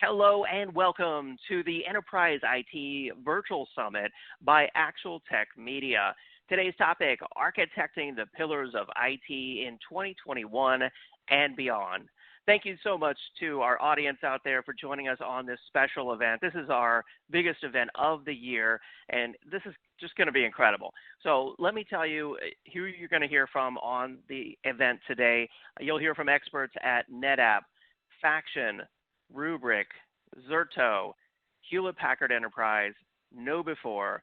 Hello and welcome to the Enterprise IT Virtual Summit by ActualTech Media. Today's topic, architecting the pillars of IT in 2021 and beyond. Thank you so much to our audience out there for joining us on this special event. This is our biggest event of the year, and this is just going to be incredible. So let me tell you who you're going to hear from on the event today. You'll hear from experts at NetApp, Faction, Rubrik, Zerto, Hewlett-Packard Enterprise, KnowBe4,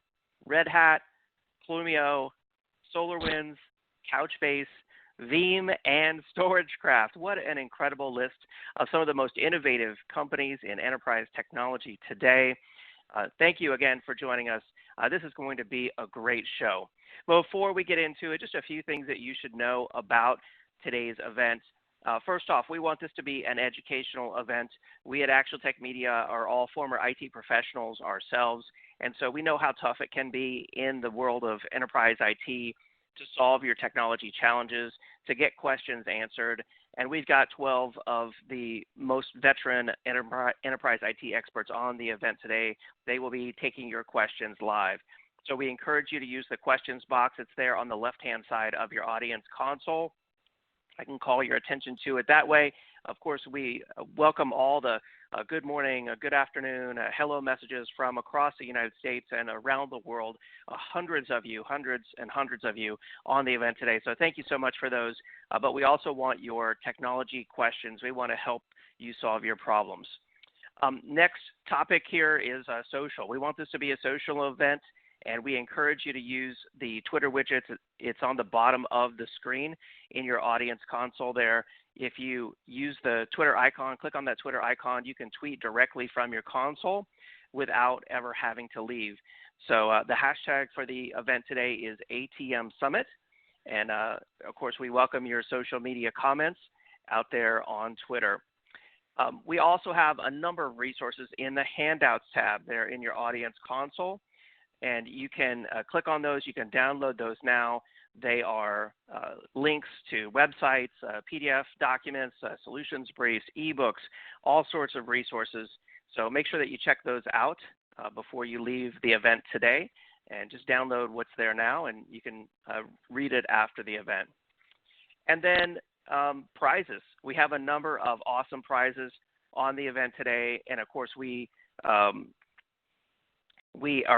Red Hat, Plumio, SolarWinds, Couchbase, Veeam, and StorageCraft. What an incredible list of some of the most innovative companies in enterprise technology today. Thank you again for joining us. This is going to be a great show. Before we get into it, just a few things that you should know about today's event. First off, we want this to be an educational event. We at ActualTech Media are all former IT professionals ourselves, and so we know how tough it can be in the world of enterprise IT to solve your technology challenges, to get questions answered. And we've got 12 of the most veteran enterprise IT experts on the event today. They will be taking your questions live. So we encourage you to use the questions box. It's there on the left-hand side of your audience console. I can call your attention to it that way. Of course, we welcome all the good morning, good afternoon, hello messages from across the United States and around the world. Hundreds and hundreds of you on the event today. So thank you so much for those. But we also want your technology questions. We want to help you solve your problems. Next topic here is social. We want this to be a social event, and we encourage you to use the Twitter widget. It's on the bottom of the screen in your audience console there. If you use the Twitter icon, click on that Twitter icon, you can tweet directly from your console without ever having to leave. So the hashtag for the event today is ATM Summit. And of course, we welcome your social media comments out there on Twitter. We also have a number of resources in the Handouts tab there in your audience console. And you can click on those. You can download those now. They are links to websites, PDF documents, solutions briefs, ebooks, all sorts of resources. So make sure that you check those out before you leave the event today, and just download what's there now, and you can read it after the event. And then prizes. We have a number of awesome prizes on the event today, and of course we are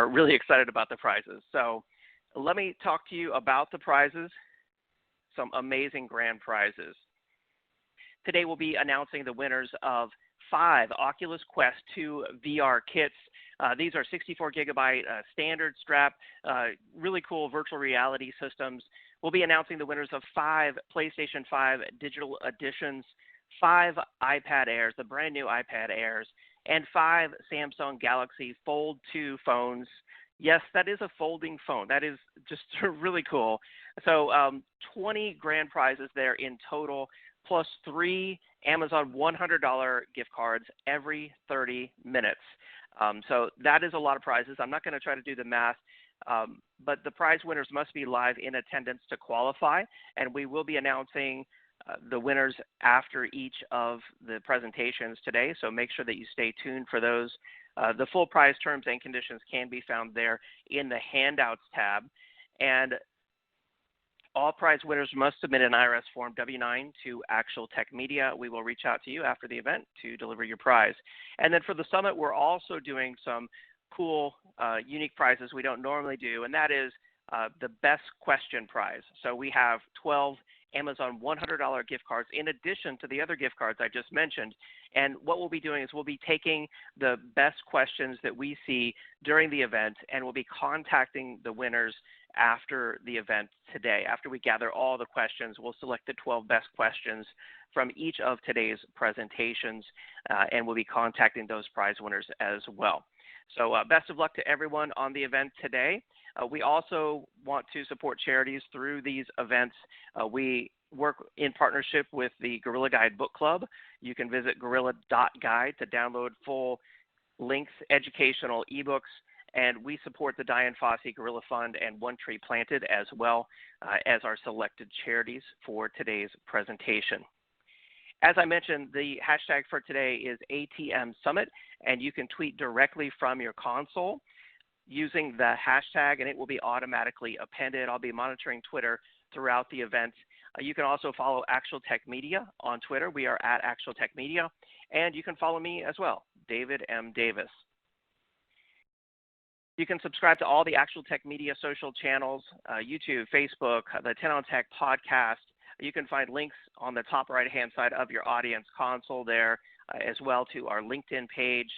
really excited about the prizes. So let me talk to you about the prizes, some amazing grand prizes. Today we'll be announcing the winners of 5 Oculus Quest 2 VR kits. These are 64 gigabyte standard strap, really cool virtual reality systems. We'll be announcing the winners of 5 PlayStation 5 digital editions, 5 iPad Airs, the brand new iPad Airs, and 5 Samsung Galaxy Fold 2 phones. Yes, that is a folding phone. That is just really cool. So 20 grand prizes there in total, plus 3 Amazon $100 gift cards every 30 minutes. So that is a lot of prizes. I'm not going to try to do the math, but the prize winners must be live in attendance to qualify, and we will be announcing the winners after each of the presentations today, so make sure that you stay tuned for those. The full prize terms and conditions can be found there in the Handouts tab, and all prize winners must submit an IRS Form W-9 to ActualTech Media. We will reach out to you after the event to deliver your prize. And then for the summit, we're also doing some cool, unique prizes we don't normally do, and that is the Best Question Prize. So we have 12 Amazon $100 gift cards in addition to the other gift cards I just mentioned. And what we'll be doing is we'll be taking the best questions that we see during the event, and we'll be contacting the winners after the event today. After we gather all the questions, we'll select the 12 best questions from each of today's presentations, and we'll be contacting those prize winners as well. So best of luck to everyone on the event today. We also want to support charities through these events. We work in partnership with the Gorilla Guide Book Club. You can visit gorilla.guide to download full links, educational ebooks, and we support the Dian Fossey Gorilla Fund and One Tree Planted as well as our selected charities for today's presentation. As I mentioned, the hashtag for today is ATM Summit, and you can tweet directly from your console using the hashtag, and it will be automatically appended. I'll be monitoring Twitter throughout the event. You can also follow ActualTech Media on Twitter. We are at ActualTech Media, and you can follow me as well, David M. Davis. You can subscribe to all the ActualTech Media social channels, YouTube, Facebook, the 10 on Tech podcast. You can find links on the top right-hand side of your audience console there, as well to our LinkedIn page,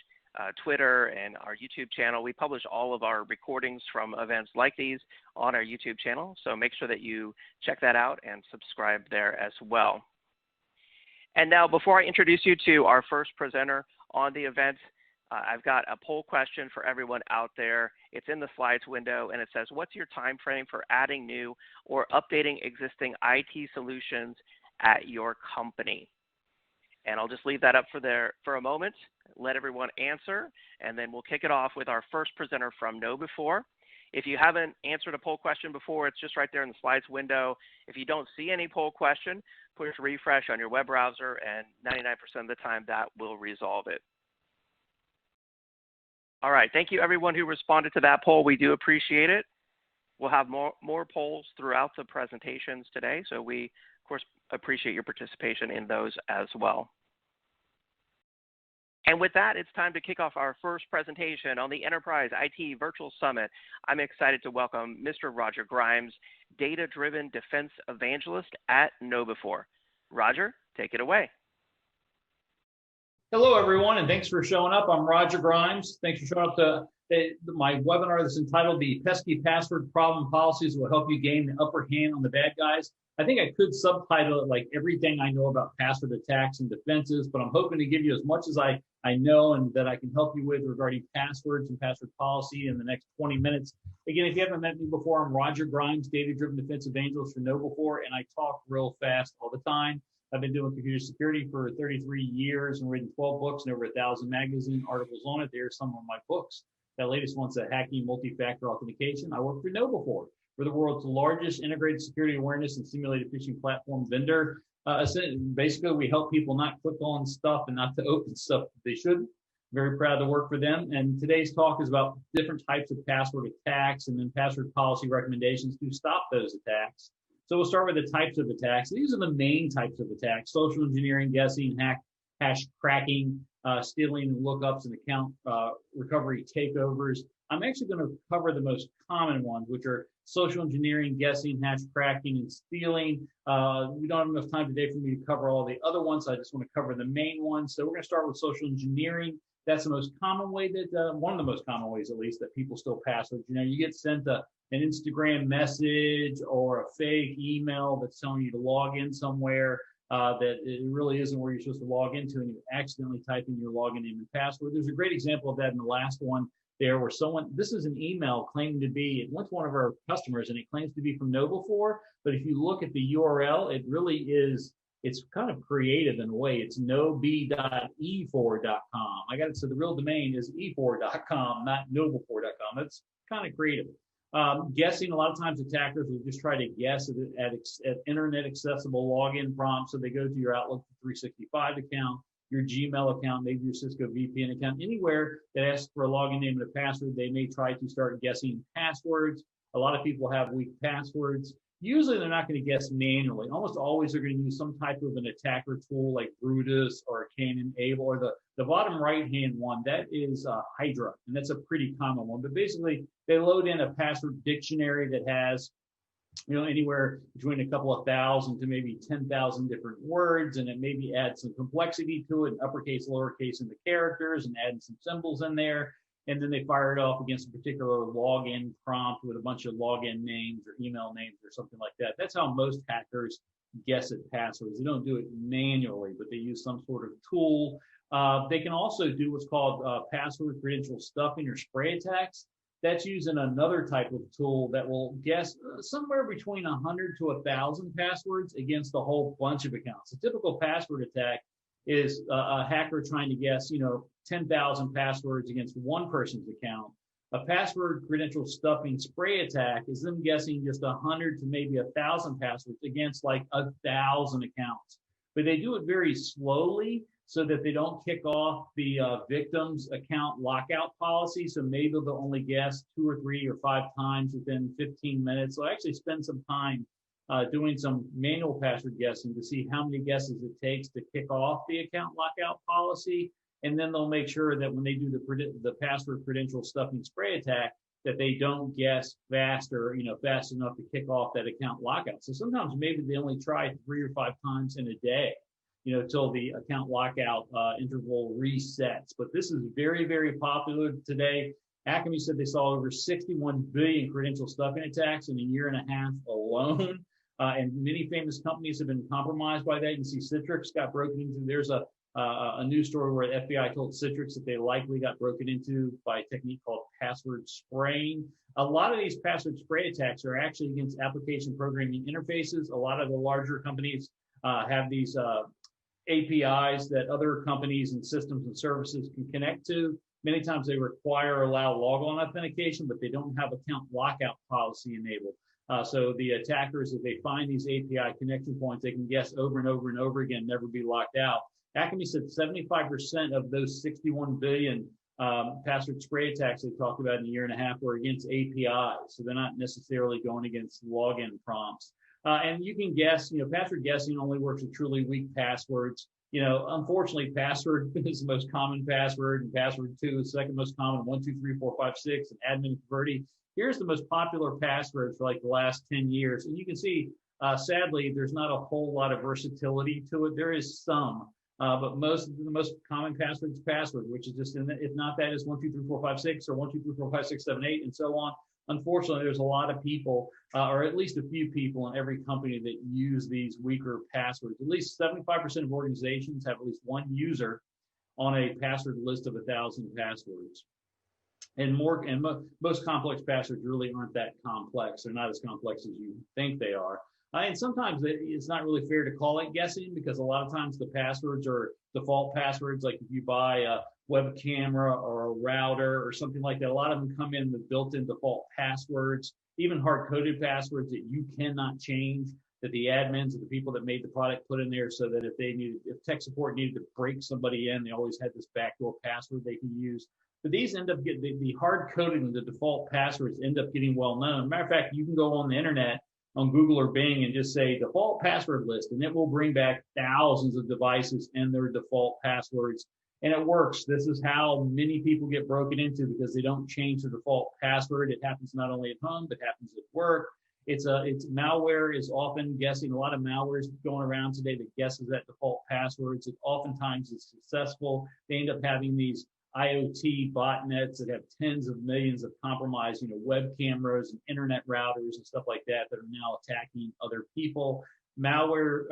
Twitter, and our YouTube channel. We publish all of our recordings from events like these on our YouTube channel, so make sure that you check that out and subscribe there as well. And now, before I introduce you to our first presenter on the event, I've got a poll question for everyone out there. It's in the slides window, and it says, what's your time frame for adding new or updating existing IT solutions at your company? And I'll just leave that up for a moment, let everyone answer, and then we'll kick it off with our first presenter from KnowBe4. If you haven't answered a poll question before, it's just right there in the slides window. If you don't see any poll question, push refresh on your web browser, and 99% of the time that will resolve it. All right, thank you everyone who responded to that poll. We do appreciate it. We'll have more polls throughout the presentations today, so we, of course, appreciate your participation in those as well. And with that, it's time to kick off our first presentation on the Enterprise IT Virtual Summit. I'm excited to welcome Mr. Roger Grimes, Data-Driven Defense Evangelist at KnowBe4. Roger, take it away. Hello, everyone, and thanks for showing up. I'm Roger Grimes. Thanks for showing up to my webinar that's entitled The Pesky Password Problem Policies Will Help You Gain the Upper Hand on the Bad Guys. I think I could subtitle it like Everything I Know About Password Attacks and Defenses, but I'm hoping to give you as much as I know and that I can help you with regarding passwords and password policy in the next 20 minutes. Again, if you haven't met me before, I'm Roger Grimes, Data-Driven Defense Evangelist for KnowBe4, and I talk real fast all the time. I've been doing computer security for 33 years and written 12 books and over 1,000 magazine articles on it. There are some of my books. That latest one's a Hacking Multi-Factor Authentication. I work for KnowBe4. We're the world's largest integrated security awareness and simulated phishing platform vendor. Basically, we help people not click on stuff and not to open stuff that they shouldn't. Very proud to work for them. And today's talk is about different types of password attacks and then password policy recommendations to stop those attacks. So we'll start with the types of attacks. These are the main types of attacks: social engineering, guessing, hash cracking, stealing lookups and account recovery takeovers. I'm actually going to cover the most common ones, which are social engineering, guessing, hash cracking, and stealing. We don't have enough time today for me to cover all the other ones. So I just want to cover the main ones. So we're going to start with social engineering. That's the most common way that, one of the most common ways at least, that people steal passwords. You know, you get sent an Instagram message or a fake email that's telling you to log in somewhere that it really isn't where you're supposed to log into, and you accidentally type in your login name and password. There's a great example of that in the last one there, where this is an email claiming to be, it went to one of our customers and it claims to be from KnowBe4, but if you look at the URL, it really is, it's kind of creative in a way. It's knowbe.e4.com. I got it, so the real domain is e4.com, not knowbe4.com. That's kind of creative. Guessing, a lot of times attackers will just try to guess at internet accessible login prompts. So they go to your Outlook 365 account, your Gmail account, maybe your Cisco VPN account, anywhere that asks for a login name and a password, they may try to start guessing passwords. A lot of people have weak passwords. Usually they're not going to guess manually. Almost always they're going to use some type of an attacker tool like Brutus or Cane Able, or the bottom right-hand one, that is Hydra, and that's a pretty common one. But basically, they load in a password dictionary that has, you know, anywhere between a couple of thousand to maybe 10,000 different words, and it maybe adds some complexity to it, uppercase, lowercase in the characters, and adding some symbols in there. And then they fire it off against a particular login prompt with a bunch of login names or email names or something like that. That's how most hackers guess at passwords. They don't do it manually, but they use some sort of tool. They can also do what's called password credential stuffing or spray attacks. That's using another type of tool that will guess somewhere between 100 to 1,000 passwords against a whole bunch of accounts. A typical password attack is a hacker trying to guess, 10,000 passwords against one person's account. A password credential stuffing spray attack is them guessing just 100 to maybe 1,000 passwords against like 1,000 accounts. but they do it very slowly so that they don't kick off the victim's account lockout policy. So maybe they'll only guess 2 or 3 or 5 times within 15 minutes. So I actually spend some time doing some manual password guessing to see how many guesses it takes to kick off the account lockout policy. And then they'll make sure that when they do the password credential stuffing spray attack, that they don't guess fast enough to kick off that account lockout. So sometimes maybe they only try 3 or 5 times in a day, till the account lockout interval resets. But this is very, very popular today. Acme said they saw over 61 billion credential stuffing attacks in a year and a half alone. And many famous companies have been compromised by that. You can see Citrix got broken into. There's a news story where the FBI told Citrix that they likely got broken into by a technique called password spraying. A lot of these password spray attacks are actually against application programming interfaces. A lot of the larger companies have these APIs that other companies and systems and services can connect to. Many times they require or allow logon authentication, but they don't have account lockout policy enabled. So the attackers, if they find these API connection points, they can guess over and over and over again, never be locked out. Acme said 75% of those 61 billion password spray attacks they talked about in a year and a half were against APIs. So they're not necessarily going against login prompts. And you can guess, password guessing only works with truly weak passwords. Unfortunately, password is the most common password, and password 2 is the second most common, 1, 2, 3, 4, 5, 6, and admin converti. Here's the most popular password for like the last 10 years. And you can see, sadly, there's not a whole lot of versatility to it. There is some, but the most common password is password, which is just, if not that, is 1, 2, 3, 4, 5, 6, or 1, 2, 3, 4, 5, 6, 7, 8, and so on. Unfortunately, there's a lot of people, or at least a few people in every company that use these weaker passwords. At least 75% of organizations have at least one user on a password list of 1,000 passwords. And most complex passwords really aren't that complex. They're not as complex as you think they are. And sometimes it's not really fair to call it guessing, because a lot of times the passwords are default passwords. Like if you buy a web camera or a router or something like that, a lot of them come in with built-in default passwords, even hard-coded passwords that you cannot change, that the admins or the people that made the product put in there, so that if tech support needed to break somebody in, they always had this backdoor password they can use. But these end up getting, the hard-coded and the default passwords end up getting well-known. Matter of fact, you can go on the internet, on Google or Bing, and just say default password list, and it will bring back thousands of devices and their default passwords. And it works. This is how many people get broken into, because they don't change the default password. It happens not only at home, but happens at work. It's malware is often guessing. A lot of malware is going around today that guesses that default passwords. It oftentimes is successful. They end up having these IoT botnets that have tens of millions of compromised, web cameras and internet routers and stuff like that are now attacking other people. Malware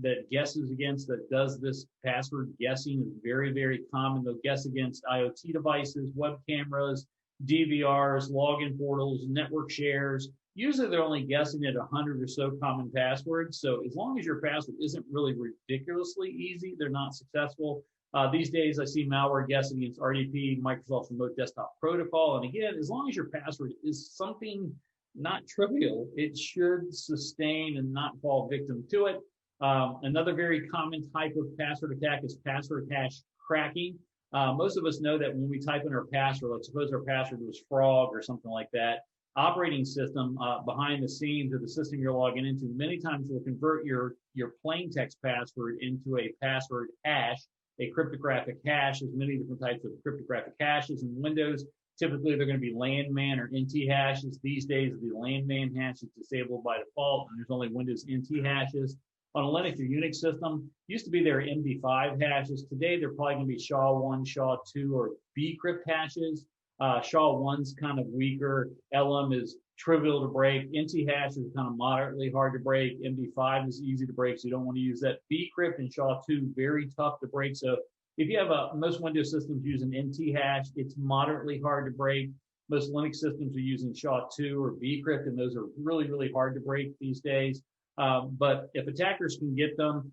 that guesses against, that does this password guessing, is very, very common. They'll guess against IoT devices, web cameras, DVRs, login portals, network shares. Usually they're only guessing at 100 or so common passwords. So as long as your password isn't really ridiculously easy, they're not successful. These days, I see malware guessing against RDP, Microsoft's Remote Desktop Protocol. And again, as long as your password is something not trivial, it should sustain and not fall victim to it. Another very common type of password attack is password hash cracking. Most of us know that when we type in our password, let's suppose our password was frog or something like that, operating system behind the scenes, or the system you're logging into, many times will convert your plain text password into a password hash. A cryptographic hash. There's many different types of cryptographic hashes in Windows. Typically, they're going to be landman or NT hashes. These days, the landman hash is disabled by default, and there's only Windows NT hashes. On a Linux or Unix system, used to be there MD5 hashes. Today, they're probably going to be SHA-1, SHA-2, or bcrypt hashes. SHA-1's kind of weaker. LM is trivial to break. NT hash is kind of moderately hard to break. MD5 is easy to break, so you don't want to use that. Bcrypt and SHA-2, very tough to break. So if you have most Windows systems using NT hash, it's moderately hard to break. Most Linux systems are using SHA-2 or bcrypt, and those are really, really hard to break these days. But if attackers can get them,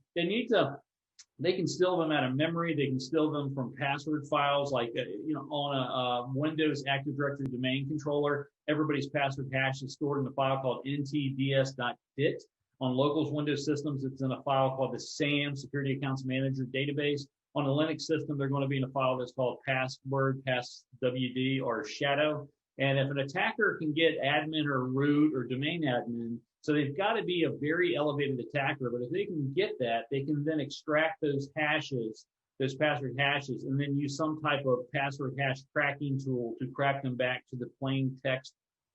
they can steal them out of memory. They can steal them from password files, like on a Windows Active Directory domain controller. Everybody's password hash is stored in a file called ntds.dit. On Local's Windows systems, it's in a file called the SAM, Security Accounts Manager Database. On a Linux system, they're going to be in a file that's called password, passwd, or shadow. And if an attacker can get admin or root or domain admin, so they've got to be a very elevated attacker, but if they can get that, they can then extract those hashes, those password hashes, and then use some type of password hash cracking tool to crack them back to the plain text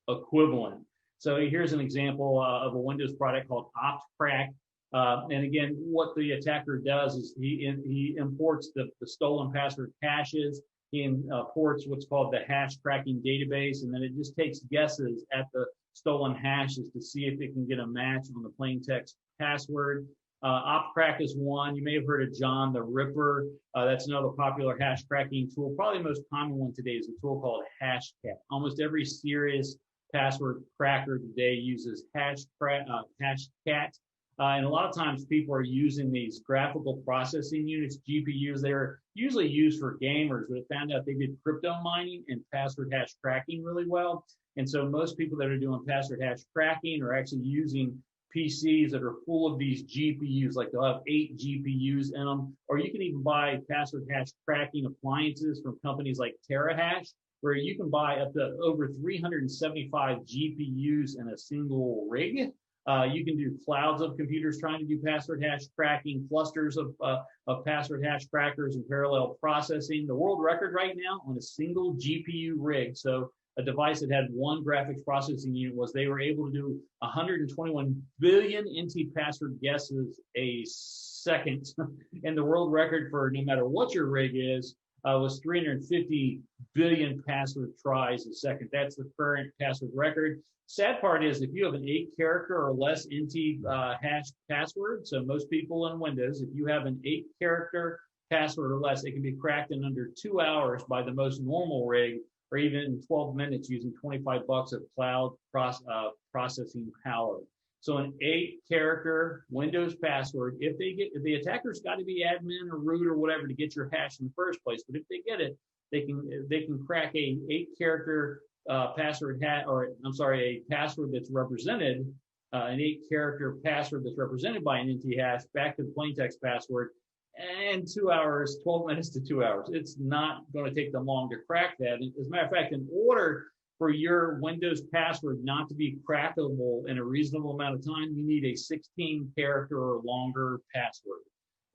equivalent. So here's an example of a Windows product called OptCrack. And again, what the attacker does is he imports the stolen password hashes. He imports what's called the hash cracking database, and then it just takes guesses at the stolen hashes to see if it can get a match on the plain text password. OptCrack is one. You may have heard of John the Ripper. That's another popular hash cracking tool. Probably the most common one today is a tool called Hashcat. Almost every serious password cracker today uses Hashcat. And a lot of times people are using these graphical processing units, GPUs. They're usually used for gamers, but it found out they did crypto mining and password hash cracking really well. And so most people that are doing password hash cracking are actually using PCs that are full of these GPUs, like they'll have 8 GPUs in them. Or you can even buy password hash cracking appliances from companies like TeraHash, where you can buy up to over 375 GPUs in a single rig. You can do clouds of computers trying to do password hash cracking, clusters of password hash crackers and parallel processing. The world record right now on a single GPU rig, so a device that had one graphics processing unit, was they were able to do 121 billion NT password guesses a second. And the world record for no matter what your rig is, was 350 billion password tries a second. That's the current password record. Sad part is if you have an 8-character or less NT hash password, so most people in Windows, if you have an 8-character password or less, it can be cracked in under 2 hours by the most normal rig, or even in 12 minutes using $25 of cloud processing power. So an 8-character Windows password, if the attacker's got to be admin or root or whatever to get your hash in the first place, but if they get it, they can crack a 8-character password a password that's represented, an 8-character password that's represented by an NT hash back to the plain text password in 2 hours, 12 minutes to 2 hours. It's not going to take them long to crack that. As a matter of fact, in order for your Windows password not to be crackable in a reasonable amount of time, you need a 16-character or longer password.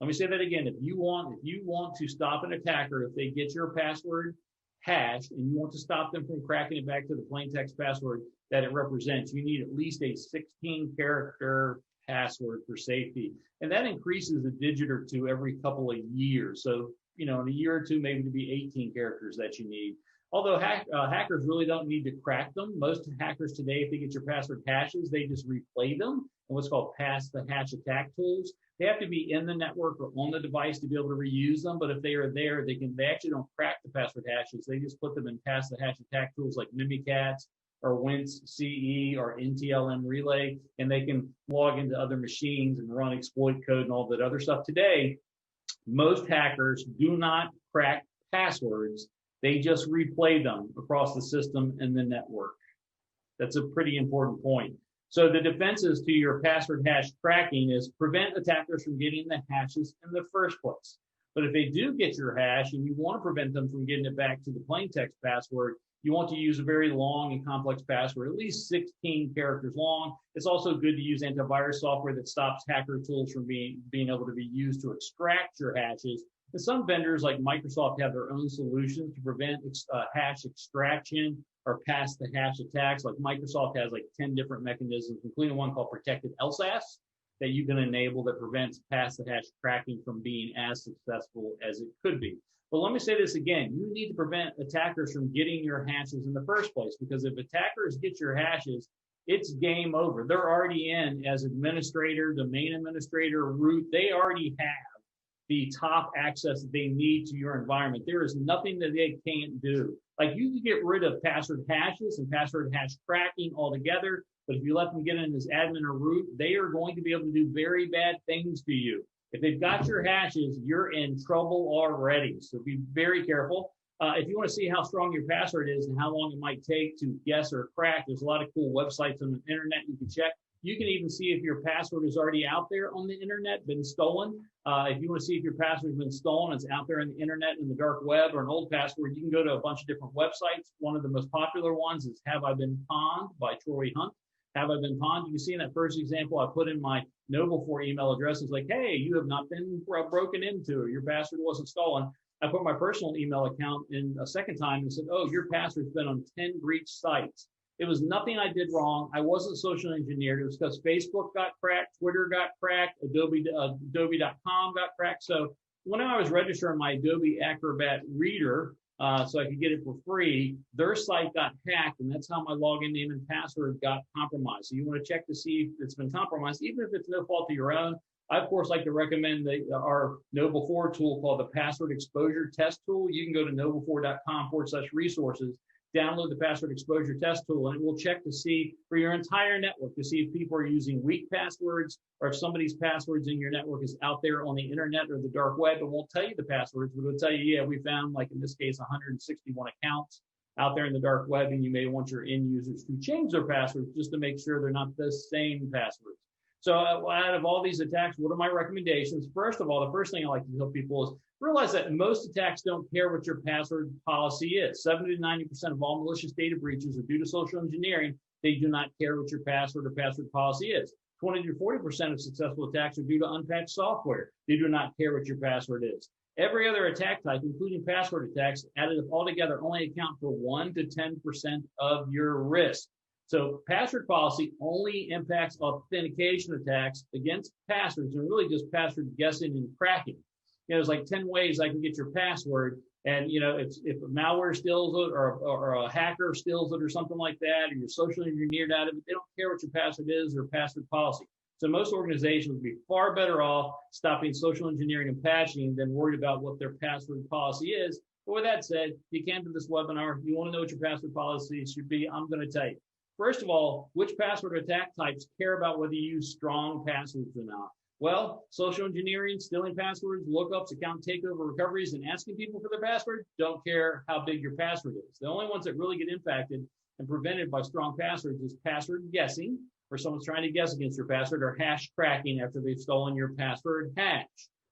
Let me say that again. If you want to stop an attacker, if they get your password hashed and you want to stop them from cracking it back to the plain text password that it represents, you need at least a 16-character password for safety. And that increases a digit or two every couple of years. So, in a year or two, maybe to be 18 characters that you need. Although hackers really don't need to crack them. Most hackers today, if they get your password hashes, they just replay them in what's called pass the hash attack tools. They have to be in the network or on the device to be able to reuse them. But if they are there, they actually don't crack the password hashes. They just put them in pass the hash attack tools like Mimikatz or Wince CE or NTLM Relay, and they can log into other machines and run exploit code and all that other stuff. Today, most hackers do not crack passwords. They just replay them across the system and the network. That's a pretty important point. So the defenses to your password hash cracking is prevent attackers from getting the hashes in the first place. But if they do get your hash and you want to prevent them from getting it back to the plain text password, you want to use a very long and complex password, at least 16 characters long. It's also good to use antivirus software that stops hacker tools from being able to be used to extract your hashes. And some vendors like Microsoft have their own solutions to prevent hash extraction or pass the hash attacks. Like Microsoft has like 10 different mechanisms, including one called Protected LSAS that you can enable that prevents pass the hash cracking from being as successful as it could be. But let me say this again, you need to prevent attackers from getting your hashes in the first place, because if attackers get your hashes, it's game over. They're already in as administrator, domain administrator, root. They already have the top access that they need to your environment. There is nothing that they can't do. Like, you can get rid of password hashes and password hash cracking altogether, but if you let them get in as admin or root, they are going to be able to do very bad things to you. If they've got your hashes, you're in trouble already. So be very careful. If you want to see how strong your password is and how long it might take to guess or crack, there's a lot of cool websites on the internet you can check. You can even see if your password is already out there on the internet, been stolen. If you want to see if your password has been stolen, it's out there on the internet in the dark web, or an old password, you can go to a bunch of different websites. One of the most popular ones is Have I Been Pwned by Troy Hunt. Have I Been Pwned? You can see in that first example, I put in my Noble4 email address. It's like, hey, you have not been broken into, or your password wasn't stolen. I put my personal email account in a second time and said, oh, your password's been on 10 breached sites. It was nothing I did wrong. I wasn't social engineered. It was because Facebook got cracked, Twitter got cracked, Adobe.com got cracked. So when I was registering my Adobe Acrobat Reader, so I could get it for free, their site got hacked, and that's how my login name and password got compromised. So you want to check to see if it's been compromised, even if it's no fault of your own. I, of course, like to recommend our Noble4 tool called the Password Exposure Test Tool. You can go to noble4.com/resources, download the Password Exposure Test Tool, and it will check to see for your entire network to see if people are using weak passwords, or if somebody's passwords in your network is out there on the internet or the dark web. It won't tell you the passwords, but it'll tell you, yeah, we found, like in this case, 161 accounts out there in the dark web, and you may want your end users to change their passwords just to make sure they're not the same passwords. So out of all these attacks, what are my recommendations? First of all, the first thing I like to tell people is realize that most attacks don't care what your password policy is. 70 to 90% of all malicious data breaches are due to social engineering. They do not care what your password or password policy is. 20 to 40% of successful attacks are due to unpatched software. They do not care what your password is. Every other attack type, including password attacks, added up all together, only account for 1 to 10% of your risk. So password policy only impacts authentication attacks against passwords, and really just password guessing and cracking. There's like 10 ways I can get your password, and if a malware steals it, or a hacker steals it, or something like that, or you're socially engineered out of it, they don't care what your password is or password policy. So most organizations would be far better off stopping social engineering and patching than worried about what their password policy is. But with that said, you came to this webinar, you want to know what your password policy should be, I'm going to tell you. First of all, which password attack types care about whether you use strong passwords or not? Well, social engineering, stealing passwords, lookups, account takeover recoveries, and asking people for their password don't care how big your password is. The only ones that really get impacted and prevented by strong passwords is password guessing, where someone's trying to guess against your password, or hash cracking after they've stolen your password hash.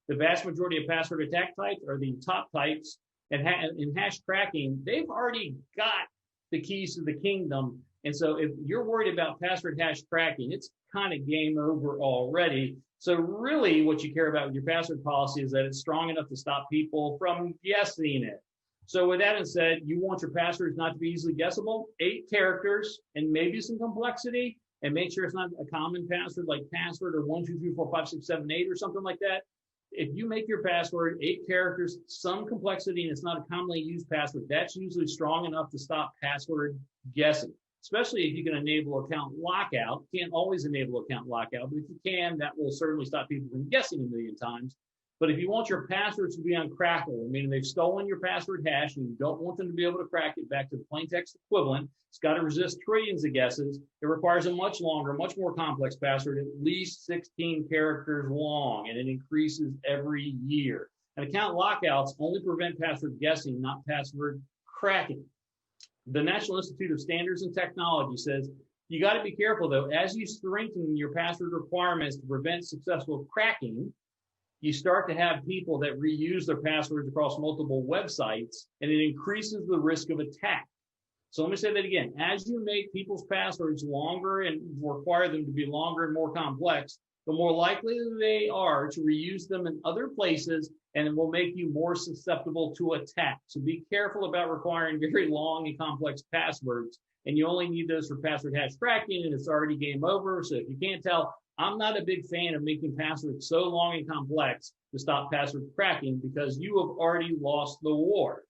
The vast majority of password attack types are the top types, and in hash cracking, they've already got the keys to the kingdom. And so if you're worried about password hash cracking, it's kind of game over already. So really what you care about with your password policy is that it's strong enough to stop people from guessing it. So with that said, you want your passwords not to be easily guessable, 8 characters and maybe some complexity, and make sure it's not a common password like password or 1, 2, 3, 4, 5, 6, 7, 8 or something like that. If you make your password 8 characters, some complexity, and it's not a commonly used password, that's usually strong enough to stop password guessing. Especially if you can enable account lockout. You can't always enable account lockout, but if you can, that will certainly stop people from guessing a million times. But if you want your passwords to be uncrackable, meaning they've stolen your password hash and you don't want them to be able to crack it back to the plain text equivalent, it's got to resist trillions of guesses. It requires a much longer, much more complex password, at least 16 characters long, and it increases every year. And account lockouts only prevent password guessing, not password cracking. The National Institute of Standards and Technology says you got to be careful, though. As you strengthen your password requirements to prevent successful cracking, you start to have people that reuse their passwords across multiple websites, and it increases the risk of attack. So let me say that again. As you make people's passwords longer and require them to be longer and more complex, the more likely they are to reuse them in other places, and it will make you more susceptible to attack. So be careful about requiring very long and complex passwords, and you only need those for password hash cracking, and it's already game over. So if you can't tell, I'm not a big fan of making passwords so long and complex to stop password cracking, because you have already lost the war.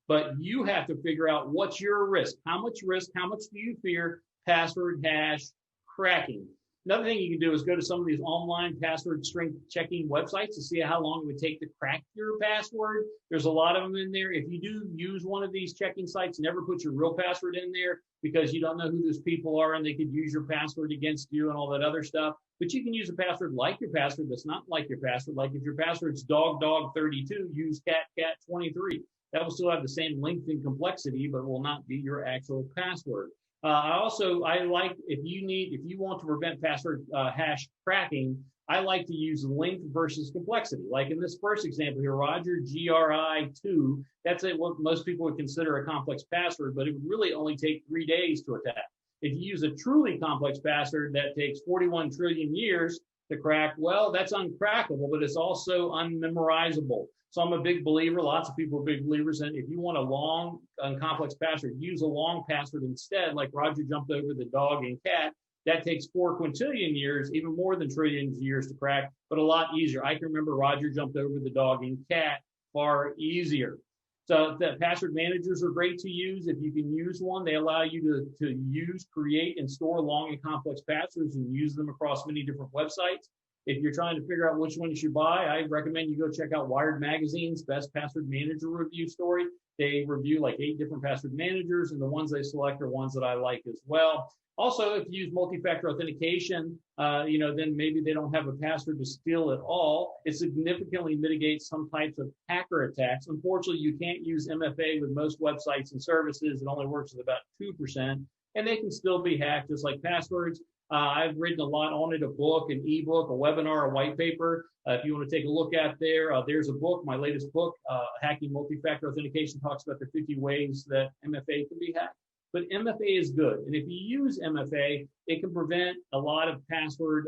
But you have to figure out what's your risk. How much do you fear password hash cracking? Another thing you can do is go to some of these online password strength checking websites to see how long it would take to crack your password. There's a lot of them in there. If you do use one of these checking sites, never put your real password in there, because you don't know who those people are and they could use your password against you and all that other stuff. But you can use a password like your password that's not like your password. Like if your password's dog32, use cat23. That will still have the same length and complexity, but will not be your actual password. I like, if you want to prevent password hash cracking, I like to use length versus complexity. Like in this first example here, Roger GRI2, that's what most people would consider a complex password, but it would really only take 3 days to attack. If you use a truly complex password that takes 41 trillion years to crack, well, that's uncrackable, but it's also unmemorizable. So I'm a big believer, lots of people are big believers in, if you want a long and complex password, use a long password instead, like Roger jumped over the dog and cat. That takes 4 quintillion years, even more than trillions of years to crack, but a lot easier. I can remember Roger jumped over the dog and cat far easier. So the password managers are great to use. If you can use one, they allow you to use, create, and store long and complex passwords and use them across many different websites. If you're trying to figure out which one you should buy, I recommend you go check out Wired Magazine's Best Password Manager Review story. They review like 8 different password managers, and the ones they select are ones that I like as well. Also, if you use multi-factor authentication, then maybe they don't have a password to steal at all. It significantly mitigates some types of hacker attacks. Unfortunately, you can't use MFA with most websites and services. It only works with about 2%, and they can still be hacked just like passwords. I've written a lot on it, a book, an ebook, a webinar, a white paper. If you want to take a look at there's a book, my latest book, Hacking Multi-Factor Authentication, talks about the 50 ways that MFA can be hacked. But MFA is good. And if you use MFA, it can prevent a lot of password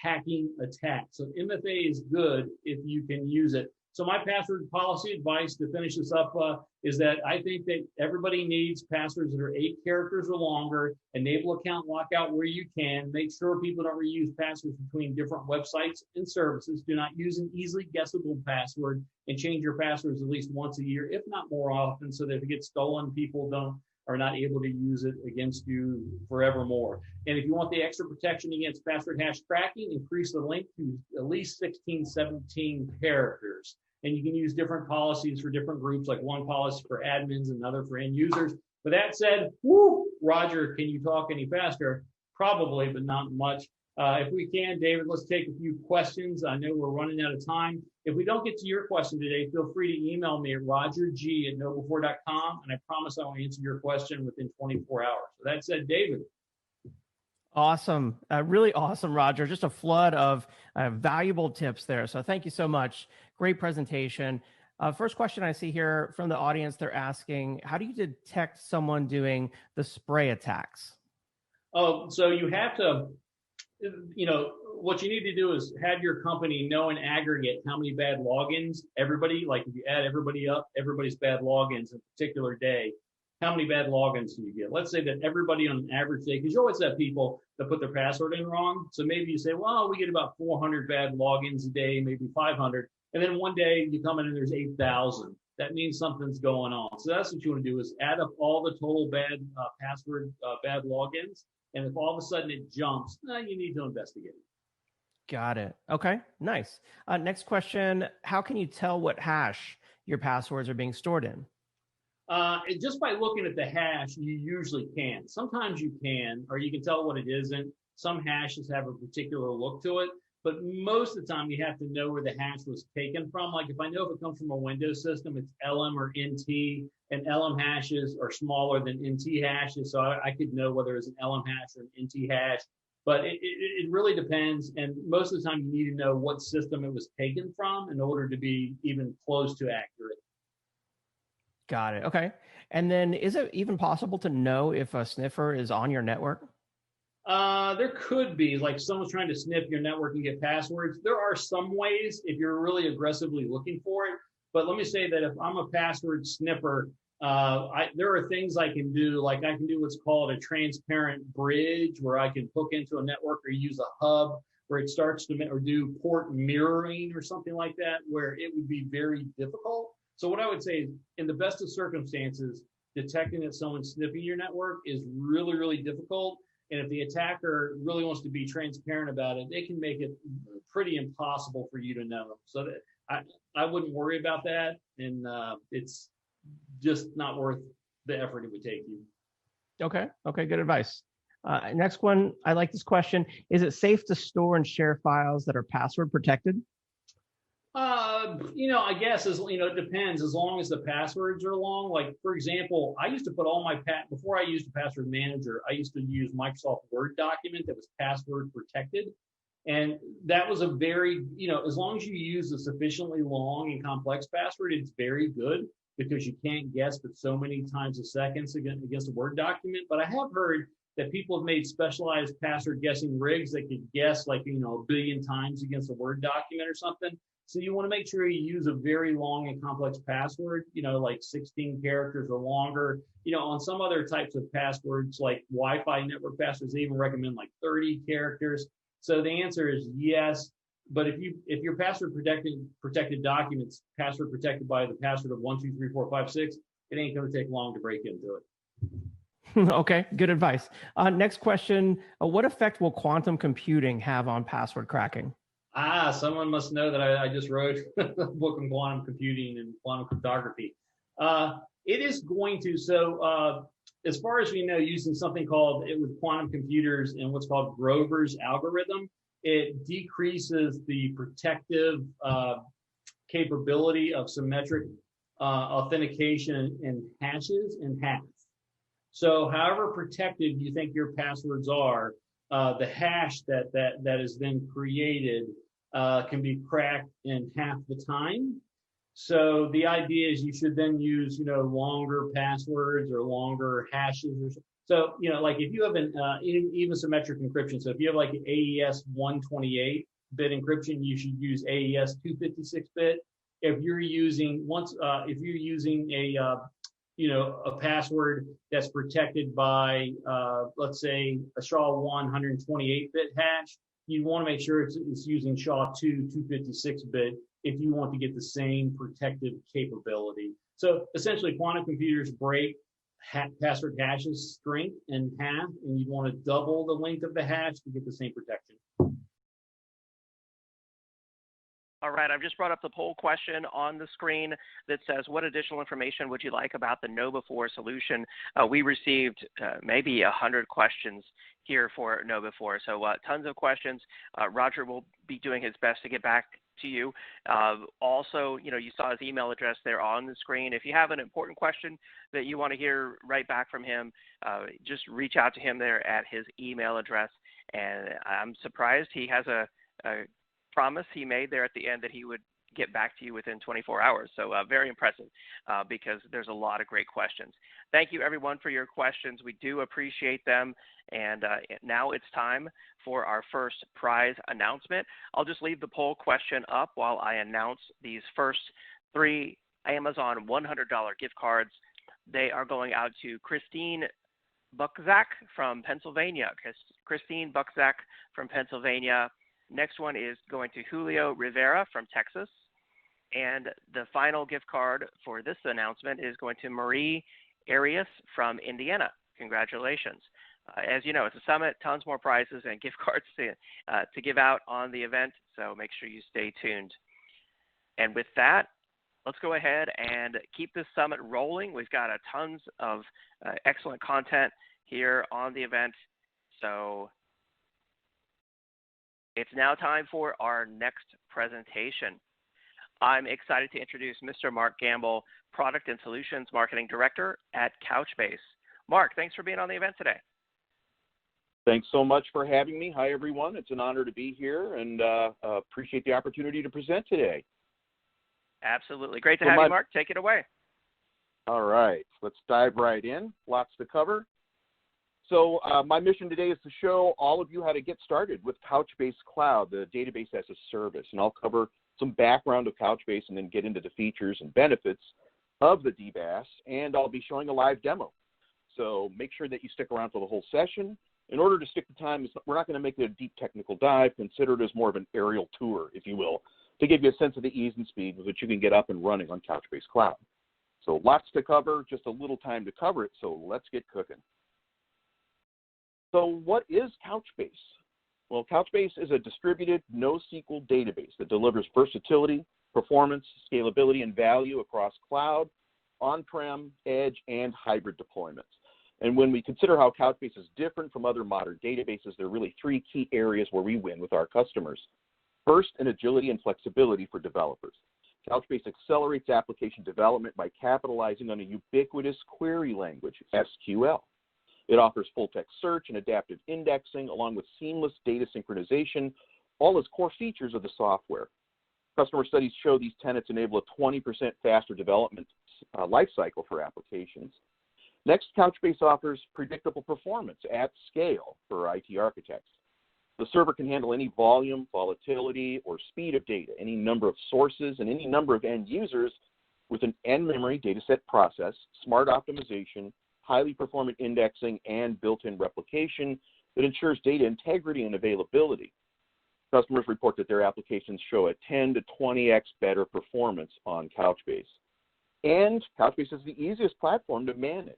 hacking attacks. So MFA is good if you can use it. So my password policy advice to finish this up is that I think that everybody needs passwords that are 8 characters or longer. Enable account lockout where you can. Make sure people don't reuse passwords between different websites and services. Do not use an easily guessable password, and change your passwords at least once a year, if not more often, so that if it gets stolen, people are not able to use it against you forevermore. And if you want the extra protection against password hash cracking, increase the length to at least 16, 17 characters. And you can use different policies for different groups, like one policy for admins, another for end users. But that said, Roger, can you talk any faster? Probably, but not much. If we can, David, let's take a few questions. I know we're running out of time. If we don't get to your question today, feel free to email me at rogerg@noble4.com, and I promise I will answer your question within 24 hours. So that said, David. Awesome. Really awesome, Roger. Just a flood of valuable tips there. So thank you so much. Great presentation. First question I see here from the audience, they're asking, how do you detect someone doing the spray attacks? Oh, so you have to, what you need to do is have your company know in aggregate how many bad logins everybody, like if you add everybody up, everybody's bad logins in a particular day, how many bad logins do you get? Let's say that everybody on an average day, because you always have people that put their password in wrong. So maybe you say, well, we get about 400 bad logins a day, maybe 500. And then one day you come in and there's 8,000. That means something's going on. So that's what you want to do, is add up all the total bad bad logins. And if all of a sudden it jumps, you need to investigate it. Got it. Okay, nice. Next question, how can you tell what hash your passwords are being stored in? Just by looking at the hash, you usually can. Sometimes you can, or you can tell what it isn't. Some hashes have a particular look to it, but most of the time you have to know where the hash was taken from. Like if I know if it comes from a Windows system, it's LM or NT, and LM hashes are smaller than NT hashes, so I could know whether it's an LM hash or an NT hash. But it really depends, and most of the time you need to know what system it was taken from in order to be even close to accurate. Got it. Okay. And then is it even possible to know if a sniffer is on your network? There could be, like someone's trying to sniff your network and get passwords. There are some ways if you're really aggressively looking for it. But let me say that if I'm a password sniffer, there are things I can do, like I can do what's called a transparent bridge, where I can hook into a network or use a hub where it starts to or do port mirroring or something like that, where it would be very difficult. So what I would say is, in the best of circumstances, detecting that someone's sniffing your network is really, really difficult. And if the attacker really wants to be transparent about it, they can make it pretty impossible for you to know. So that I wouldn't worry about that. And it's just not worth the effort it would take you. Okay. Okay. Good advice. Next one. I like this question. Is it safe to store and share files that are password protected? I guess it depends. As long as the passwords are long. Like for example, I used to put all my before I used a password manager, I used to use Microsoft Word document that was password protected, and that was a very as long as you use a sufficiently long and complex password, it's very good because you can't guess but so many times a second against a Word document. But I have heard that people have made specialized password guessing rigs that could guess like a billion times against a Word document or something. So you want to make sure you use a very long and complex password, like 16 characters or longer. On some other types of passwords, like Wi-Fi network passwords, they even recommend like 30 characters. So the answer is yes. But if your password protected documents, password protected by the password of 1, 2, 3, 4, 5, 6, it ain't going to take long to break into it. Okay, good advice. Next question, what effect will quantum computing have on password cracking? Someone must know that I just wrote a book on quantum computing and quantum cryptography. It is going to, as far as we know, using something called, with quantum computers and what's called Grover's algorithm, it decreases the protective capability of symmetric authentication in hashes in half. So however protected you think your passwords are, the hash that is then created can be cracked in half the time. So the idea is you should then use longer passwords or longer hashes. So like if you have an even symmetric encryption, so if you have like an AES 128-bit encryption, you should use AES 256-bit. If you're using a password that's protected by, let's say, a SHA-1 128-bit hash, you want to make sure it's using SHA-2 256-bit if you want to get the same protective capability. So essentially, quantum computers break password hashes strength in half, and you want to double the length of the hash to get the same protection. All right, I've just brought up the poll question on the screen that says, what additional information would you like about the KnowBe4 solution? We received maybe 100 questions here for KnowBe4, so tons of questions. Roger will be doing his best to get back to you. Also, you saw his email address there on the screen. If you have an important question that you want to hear right back from him, just reach out to him there at his email address. And I'm surprised he has a promise he made there at the end that he would get back to you within 24 hours. So very impressive because there's a lot of great questions. Thank you, everyone, for your questions. We do appreciate them. And now it's time for our first prize announcement. I'll just leave the poll question up while I announce these first 3 Amazon $100 gift cards. They are going out to Christine Buckzak from Pennsylvania. Christine Buckzak from Pennsylvania. Next one is going to Julio Rivera from Texas. And the final gift card for this announcement is going to Marie Arias from Indiana. Congratulations. As you know, it's a summit, tons more prizes and gift cards to give out on the event, so make sure you stay tuned. And with that, let's go ahead and keep this summit rolling. We've got tons of excellent content here on the event. So it's now time for our next presentation. I'm excited to introduce Mr. Mark Gamble, Product and Solutions Marketing Director at Couchbase. Mark, thanks for being on the event today. Thanks so much for having me. Hi, everyone. It's an honor to be here and appreciate the opportunity to present today. Absolutely. Great to have you, Mark. Take it away. All right. Let's dive right in. Lots to cover. So my mission today is to show all of you how to get started with Couchbase Cloud, the database as a service. And I'll cover some background of Couchbase and then get into the features and benefits of the DBAS. And I'll be showing a live demo. So make sure that you stick around for the whole session. In order to stick to time, we're not going to make it a deep technical dive. Consider it as more of an aerial tour, if you will, to give you a sense of the ease and speed with which you can get up and running on Couchbase Cloud. So lots to cover, just a little time to cover it. So let's get cooking. So what is Couchbase? Well, Couchbase is a distributed NoSQL database that delivers versatility, performance, scalability, and value across cloud, on-prem, edge, and hybrid deployments. And when we consider how Couchbase is different from other modern databases, there are really 3 key areas where we win with our customers. First, in agility and flexibility for developers. Couchbase accelerates application development by capitalizing on a ubiquitous query language, SQL. It offers full-text search and adaptive indexing, along with seamless data synchronization, all as core features of the software. Customer studies show these tenets enable a 20% faster development lifecycle for applications. Next, Couchbase offers predictable performance at scale for IT architects. The server can handle any volume, volatility, or speed of data, any number of sources, and any number of end users with an in-memory dataset process, smart optimization, highly performant indexing, and built-in replication that ensures data integrity and availability. Customers report that their applications show a 10 to 20x better performance on Couchbase. And Couchbase is the easiest platform to manage.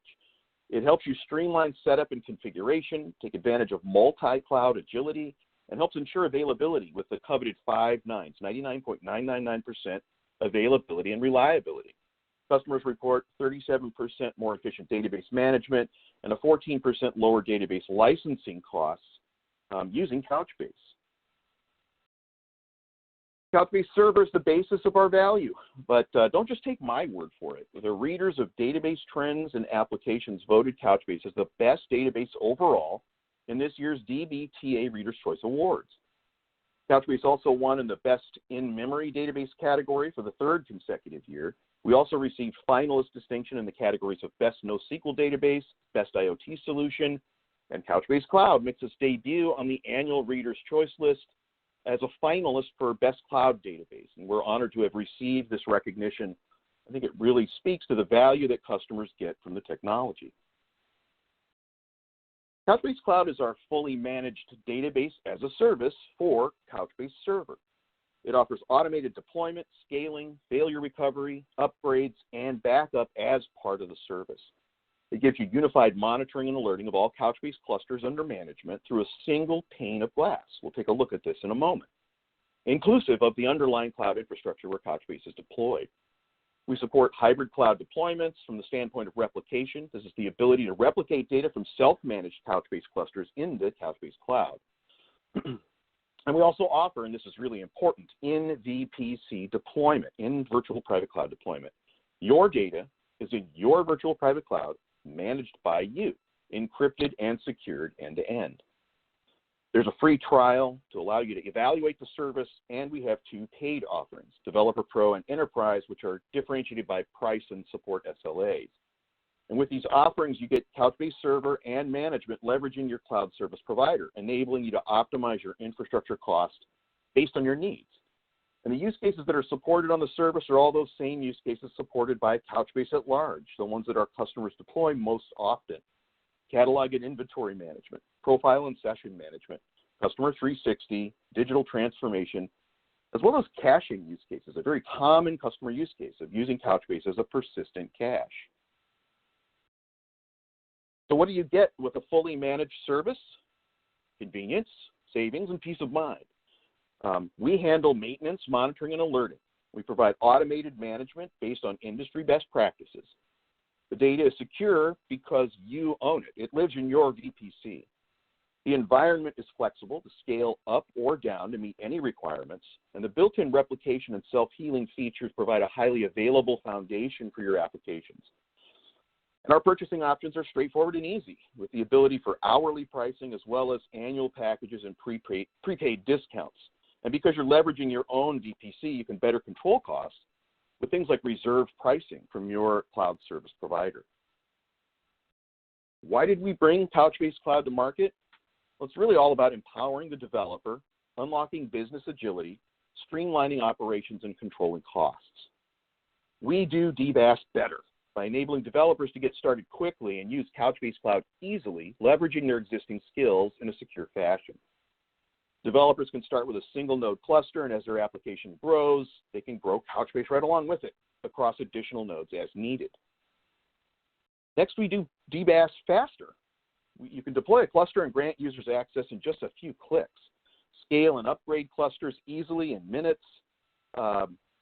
It helps you streamline setup and configuration, take advantage of multi-cloud agility, and helps ensure availability with the coveted 5 nines, 99.999% availability and reliability. Customers report 37% more efficient database management and a 14% lower database licensing costs using Couchbase. Couchbase Server is the basis of our value, but don't just take my word for it. The readers of database trends and applications voted Couchbase as the best database overall in this year's DBTA Reader's Choice Awards. Couchbase also won in the Best In-Memory Database category for the 3rd consecutive year. We also received finalist distinction in the categories of Best NoSQL Database, Best IoT Solution, and Couchbase Cloud makes its debut on the annual Reader's Choice list as a finalist for Best Cloud Database, and we're honored to have received this recognition. I think it really speaks to the value that customers get from the technology. Couchbase Cloud is our fully managed database as a service for Couchbase Server. It offers automated deployment, scaling, failure recovery, upgrades, and backup as part of the service. It gives you unified monitoring and alerting of all Couchbase clusters under management through a single pane of glass. We'll take a look at this in a moment, inclusive of the underlying cloud infrastructure where Couchbase is deployed. We support hybrid cloud deployments from the standpoint of replication. This is the ability to replicate data from self-managed Couchbase clusters into Couchbase Cloud. And we also offer, and this is really important, in VPC deployment, in virtual private cloud deployment. Your data is in your virtual private cloud, managed by you, encrypted and secured end-to-end. There's a free trial to allow you to evaluate the service, and we have 2 paid offerings, Developer Pro and Enterprise, which are differentiated by price and support SLAs. And with these offerings, you get Couchbase Server and management leveraging your cloud service provider, enabling you to optimize your infrastructure cost based on your needs. And the use cases that are supported on the service are all those same use cases supported by Couchbase at large, the ones that our customers deploy most often. Catalog and inventory management, profile and session management, customer 360, digital transformation, as well as caching use cases, a very common customer use case of using Couchbase as a persistent cache. So what do you get with a fully managed service? Convenience, savings, and peace of mind. We handle maintenance, monitoring, and alerting. We provide automated management based on industry best practices. The data is secure because you own it. It lives in your VPC. The environment is flexible to scale up or down to meet any requirements, and the built-in replication and self-healing features provide a highly available foundation for your applications. And our purchasing options are straightforward and easy, with the ability for hourly pricing as well as annual packages and prepaid discounts. And because you're leveraging your own VPC, you can better control costs with things like reserved pricing from your cloud service provider. Why did we bring Couchbase Cloud to market? Well, it's really all about empowering the developer, unlocking business agility, streamlining operations, and controlling costs. We do DBAS better by enabling developers to get started quickly and use Couchbase Cloud easily, leveraging their existing skills in a secure fashion. Developers can start with a single node cluster, and as their application grows, they can grow Couchbase right along with it across additional nodes as needed. Next, we do DBAS faster. You can deploy a cluster and grant users access in just a few clicks. Scale and upgrade clusters easily in minutes.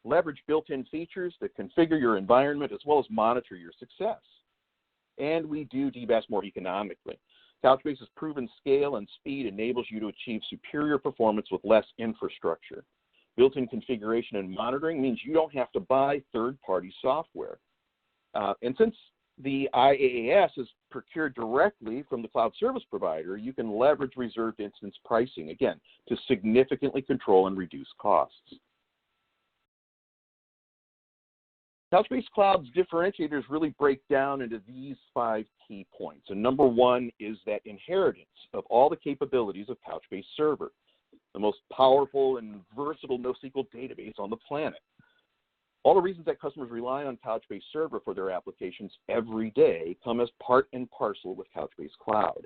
Leverage built-in features that configure your environment as well as monitor your success. And we do DBAS more economically. Couchbase's proven scale and speed enables you to achieve superior performance with less infrastructure. Built-in configuration and monitoring means you don't have to buy third-party software. And since the IaaS is procured directly from the cloud service provider, you can leverage reserved instance pricing, again, to significantly control and reduce costs. Couchbase Cloud's differentiators really break down into these 5 key points. And number 1 is that inheritance of all the capabilities of Couchbase Server, the most powerful and versatile NoSQL database on the planet. All the reasons that customers rely on Couchbase Server for their applications every day come as part and parcel with Couchbase Cloud.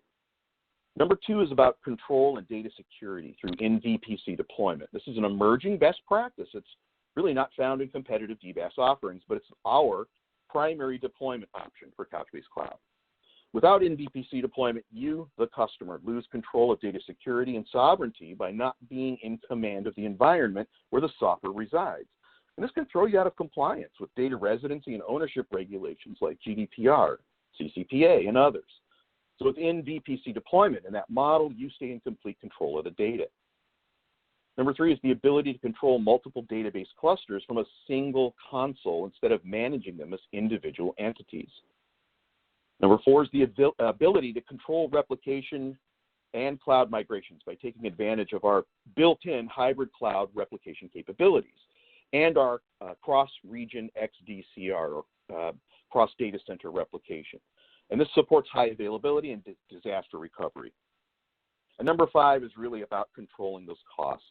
Number 2 is about control and data security through in-VPC deployment. This is an emerging best practice. It's really not found in competitive DBAS offerings, but it's our primary deployment option for Couchbase Cloud. Without in-VPC deployment, you, the customer, lose control of data security and sovereignty by not being in command of the environment where the software resides. And this can throw you out of compliance with data residency and ownership regulations like GDPR, CCPA, and others. So with in-VPC deployment in that model, you stay in complete control of the data. Number 3 is the ability to control multiple database clusters from a single console instead of managing them as individual entities. Number 4 is the ability to control replication and cloud migrations by taking advantage of our built-in hybrid cloud replication capabilities and our cross-region XDCR, or cross-data center replication. And this supports high availability and disaster recovery. And number 5 is really about controlling those costs.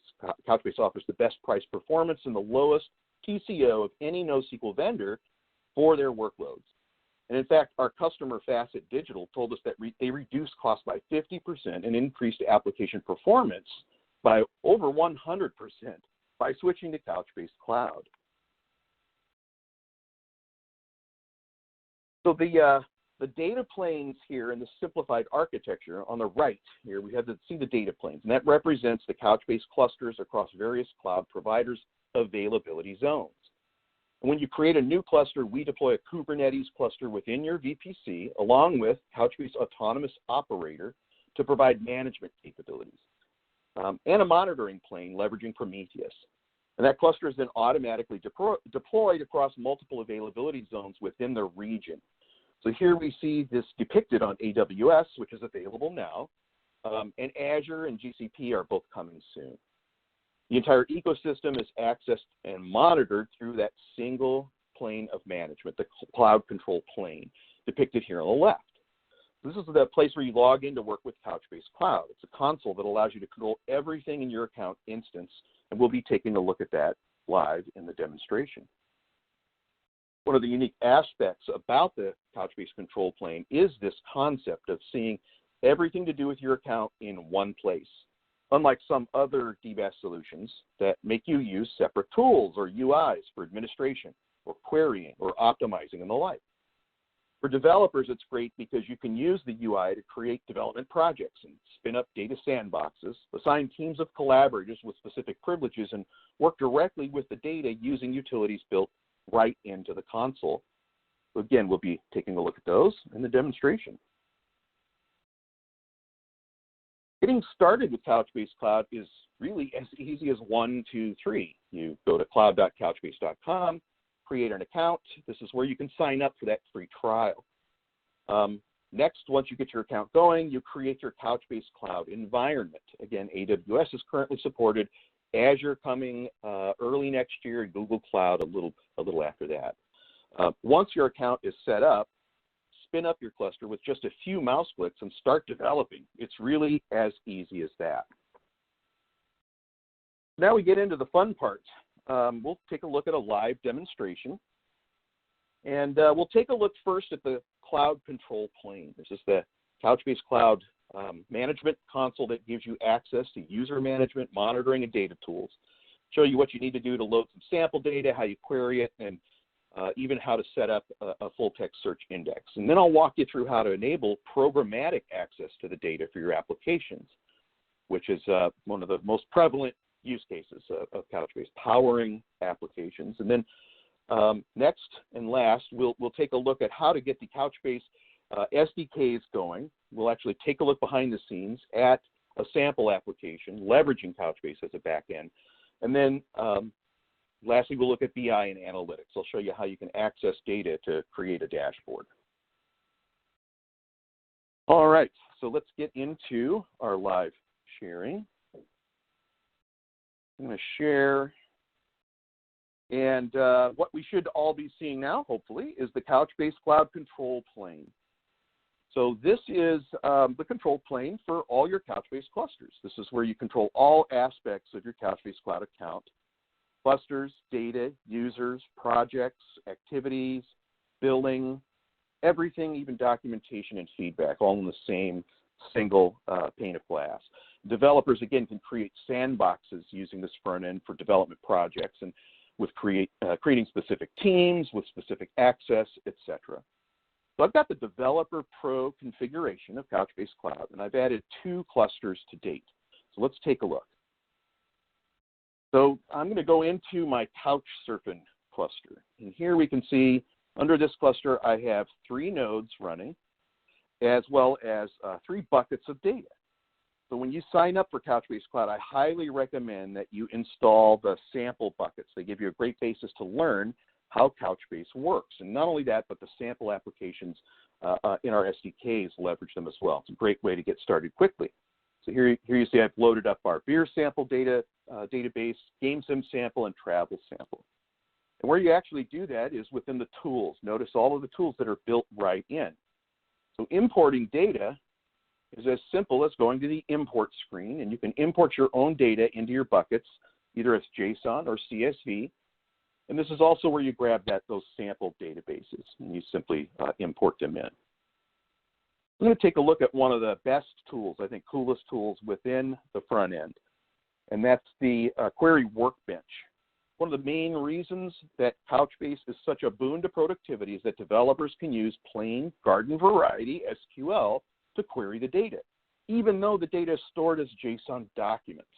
Couchbase offers the best price performance and the lowest TCO of any NoSQL vendor for their workloads. And in fact, our customer Facet Digital told us that they reduced costs by 50% and increased application performance by over 100% by switching to Couchbase Cloud. So the data planes here in the simplified architecture on the right here, we have to see the data planes, and that represents the Couchbase clusters across various cloud providers' availability zones. And when you create a new cluster, we deploy a Kubernetes cluster within your VPC along with Couchbase Autonomous Operator to provide management capabilities and a monitoring plane leveraging Prometheus. And that cluster is then automatically deployed across multiple availability zones within the region. So here we see this depicted on AWS, which is available now, and Azure and GCP are both coming soon. The entire ecosystem is accessed and monitored through that single plane of management, the cloud control plane, depicted here on the left. This is the place where you log in to work with Couchbase Cloud. It's a console that allows you to control everything in your account instance, and we'll be taking a look at that live in the demonstration. One of the unique aspects about the Couchbase control plane is this concept of seeing everything to do with your account in one place, unlike some other DBAS solutions that make you use separate tools or UIs for administration or querying or optimizing and the like. For developers, it's great because you can use the UI to create development projects and spin up data sandboxes, assign teams of collaborators with specific privileges, and work directly with the data using utilities built right into the console. Again, we'll be taking a look at those in the demonstration. Getting started with Couchbase Cloud is really as easy as 1, 2, 3. You go to cloud.couchbase.com, create an account. This is where you can sign up for that free trial. Next, once you get your account going, you create your Couchbase Cloud environment. Again, AWS is currently supported, Azure coming early next year, and Google Cloud a little after that. Once your account is set up, spin up your cluster with just a few mouse clicks and start developing. It's really as easy as that. Now we get into the fun part. We'll take a look at a live demonstration. And we'll take a look first at the cloud control plane. This is the Couchbase Cloud management console that gives you access to user management, monitoring, and data tools. Show you what you need to do to load some sample data, how you query it, and even how to set up a full text search index. And then I'll walk you through how to enable programmatic access to the data for your applications, which is one of the most prevalent use cases of Couchbase, powering applications. And then next and last, we'll take a look at how to get the Couchbase SDKs going. We'll actually take a look behind the scenes at a sample application, leveraging Couchbase as a backend. And then lastly, we'll look at BI and analytics. I'll show you how you can access data to create a dashboard. All right, so let's get into our live sharing. I'm going to share, and what we should all be seeing now, hopefully, is the Couchbase Cloud Control Plane. So this is the control plane for all your Couchbase clusters. This is where you control all aspects of your Couchbase Cloud account: clusters, data, users, projects, activities, billing, everything, even documentation and feedback, all in the same single pane of glass. Developers, again, can create sandboxes using this front end for development projects and with creating specific teams with specific access, etc. So I've got the Developer Pro configuration of Couchbase Cloud, and I've added 2 clusters to date. So let's take a look. So I'm going to go into my Couchsurfing cluster. And here we can see under this cluster, I have 3 nodes running, as well as 3 buckets of data. So when you sign up for Couchbase Cloud, I highly recommend that you install the sample buckets. They give you a great basis to learn how Couchbase works. And not only that, but the sample applications in our SDKs leverage them as well. It's a great way to get started quickly. So here you see I've loaded up our beer sample data database, game sim sample, and travel sample. And where you actually do that is within the tools. Notice all of the tools that are built right in. So importing data is as simple as going to the import screen, and you can import your own data into your buckets, either as JSON or CSV. And this is also where you grab those sample databases, and you simply import them in. I'm going to take a look at one of the best tools, I think coolest tools within the front end, and that's the Query Workbench. One of the main reasons that Couchbase is such a boon to productivity is that developers can use plain garden variety SQL to query the data, even though the data is stored as JSON documents.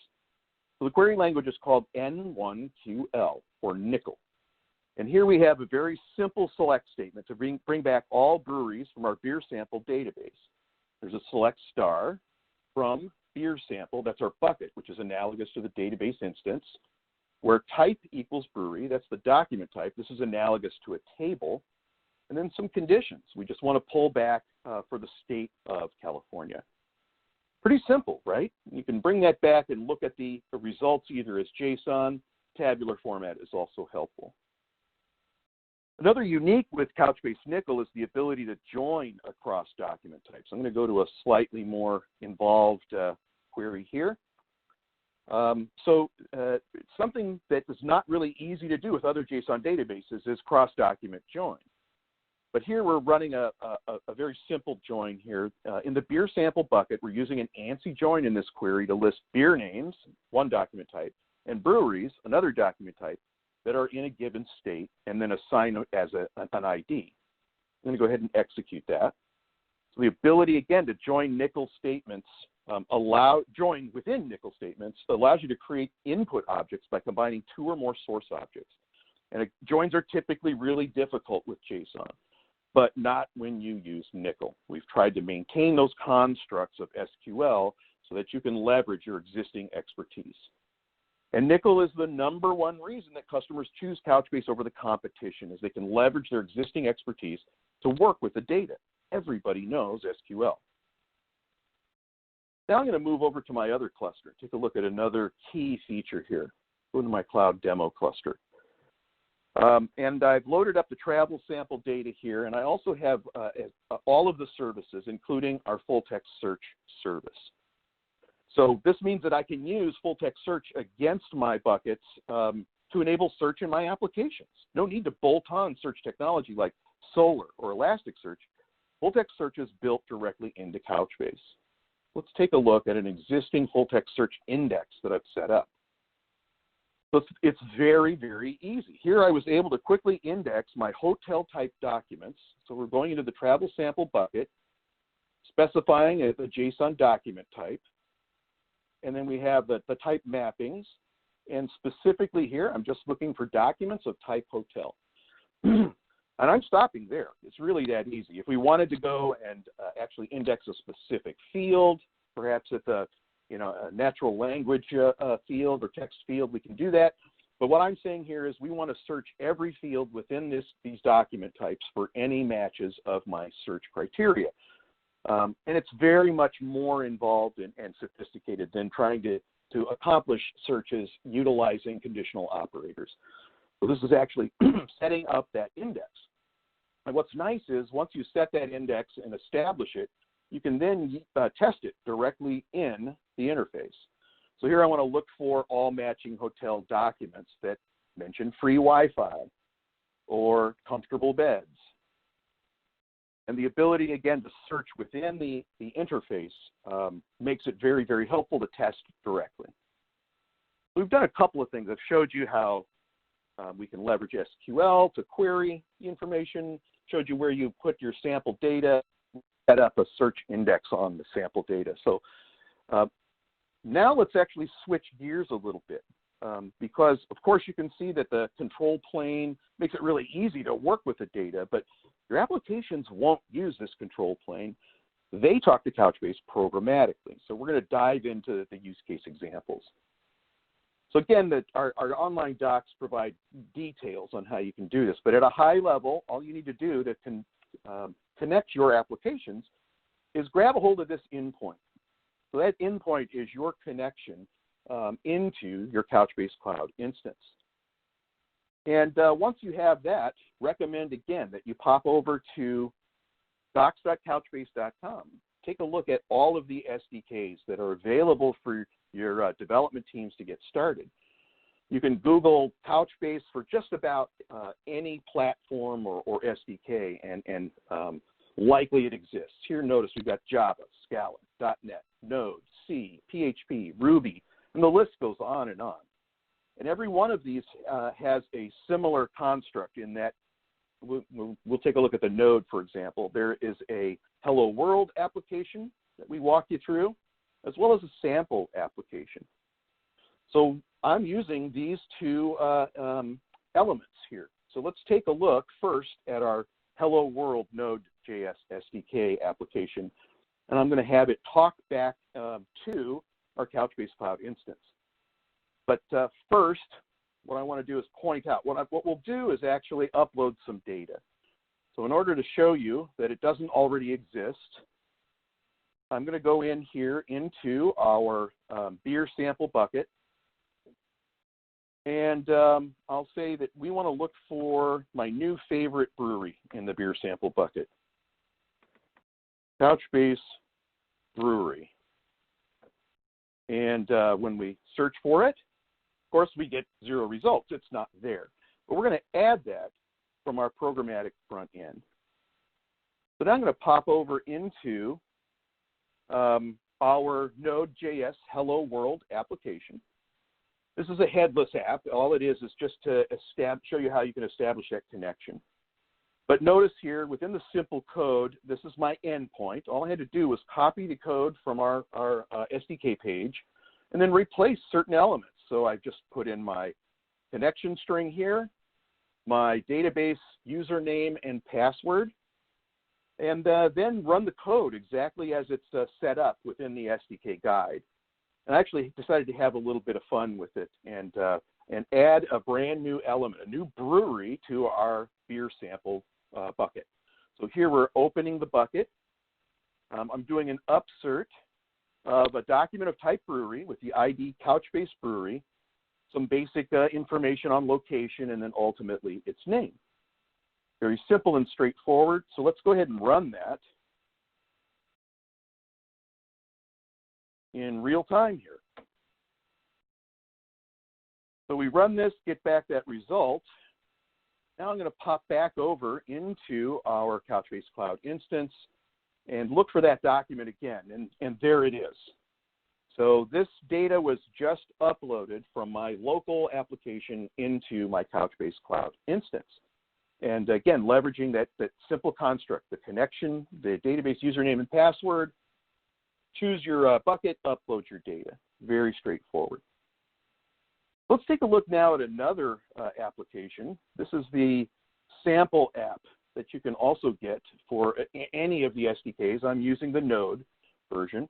So the query language is called N1QL, or nickel. And here we have a very simple select statement to bring back all breweries from our beer sample database. There's a select star from beer sample, that's our bucket, which is analogous to the database instance, where type equals brewery, that's the document type. This is analogous to a table. And then some conditions. We just want to pull back for the state of California. Pretty simple, right? You can bring that back and look at the results either as JSON, tabular format is also helpful. Another unique with Couchbase Nickel is the ability to join across document types. I'm going to go to a slightly more involved query here. Something that is not really easy to do with other JSON databases is cross-document join. But here we're running a very simple join here. In the beer sample bucket, we're using an ANSI join in this query to list beer names, one document type, and breweries, another document type, that are in a given state, and then assign as an ID. I'm going to go ahead and execute that. So the ability, again, to join Nickel statements, join within Nickel statements, allows you to create input objects by combining 2 or more source objects. And joins are typically really difficult with JSON, but not when you use Nickel. We've tried to maintain those constructs of SQL so that you can leverage your existing expertise. And Nickel is the #1 reason that customers choose Couchbase over the competition, is they can leverage their existing expertise to work with the data. Everybody knows SQL. Now I'm going to move over to my other cluster, take a look at another key feature here. Go to my cloud demo cluster. And I've loaded up the travel sample data here, and I also have all of the services, including our full text search service. So this means that I can use full text search against my buckets to enable search in my applications. No need to bolt on search technology like Solr or Elasticsearch. Full text search is built directly into Couchbase. Let's take a look at an existing full text search index that I've set up. So it's very, very easy. Here I was able to quickly index my hotel type documents. So we're going into the travel sample bucket, specifying a JSON document type. And then we have the type mappings. And specifically here, I'm just looking for documents of type hotel. And I'm stopping there. It's really that easy. If we wanted to go and actually index a specific field, perhaps at the a natural language field or text field, we can do that. But what I'm saying here is we want to search every field within these document types for any matches of my search criteria. And it's very much more involved and sophisticated than trying to accomplish searches utilizing conditional operators. So this is actually setting up that index. And what's nice is once you set that index and establish it, you can then test it directly in the interface. So here I want to look for all matching hotel documents that mention free Wi-Fi or comfortable beds. And the ability, again, to search within the interface makes it very, very helpful to test directly. We've done a couple of things. I've showed you how we can leverage SQL to query the information, showed you where you put your sample data, set up a search index on the sample data. So now let's actually switch gears a little bit because, of course, you can see that the control plane makes it really easy to work with the data, but your applications won't use this control plane. They talk to Couchbase programmatically. So we're going to dive into the use case examples. So again, our online docs provide details on how you can do this, but at a high level, all you need to do to connect your applications is grab a hold of this endpoint. So that endpoint is your connection into your Couchbase Cloud instance. And once you have that, recommend again that you pop over to docs.couchbase.com. Take a look at all of the SDKs that are available for your development teams to get started. You can Google Couchbase for just about any platform or SDK, and likely it exists. Here, notice we've got Java, Scala, .NET, Node, C, PHP, Ruby, and the list goes on and on. And every one of these has a similar construct in that we'll take a look at the Node, for example. There is a Hello World application that we walk you through, as well as a sample application. So I'm using these two elements here. So let's take a look first at our Hello World Node.js SDK application, and I'm going to have it talk back to our Couchbase Cloud instance. But first, what I want to do is point out, what we'll do is actually upload some data. So in order to show you that it doesn't already exist, I'm going to go in here into our beer sample bucket. And I'll say that we want to look for my new favorite brewery in the beer sample bucket. Couchbase Brewery. And when we search for it, of course, we get 0 results. It's not there. But we're going to add that from our programmatic front end. So now I'm going to pop over into our Node.js Hello World application. This is a headless app. All it is just to show you how you can establish that connection. But notice here, within the simple code, this is my endpoint. All I had to do was copy the code from our SDK page and then replace certain elements. So I just put in my connection string here, my database username and password, and then run the code exactly as it's set up within the SDK guide. And I actually decided to have a little bit of fun with it and add a brand new element, a new brewery to our beer sample bucket. So here we're opening the bucket. I'm doing an upsert of a document of type brewery with the ID Couchbase Brewery, some basic information on location, and then ultimately its name. Very simple and straightforward. So let's go ahead and run that in real time here. So we run this, get back that result. Now I'm going to pop back over into our Couchbase Cloud instance and look for that document again, and there it is. So this data was just uploaded from my local application into my Couchbase Cloud instance. And again, leveraging that simple construct, the connection, the database username and password, choose your bucket, upload your data. Very straightforward. Let's take a look now at another application. This is the sample app that you can also get for any of the SDKs. I'm using the Node version.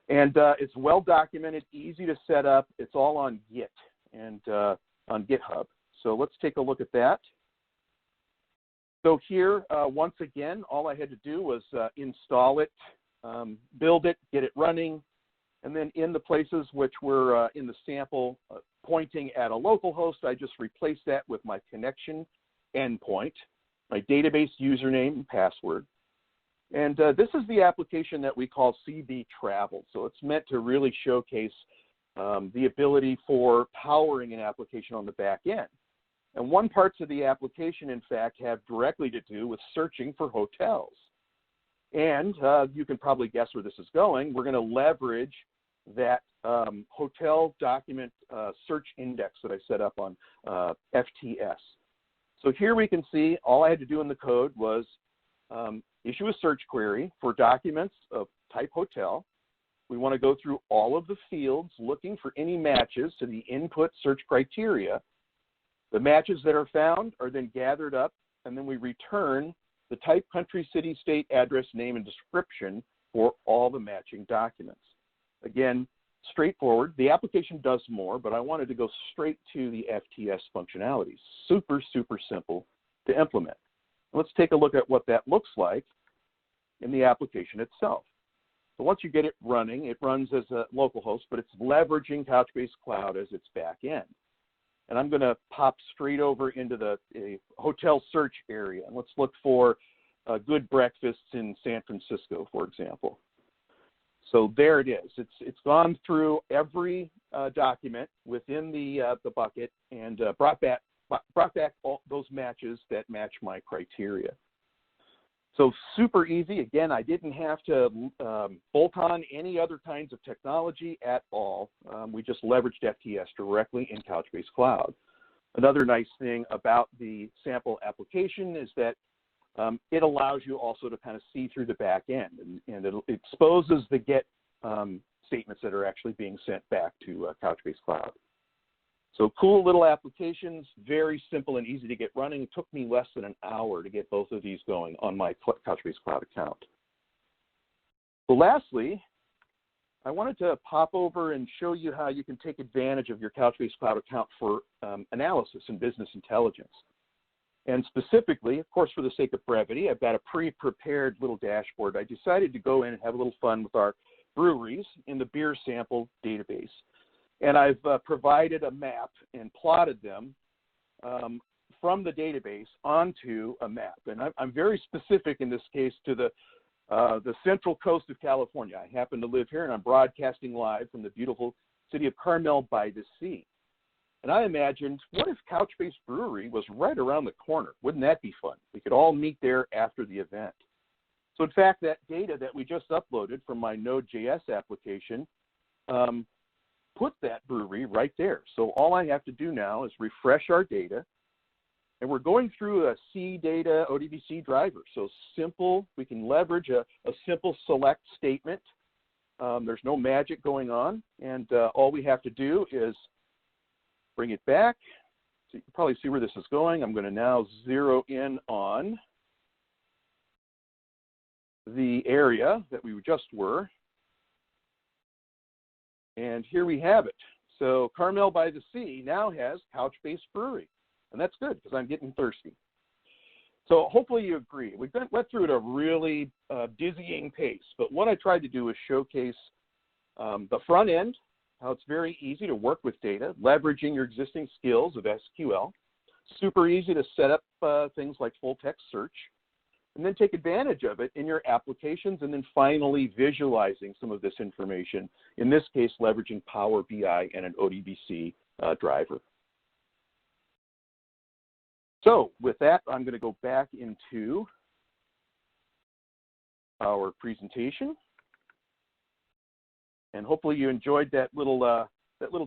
And it's well documented, easy to set up. It's all on Git and on GitHub. So let's take a look at that. So here, once again, all I had to do was install it, build it, get it running, and then in the places which were in the sample pointing at a local host, I just replaced that with my connection endpoint, my database username and password. And this is the application that we call CB Travel. So it's meant to really showcase the ability for powering an application on the back end. And one parts of the application, in fact, have directly to do with searching for hotels. And you can probably guess where this is going. We're going to leverage that hotel document search index that I set up on FTS. So here we can see all I had to do in the code was issue a search query for documents of type hotel. We want to go through all of the fields looking for any matches to the input search criteria. The matches that are found are then gathered up, and then we return the type, country, city, state, address, name, and description for all the matching documents. Again, straightforward. The application does more, but I wanted to go straight to the FTS functionality. Super, super simple to implement. Let's take a look at what that looks like in the application itself. So once you get it running, it runs as a local host, but it's leveraging Couchbase Cloud as its back end. And I'm going to pop straight over into the hotel search area. And let's look for good breakfasts in San Francisco, for example. So there it is. It's gone through every document within the bucket and brought back all those matches that match my criteria. So super easy. Again, I didn't have to bolt on any other kinds of technology at all. We just leveraged FTS directly in Couchbase Cloud. Another nice thing about the sample application is that it allows you also to kind of see through the back end, and it exposes the GET statements that are actually being sent back to Couchbase Cloud. So cool little applications, very simple and easy to get running. It took me less than an hour to get both of these going on my Couchbase Cloud account. So lastly, I wanted to pop over and show you how you can take advantage of your Couchbase Cloud account for analysis and business intelligence. And specifically, of course, for the sake of brevity, I've got a pre-prepared little dashboard. I decided to go in and have a little fun with our breweries in the beer sample database. And I've provided a map and plotted them from the database onto a map. And I'm very specific in this case to the central coast of California. I happen to live here, and I'm broadcasting live from the beautiful city of Carmel by the Sea. And I imagined, what if Couchbase Brewery was right around the corner? Wouldn't that be fun? We could all meet there after the event. So in fact, that data that we just uploaded from my Node.js application put that brewery right there. So all I have to do now is refresh our data, and we're going through a C data ODBC driver. So simple, we can leverage a simple select statement. There's no magic going on, and all we have to do is bring it back. So you can probably see where this is going. I'm going to now zero in on the area that we just were. And here we have it. So Carmel by the Sea now has Couchbase Brewery. And that's good because I'm getting thirsty. So hopefully you agree. We went through at a really dizzying pace. But what I tried to do was showcase the front end, how it's very easy to work with data, leveraging your existing skills of SQL. Super easy to set up things like full text search, and then take advantage of it in your applications, and then finally visualizing some of this information, in this case leveraging Power BI and an ODBC driver. So with that, I'm going to go back into our presentation, and hopefully you enjoyed that little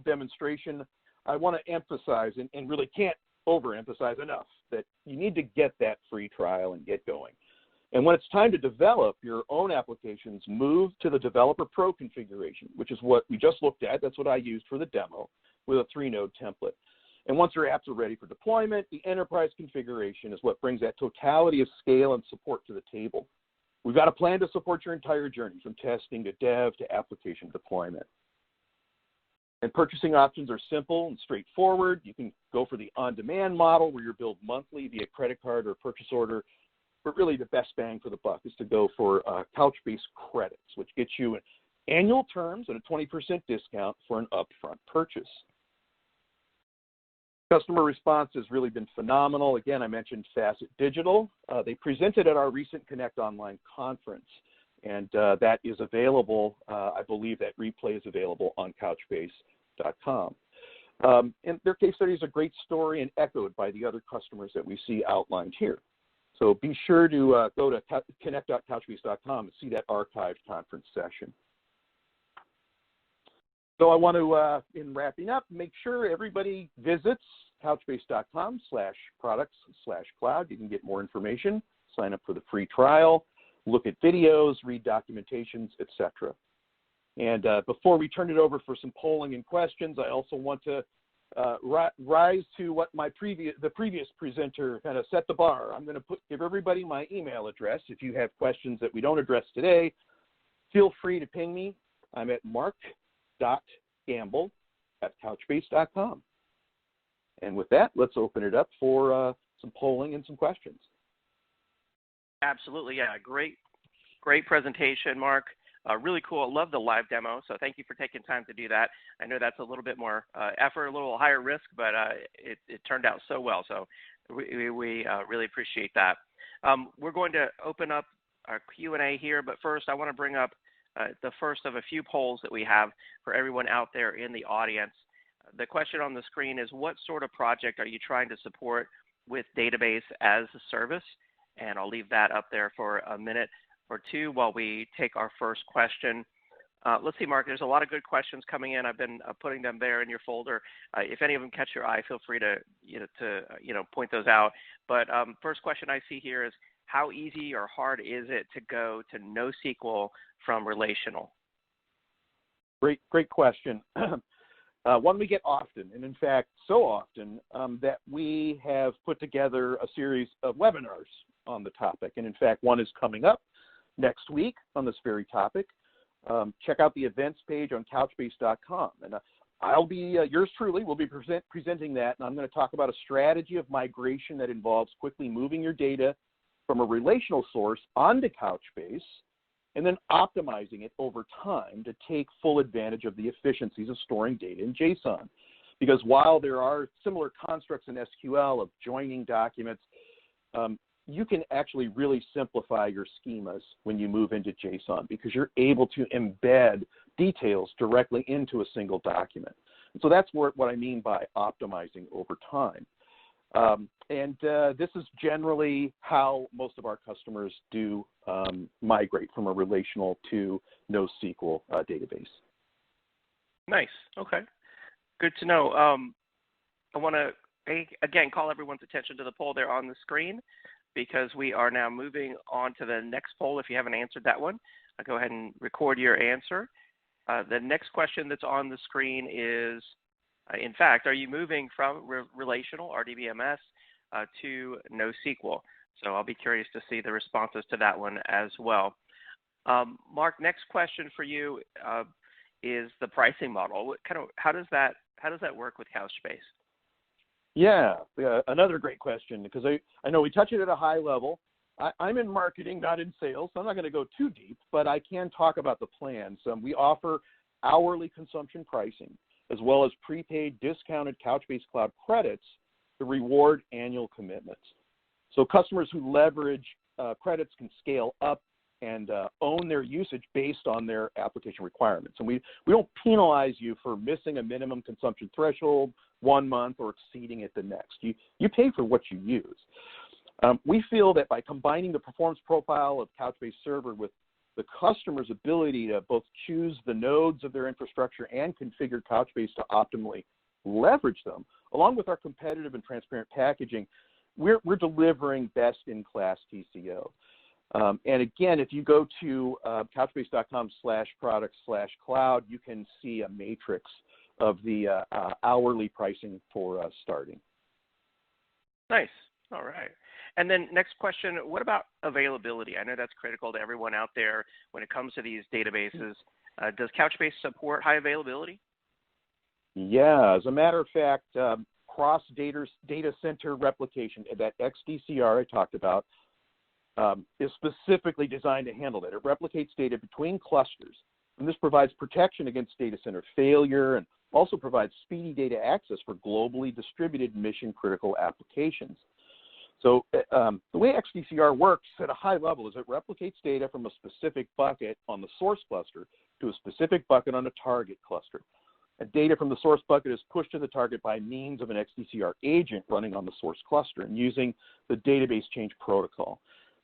demonstration. I want to emphasize, and really can't overemphasize enough, that you need to get that free trial and get going. And when it's time to develop your own applications, move to the Developer Pro configuration, which is what we just looked at. That's what I used for the demo with a 3-node template. And once your apps are ready for deployment, the enterprise configuration is what brings that totality of scale and support to the table. We've got a plan to support your entire journey from testing to dev to application deployment. And purchasing options are simple and straightforward. You can go for the on-demand model where you're billed monthly via credit card or purchase order. But really the best bang for the buck is to go for Couchbase credits, which gets you annual terms and a 20% discount for an upfront purchase. Customer response has really been phenomenal. Again, I mentioned Facet Digital. They presented at our recent Connect Online conference, and that is available. I believe that replay is available on Couchbase.com. And their case study is a great story and echoed by the other customers that we see outlined here. So be sure to go to connect.couchbase.com and see that archived conference session. So I want to, in wrapping up, make sure everybody visits couchbase.com/products/cloud. You can get more information, sign up for the free trial, look at videos, read documentations, etc. And before we turn it over for some polling and questions, I also want to rise to what the previous presenter kind of set the bar. I'm going to give everybody my email address. If you have questions that we don't address today, feel free to ping me. I'm at mark.gamble@couchbase.com. And with that, let's open it up for some polling and some questions. Absolutely, yeah, great presentation, Mark. Really cool. I love the live demo, so thank you for taking time to do that. I know that's a little bit more effort, a little higher risk, but it turned out so well, so we really appreciate that. We're going to open up our Q&A here, but first I want to bring up the first of a few polls that we have for everyone out there in the audience. The question on the screen is, what sort of project are you trying to support with database as a service? And I'll leave that up there for a minute or two while we take our first question. Let's see, Mark, there's a lot of good questions coming in. I've been putting them there in your folder. If any of them catch your eye, feel free to point those out. But first question I see here is, how easy or hard is it to go to NoSQL from relational? Great question. One we get often, and in fact, so often that we have put together a series of webinars on the topic. And in fact, one is coming up next week on this very topic. Check out the events page on Couchbase.com. And I'll be, yours truly, will be presenting that. And I'm going to talk about a strategy of migration that involves quickly moving your data from a relational source onto Couchbase and then optimizing it over time to take full advantage of the efficiencies of storing data in JSON. Because while there are similar constructs in SQL of joining documents, you can actually really simplify your schemas when you move into JSON because you're able to embed details directly into a single document. And so that's what I mean by optimizing over time. This is generally how most of our customers do migrate from a relational to NoSQL database. Nice. Okay. Good to know. I want to, again, call everyone's attention to the poll there on the screen because we are now moving on to the next poll. If you haven't answered that one, go ahead and record your answer. The next question that's on the screen is, in fact, are you moving from relational, RDBMS, to NoSQL? So I'll be curious to see the responses to that one as well. Mark, next question for you is the pricing model. How does that work with Couchbase? Yeah, another great question because I know we touch it at a high level. I'm in marketing, not in sales, so I'm not going to go too deep, but I can talk about the plans. We offer hourly consumption pricing as well as prepaid discounted Couchbase Cloud credits to reward annual commitments. So customers who leverage credits can scale up and own their usage based on their application requirements. And we don't penalize you for missing a minimum consumption threshold 1 month or exceeding it the next. You pay for what you use. We feel that by combining the performance profile of Couchbase Server with the customer's ability to both choose the nodes of their infrastructure and configure Couchbase to optimally leverage them, along with our competitive and transparent packaging, we're delivering best-in-class TCO. And again, if you go to couchbase.com/products/cloud, you can see a matrix of the hourly pricing for starting. Nice. All right. And then next question, what about availability? I know that's critical to everyone out there when it comes to these databases. Does Couchbase support high availability? Yeah, as a matter of fact, cross data center replication, that XDCR I talked about, is specifically designed to handle that. It replicates data between clusters, and this provides protection against data center failure and also provides speedy data access for globally distributed mission-critical applications. So the way XDCR works at a high level is it replicates data from a specific bucket on the source cluster to a specific bucket on a target cluster. And data from the source bucket is pushed to the target by means of an XDCR agent running on the source cluster and using the database change protocol.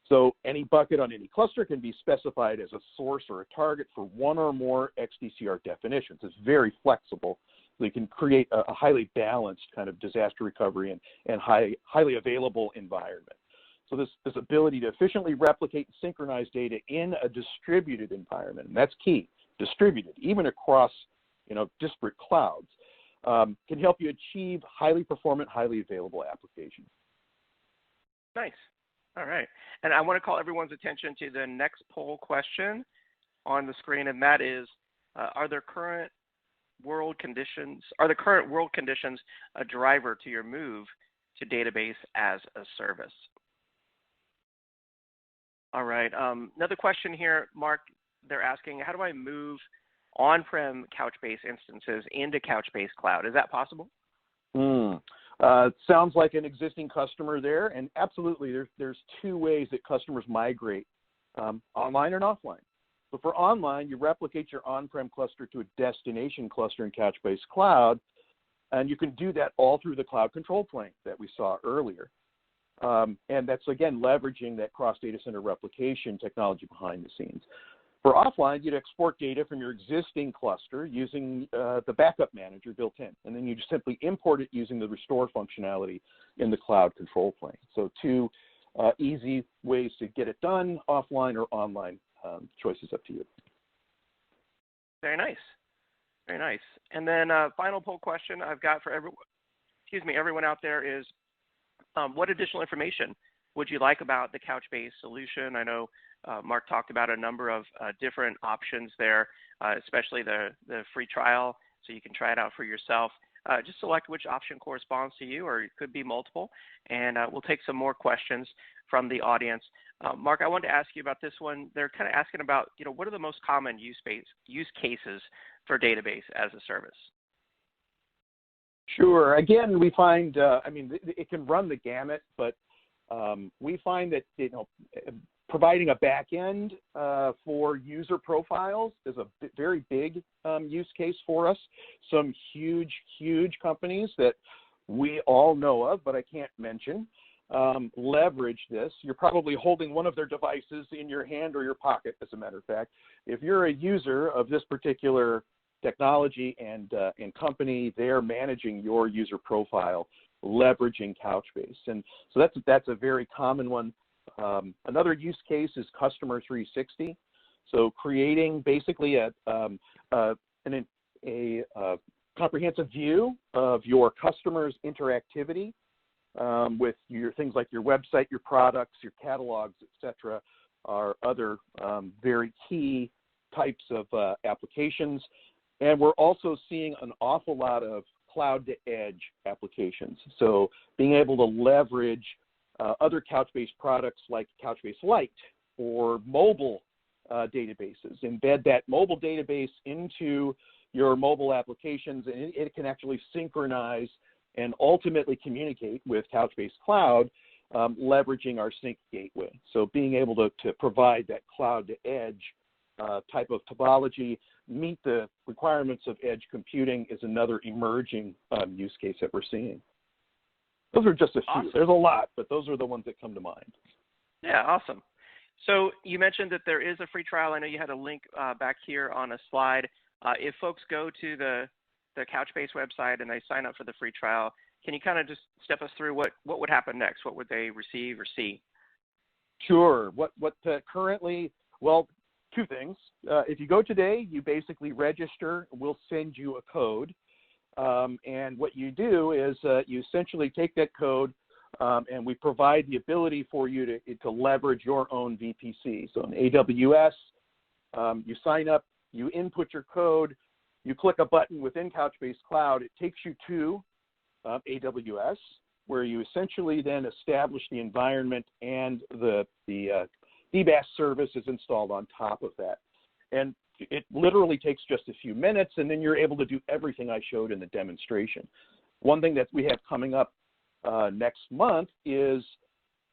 So any bucket on any cluster can be specified as a source or a target for one or more XDCR definitions. It's very flexible. So you can create a highly balanced kind of disaster recovery and highly available environment. So this ability to efficiently replicate and synchronize data in a distributed environment, and that's key, distributed, even across disparate clouds, can help you achieve highly performant, highly available applications. Nice. All right. And I want to call everyone's attention to the next poll question on the screen, and that is, are the current world conditions a driver to your move to database as a service? All right. Another question here, Mark, they're asking, how do I move on-prem Couchbase instances into Couchbase Cloud? Is that possible? Sounds like an existing customer there, and absolutely, there's two ways that customers migrate, online and offline. So for online, you replicate your on-prem cluster to a destination cluster in Couchbase Cloud, and you can do that all through the cloud control plane that we saw earlier. And that's, again, leveraging that cross-data center replication technology behind the scenes. For offline, you'd export data from your existing cluster using the backup manager built in, and then you just simply import it using the restore functionality in the cloud control plane. So two easy ways to get it done, offline or online. Choices up to you. Very nice. Very nice. And then final poll question I've got for everyone out there is, what additional information would you like about the Couchbase solution? I know Mark talked about a number of different options there, especially the free trial, so you can try it out for yourself. Just select which option corresponds to you, or it could be multiple, and we'll take some more questions from the audience. Mark, I wanted to ask you about this one. They're kind of asking about, what are the most common use cases for database as a service? Sure. Again, we find, it can run the gamut, but we find that, providing a back end for user profiles is a very big use case for us. Some huge companies that we all know of, but I can't mention, leverage this. You're probably holding one of their devices in your hand or your pocket, as a matter of fact. If you're a user of this particular technology and company, they're managing your user profile, leveraging Couchbase. And so that's a very common one. Another use case is Customer 360. So creating basically a comprehensive view of your customers' interactivity with your things like your website, your products, your catalogs, etc., are other very key types of applications. And we're also seeing an awful lot of cloud-to-edge applications. So being able to leverage other Couchbase products like Couchbase Lite for mobile databases, embed that mobile database into your mobile applications, and it can actually synchronize and ultimately communicate with Couchbase Cloud, leveraging our sync gateway. So being able to provide that cloud-to-edge type of topology, meet the requirements of edge computing is another emerging use case that we're seeing. Those are just a few. Awesome. There's a lot, but those are the ones that come to mind. Yeah, awesome. So you mentioned that there is a free trial. I know you had a link back here on a slide. If folks go to the Couchbase website and they sign up for the free trial, can you kind of just step us through what would happen next? What would they receive or see? Sure. What currently, well, two things. If you go today, you basically register. We'll send you a code. And what you do is you essentially take that code, and we provide the ability for you to leverage your own VPC. So in AWS, you sign up, you input your code, you click a button within Couchbase Cloud, it takes you to AWS, where you essentially then establish the environment and the DBAS service is installed on top of that. And it literally takes just a few minutes, and then you're able to do everything I showed in the demonstration. One thing that we have coming up next month is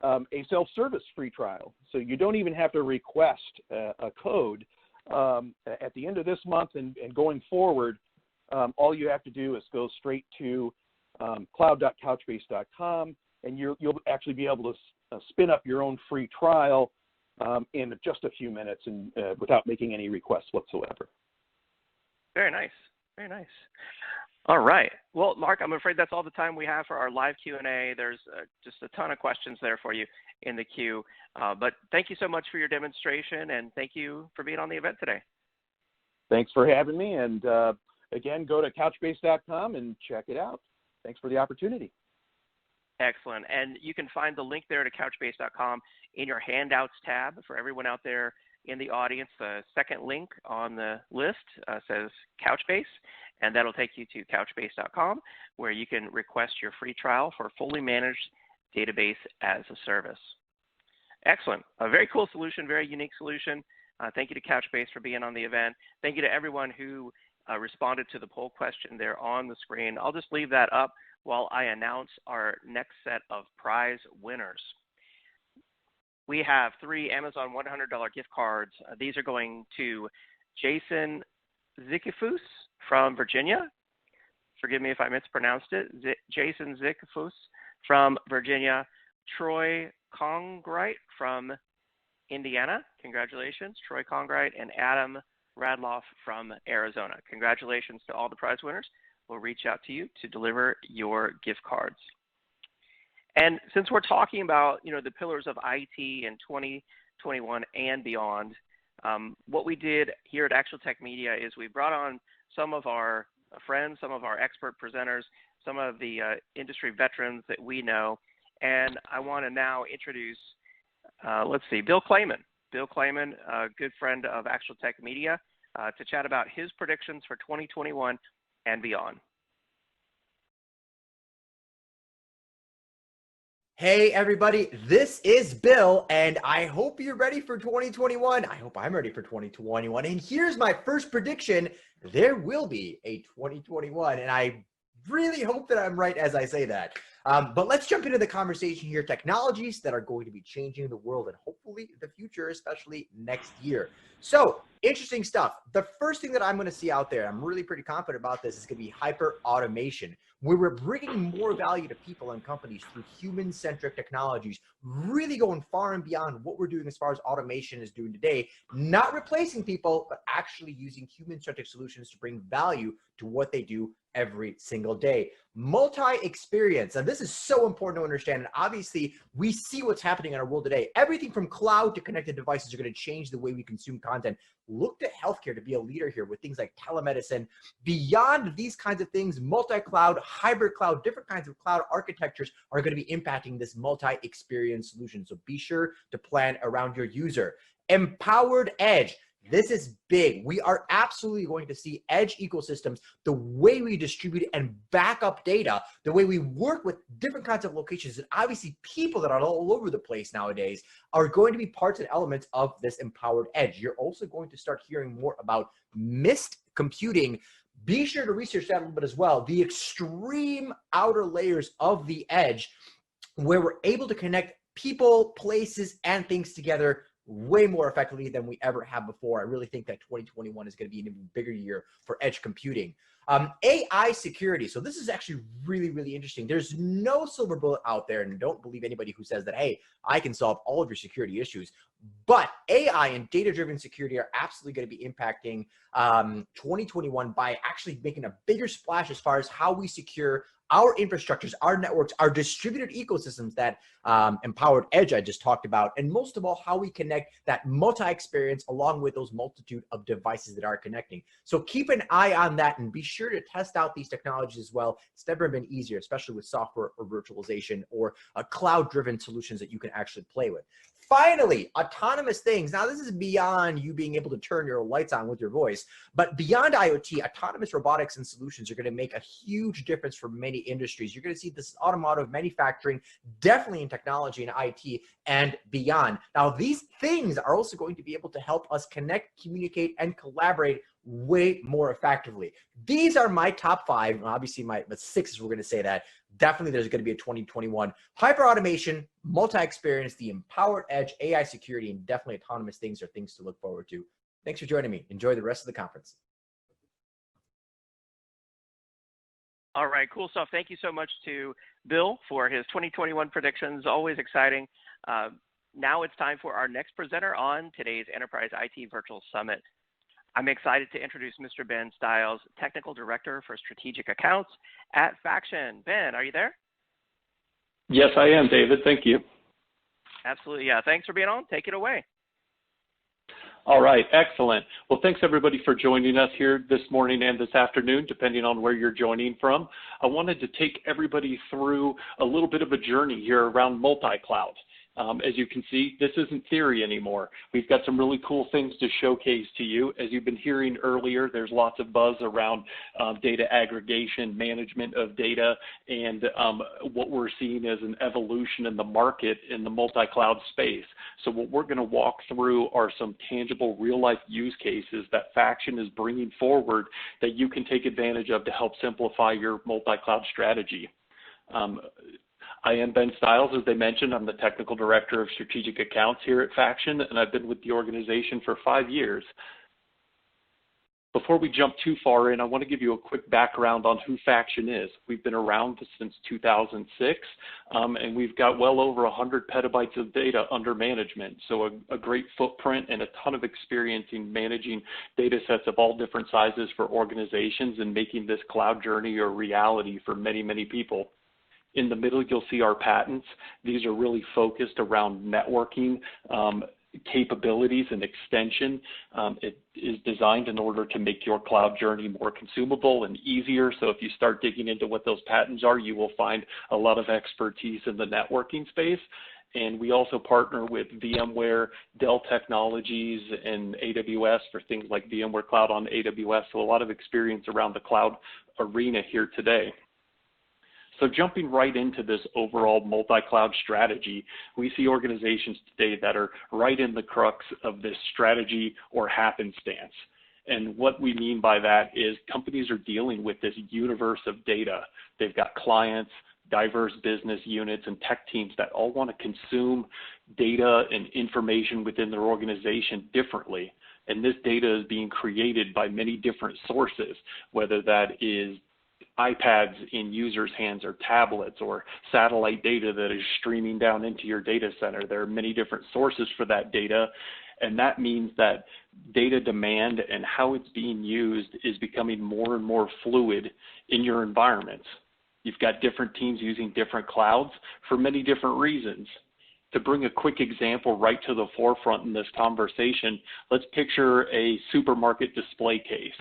a self-service free trial. So you don't even have to request a code. At the end of this month and going forward, all you have to do is go straight to cloud.couchbase.com, and you'll actually be able to spin up your own free trial in just a few minutes and without making any requests whatsoever. Very nice. Very nice. All right. Well, Mark, I'm afraid that's all the time we have for our live Q&A. There's just a ton of questions there for you in the queue. But thank you so much for your demonstration, and thank you for being on the event today. Thanks for having me. And again, go to couchbase.com and check it out. Thanks for the opportunity. Excellent. And you can find the link there to couchbase.com in your handouts tab. For everyone out there in the audience, the second link on the list says Couchbase, and that'll take you to couchbase.com, where you can request your free trial for fully managed database as a service. Excellent. A very cool solution, very unique solution. Thank you to Couchbase for being on the event. Thank you to everyone who responded to the poll question there on the screen. I'll just leave that up while I announce our next set of prize winners. We have 3 Amazon $100 gift cards. These are going to Jason Zikifus from Virginia. Forgive me if I mispronounced it. Jason Zikifus from Virginia. Troy Congrite from Indiana. Congratulations, Troy Congrite, and Adam Radloff from Arizona. Congratulations to all the prize winners. We'll reach out to you to deliver your gift cards. And since we're talking about, the pillars of IT in 2021 and beyond, what we did here at ActualTech Media is we brought on some of our friends, some of our expert presenters, some of the industry veterans that we know. And I want to now introduce, Bill Clayman. Bill Clayman, a good friend of ActualTech Media, to chat about his predictions for 2021 and beyond. Hey everybody, this is Bill, and I hope you're ready for 2021. I hope I'm ready for 2021. And here's my first prediction. There will be a 2021, and I really hope that I'm right as I say that. But let's jump into the conversation here. Technologies that are going to be changing the world and hopefully the future, especially next year. So interesting stuff. The first thing that I'm going to see out there, I'm really pretty confident about this, is going to be hyper automation, where we're bringing more value to people and companies through human-centric technologies, really going far and beyond what we're doing as far as automation is doing today, not replacing people, but actually using human-centric solutions to bring value to what they do every single day. Multi-experience, and this is so important to understand, and obviously we see what's happening in our world today. Everything from cloud to connected devices are going to change the way we consume content. Look to healthcare to be a leader here with things like telemedicine. Beyond these kinds of things, multi-cloud, hybrid cloud, different kinds of cloud architectures are going to be impacting this multi-experience solution. So be sure to plan around your user. Empowered edge. This is big. We are absolutely going to see edge ecosystems, the way we distribute and back up data, the way we work with different kinds of locations, and obviously people that are all over the place nowadays are going to be parts and elements of this empowered edge. You're also going to start hearing more about mist computing. Be sure to research that a little bit as well. The extreme outer layers of the edge, where we're able to connect people, places, and things together way more effectively than we ever have before. I really think that 2021 is going to be an even bigger year for edge computing. AI security. So this is actually really, really interesting. There's no silver bullet out there, and don't believe anybody who says that, hey, I can solve all of your security issues. But AI and data-driven security are absolutely going to be impacting 2021 by actually making a bigger splash as far as how we secure our infrastructures, our networks, our distributed ecosystems that empowered edge I just talked about, and most of all, how we connect that multi-experience along with those multitude of devices that are connecting. So keep an eye on that and be sure to test out these technologies as well. It's never been easier, especially with software or virtualization or cloud-driven solutions that you can actually play with. Finally, autonomous things. Now, this is beyond you being able to turn your lights on with your voice, but beyond IoT, autonomous robotics and solutions are going to make a huge difference for many industries. You're going to see this automotive manufacturing, definitely in technology and IT and beyond. Now, these things are also going to be able to help us connect, communicate, and collaborate way more effectively. These are my top 5. Obviously, my 6 we're going to say that. Definitely there's going to be a 2021. Hyper automation, multi-experience, the empowered edge, AI security, and definitely autonomous things are things to look forward to. Thanks for joining me. Enjoy the rest of the conference. All right, cool stuff. Thank you so much to Bill for his 2021 predictions. Always exciting. Now it's time for our next presenter on today's Enterprise IT Virtual Summit. I'm excited to introduce Mr. Ben Stiles, Technical Director for Strategic Accounts at Faction. Ben, are you there? Yes, I am, David. Thank you. Absolutely. Yeah. Thanks for being on. Take it away. All right. Excellent. Well, thanks everybody for joining us here this morning and this afternoon, depending on where you're joining from. I wanted to take everybody through a little bit of a journey here around multi-cloud. As you can see, this isn't theory anymore. We've got some really cool things to showcase to you. As you've been hearing earlier, there's lots of buzz around data aggregation, management of data, and what we're seeing as an evolution in the market in the multi-cloud space. So what we're going to walk through are some tangible real-life use cases that Faction is bringing forward that you can take advantage of to help simplify your multi-cloud strategy. I am Ben Stiles, as they mentioned. I'm the Technical Director of Strategic Accounts here at Faction, and I've been with the organization for 5 years. Before we jump too far in, I want to give you a quick background on who Faction is. We've been around since 2006, and we've got well over 100 petabytes of data under management, so a great footprint and a ton of experience in managing data sets of all different sizes for organizations and making this cloud journey a reality for many, many people. In the middle, you'll see our patents. These are really focused around networking capabilities and extension. It is designed in order to make your cloud journey more consumable and easier. So if you start digging into what those patents are, you will find a lot of expertise in the networking space. And we also partner with VMware, Dell Technologies, and AWS for things like VMware Cloud on AWS. So a lot of experience around the cloud arena here today. So jumping right into this overall multi-cloud strategy, we see organizations today that are right in the crux of this strategy or happenstance. And what we mean by that is companies are dealing with this universe of data. They've got clients, diverse business units, and tech teams that all want to consume data and information within their organization differently. And this data is being created by many different sources, whether that is iPads in users' hands or tablets or satellite data that is streaming down into your data center. There are many different sources for that data, and that means that data demand and how it's being used is becoming more and more fluid in your environments. You've got different teams using different clouds for many different reasons. To bring a quick example right to the forefront in this conversation, let's picture a supermarket display case.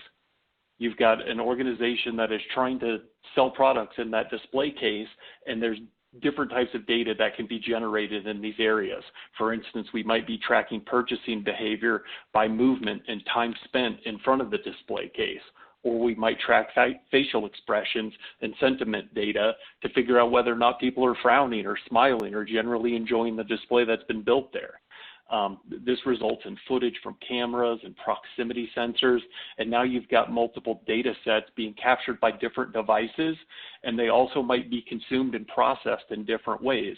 You've got an organization that is trying to sell products in that display case, and there's different types of data that can be generated in these areas. For instance, we might be tracking purchasing behavior by movement and time spent in front of the display case, or we might track facial expressions and sentiment data to figure out whether or not people are frowning or smiling or generally enjoying the display that's been built there. This results in footage from cameras and proximity sensors, and now you've got multiple data sets being captured by different devices, and they also might be consumed and processed in different ways.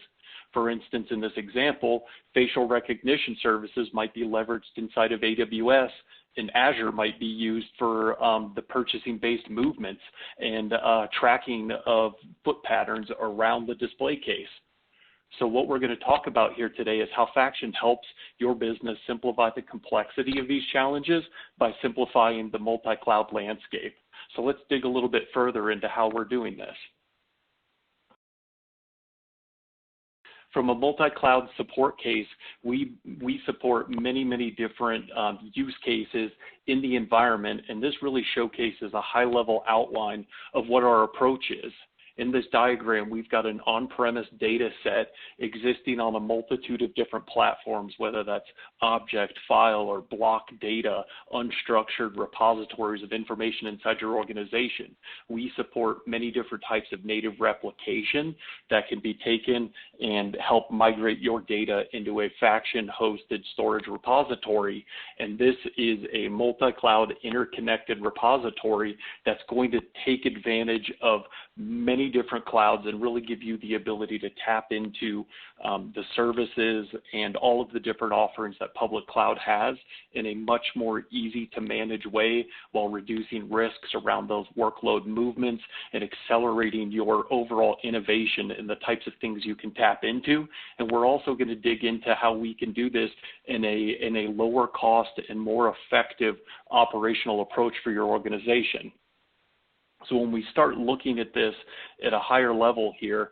For instance, in this example, facial recognition services might be leveraged inside of AWS, and Azure might be used for the purchasing-based movements and tracking of foot patterns around the display case. So what we're going to talk about here today is how Faction helps your business simplify the complexity of these challenges by simplifying the multi-cloud landscape. So let's dig a little bit further into how we're doing this. From a multi-cloud support case, we support many different use cases in the environment, and this really showcases a high-level outline of what our approach is. In this diagram, we've got an on-premise data set existing on a multitude of different platforms, whether that's object, file, or block data, unstructured repositories of information inside your organization. We support many different types of native replication that can be taken and help migrate your data into a faction-hosted storage repository. And this is a multi-cloud interconnected repository that's going to take advantage of many different clouds and really give you the ability to tap into the services and all of the different offerings that public cloud has in a much more easy to manage way, while reducing risks around those workload movements and accelerating your overall innovation in the types of things you can tap into. And we're also going to dig into how we can do this in a lower cost and more effective operational approach for your organization. So when we start looking at this at a higher level here,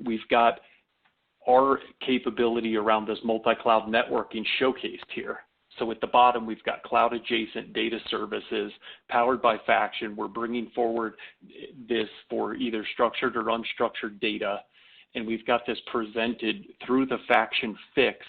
we've got our capability around this multi-cloud networking showcased here. So at the bottom, we've got cloud adjacent data services powered by Faction. We're bringing forward this for either structured or unstructured data. And we've got this presented through the Faction Fix,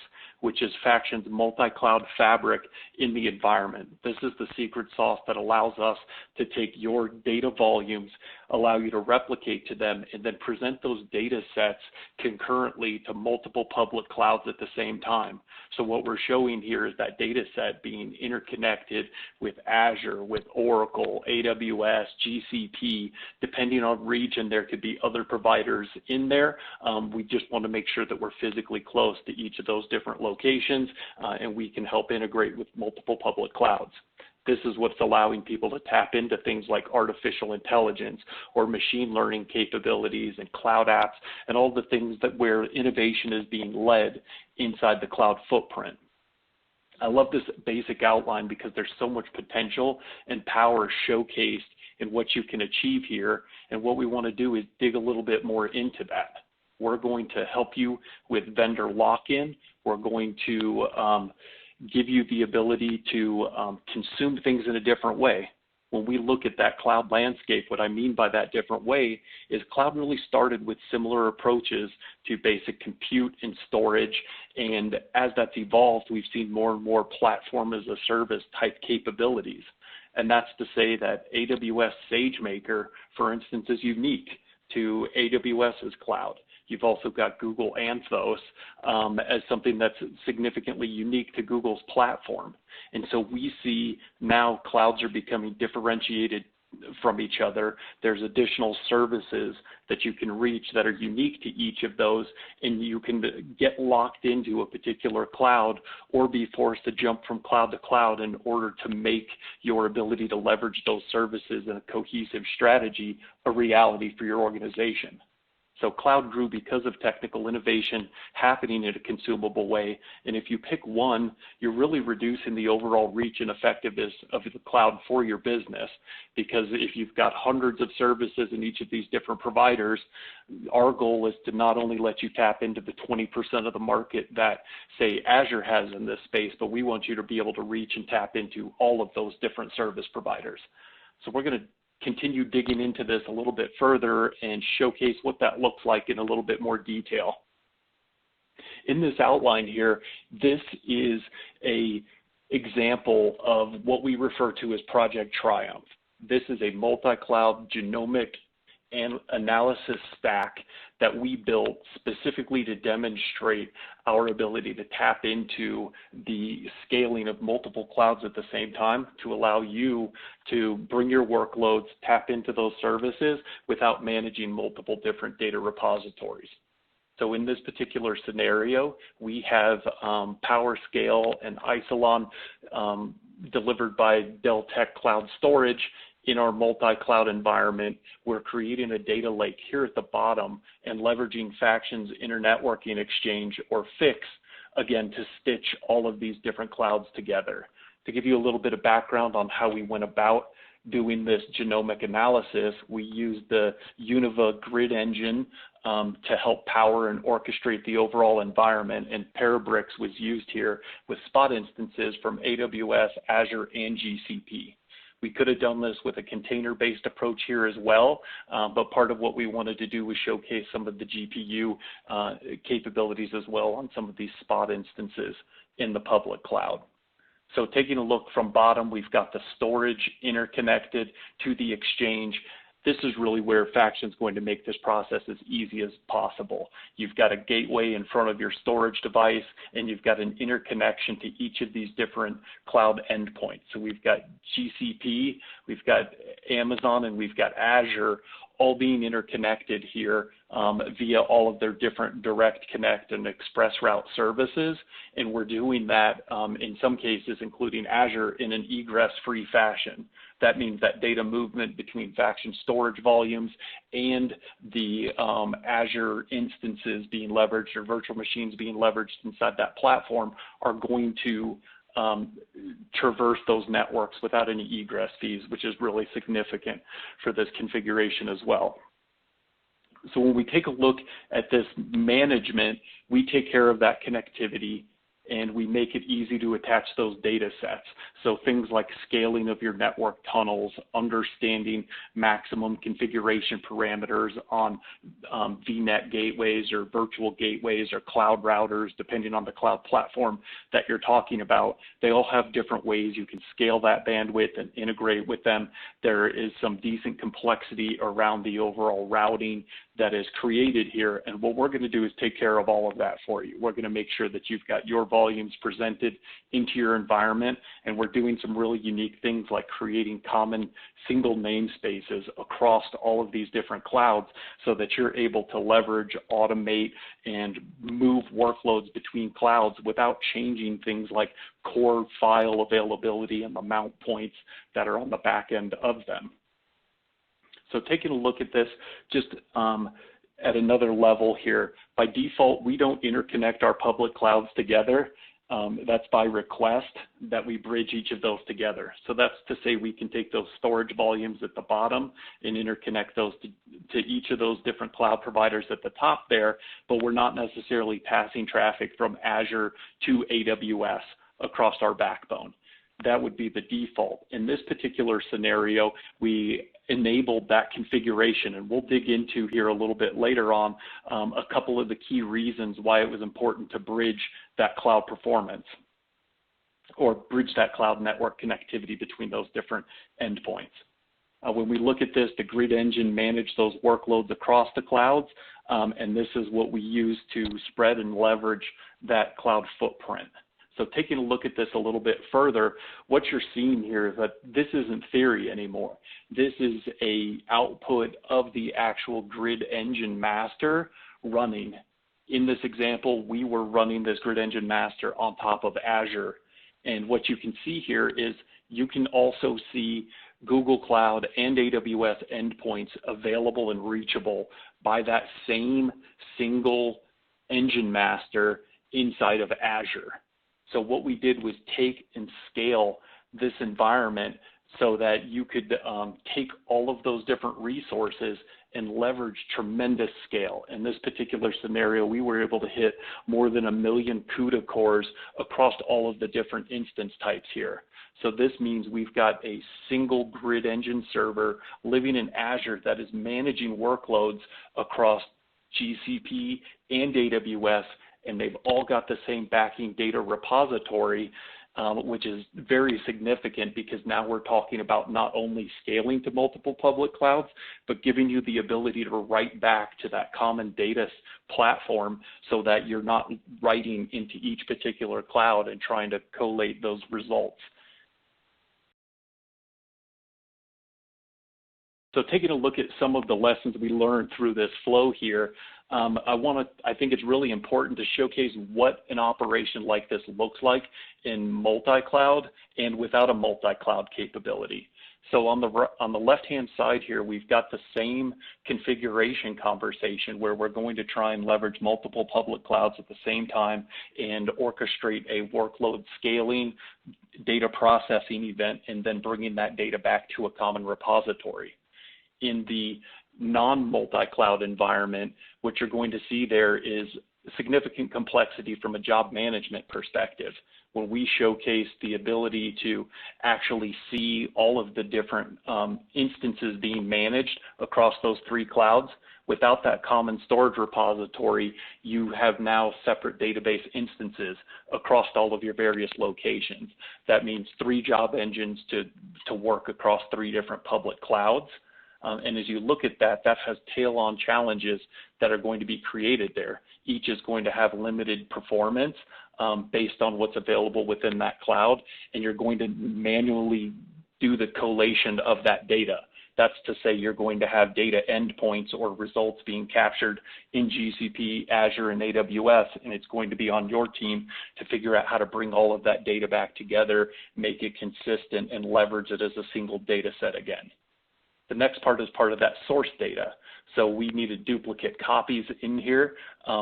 which is Faction's multi-cloud fabric in the environment. This is the secret sauce that allows us to take your data volumes, allow you to replicate to them, and then present those data sets concurrently to multiple public clouds at the same time. So what we're showing here is that data set being interconnected with Azure, with Oracle, AWS, GCP. Depending on region, there could be other providers in there. We just want to make sure that we're physically close to each of those different locations, and we can help integrate with multiple public clouds. This is what's allowing people to tap into things like artificial intelligence or machine learning capabilities and cloud apps and all the things that where innovation is being led inside the cloud footprint. I love this basic outline because there's so much potential and power showcased in what you can achieve here, and what we want to do is dig a little bit more into that. We're going to help you with vendor lock-in. We're going to give you the ability to consume things in a different way. When we look at that cloud landscape, what I mean by that different way is cloud really started with similar approaches to basic compute and storage. And as that's evolved, we've seen more and more platform as a service type capabilities. And that's to say that AWS SageMaker, for instance, is unique to AWS's cloud. You've also got Google Anthos as something that's significantly unique to Google's platform. And so we see now clouds are becoming differentiated from each other. There's additional services that you can reach that are unique to each of those, and you can get locked into a particular cloud or be forced to jump from cloud to cloud in order to make your ability to leverage those services in a cohesive strategy a reality for your organization. So cloud grew because of technical innovation happening in a consumable way. And if you pick one, you're really reducing the overall reach and effectiveness of the cloud for your business. Because if you've got hundreds of services in each of these different providers, our goal is to not only let you tap into the 20% of the market that, say, Azure has in this space, but we want you to be able to reach and tap into all of those different service providers. So we're going to continue digging into this a little bit further and showcase what that looks like in a little bit more detail. In this outline here, this is an example of what we refer to as Project Triumph. This is a multi-cloud genomic and analysis stack that we built specifically to demonstrate our ability to tap into the scaling of multiple clouds at the same time to allow you to bring your workloads, tap into those services without managing multiple different data repositories. So in this particular scenario, we have PowerScale and Isilon delivered by Dell Tech Cloud Storage. In our multi-cloud environment, we're creating a data lake here at the bottom and leveraging Faction's Internetworking Exchange, or FIX, again, to stitch all of these different clouds together. To give you a little bit of background on how we went about doing this genomic analysis, we used the Univa grid engine to help power and orchestrate the overall environment, and Parabricks was used here with spot instances from AWS, Azure, and GCP. We could have done this with a container-based approach here as well, but part of what we wanted to do was showcase some of the GPU capabilities as well on some of these spot instances in the public cloud. So taking a look from bottom, we've got the storage interconnected to the exchange. This is really where Faction's going to make this process as easy as possible. You've got a gateway in front of your storage device, and you've got an interconnection to each of these different cloud endpoints. So we've got GCP, we've got Amazon, and we've got Azure, all being interconnected here via all of their different direct connect and express route services. And we're doing that in some cases, including Azure, in an egress-free fashion. That means that data movement between Faction storage volumes and the Azure instances being leveraged or virtual machines being leveraged inside that platform are going to traverse those networks without any egress fees, which is really significant for this configuration as well. So when we take a look at this management, we take care of that connectivity, and we make it easy to attach those data sets. So things like scaling of your network tunnels, understanding maximum configuration parameters on VNet gateways or virtual gateways or cloud routers, depending on the cloud platform that you're talking about. They all have different ways you can scale that bandwidth and integrate with them. There is some decent complexity around the overall routing that is created here, and what we're going to do is take care of all of that for you. We're going to make sure that you've got your volumes presented into your environment, and we're doing some really unique things like creating common single namespaces across all of these different clouds so that you're able to leverage, automate, and move workloads between clouds without changing things like core file availability and the mount points that are on the back end of them. So taking a look at this just at another level here, by default, we don't interconnect our public clouds together. That's by request that we bridge each of those together. So that's to say we can take those storage volumes at the bottom and interconnect those to each of those different cloud providers at the top there, but we're not necessarily passing traffic from Azure to AWS across our backbone. That would be the default. In this particular scenario, we enabled that configuration, and we'll dig into here a little bit later on a couple of the key reasons why it was important to bridge that cloud performance or bridge that cloud network connectivity between those different endpoints. When we look at this, the grid engine managed those workloads across the clouds, and this is what we use to spread and leverage that cloud footprint. So taking a look at this a little bit further, what you're seeing here is that this isn't theory anymore. This is an output of the actual grid engine master running. In this example, we were running this grid engine master on top of Azure. And what you can see here is you can also see Google Cloud and AWS endpoints available and reachable by that same single engine master inside of Azure. So what we did was take and scale this environment so that you could take all of those different resources and leverage tremendous scale. In this particular scenario, we were able to hit more than 1 million CUDA cores across all of the different instance types here. So this means we've got a single grid engine server living in Azure that is managing workloads across GCP and AWS, and they've all got the same backing data repository, which is very significant because now we're talking about not only scaling to multiple public clouds, but giving you the ability to write back to that common data platform so that you're not writing into each particular cloud and trying to collate those results. So taking a look at some of the lessons we learned through this flow here, I think it's really important to showcase what an operation like this looks like in multi-cloud and without a multi-cloud capability. So on the left-hand side here, we've got the same configuration conversation where we're going to try and leverage multiple public clouds at the same time and orchestrate a workload scaling data processing event and then bringing that data back to a common repository. In the non-multi-cloud environment, what you're going to see there is significant complexity from a job management perspective. When we showcase the ability to actually see all of the different instances being managed across those 3 clouds, without that common storage repository, you have now separate database instances across all of your various locations. That means 3 job engines to work across 3 different public clouds. And as you look at that, that has tail-on challenges that are going to be created there. Each is going to have limited performance based on what's available within that cloud, and you're going to manually do the collation of that data. That's to say you're going to have data endpoints or results being captured in GCP, Azure, and AWS, and it's going to be on your team to figure out how to bring all of that data back together, make it consistent, and leverage it as a single data set again. The next part is part of that source data. So we needed duplicate copies in here,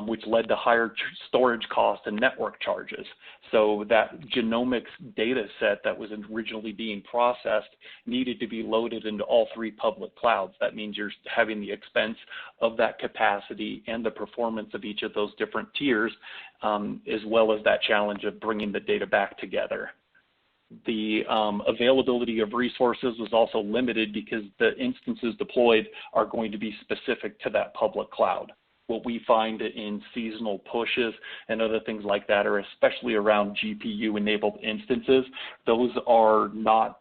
which led to higher storage costs and network charges. So that genomics data set that was originally being processed needed to be loaded into all 3 public clouds. That means you're having the expense of that capacity and the performance of each of those different tiers, as well as that challenge of bringing the data back together. The availability of resources was also limited because the instances deployed are going to be specific to that public cloud. What we find in seasonal pushes and other things like that are especially around GPU-enabled instances. Those are not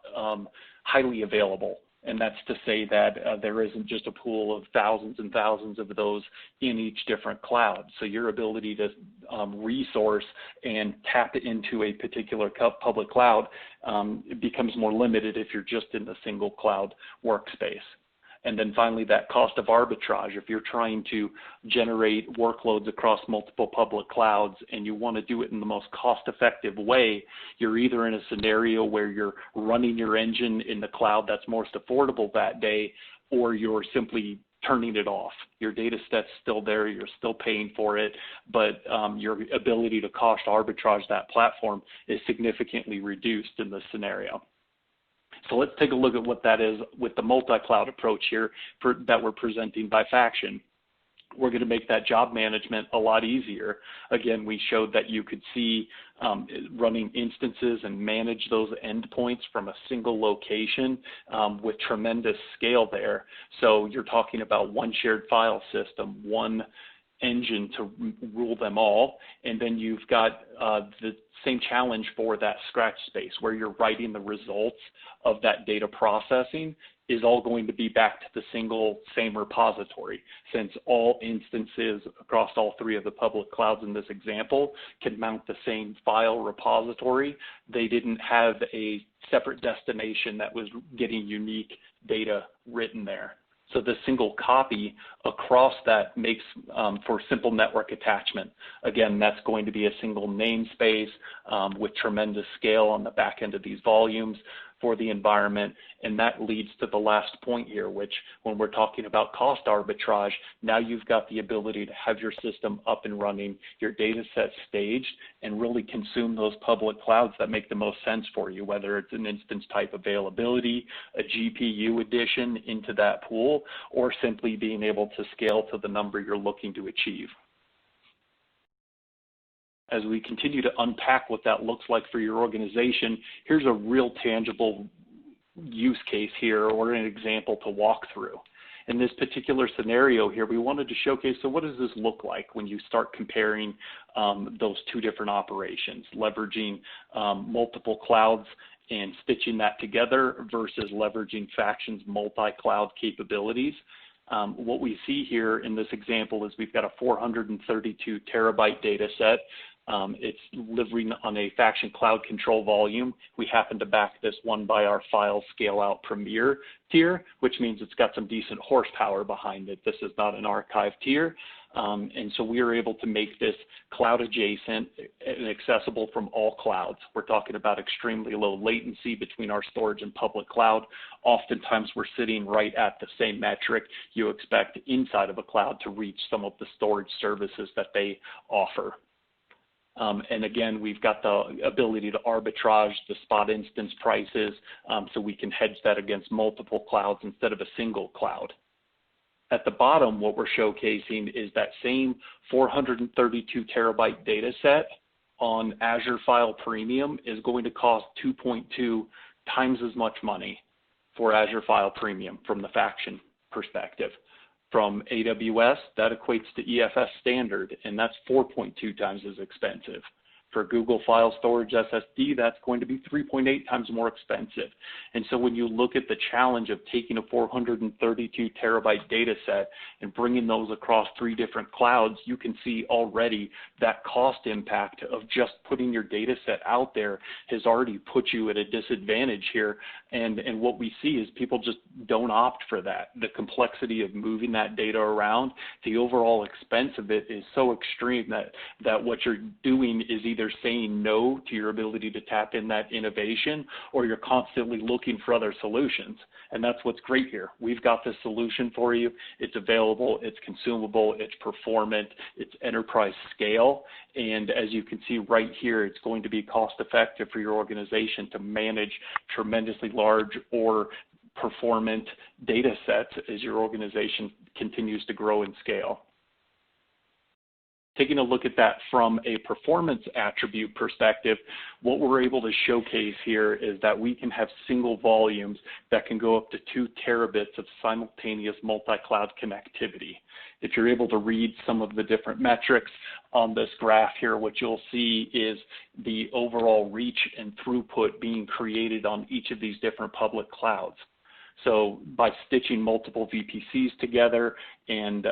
highly available. And that's to say that there isn't just a pool of thousands and thousands of those in each different cloud. So your ability to resource and tap into a particular public cloud becomes more limited if you're just in the single cloud workspace. And then finally, that cost of arbitrage. If you're trying to generate workloads across multiple public clouds and you want to do it in the most cost-effective way, you're either in a scenario where you're running your engine in the cloud that's most affordable that day, or you're simply turning it off. Your data set's still there, you're still paying for it, but your ability to cost arbitrage that platform is significantly reduced in this scenario. So let's take a look at what that is with the multi-cloud approach here that we're presenting by faction. We're going to make that job management a lot easier. Again, we showed that you could see running instances and manage those endpoints from a single location with tremendous scale there. So you're talking about one shared file system, one engine to rule them all, and then you've got the same challenge for that scratch space where you're writing the results of that data processing is all going to be back to the same repository. Since all instances across all 3 of the public clouds in this example can mount the same file repository, they didn't have a separate destination that was getting unique data written there. So the single copy across that makes for simple network attachment. Again, that's going to be a single namespace with tremendous scale on the back end of these volumes for the environment. And that leads to the last point here, which when we're talking about cost arbitrage, now you've got the ability to have your system up and running, your data set staged, and really consume those public clouds that make the most sense for you, whether it's an instance type availability, a GPU addition into that pool, or simply being able to scale to the number you're looking to achieve. As we continue to unpack what that looks like for your organization, here's a real tangible use case here or an example to walk through. In this particular scenario here, we wanted to showcase, so what does this look like when you start comparing those 2 different operations, leveraging multiple clouds and stitching that together versus leveraging Faction's multi-cloud capabilities. What we see here in this example is we've got a 432 terabyte data set. It's living on a Faction Cloud Control volume. We happen to back this one by our File Scale Out Premier tier, which means it's got some decent horsepower behind it. This is not an archive tier. And so we are able to make this cloud adjacent and accessible from all clouds. We're talking about extremely low latency between our storage and public cloud. Oftentimes we're sitting right at the same metric you expect inside of a cloud to reach some of the storage services that they offer. And again, we've got the ability to arbitrage the spot instance prices so we can hedge that against multiple clouds instead of a single cloud. At the bottom, what we're showcasing is that same 432 terabyte data set on Azure File Premium is going to cost 2.2 times as much money for Azure File Premium from the faction perspective. From AWS, that equates to EFS Standard, and that's 4.2 times as expensive. For Google File Storage SSD, that's going to be 3.8 times more expensive. And so when you look at the challenge of taking a 432 terabyte data set and bringing those across 3 different clouds, you can see already that cost impact of just putting your data set out there has already put you at a disadvantage here. And what we see is people just don't opt for that. The complexity of moving that data around, the overall expense of it is so extreme that what you're doing is either saying no to your ability to tap in that innovation, or you're constantly looking for other solutions. And that's what's great here. We've got this solution for you. It's available, it's consumable, it's performant, it's enterprise scale. And as you can see right here, it's going to be cost effective for your organization to manage tremendously large or performant data sets as your organization continues to grow and scale. Taking a look at that from a performance attribute perspective, what we're able to showcase here is that we can have single volumes that can go up to 2 terabits of simultaneous multi-cloud connectivity. If you're able to read some of the different metrics on this graph here, what you'll see is the overall reach and throughput being created on each of these different public clouds. So by stitching multiple VPCs together and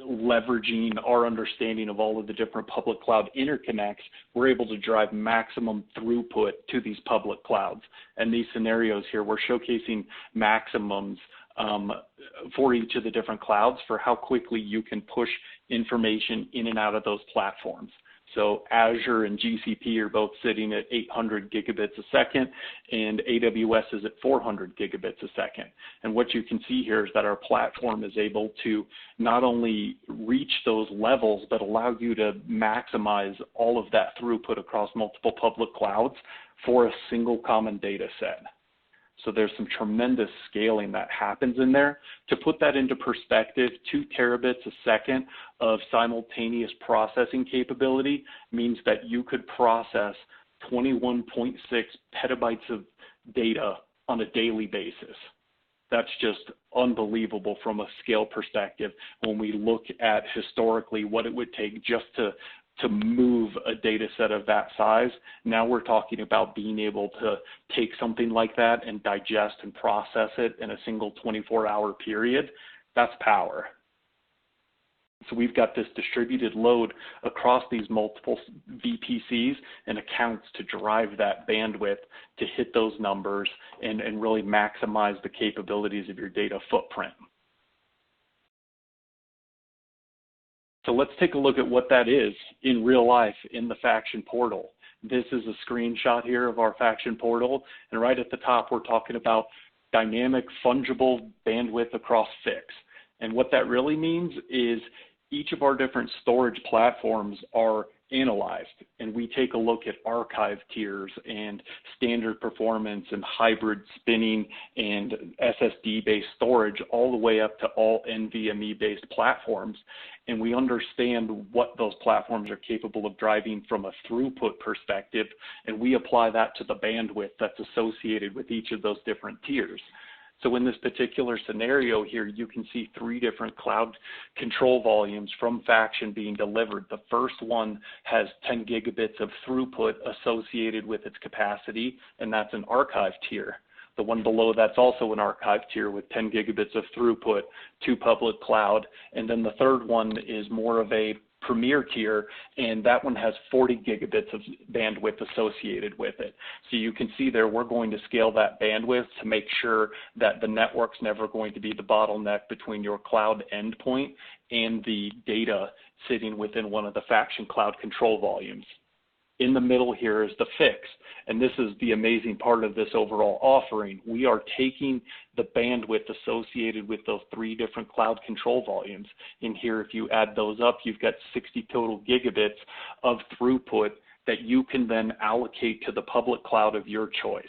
leveraging our understanding of all of the different public cloud interconnects, we're able to drive maximum throughput to these public clouds. And these scenarios here, we're showcasing maximums for each of the different clouds for how quickly you can push information in and out of those platforms. So Azure and GCP are both sitting at 800 gigabits a second, and AWS is at 400 gigabits a second. And what you can see here is that our platform is able to not only reach those levels, but allow you to maximize all of that throughput across multiple public clouds for a single common data set. So there's some tremendous scaling that happens in there. To put that into perspective, 2 terabits a second of simultaneous processing capability means that you could process 21.6 petabytes of data on a daily basis. That's just unbelievable from a scale perspective when we look at historically what it would take just to move a data set of that size. Now we're talking about being able to take something like that and digest and process it in a single 24-hour period. That's power. So we've got this distributed load across these multiple VPCs and accounts to drive that bandwidth to hit those numbers and really maximize the capabilities of your data footprint. So let's take a look at what that is in real life in the Faction portal. This is a screenshot here of our Faction portal, and right at the top we're talking about dynamic fungible bandwidth across fix. And what that really means is each of our different storage platforms are analyzed, and we take a look at archive tiers and standard performance and hybrid spinning and SSD-based storage all the way up to all NVMe-based platforms, and we understand what those platforms are capable of driving from a throughput perspective, and we apply that to the bandwidth that's associated with each of those different tiers. So in this particular scenario here, you can see 3 different cloud control volumes from Faction being delivered. The first one has 10 gigabits of throughput associated with its capacity, and that's an archive tier. The one below that's also an archive tier with 10 gigabits of throughput to public cloud. And then the third one is more of a premier tier, and that one has 40 gigabits of bandwidth associated with it. So you can see there we're going to scale that bandwidth to make sure that the network's never going to be the bottleneck between your cloud endpoint and the data sitting within one of the Faction cloud control volumes. In the middle here is the fix, and this is the amazing part of this overall offering. We are taking the bandwidth associated with those 3 different cloud control volumes. In here, if you add those up, you've got 60 total gigabits of throughput that you can then allocate to the public cloud of your choice.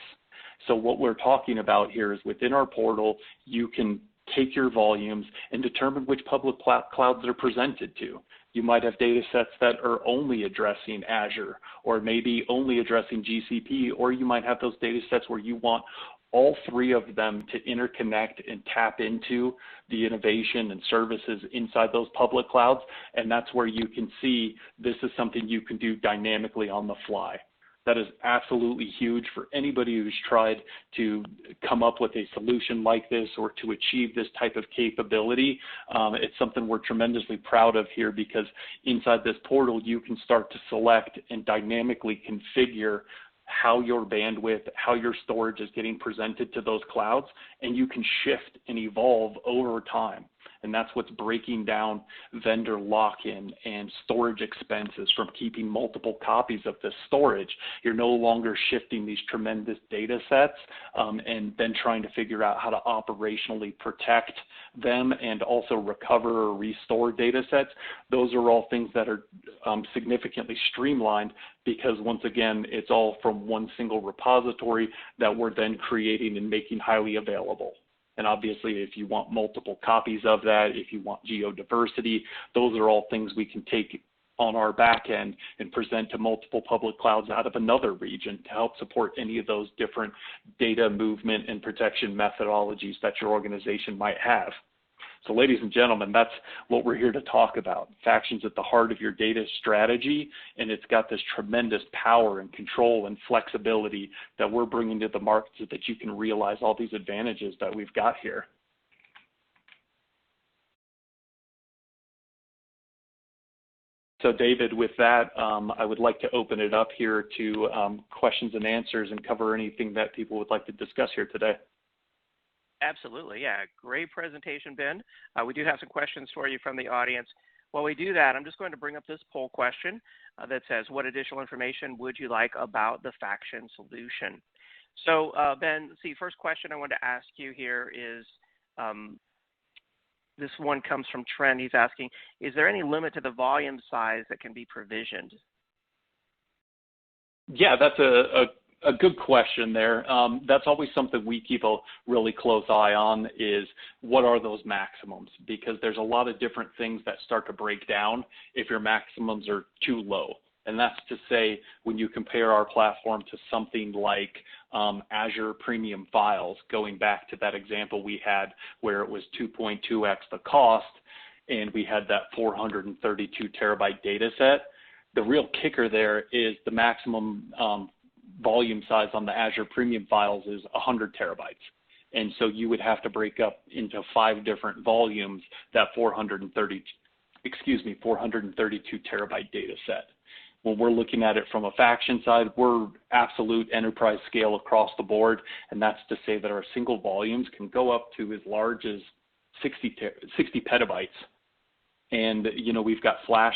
So what we're talking about here is within our portal, you can take your volumes and determine which public clouds they're presented to. You might have data sets that are only addressing Azure, or maybe only addressing GCP, or you might have those data sets where you want all three of them to interconnect and tap into the innovation and services inside those public clouds. And that's where you can see this is something you can do dynamically on the fly. That is absolutely huge for anybody who's tried to come up with a solution like this or to achieve this type of capability. It's something we're tremendously proud of here, because inside this portal, you can start to select and dynamically configure how your bandwidth, how your storage is getting presented to those clouds, and you can shift and evolve over time. And that's what's breaking down vendor lock-in and storage expenses from keeping multiple copies of this storage. You're no longer shifting these tremendous data sets and then trying to figure out how to operationally protect them and also recover or restore data sets. Those are all things that are significantly streamlined, because once again, it's all from one single repository that we're then creating and making highly available. And obviously, if you want multiple copies of that, if you want geodiversity, those are all things we can take on our back end and present to multiple public clouds out of another region to help support any of those different data movement and protection methodologies that your organization might have. So ladies and gentlemen, that's what we're here to talk about. Faction's at the heart of your data strategy, and it's got this tremendous power and control and flexibility that we're bringing to the market so that you can realize all these advantages that we've got here. So David, with that, I would like to open it up here to questions and answers and cover anything that people would like to discuss here today. Absolutely, yeah. Great presentation, Ben. We do have some questions for you from the audience. While we do that, I'm just going to bring up this poll question that says, what additional information would you like about the Faction solution? So, Ben, let's see, first question I want to ask you here is, this one comes from Trent. He's asking, is there any limit to the volume size that can be provisioned? Yeah, that's a good question there. That's always something we keep a really close eye on, is what are those maximums? Because there's a lot of different things that start to break down if your maximums are too low. And that's to say, when you compare our platform to something like Azure Premium Files, going back to that example we had where it was 2.2x the cost, and we had that 432 terabyte data set, the real kicker there is the maximum volume size on the Azure Premium Files is 100 terabytes. And so you would have to break up into 5 different volumes that 432 terabyte data set. When we're looking at it from a Faction side, we're absolute enterprise scale across the board, and that's to say that our single volumes can go up to as large as 60 petabytes. And, you know, we've got Flash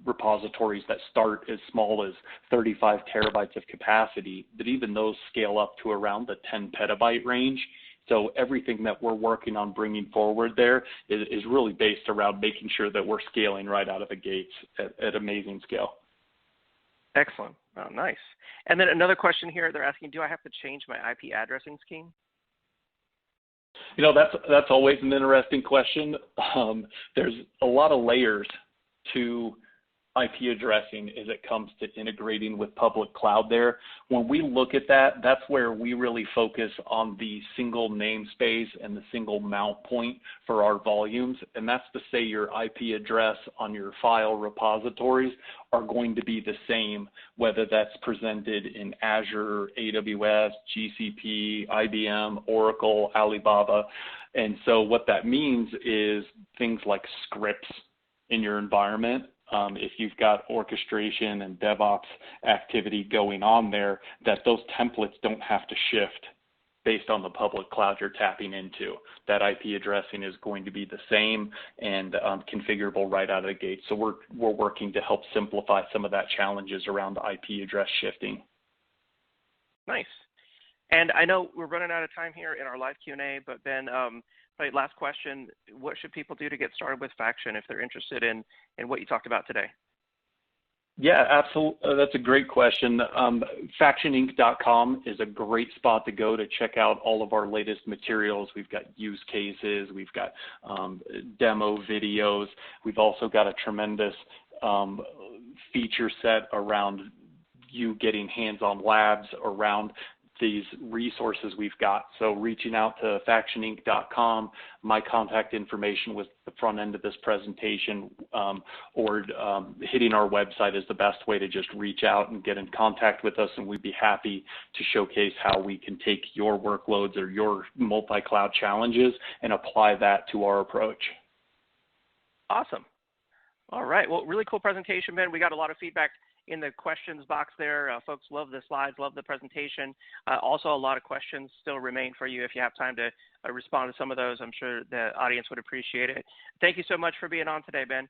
repositories that start as small as 35 terabytes of capacity, but even those scale up to around the 10 petabyte range. So everything that we're working on bringing forward there is really based around making sure that we're scaling right out of the gates at amazing scale. Excellent. Oh, nice. And then another question here, they're asking, do I have to change my IP addressing scheme? You know, that's always an interesting question. There's a lot of layers to IP addressing as it comes to integrating with public cloud there. When we look at that, that's where we really focus on the single namespace and the single mount point for our volumes. And that's to say your IP address on your file repositories are going to be the same, whether that's presented in Azure, AWS, GCP, IBM, Oracle, Alibaba. And so what that means is things like scripts in your environment. If you've got orchestration and DevOps activity going on there, that those templates don't have to shift based on the public cloud you're tapping into. That IP addressing is going to be the same and configurable right out of the gate. So we're working to help simplify some of that challenges around the IP address shifting. Nice. And I know we're running out of time here in our live Q&A, but Ben, last question, what should people do to get started with Faction if they're interested in what you talked about today? Yeah, absolutely. That's a great question. Factioninc.com is a great spot to go to check out all of our latest materials. We've got use cases, we've got demo videos. We've also got a tremendous feature set around you getting hands-on labs around these resources we've got. So reaching out to factioninc.com, my contact information was the front end of this presentation, or hitting our website is the best way to just reach out and get in contact with us, and we'd be happy to showcase how we can take your workloads or your multi-cloud challenges and apply that to our approach. Awesome. All right. Well, really cool presentation, Ben. We got a lot of feedback in the questions box there. Folks love the slides, love the presentation. Also, a lot of questions still remain for you. If you have time to respond to some of those, I'm sure the audience would appreciate it. Thank you so much for being on today, Ben.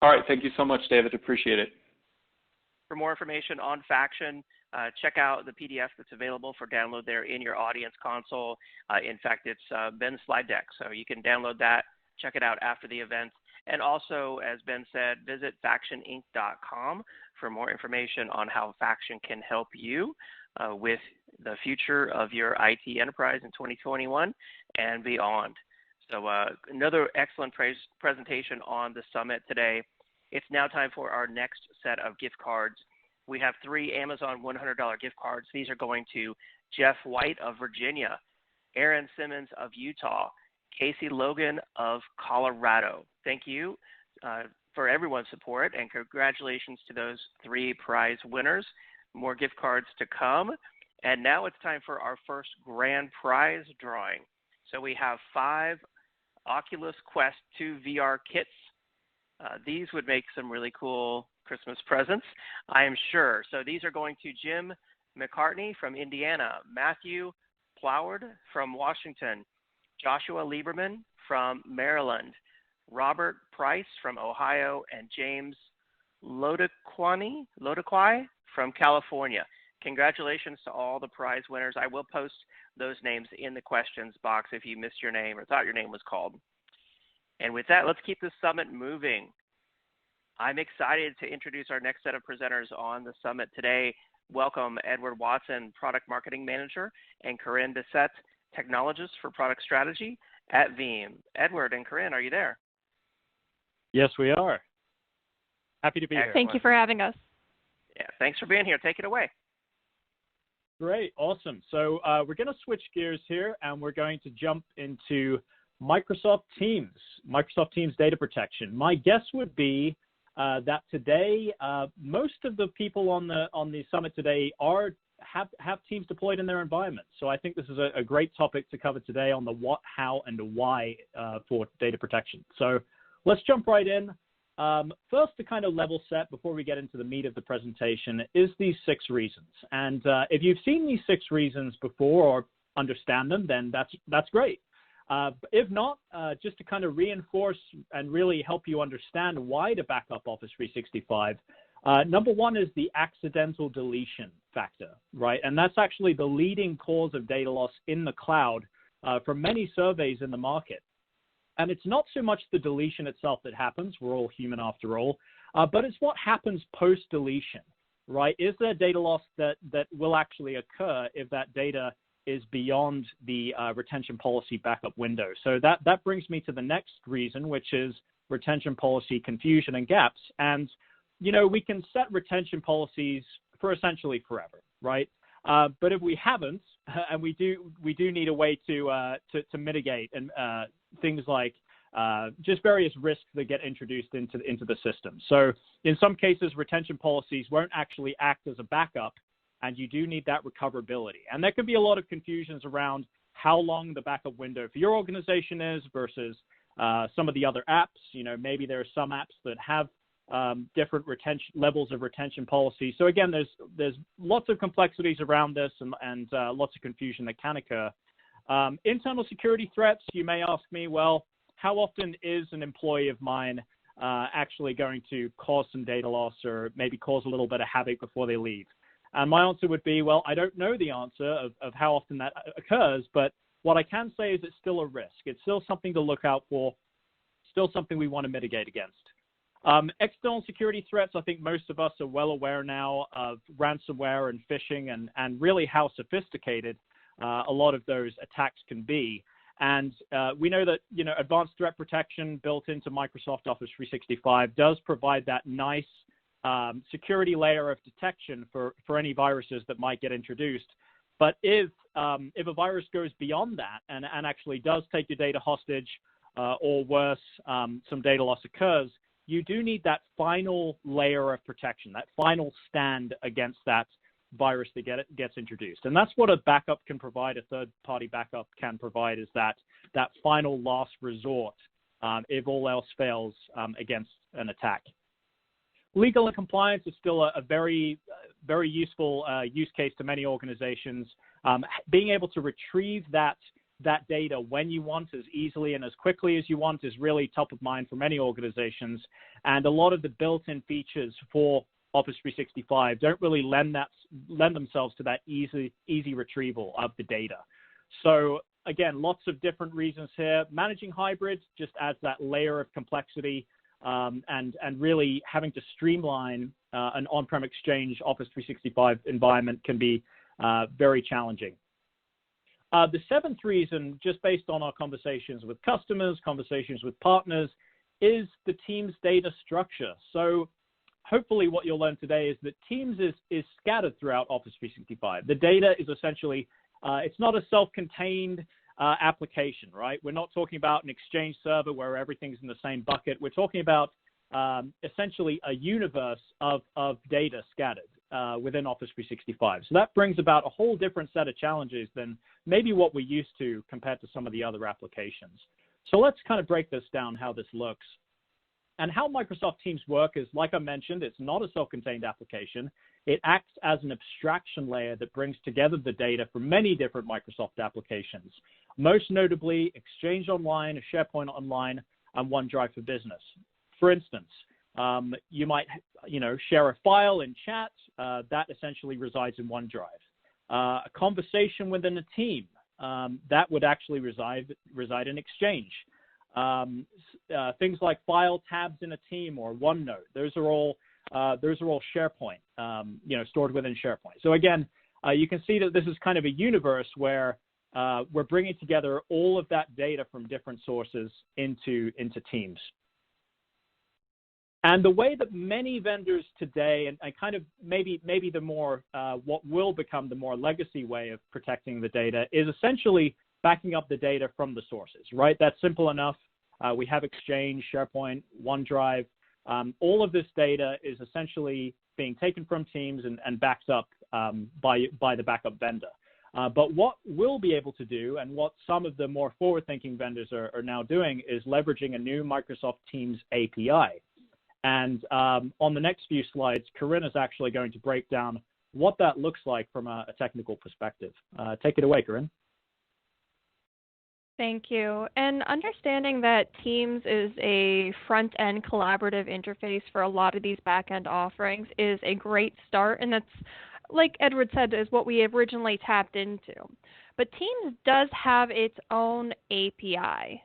All right. Thank you so much, David. Appreciate it. For more information on Faction, check out the PDF that's available for download there in your audience console. In fact, it's Ben's slide deck, so you can download that, check it out after the event. And also, as Ben said, visit factioninc.com for more information on how Faction can help you with the future of your IT enterprise in 2021 and beyond. So another excellent presentation on the summit today. It's now time for our next set of gift cards. We have 3 Amazon $100 gift cards. These are going to Jeff White of Virginia, Aaron Simmons of Utah, Casey Logan of Colorado. Thank you for everyone's support, and congratulations to those 3 prize winners. More gift cards to come. And now it's time for our first grand prize drawing. So we have 5 Oculus Quest 2 VR kits. These would make some really cool Christmas presents, I am sure. So these are going to Jim McCartney from Indiana, Matthew Ploward from Washington, Joshua Lieberman from Maryland, Robert Price from Ohio, and James Lodequai from California. Congratulations to all the prize winners. I will post those names in the questions box if you missed your name or thought your name was called. And with that, let's keep this summit moving. I'm excited to introduce our next set of presenters on the summit today. Welcome Edward Watson, Product Marketing Manager, and Corinne Bissett, Technologist for Product Strategy at Veeam. Edward and Corinne, are you there? Yes, we are. Happy to be here. Thank you for having us. Yeah, thanks for being here. Take it away. Great, awesome. So we're going to switch gears here, and we're going to jump into Microsoft Teams data protection. My guess would be that today, most of the people on the summit today have Teams deployed in their environment. So I think this is a great topic to cover today on the what, how, and why for data protection. So let's jump right in. First, to kind of level set before we get into the meat of the presentation is these 6 reasons. And if you've seen these 6 reasons before or understand them, then that's great. If not, just to kind of reinforce and really help you understand why to back up Office 365, number 1 is the accidental deletion factor, right? And that's actually the leading cause of data loss in the cloud for many surveys in the market. And it's not so much the deletion itself that happens, we're all human after all, but it's what happens post-deletion, right? Is there data loss that will actually occur if that data is beyond the retention policy backup window? So that brings me to the next reason, which is retention policy confusion and gaps. And we can set retention policies for essentially forever, right? But if we haven't, and we do need a way to mitigate and things like just various risks that get introduced into the system. So in some cases, retention policies won't actually act as a backup, and you do need that recoverability. And there can be a lot of confusions around how long the backup window for your organization is versus some of the other apps. Maybe there are some apps that have different levels of retention policy. So again, there's lots of complexities around this and lots of confusion that can occur. Internal security threats, you may ask me, well, how often is an employee of mine actually going to cause some data loss or maybe cause a little bit of havoc before they leave? And my answer would be, well, I don't know the answer of how often that occurs, but what I can say is it's still a risk. It's still something to look out for, still something we want to mitigate against. External security threats, I think most of us are well aware now of ransomware and phishing and really how sophisticated a lot of those attacks can be. And we know that, advanced threat protection built into Microsoft Office 365 does provide that nice security layer of detection for any viruses that might get introduced. But if a virus goes beyond that and actually does take your data hostage, or worse, some data loss occurs, you do need that final layer of protection, that final stand against that virus that gets introduced. And that's what a backup can provide, a third-party backup can provide, is that final last resort if all else fails against an attack. Legal and compliance is still a very, very useful use case to many organizations. Being able to retrieve that data when you want, as easily and as quickly as you want, is really top of mind for many organizations. And a lot of the built-in features for Office 365 don't really lend themselves to that easy retrieval of the data. So again, lots of different reasons here. Managing hybrids just adds that layer of complexity, and really having to streamline an on-prem Exchange Office 365 environment can be very challenging. The seventh reason, just based on our conversations with customers, conversations with partners, is the Teams data structure. So hopefully what you'll learn today is that Teams is scattered throughout Office 365. The data is essentially, it's not a self-contained application, right? We're not talking about an Exchange server where everything's in the same bucket. We're talking about essentially a universe of data scattered within Office 365. So that brings about a whole different set of challenges than maybe what we're used to compared to some of the other applications. So let's kind of break this down, how this looks. And how Microsoft Teams work is, like I mentioned, it's not a self-contained application. It acts as an abstraction layer that brings together the data from many different Microsoft applications, most notably Exchange Online, SharePoint Online, and OneDrive for Business. For instance, you might share a file in chat that essentially resides in OneDrive. A conversation within a team that would actually reside in Exchange. Things like file tabs in a team or OneNote, those are all SharePoint, stored within SharePoint. So again, you can see that this is kind of a universe where we're bringing together all of that data from different sources into Teams. And the way that many vendors today, and kind of maybe the more, what will become the more legacy way of protecting the data, is essentially backing up the data from the sources, right? That's simple enough. We have Exchange, SharePoint, OneDrive. All of this data is essentially being taken from Teams and backed up by the backup vendor. But what we'll be able to do, and what some of the more forward-thinking vendors are now doing, is leveraging a new Microsoft Teams API. And on the next few slides, Corinne is actually going to break down what that looks like from a technical perspective. Take it away, Corinne. Thank you. And understanding that Teams is a front-end collaborative interface for a lot of these back-end offerings is a great start, and that's, like Edward said, is what we originally tapped into. But Teams does have its own API,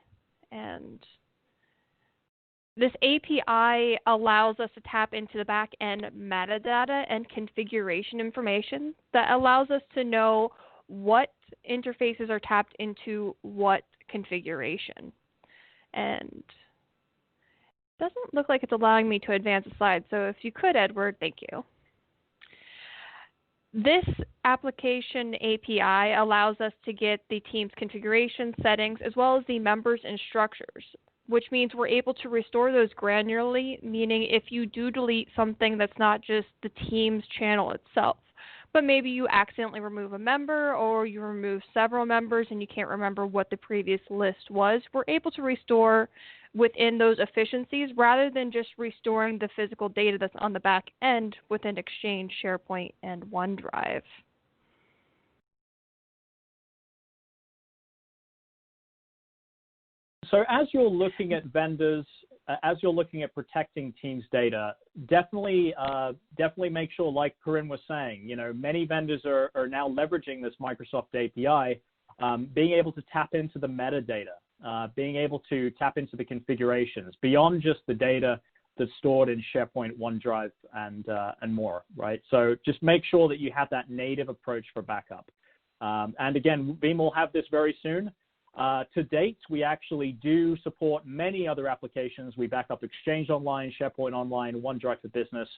and this API allows us to tap into the back-end metadata and configuration information that allows us to know what interfaces are tapped into what configuration. And it doesn't look like it's allowing me to advance the slide, so if you could, Edward, thank you. This application API allows us to get the Teams configuration settings as well as the members and structures, which means we're able to restore those granularly, meaning if you do delete something that's not just the Teams channel itself, but maybe you accidentally remove a member or you remove several members and you can't remember what the previous list was, we're able to restore within those efficiencies rather than just restoring the physical data that's on the back end within Exchange, SharePoint, and OneDrive. So as you're looking at vendors, as you're looking at protecting Teams data, definitely make sure, like Corinne was saying, many vendors are now leveraging this Microsoft API, being able to tap into the metadata, being able to tap into the configurations beyond just the data that's stored in SharePoint, OneDrive, and more, right? So just make sure that you have that native approach for backup. And again, Veeam will have this very soon. To date, we actually do support many other applications. We back up Exchange Online, SharePoint Online, OneDrive for Business,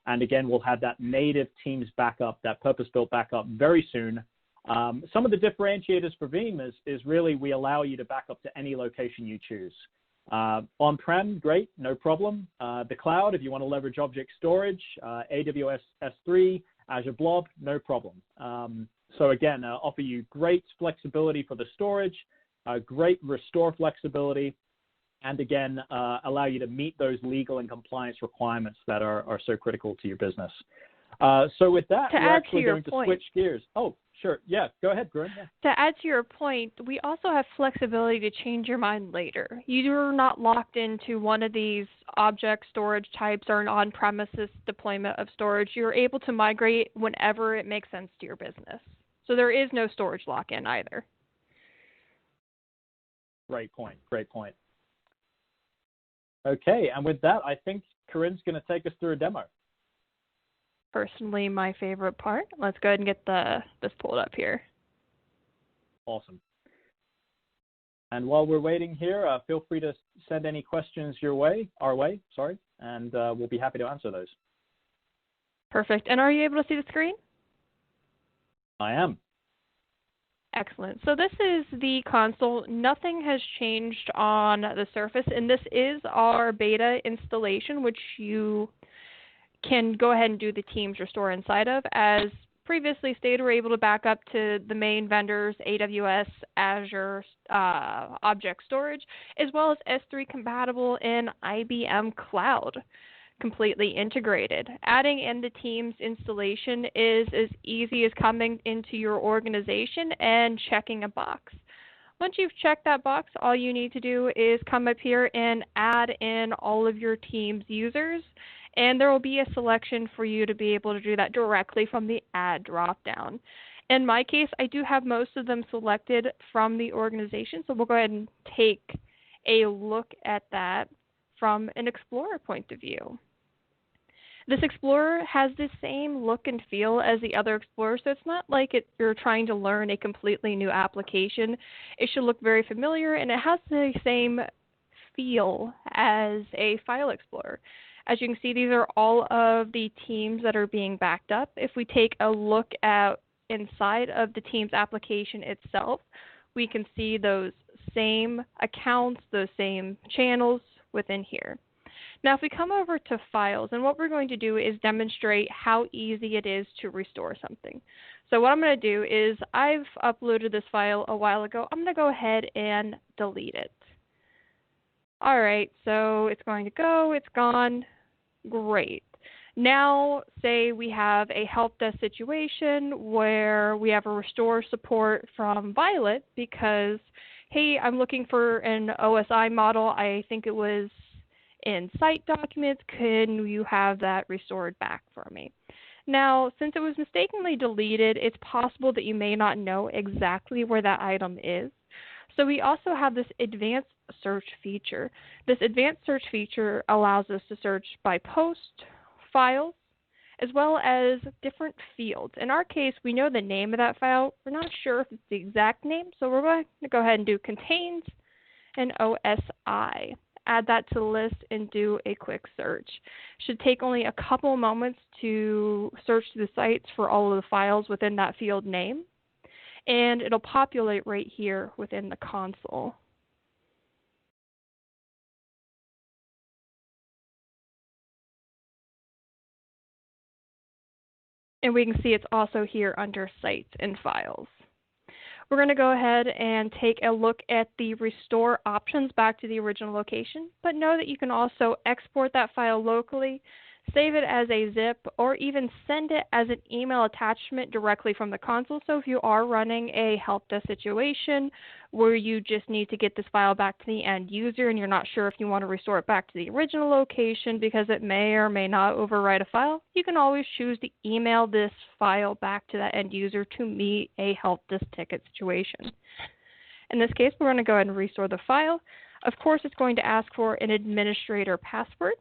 and again, we'll have that native Teams backup, that purpose-built backup very soon. Some of the differentiators for Veeam is really we allow you to back up to any location you choose. On-prem, great, no problem. The cloud, if you want to leverage object storage, AWS S3, Azure Blob, no problem. So again, offer you great flexibility for the storage, great restore flexibility, and again, allow you to meet those legal and compliance requirements that are so critical to your business. So with that, we're actually going to switch gears. Oh, sure. Yeah, go ahead, Grun. Yeah. To add to your point, we also have flexibility to change your mind later. You're not locked into one of these object storage types or an on-premises deployment of storage. You're able to migrate whenever it makes sense to your business. So there is no storage lock-in either. Great point. Great point. Okay, and with that, I think Corinne's going to take us through a demo. Personally, my favorite part. Let's go ahead and get this pulled up here. Awesome. And while we're waiting here, feel free to send any questions our way, and we'll be happy to answer those. Perfect. And are you able to see the screen? I am. Excellent. So this is the console. Nothing has changed on the surface, and this is our beta installation, which you can go ahead and do the Teams restore inside of. As previously stated, we're able to back up to the main vendors, AWS, Azure, Object Storage, as well as S3 compatible in IBM Cloud, completely integrated. Adding in the Teams installation is as easy as coming into your organization and checking a box. Once you've checked that box, all you need to do is come up here and add in all of your Teams users, and there will be a selection for you to be able to do that directly from the Add dropdown. In my case, I do have most of them selected from the organization, so we'll go ahead and take a look at that from an Explorer point of view. This Explorer has the same look and feel as the other Explorer, so it's not like you're trying to learn a completely new application. It should look very familiar, and it has the same feel as a File Explorer. As you can see, these are all of the Teams that are being backed up. If we take a look at inside of the Teams application itself, we can see those same accounts, those same channels within here. Now, if we come over to Files, and what we're going to do is demonstrate how easy it is to restore something. So what I'm going to do is I've uploaded this file a while ago. I'm going to go ahead and delete it. All right, so it's going to go. It's gone. Great. Now, say we have a help desk situation where we have a restore support from Violet because, hey, I'm looking for an OSI model. I think it was in site documents. Can you have that restored back for me? Now, since it was mistakenly deleted, it's possible that you may not know exactly where that item is. So we also have this advanced search feature. This advanced search feature allows us to search by post, files, as well as different fields. In our case, we know the name of that file. We're not sure if it's the exact name, so we're going to go ahead and do contains and OSI. Add that to the list and do a quick search. Should take only a couple moments to search the sites for all of the files within that field name, and it'll populate right here within the console. And we can see it's also here under Sites and Files. We're going to go ahead and take a look at the restore options back to the original location, but know that you can also export that file locally, save it as a zip, or even send it as an email attachment directly from the console. So if you are running a help desk situation where you just need to get this file back to the end user and you're not sure if you want to restore it back to the original location because it may or may not overwrite a file, you can always choose to email this file back to that end user to meet a help desk ticket situation. In this case, we're going to go ahead and restore the file. Of course, it's going to ask for an administrator password.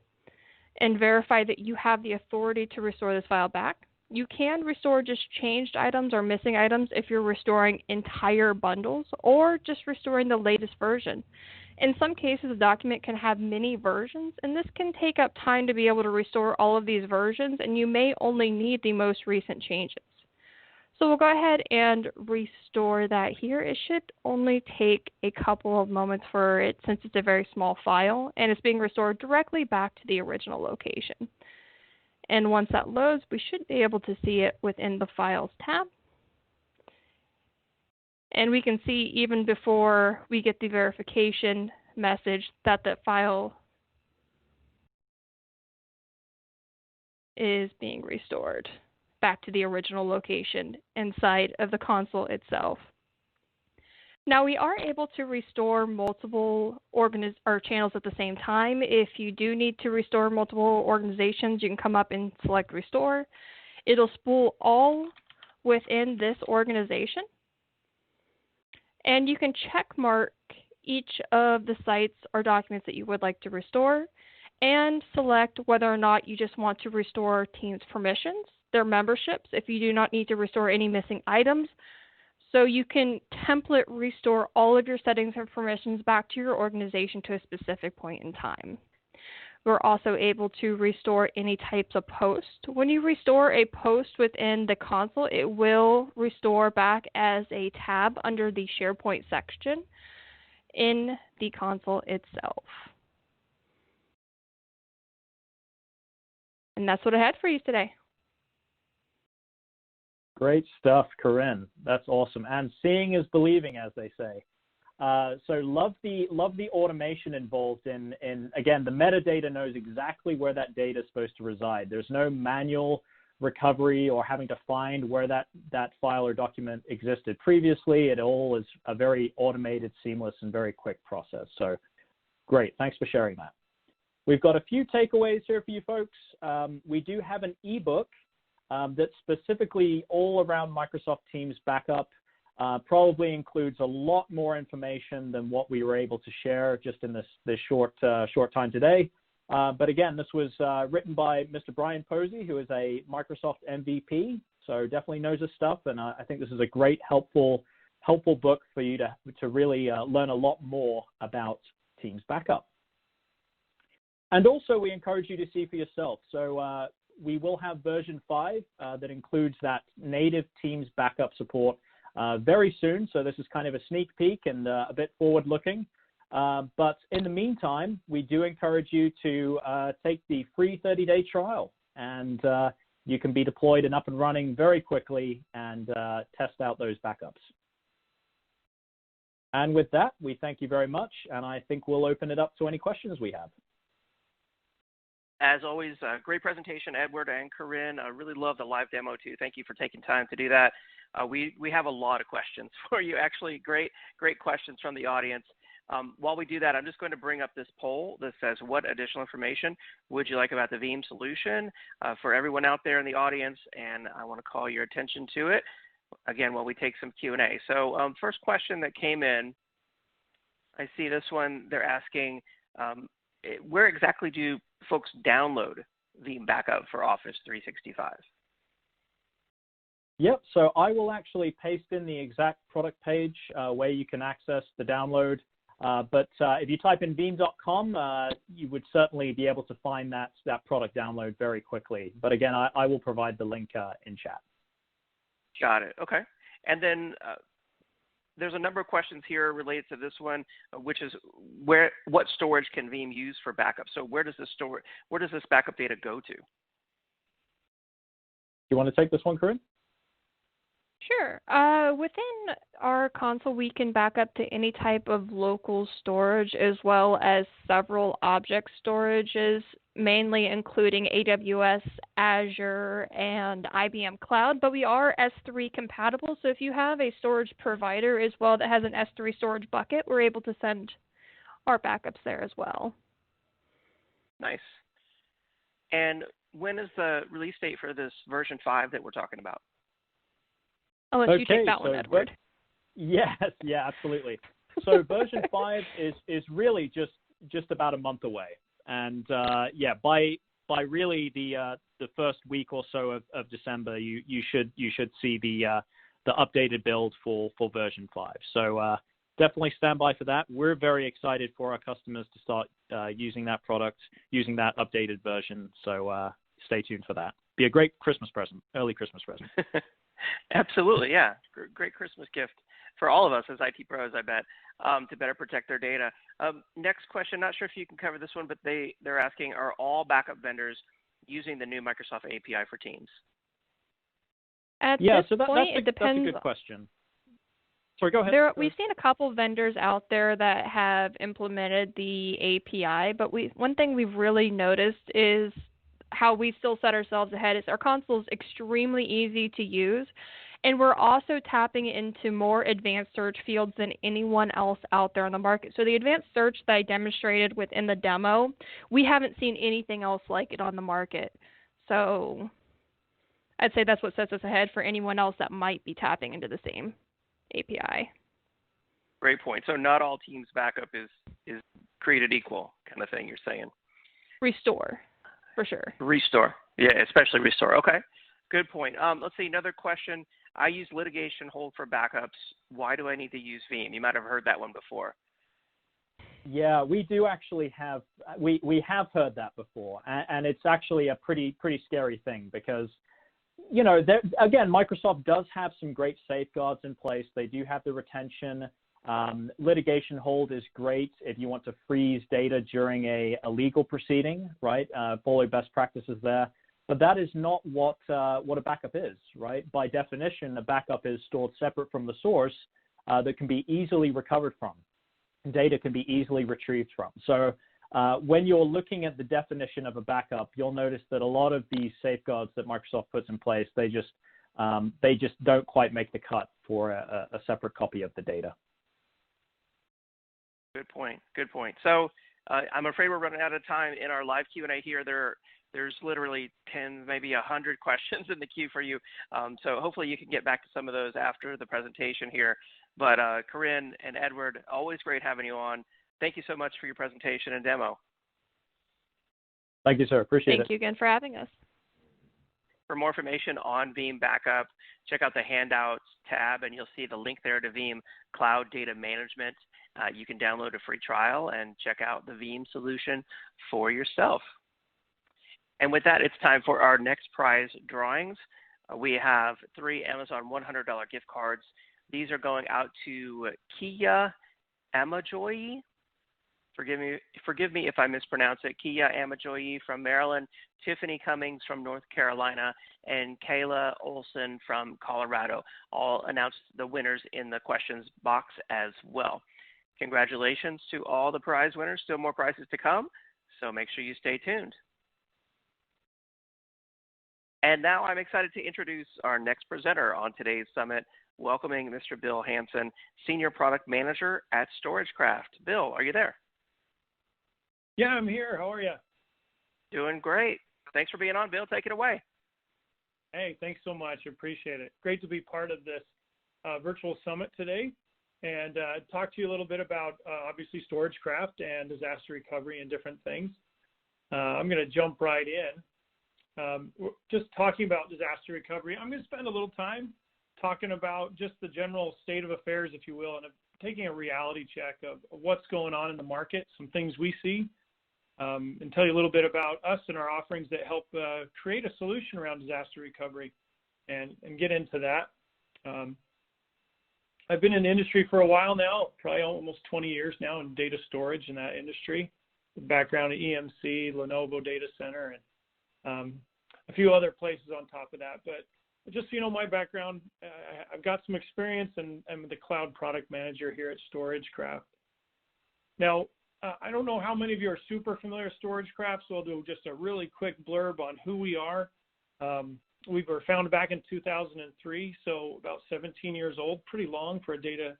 and verify that you have the authority to restore this file back. You can restore just changed items or missing items if you're restoring entire bundles or just restoring the latest version. In some cases, a document can have many versions, and this can take up time to be able to restore all of these versions, and you may only need the most recent changes. So we'll go ahead and restore that here. It should only take a couple of moments for it, since it's a very small file, and it's being restored directly back to the original location. And once that loads, we should be able to see it within the Files tab. And we can see even before we get the verification message that that file is being restored back to the original location inside of the console itself. Now, we are able to restore multiple channels at the same time. If you do need to restore multiple organizations, you can come up and select Restore. It'll spool all within this organization. And you can check mark each of the sites or documents that you would like to restore and select whether or not you just want to restore teams' permissions, their memberships, if you do not need to restore any missing items. So you can template restore all of your settings and permissions back to your organization to a specific point in time. We're also able to restore any types of posts. When you restore a post within the console, it will restore back as a tab under the SharePoint section in the console itself. And that's what I had for you today. Great stuff, Corinne. That's awesome. And seeing is believing, as they say. So love the automation involved in again, the metadata knows exactly where that data is supposed to reside. There's no manual recovery or having to find where that file or document existed previously. It all is a very automated, seamless, and very quick process. So great. Thanks for sharing that. We've got a few takeaways here for you folks. We do have an ebook that's specifically all around Microsoft Teams backup. Probably includes a lot more information than what we were able to share just in this short time today. But again, this was written by Mr. Brian Posey, who is a Microsoft MVP, so definitely knows his stuff. And I think this is a great, helpful book for you to really learn a lot more about Teams backup. And also, we encourage you to see for yourself. So we will have version 5 that includes that native Teams backup support very soon. So this is kind of a sneak peek and a bit forward-looking. But in the meantime, we do encourage you to take the free 30-day trial, and you can be deployed and up and running very quickly and test out those backups. And with that, we thank you very much, and I think we'll open it up to any questions we have. As always, great presentation, Edward and Corinne. I really love the live demo too. Thank you for taking time to do that. We have a lot of questions for you. Actually, great questions from the audience. While we do that, I'm just going to bring up this poll that says, what additional information would you like about the Veeam solution for everyone out there in the audience? And I want to call your attention to it, again, while we take some Q&A. So first question that came in, I see this one. They're asking, where exactly do folks download Veeam backup for Office 365? Yep, so I will actually paste in the exact product page where you can access the download. But if you type in veeam.com, you would certainly be able to find that product download very quickly. But again, I will provide the link in chat. Got it. Okay. And then there's a number of questions here related to this one, which is what storage can Veeam use for backup? So where does this backup data go to? You want to take this one, Corinne? Sure. Within our console, we can back up to any type of local storage as well as several object storages, mainly including AWS, Azure, and IBM Cloud. But we are S3 compatible, so if you have a storage provider as well that has an S3 storage bucket, we're able to send our backups there as well. Nice. And when is the release date for this version 5 that we're talking about? Unless you take that one, Edward. Yes, yeah, absolutely. So version 5 is really just about a month away. And yeah, by by really the first week or so of December, you should see the updated build for version 5. So definitely stand by for that. We're very excited for our customers to start using that product, using that updated version. So stay tuned for that. Be a great Christmas present, early Christmas present. Absolutely, yeah. Great Christmas gift for all of us as IT pros, I bet, to better protect their data. Next question, not sure if you can cover this one, but they're asking, are all backup vendors using the new Microsoft API for Teams? At this point, it depends. That's a good question. Sorry, go ahead. We've seen a couple vendors out there that have implemented the API, but one thing we've really noticed is how we still set ourselves ahead is our console is extremely easy to use, and we're also tapping into more advanced search fields than anyone else out there on the market. So the advanced search that I demonstrated within the demo, we haven't seen anything else like it on the market. So I'd say that's what sets us ahead for anyone else that might be tapping into the same API. Great point. So not all Teams backup is created equal, kind of thing you're saying. Restore, for sure. Restore. Yeah, especially restore. Okay. Good point. Let's see, another question. I use litigation hold for backups. Why do I need to use Veeam? You might have heard that one before. Yeah, we do actually have, we have heard that before, and it's actually a pretty scary thing because, you know, again, Microsoft does have some great safeguards in place. They do have the retention. Litigation hold is great if you want to freeze data during a legal proceeding, right? Follow best practices there. But that is not what a backup is, right? By definition, a backup is stored separate from the source that can be easily recovered from. Data can be easily retrieved from. So when you're looking at the definition of a backup, you'll notice that a lot of these safeguards that Microsoft puts in place, they just don't quite make the cut for a separate copy of the data. Good point. Good point. So I'm afraid we're running out of time in our live Q&A here. There's literally 10, maybe 100 questions in the queue for you. So hopefully you can get back to some of those after the presentation here. But Corinne and Edward, always great having you on. Thank you so much for your presentation and demo. Thank you, sir. Appreciate it. Thank you again for having us. For more information on Veeam Backup, check out the Handouts tab, and you'll see the link there to Veeam Cloud Data Management. You can download a free trial and check out the Veeam solution for yourself. And with that, it's time for our next prize drawings. We have 3 Amazon $100 gift cards. These are going out to Kia Amajoyi. Forgive me if I mispronounce it. Kia Amajoyi from Maryland, Tiffany Cummings from North Carolina, and Kayla Olson from Colorado. All announced the winners in the questions box as well. Congratulations to all the prize winners. Still more prizes to come, so make sure you stay tuned. And now I'm excited to introduce our next presenter on today's summit, welcoming Mr. Bill Hansen, Senior Product Manager at StorageCraft. Bill, are you there? Yeah, I'm here. How are you? Doing great. Thanks for being on, Bill. Take it away. Hey, thanks so much. Appreciate it. Great to be part of this virtual summit today and talk to you a little bit about, obviously, StorageCraft and disaster recovery and different things. I'm going to jump right in. Just talking about disaster recovery, I'm going to spend a little time talking about just the general state of affairs, if you will, and taking a reality check of what's going on in the market, some things we see, and tell you a little bit about us and our offerings that help create a solution around disaster recovery and get into that. I've been in the industry for a while now, probably almost 20 years now in data storage in that industry, background at EMC, Lenovo Data Center, and a few other places on top of that. But just so you know my background, I've got some experience and I'm the cloud product manager here at StorageCraft. Now, I don't know how many of you are super familiar with StorageCraft, so I'll do just a really quick blurb on who we are. We were founded back in 2003, so about 17 years old, pretty long for a data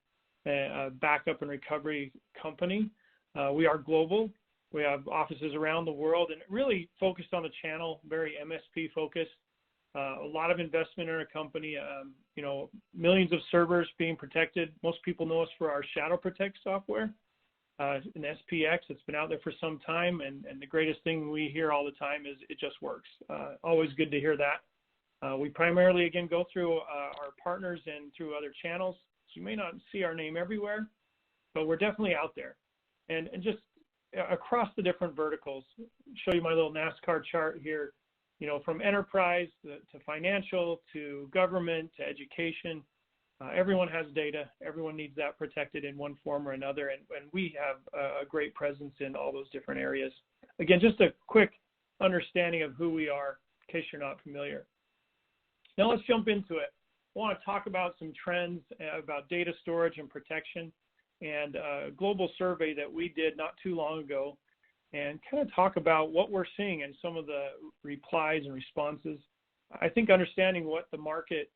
backup and recovery company. We are global. We have offices around the world and really focused on the channel, very MSP focused. A lot of investment in our company, you know, millions of servers being protected. Most people know us for our Shadow Protect software. an SPX. It's been out there for some time, and the greatest thing we hear all the time is it just works. Always good to hear that. We primarily, again, go through our partners and through other channels. So you may not see our name everywhere, but we're definitely out there. And just across the different verticals, show you my little NASCAR chart here, from enterprise to financial to government to education. Everyone has data. Everyone needs that protected in one form or another, and we have a great presence in all those different areas. Again, just a quick understanding of who we are in case you're not familiar. Now let's jump into it. I want to talk about some trends about data storage and protection, and a global survey that we did not too long ago, and kind of talk about what we're seeing in some of the replies and responses. I think understanding what the market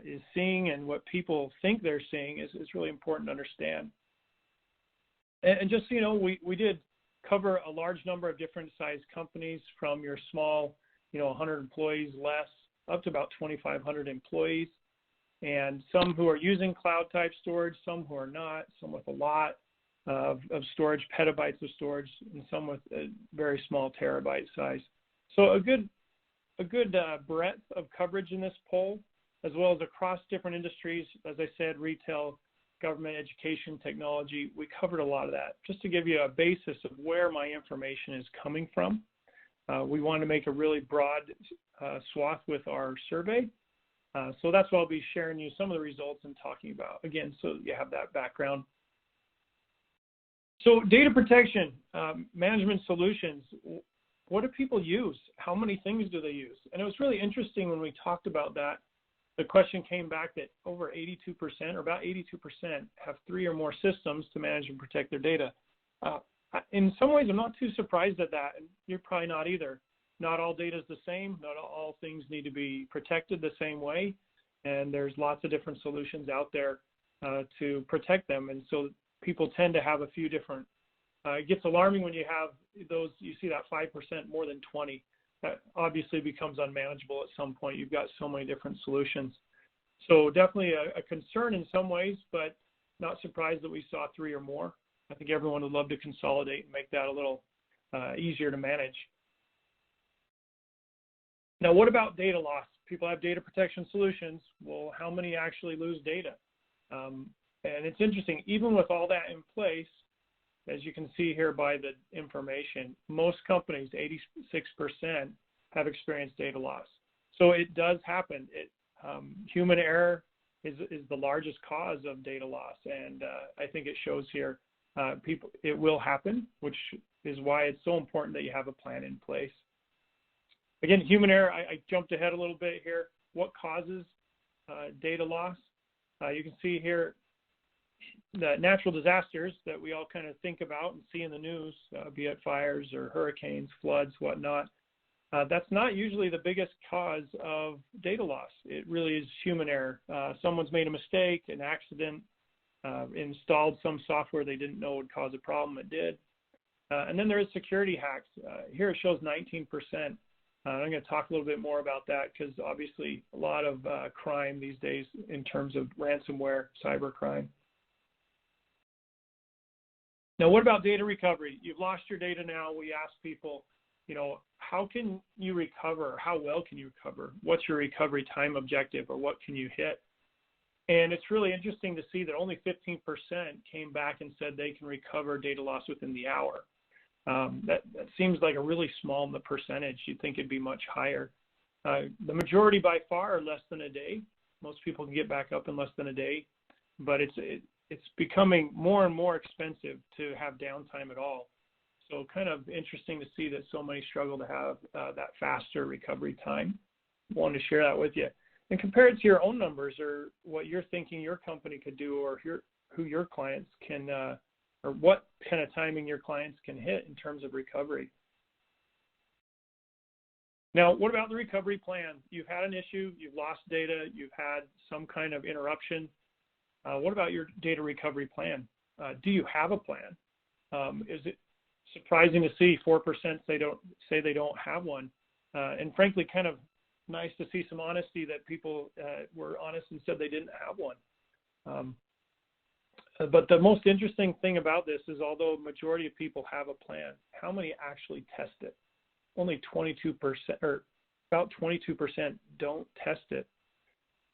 is seeing and what people think they're seeing is really important to understand. And just so you know, we did cover a large number of different size companies, from your small, 100 employees less, up to about 2,500 employees, and some who are using cloud type storage, some who are not, some with a lot of storage, petabytes of storage, and some with a very small terabyte size. So a good breadth of coverage in this poll, as well as across different industries. As I said, retail, government, education, technology, we covered a lot of that. Just to give you a basis of where my information is coming from, we want to make a really broad swath with our survey. So that's why I'll be sharing you some of the results and talking about, again, so you have that background. So data protection, management solutions, what do people use? How many things do they use? And it was really interesting when we talked about that. The question came back that over 82%, or about 82%, have 3 or more systems to manage and protect their data. In some ways, I'm not too surprised at that, and you're probably not either. Not all data is the same. Not all things need to be protected the same way, and there's lots of different solutions out there to protect them. And so people tend to have a few different. It gets alarming when you have those. You see that 5% more than 20. That obviously becomes unmanageable at some point. You've got so many different solutions. So definitely a concern in some ways, but not surprised that we saw 3 or more. I think everyone would love to consolidate and make that a little easier to manage. Now, what about data loss? People have data protection solutions. Well, how many actually lose data? And it's interesting, even with all that in place, as you can see here by the information, most companies, 86%, have experienced data loss. So it does happen. Human error is the largest cause of data loss, and I think it shows here it will happen, which is why it's so important that you have a plan in place. Again, human error, I jumped ahead a little bit here. What causes data loss? You can see here the natural disasters that we all kind of think about and see in the news, be it fires or hurricanes, floods, whatnot. That's not usually the biggest cause of data loss. It really is human error. Someone's made a mistake, an accident, installed some software they didn't know would cause a problem. It did. And then there is security hacks. Here it shows 19%. I'm going to talk a little bit more about that because obviously a lot of crime these days in terms of ransomware, cyber crime. Now, what about data recovery? You've lost your data now. We ask people, how can you recover? How well can you recover? What's your recovery time objective, or what can you hit? And it's really interesting to see that only 15% came back and said they can recover data loss within the hour. That seems like a really small percentage. You'd think it'd be much higher. The majority by far are less than a day. Most people can get back up in less than a day, but it's becoming more and more expensive to have downtime at all. So kind of interesting to see that so many struggle to have that faster recovery time. Wanted to share that with you. And compare it to your own numbers, or what you're thinking your company could do, or who your clients can, or what kind of timing your clients can hit in terms of recovery. Now, what about the recovery plan? You've had an issue, you've lost data, you've had some kind of interruption. What about your data recovery plan? Do you have a plan? Is it surprising to see 4% say they don't have one? And frankly, kind of nice to see some honesty that people were honest and said they didn't have one. But the most interesting thing about this is, although a majority of people have a plan, how many actually test it? Only 22%, or about 22% don't test it.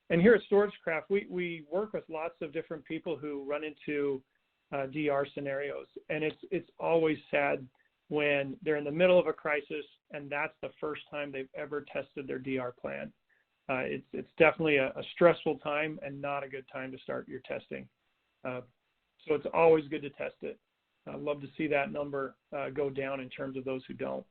And here at StorageCraft, we work with lots of different people who run into DR scenarios, and it's always sad when they're in the middle of a crisis and that's the first time they've ever tested their DR plan. It's definitely a stressful time and not a good time to start your testing. So it's always good to test it. I'd love to see that number go down in terms of those who don't.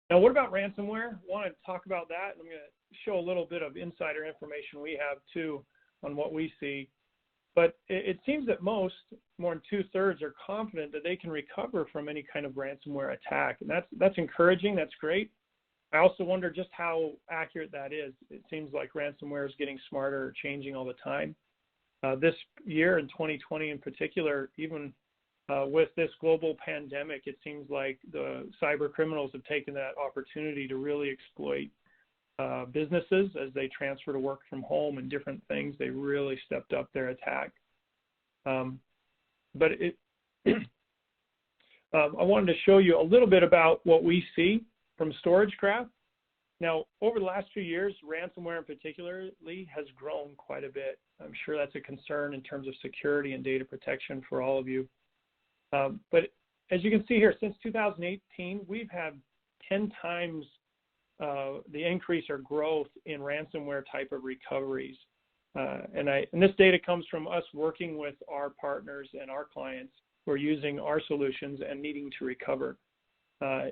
Now, what about ransomware? I want to talk about that. I'm going to show a little bit of insider information we have too on what we see. But it seems that more than 2/3 are confident that they can recover from any kind of ransomware attack. And that's encouraging. That's great. I also wonder just how accurate that is. It seems like ransomware is getting smarter, changing all the time. This year in 2020 in particular, even with this global pandemic, it seems like the cyber criminals have taken that opportunity to really exploit businesses as they transfer to work from home and different things. They really stepped up their attack. But I wanted to show you a little bit about what we see from StorageCraft. Now, over the last few years, ransomware in particularly has grown quite a bit. I'm sure that's a concern in terms of security and data protection for all of you. But as you can see here, since 2018, we've had 10 times the increase or growth in ransomware type of recoveries. And this data comes from us working with our partners and our clients who are using our solutions and needing to recover.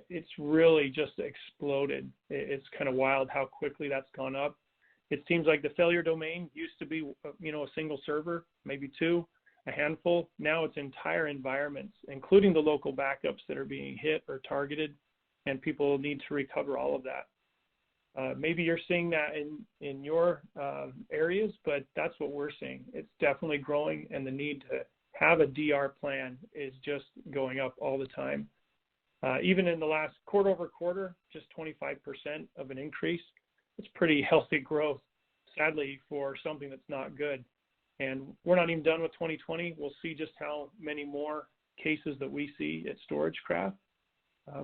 It's really just exploded. It's kind of wild how quickly that's gone up. It seems like the failure domain used to be, a single server, maybe two, a handful. Now it's entire environments, including the local backups that are being hit or targeted, and people need to recover all of that. Maybe you're seeing that in your areas, but that's what we're seeing. It's definitely growing, and the need to have a DR plan is just going up all the time. Even in the last quarter over quarter, just 25% of an increase. It's pretty healthy growth, sadly, for something that's not good. And we're not even done with 2020. We'll see just how many more cases that we see at StorageCraft.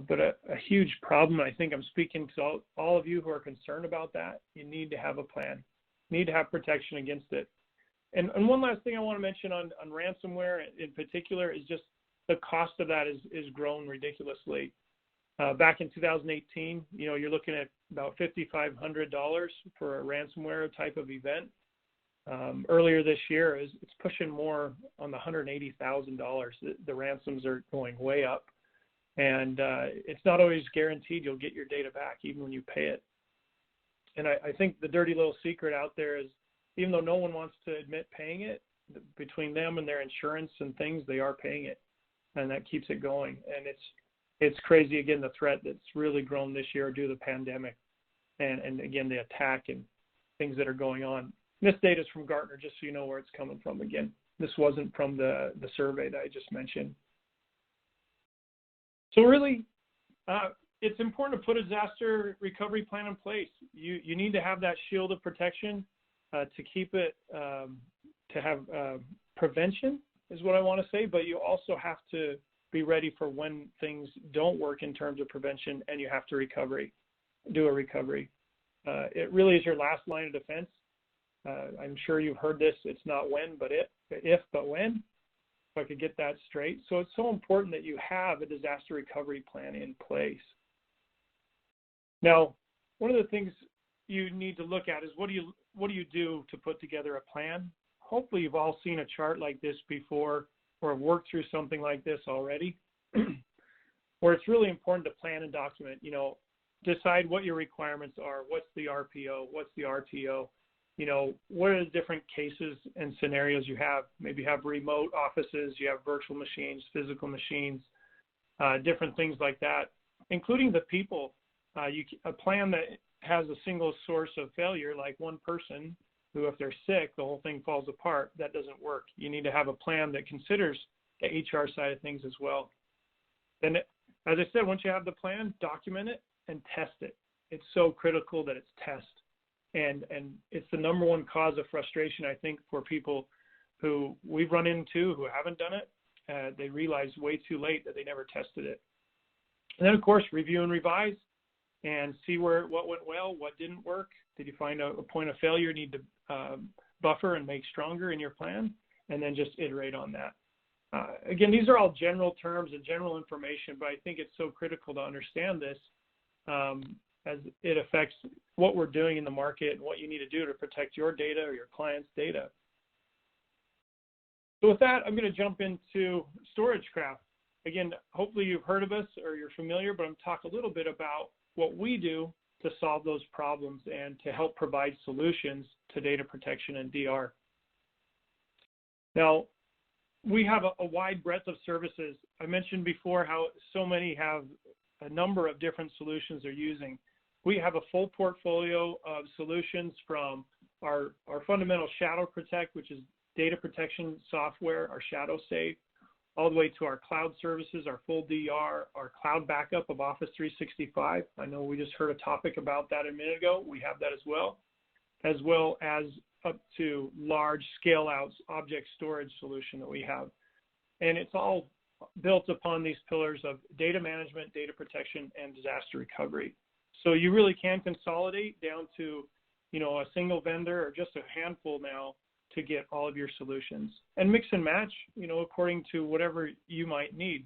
But a huge problem, I think I'm speaking to all of you who are concerned about that. You need to have a plan. You need to have protection against it. And one last thing I want to mention on ransomware in particular is just the cost of that is grown ridiculously. Back in 2018, you're looking at about $5,500 for a ransomware type of event. Earlier this year, it's pushing more on the $180,000. The ransoms are going way up. And it's not always guaranteed you'll get your data back, even when you pay it. And I think the dirty little secret out there is, even though no one wants to admit paying it, between them and their insurance and things, they are paying it. And that keeps it going. And it's crazy, again, the threat that's really grown this year due to the pandemic. And again, the attack and things that are going on. This data is from Gartner, just so you know where it's coming from. Again, this wasn't from the survey that I just mentioned. So really, it's important to put a disaster recovery plan in place. You need to have that shield of protection to keep it, to have prevention is what I want to say, but you also have to be ready for when things don't work in terms of prevention and you have to do a recovery. It really is your last line of defense. I'm sure you've heard this, it's not when, but if, but when. If I could get that straight. So it's so important that you have a disaster recovery plan in place. Now, one of the things you need to look at is what do you do to put together a plan? Hopefully you've all seen a chart like this before or have worked through something like this already, where it's really important to plan and document, decide what your requirements are, what's the RPO, what's the RTO, what are the different cases and scenarios you have. Maybe you have remote offices, you have virtual machines, physical machines, different things like that, including the people. A plan that has a single source of failure, like one person who, if they're sick, the whole thing falls apart. That doesn't work. You need to have a plan that considers the HR side of things as well. Then, as I said, once you have the plan, document it and test it. It's so critical that it's test. And it's the number one cause of frustration, I think, for people who we've run into who haven't done it. They realize way too late that they never tested it. And then, of course, review and revise and see what went well, what didn't work. Did you find a point of failure you need to buffer and make stronger in your plan? And then just iterate on that. Again, these are all general terms and general information, but I think it's so critical to understand this as it affects what we're doing in the market and what you need to do to protect your data or your client's data. So with that, I'm going to jump into StorageCraft. Again, hopefully you've heard of us or you're familiar, but I'm going to talk a little bit about what we do to solve those problems and to help provide solutions to data protection and DR. Now, we have a wide breadth of services. I mentioned before how so many have a number of different solutions they're using. We have a full portfolio of solutions from our fundamental Shadow Protect, which is data protection software, our Shadow Safe, all the way to our cloud services, our full DR, our cloud backup of Office 365. I know we just heard a topic about that a minute ago. We have that as well as up to large scale-out object storage solution that we have. And it's all built upon these pillars of data management, data protection, and disaster recovery. So you really can consolidate down to, a single vendor or just a handful now to get all of your solutions. And mix and match, according to whatever you might need.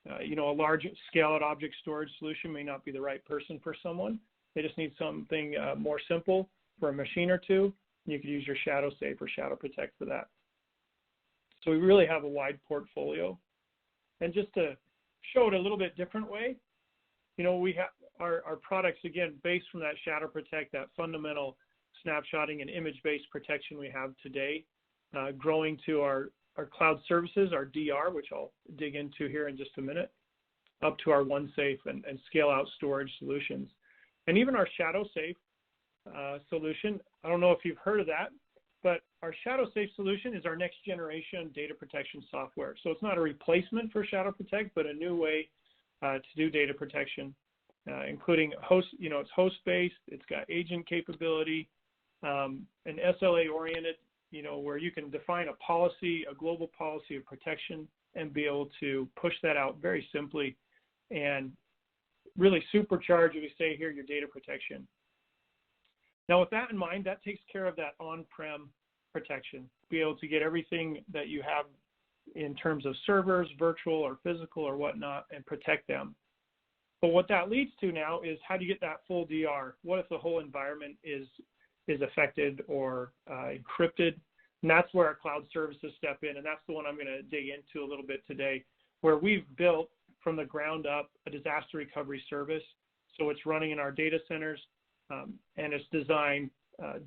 A large scale-out object storage solution may not be the right person for someone. They just need something more simple for a machine or two. You could use your Shadow Safe or Shadow Protect for that. So we really have a wide portfolio. And just to show it a little bit different way, we have our products, again, based from that Shadow Protect, that fundamental snapshotting and image-based protection we have today, growing to our cloud services, our DR, which I'll dig into here in just a minute, up to our OneSafe and scale-out storage solutions. And even our Shadow Safe solution, I don't know if you've heard of that, but our Shadow Safe solution is our next generation data protection software. So it's not a replacement for Shadow Protect, but a new way to do data protection, including host, it's host-based, it's got agent capability, an SLA-oriented, where you can define a policy, a global policy of protection, and be able to push that out very simply and really supercharge, as we say here, your data protection. Now, with that in mind, that takes care of that on-prem protection, be able to get everything that you have in terms of servers, virtual or physical or whatnot, and protect them. But what that leads to now is how do you get that full DR? What if the whole environment is affected or encrypted? And that's where our cloud services step in, and that's the one I'm going to dig into a little bit today, where we've built from the ground up a disaster recovery service. So it's running in our data centers, and it's designed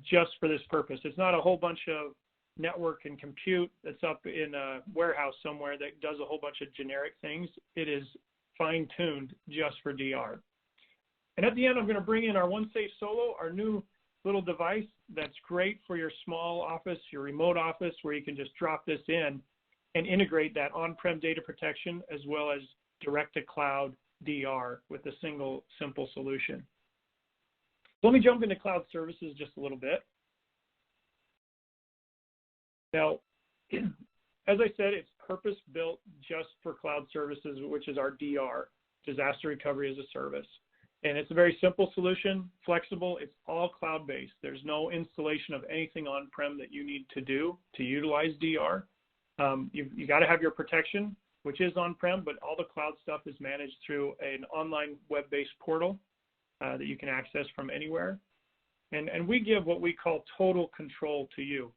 just for this purpose. It's not a whole bunch of network and compute that's up in a warehouse somewhere that does a whole bunch of generic things. It is fine-tuned just for DR. And at the end, I'm going to bring in our OneSafe Solo, our new little device that's great for your small office, your remote office, where you can just drop this in and integrate that on-prem data protection as well as direct-to-cloud DR with a single, simple solution. So let me jump into cloud services just a little bit. Now, as I said, it's purpose-built just for cloud services, which is our DR, disaster recovery as a service. And it's a very simple solution, flexible. It's all cloud-based. There's no installation of anything on-prem that you need to do to utilize DR. You got to have your protection, which is on-prem, but all the cloud stuff is managed through an online web-based portal that you can access from anywhere. And we give what we call total control to you.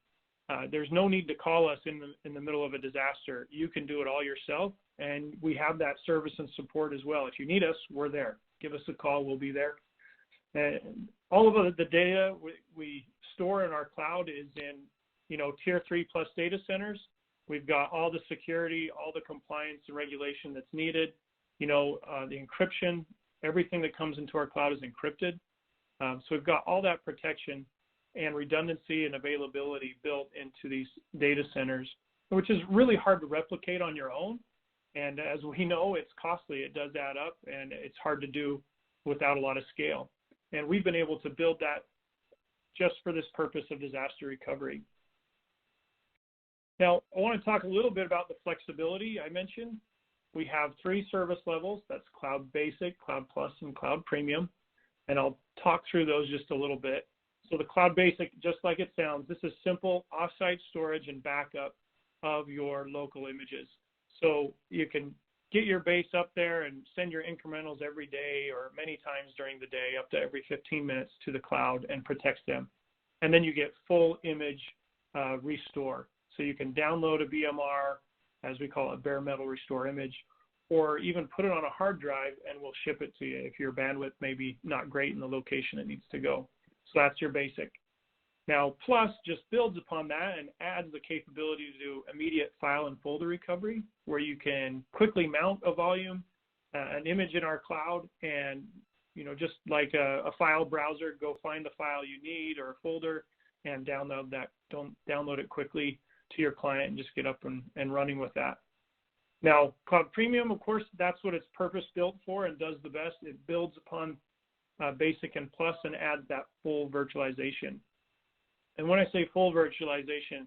There's no need to call us in the middle of a disaster. You can do it all yourself, and we have that service and support as well. If you need us, we're there. Give us a call, we'll be there. And all of the data we store in our cloud is in, tier 3+ data centers. We've got all the security, all the compliance and regulation that's needed. The encryption, everything that comes into our cloud is encrypted. So we've got all that protection and redundancy and availability built into these data centers, which is really hard to replicate on your own. And as we know, it's costly. It does add up, and it's hard to do without a lot of scale. And we've been able to build that just for this purpose of disaster recovery. Now, I want to talk a little bit about the flexibility I mentioned. We have 3 service levels. That's Cloud Basic, Cloud Plus, and Cloud Premium. And I'll talk through those just a little bit. So the Cloud Basic, just like it sounds, this is simple offsite storage and backup of your local images. So you can get your base up there and send your incrementals every day or many times during the day, up to every 15 minutes to the cloud, and protects them. And then you get full image restore. So you can download a BMR, as we call it, bare metal restore image, or even put it on a hard drive and we'll ship it to you if your bandwidth may be not great in the location it needs to go. So that's your basic. Now, Plus just builds upon that and adds the capability to do immediate file and folder recovery, where you can quickly mount a volume, an image in our cloud, and just like a file browser, go find the file you need or a folder and download that. Don't download it quickly to your client and just get up and running with that. Now, Cloud Premium, of course, that's what it's purpose-built for and does the best. It builds upon Basic and Plus and adds that full virtualization. And when I say full virtualization,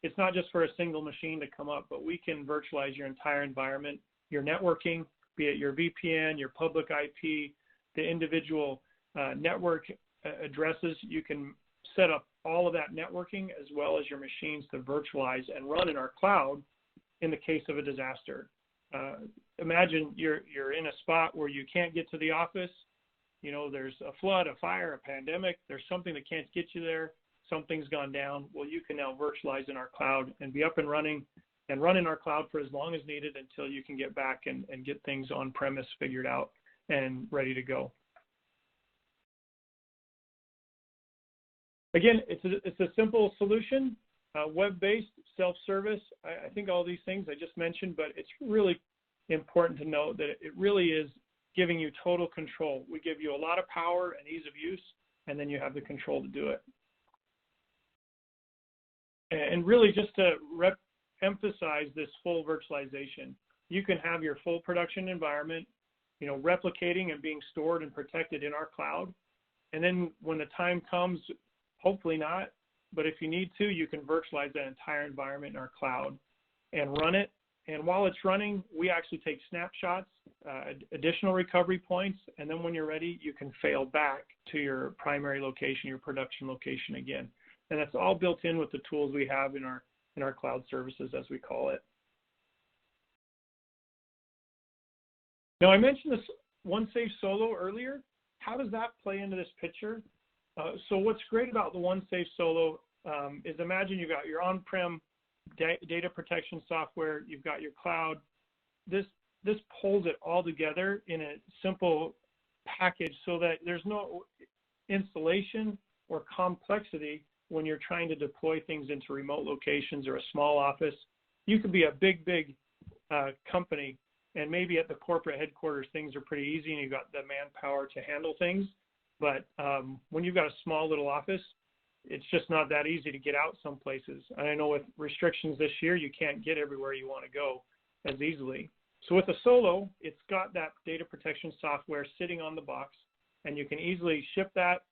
it's not just for a single machine to come up, but we can virtualize your entire environment, your networking, be it your VPN, your public IP, the individual network addresses. You can set up all of that networking as well as your machines to virtualize and run in our cloud in the case of a disaster. Imagine you're in a spot where you can't get to the office. There's a flood, a fire, a pandemic. There's something that can't get you there. Something's gone down. Well, you can now virtualize in our cloud and be up and running and run in our cloud for as long as needed until you can get back and get things on premise figured out and ready to go. Again, it's a simple solution, web-based, self-service. I think all these things I just mentioned, but it's really important to note that it really is giving you total control. We give you a lot of power and ease of use, and then you have the control to do it. And really just to emphasize this full virtualization, you can have your full production environment, replicating and being stored and protected in our cloud. And then when the time comes, hopefully not, but if you need to, you can virtualize that entire environment in our cloud and run it. And while it's running, we actually take snapshots, additional recovery points, and then when you're ready, you can fail back to your primary location, your production location again. And that's all built in with the tools we have in our cloud services, as we call it. Now, I mentioned this OneSafe Solo earlier. How does that play into this picture? So what's great about the OneSafe Solo is imagine you've got your on-prem data protection software, you've got your cloud. This pulls it all together in a simple package so that there's no installation or complexity when you're trying to deploy things into remote locations or a small office. You could be a big company, and maybe at the corporate headquarters things are pretty easy and you've got the manpower to handle things. But when you've got a small little office, it's just not that easy to get out some places. And I know with restrictions this year, you can't get everywhere you want to go as easily. So with a Solo, it's got that data protection software sitting on the box, and you can easily ship that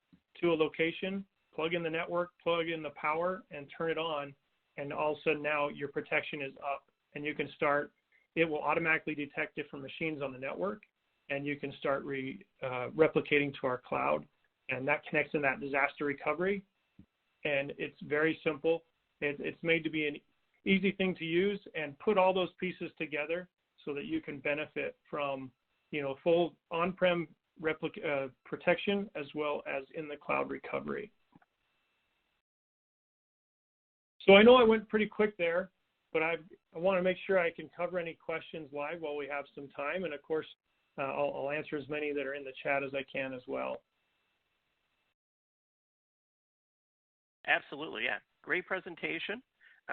to a location, plug in the network, plug in the power, and turn it on. And all of a sudden now your protection is up, and you can start. It will automatically detect different machines on the network, and you can start replicating to our cloud, and that connects in that disaster recovery. And it's very simple. It's made to be an easy thing to use and put all those pieces together so that you can benefit from, full on-prem protection as well as in the cloud recovery. So I know I went pretty quick there, but I want to make sure I can cover any questions live while we have some time. And of course, I'll answer as many that are in the chat as I can as well. Absolutely, yeah. Great presentation.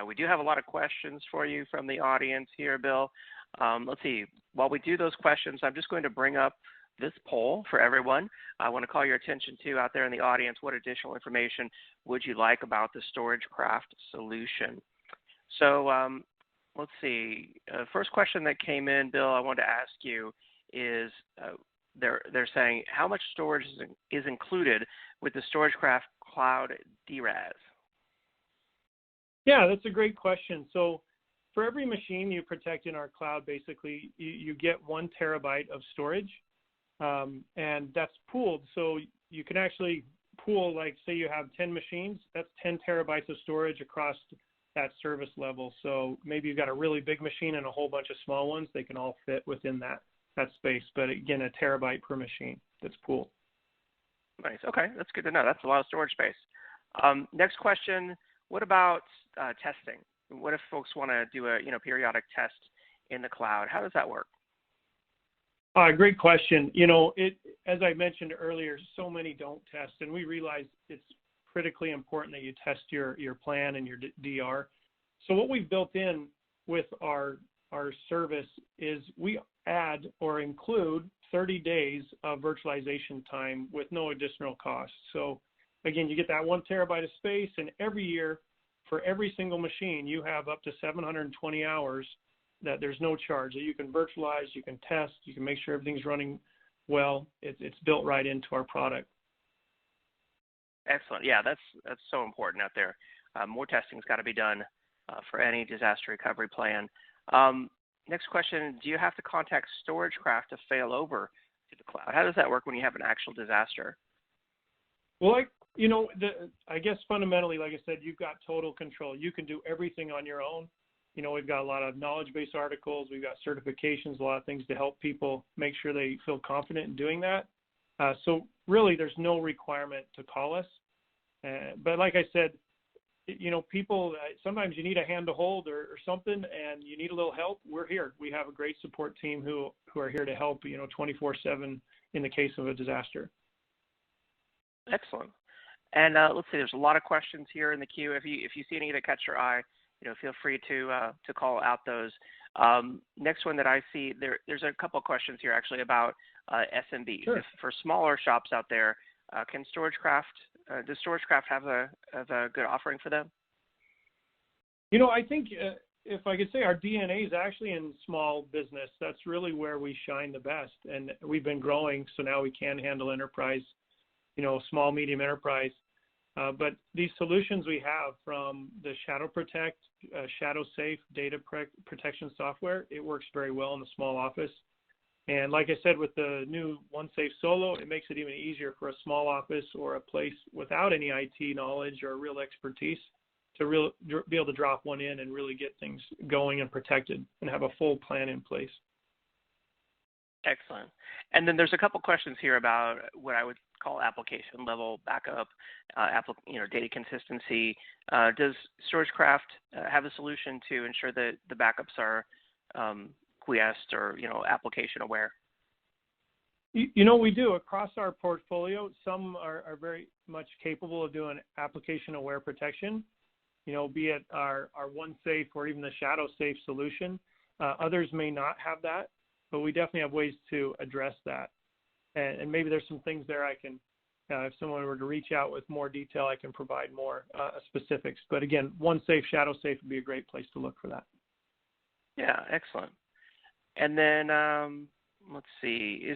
We do have a lot of questions for you from the audience here, Bill. Let's see. While we do those questions, I'm just going to bring up this poll for everyone. I want to call your attention to out there in the audience, what additional information would you like about the StorageCraft solution? So let's see. First question that came in, Bill, I wanted to ask you is they're saying how much storage is included with the StorageCraft Cloud DRAS? Yeah, that's a great question. So for every machine you protect in our cloud, basically you get 1 terabyte of storage, and that's pooled. So you can actually pool, like say you have 10 machines, that's 10 terabytes of storage across that service level. So maybe you've got a really big machine and a whole bunch of small ones, they can all fit within that space. But again, a terabyte per machine that's pooled. Nice. Okay, that's good to know. That's a lot of storage space. Next question, what about testing? What if folks want to do a periodic test in the cloud? How does that work? Great question. As I mentioned earlier, so many don't test, and we realize it's critically important that you test your plan and your DR. So what we've built in with our service is we add or include 30 days of virtualization time with no additional cost. So again, you get that 1 terabyte of space, and every year for every single machine, you have up to 720 hours that there's no charge, that you can virtualize, you can test, you can make sure everything's running well. It's built right into our product. Excellent. Yeah, that's so important out there. More testing's got to be done for any disaster recovery plan. Next question, do you have to contact StorageCraft to fail over to the cloud? How does that work when you have an actual disaster? Well, I guess fundamentally, like I said, you've got total control. You can do everything on your own. We've got a lot of knowledge base articles, we've got certifications, a lot of things to help people make sure they feel confident in doing that. So really, there's no requirement to call us. But like I said, people, sometimes you need a hand to hold or something, and you need a little help. We're here. We have a great support team who are here to help, 24/7 in the case of a disaster. Excellent. And let's see, there's a lot of questions here in the queue. If you see any that catch your eye, feel free to call out those. Next one that I see, there's a couple of questions here actually about SMBs. Sure. For smaller shops out there, does StorageCraft have a good offering for them? I think if I could say, our DNA is actually in small business. That's really where we shine the best, and we've been growing, so now we can handle enterprise, small, medium enterprise. But these solutions we have, from the Shadow Protect, Shadow Safe data protection software, it works very well in the small office. And like I said, with the new OneSafe Solo, it makes it even easier for a small office or a place without any IT knowledge or real expertise to be able to drop one in and really get things going and protected and have a full plan in place. Excellent. And then there's a couple questions here about what I would call application level backup, data consistency. Does StorageCraft have a solution to ensure that the backups are quiesced or application aware? We do across our portfolio. Some are very much capable of doing application aware protection. Be it our OneSafe or even the Shadow Safe solution. Others may not have that, but we definitely have ways to address that. And maybe there's some things there I can, if someone were to reach out with more detail, I can provide more specifics. But again, OneSafe, Shadow Safe would be a great place to look for that. Yeah, excellent. And then let's see,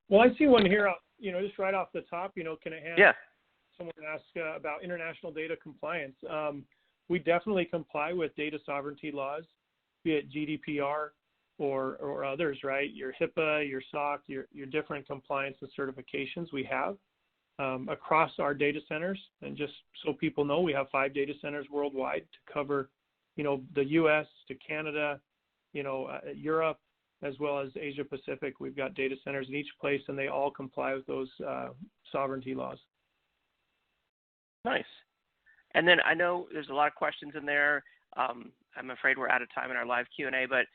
Well, I see one here, just right off the top, can I have someone ask about international data compliance? We definitely comply with data sovereignty laws, be it GDPR or others, right? Your HIPAA, your SOC, your different compliance and certifications we have across our data centers. And just so people know, we have 5 data centers worldwide to cover, the U.S. to Canada, Europe, as well as Asia Pacific. We've got data centers in each place, and they all comply with those sovereignty laws. Nice. And then I know there's a lot of questions in there. I'm afraid we're out of time in our live Q&A, but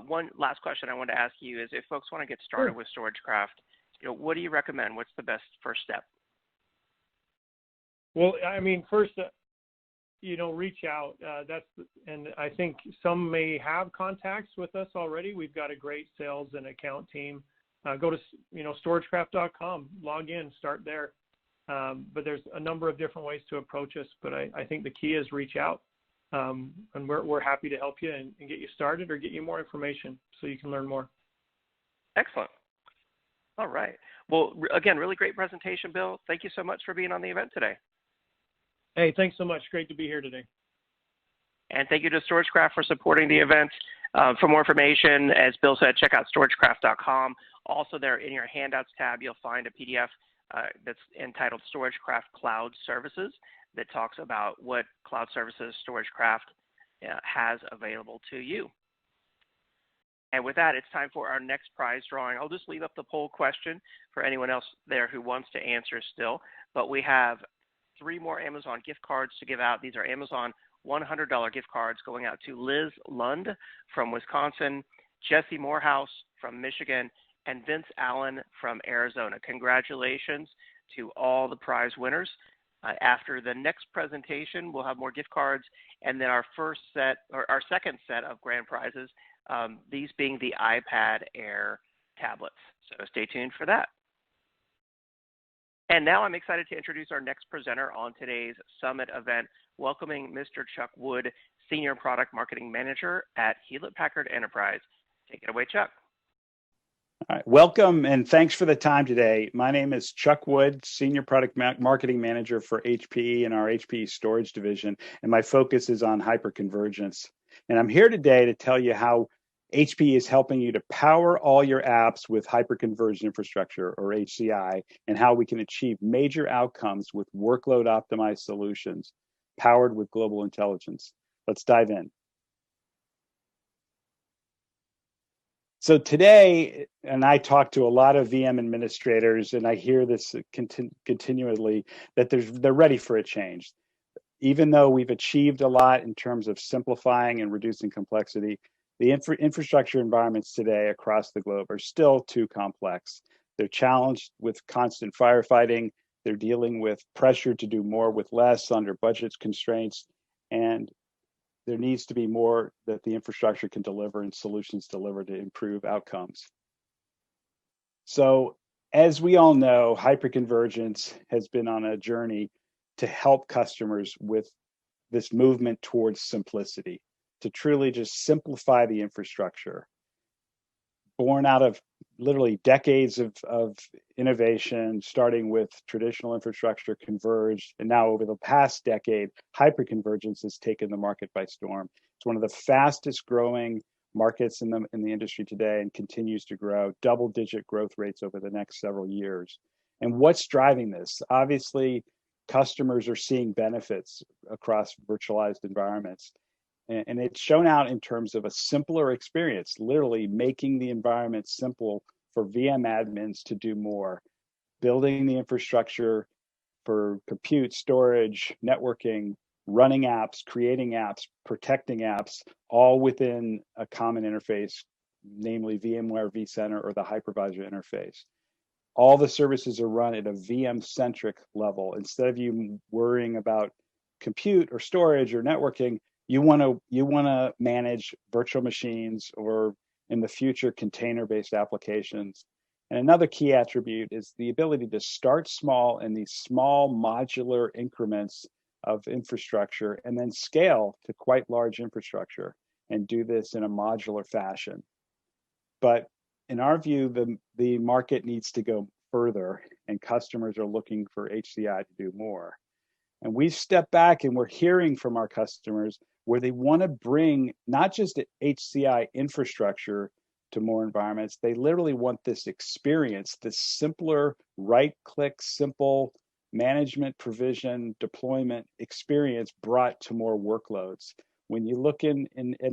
one last question I wanted to ask you is, if folks want to get started with StorageCraft, what do you recommend? What's the best first step? Well, first, reach out. And I think some may have contacts with us already. We've got a great sales and account team. Go to StorageCraft.com, log in, start there. But there's a number of different ways to approach us. But I think the key is reach out, and we're happy to help you and get you started or get you more information so you can learn more. Excellent. All right. Well, again, really great presentation, Bill. Thank you so much for being on the event today. Hey, thanks so much. Great to be here today. And thank you to StorageCraft for supporting the event. For more information, as Bill said, check out storagecraft.com. Also there in your handouts tab, you'll find a PDF that's entitled StorageCraft Cloud Services that talks about what cloud services StorageCraft has available to you. And with that, it's time for our next prize drawing. I'll just leave up the poll question for anyone else there who wants to answer still. But we have 3 more Amazon gift cards to give out. These are Amazon $100 gift cards going out to Liz Lund from Wisconsin, Jesse Morehouse from Michigan, and Vince Allen from Arizona. Congratulations to all the prize winners. After the next presentation, we'll have more gift cards, and then our second set of grand prizes, these being the iPad Air tablets. So stay tuned for that. And now I'm excited to introduce our next presenter on today's summit event, welcoming Mr. Chuck Wood, Senior Product Marketing Manager at Hewlett-Packard Enterprise. Take it away, Chuck. All right, welcome and thanks for the time today. My name is Chuck Wood, Senior Product Marketing Manager for HPE and our HPE Storage Division, and my focus is on hyperconvergence. And I'm here today to tell you how HPE is helping you to power all your apps with hyperconverged infrastructure, or HCI, and how we can achieve major outcomes with workload optimized solutions powered with global intelligence. Let's dive in. So today, and I talk to a lot of VM administrators, and I hear this continually, that they're ready for a change. Even though we've achieved a lot in terms of simplifying and reducing complexity, the infrastructure environments today across the globe are still too complex. They're challenged with constant firefighting. They're dealing with pressure to do more with less under budget constraints. And there needs to be more that the infrastructure can deliver and solutions deliver to improve outcomes. So as we all know, hyperconvergence has been on a journey to help customers with this movement towards simplicity, to truly just simplify the infrastructure. Born out of literally decades of innovation, starting with traditional infrastructure converged, and now over the past decade, hyperconvergence has taken the market by storm. It's one of the fastest growing markets in the industry today and continues to grow, double-digit growth rates over the next several years. And what's driving this? Obviously, customers are seeing benefits across virtualized environments. And it's shown out in terms of a simpler experience, literally making the environment simple for VM admins to do more, building the infrastructure for compute, storage, networking, running apps, creating apps, protecting apps, all within a common interface, namely VMware vCenter or the hypervisor interface. All the services are run at a VM-centric level. Instead of you worrying about compute or storage or networking, you want to manage virtual machines or, in the future, container-based applications. And another key attribute is the ability to start small in these small modular increments of infrastructure and then scale to quite large infrastructure and do this in a modular fashion. But in our view, the market needs to go further, and customers are looking for HCI to do more. And we've stepped back and we're hearing from our customers where they want to bring not just HCI infrastructure to more environments, they literally want this experience, this simpler right-click, simple management, provision, deployment experience brought to more workloads. When you look in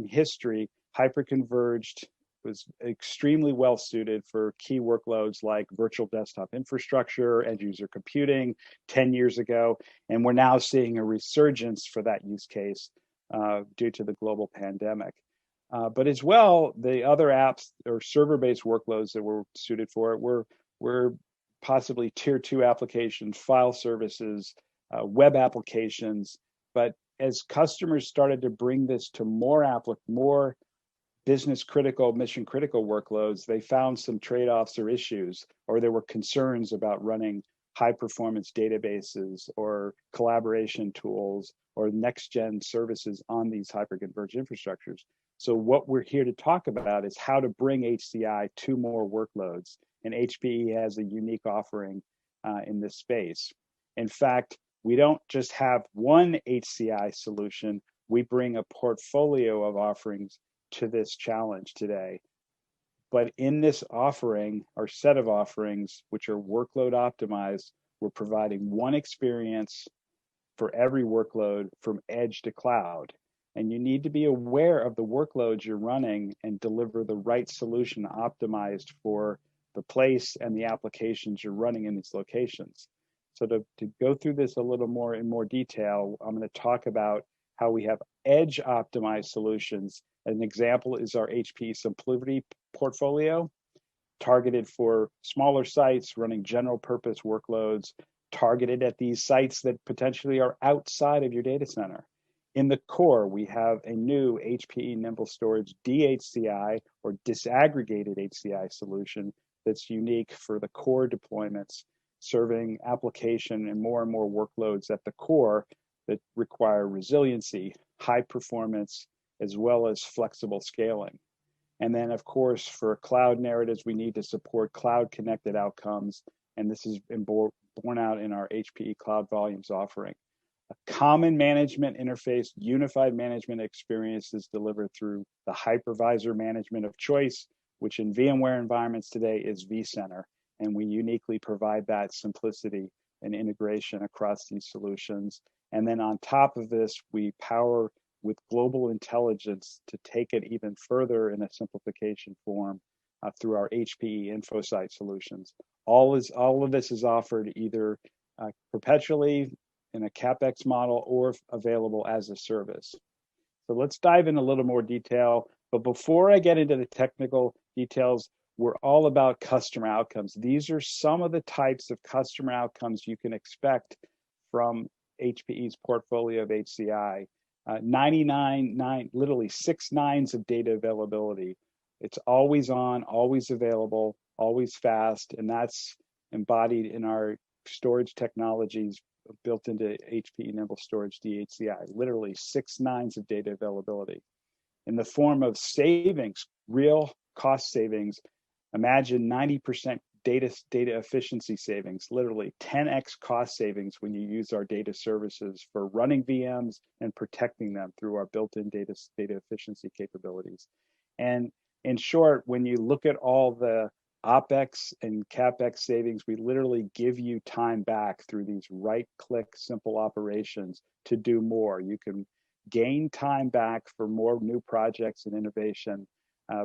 history, hyperconverged was extremely well suited for key workloads like virtual desktop infrastructure, end user computing 10 years ago, and we're now seeing a resurgence for that use case due to the global pandemic. But as well, the other apps or server-based workloads that were suited for it were possibly tier 2 applications, file services, web applications. But as customers started to bring this to more business critical, mission critical workloads, they found some trade-offs or issues, or there were concerns about running high performance databases or collaboration tools or next gen services on these hyperconverged infrastructures. So what we're here to talk about is how to bring HCI to more workloads. And HPE has a unique offering in this space. In fact, we don't just have one HCI solution, we bring a portfolio of offerings to this challenge today. But in this offering, our set of offerings, which are workload optimized, we're providing one experience for every workload from edge to cloud. And you need to be aware of the workloads you're running and deliver the right solution optimized for the place and the applications you're running in these locations. So to go through this a little more in more detail, I'm going to talk about how we have edge optimized solutions. An example is our HPE Simplicity portfolio, targeted for smaller sites running general purpose workloads, targeted at these sites that potentially are outside of your data center. In the core, we have a new HPE Nimble Storage DHCI or disaggregated HCI solution that's unique for the core deployments, serving application and more workloads at the core that require resiliency, high performance, as well as flexible scaling. And then, of course, for cloud narratives, we need to support cloud-connected outcomes, and this is borne out in our HPE Cloud Volumes offering. A common management interface, unified management experience is delivered through the hypervisor management of choice, which in VMware environments today is vCenter, and we uniquely provide that simplicity and integration across these solutions. And then on top of this, we power with global intelligence to take it even further in a simplification form through our HPE InfoSight solutions. All of this is offered either perpetually in a CapEx model or available as a service. So let's dive in a little more detail. But before I get into the technical details, we're all about customer outcomes. These are some of the types of customer outcomes you can expect from HPE's portfolio of HCI. 99, literally 6 nines of data availability. It's always on, always available, always fast, and that's embodied in our storage technologies built into HPE Nimble Storage DHCI. Literally 6 nines of data availability. In the form of savings, real cost savings, imagine 90% data efficiency savings, literally 10x cost savings when you use our data services for running VMs and protecting them through our built-in data efficiency capabilities. And in short, when you look at all the OpEx and CapEx savings, we literally give you time back through these right-click simple operations to do more. You can gain time back for more new projects and innovation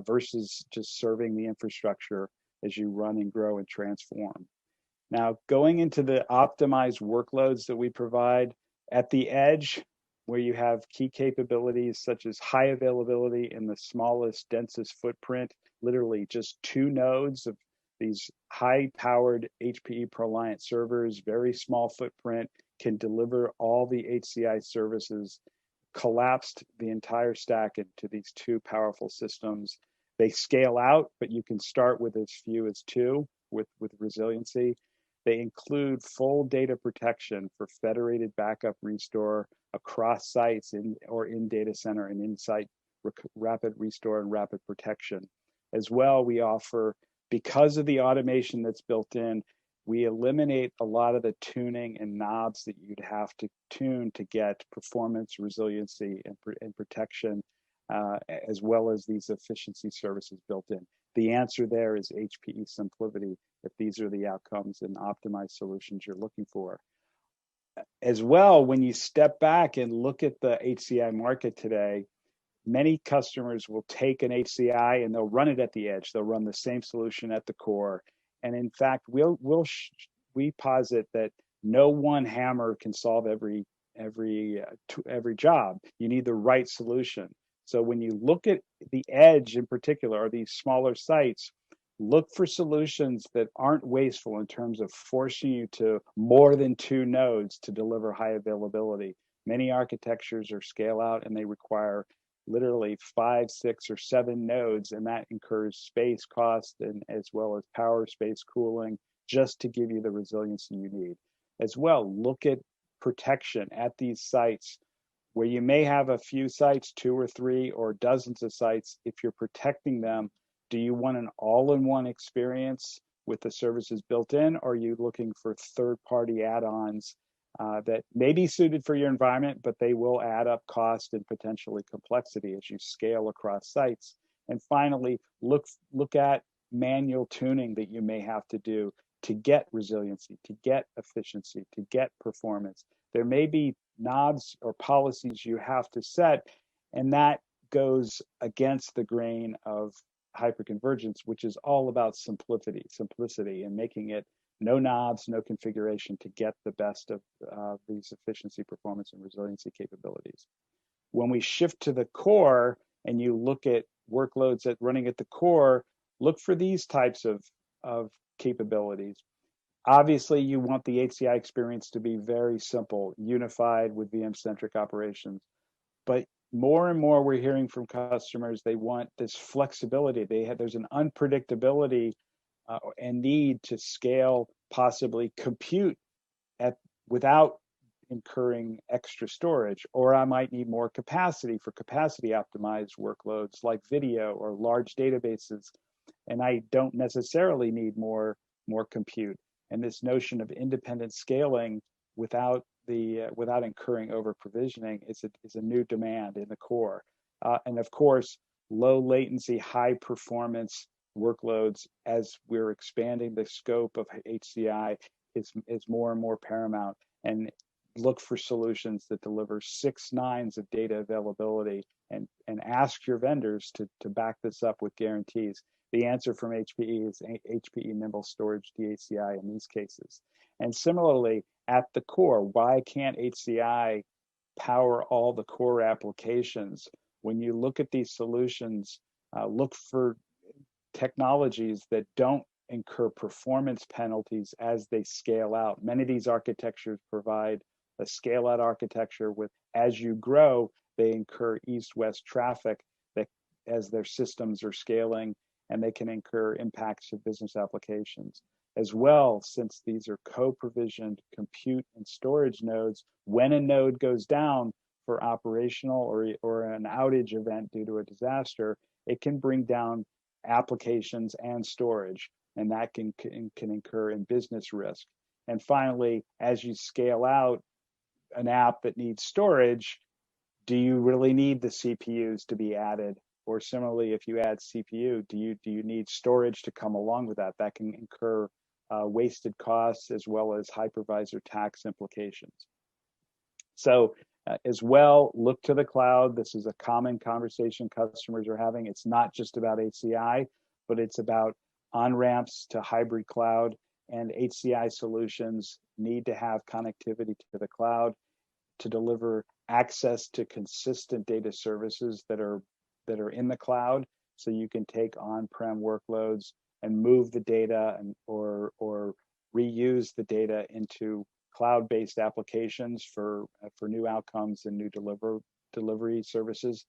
versus just serving the infrastructure as you run and grow and transform. Now, going into the optimized workloads that we provide at the edge, where you have key capabilities such as high availability in the smallest, densest footprint, literally just 2 nodes of these high-powered HPE ProLiant servers, very small footprint, can deliver all the HCI services, collapsed the entire stack into these 2 powerful systems. They scale out, but you can start with as few as 2 with resiliency. They include full data protection for federated backup restore across sites in data center and in-site rapid restore and rapid protection. As well, we offer, because of the automation that's built in, we eliminate a lot of the tuning and knobs that you'd have to tune to get performance, resiliency, and protection, as well as these efficiency services built in. The answer there is HPE Simplicity, if these are the outcomes and optimized solutions you're looking for. As well, when you step back and look at the HCI market today, many customers will take an HCI and they'll run it at the edge. They'll run the same solution at the core. And in fact, we posit that no one hammer can solve every job. You need the right solution. So when you look at the edge in particular, or these smaller sites, look for solutions that aren't wasteful in terms of forcing you to more than 2 nodes to deliver high availability. Many architectures are scale out and they require literally 5, 6, or 7 nodes, and that incurs space cost and as well as power, space, cooling, just to give you the resiliency you need. As well, look at protection at these sites where you may have a few sites, 2 or 3 or dozens of sites. If you're protecting them, do you want an all-in-one experience with the services built in, or are you looking for third-party add-ons that may be suited for your environment, but they will add up cost and potentially complexity as you scale across sites. And finally, look at manual tuning that you may have to do to get resiliency, to get efficiency, to get performance. There may be knobs or policies you have to set, and that goes against the grain of hyperconvergence, which is all about simplicity, and making it no knobs, no configuration to get the best of these efficiency, performance, and resiliency capabilities. When we shift to the core and you look at workloads running at the core, look for these types of capabilities. Obviously, you want the HCI experience to be very simple, unified with VM-centric operations. But more and more, we're hearing from customers, they want this flexibility. There's an unpredictability and need to scale, possibly compute without incurring extra storage, or I might need more capacity for capacity optimized workloads like video or large databases, and I don't necessarily need more compute. And this notion of independent scaling without incurring over provisioning is a new demand in the core. And of course, low latency, high performance workloads, as we're expanding the scope of HCI, is more and more paramount. And look for solutions that deliver 6 nines of data availability, and ask your vendors to back this up with guarantees. The answer from HPE is HPE Nimble Storage DHCI in these cases. And similarly, at the core, why can't HCI power all the core applications? When you look at these solutions, look for technologies that don't incur performance penalties as they scale out. Many of these architectures provide a scale out architecture with, as you grow, they incur east-west traffic that as their systems are scaling, and they can incur impacts to business applications. As well, since these are co-provisioned compute and storage nodes, when a node goes down for operational or an outage event due to a disaster, it can bring down applications and storage, and that can incur in business risk. And finally, as you scale out an app that needs storage, do you really need the CPUs to be added? Or similarly, if you add CPU, do you need storage to come along with that? That can incur wasted costs as well as hypervisor tax implications. So as well, look to the cloud. This is a common conversation customers are having. It's not just about HCI, but it's about on-ramps to hybrid cloud, and HCI solutions need to have connectivity to the cloud to deliver access to consistent data services that are in the cloud, so you can take on-prem workloads and move the data or reuse the data into cloud-based applications for new outcomes and new delivery services.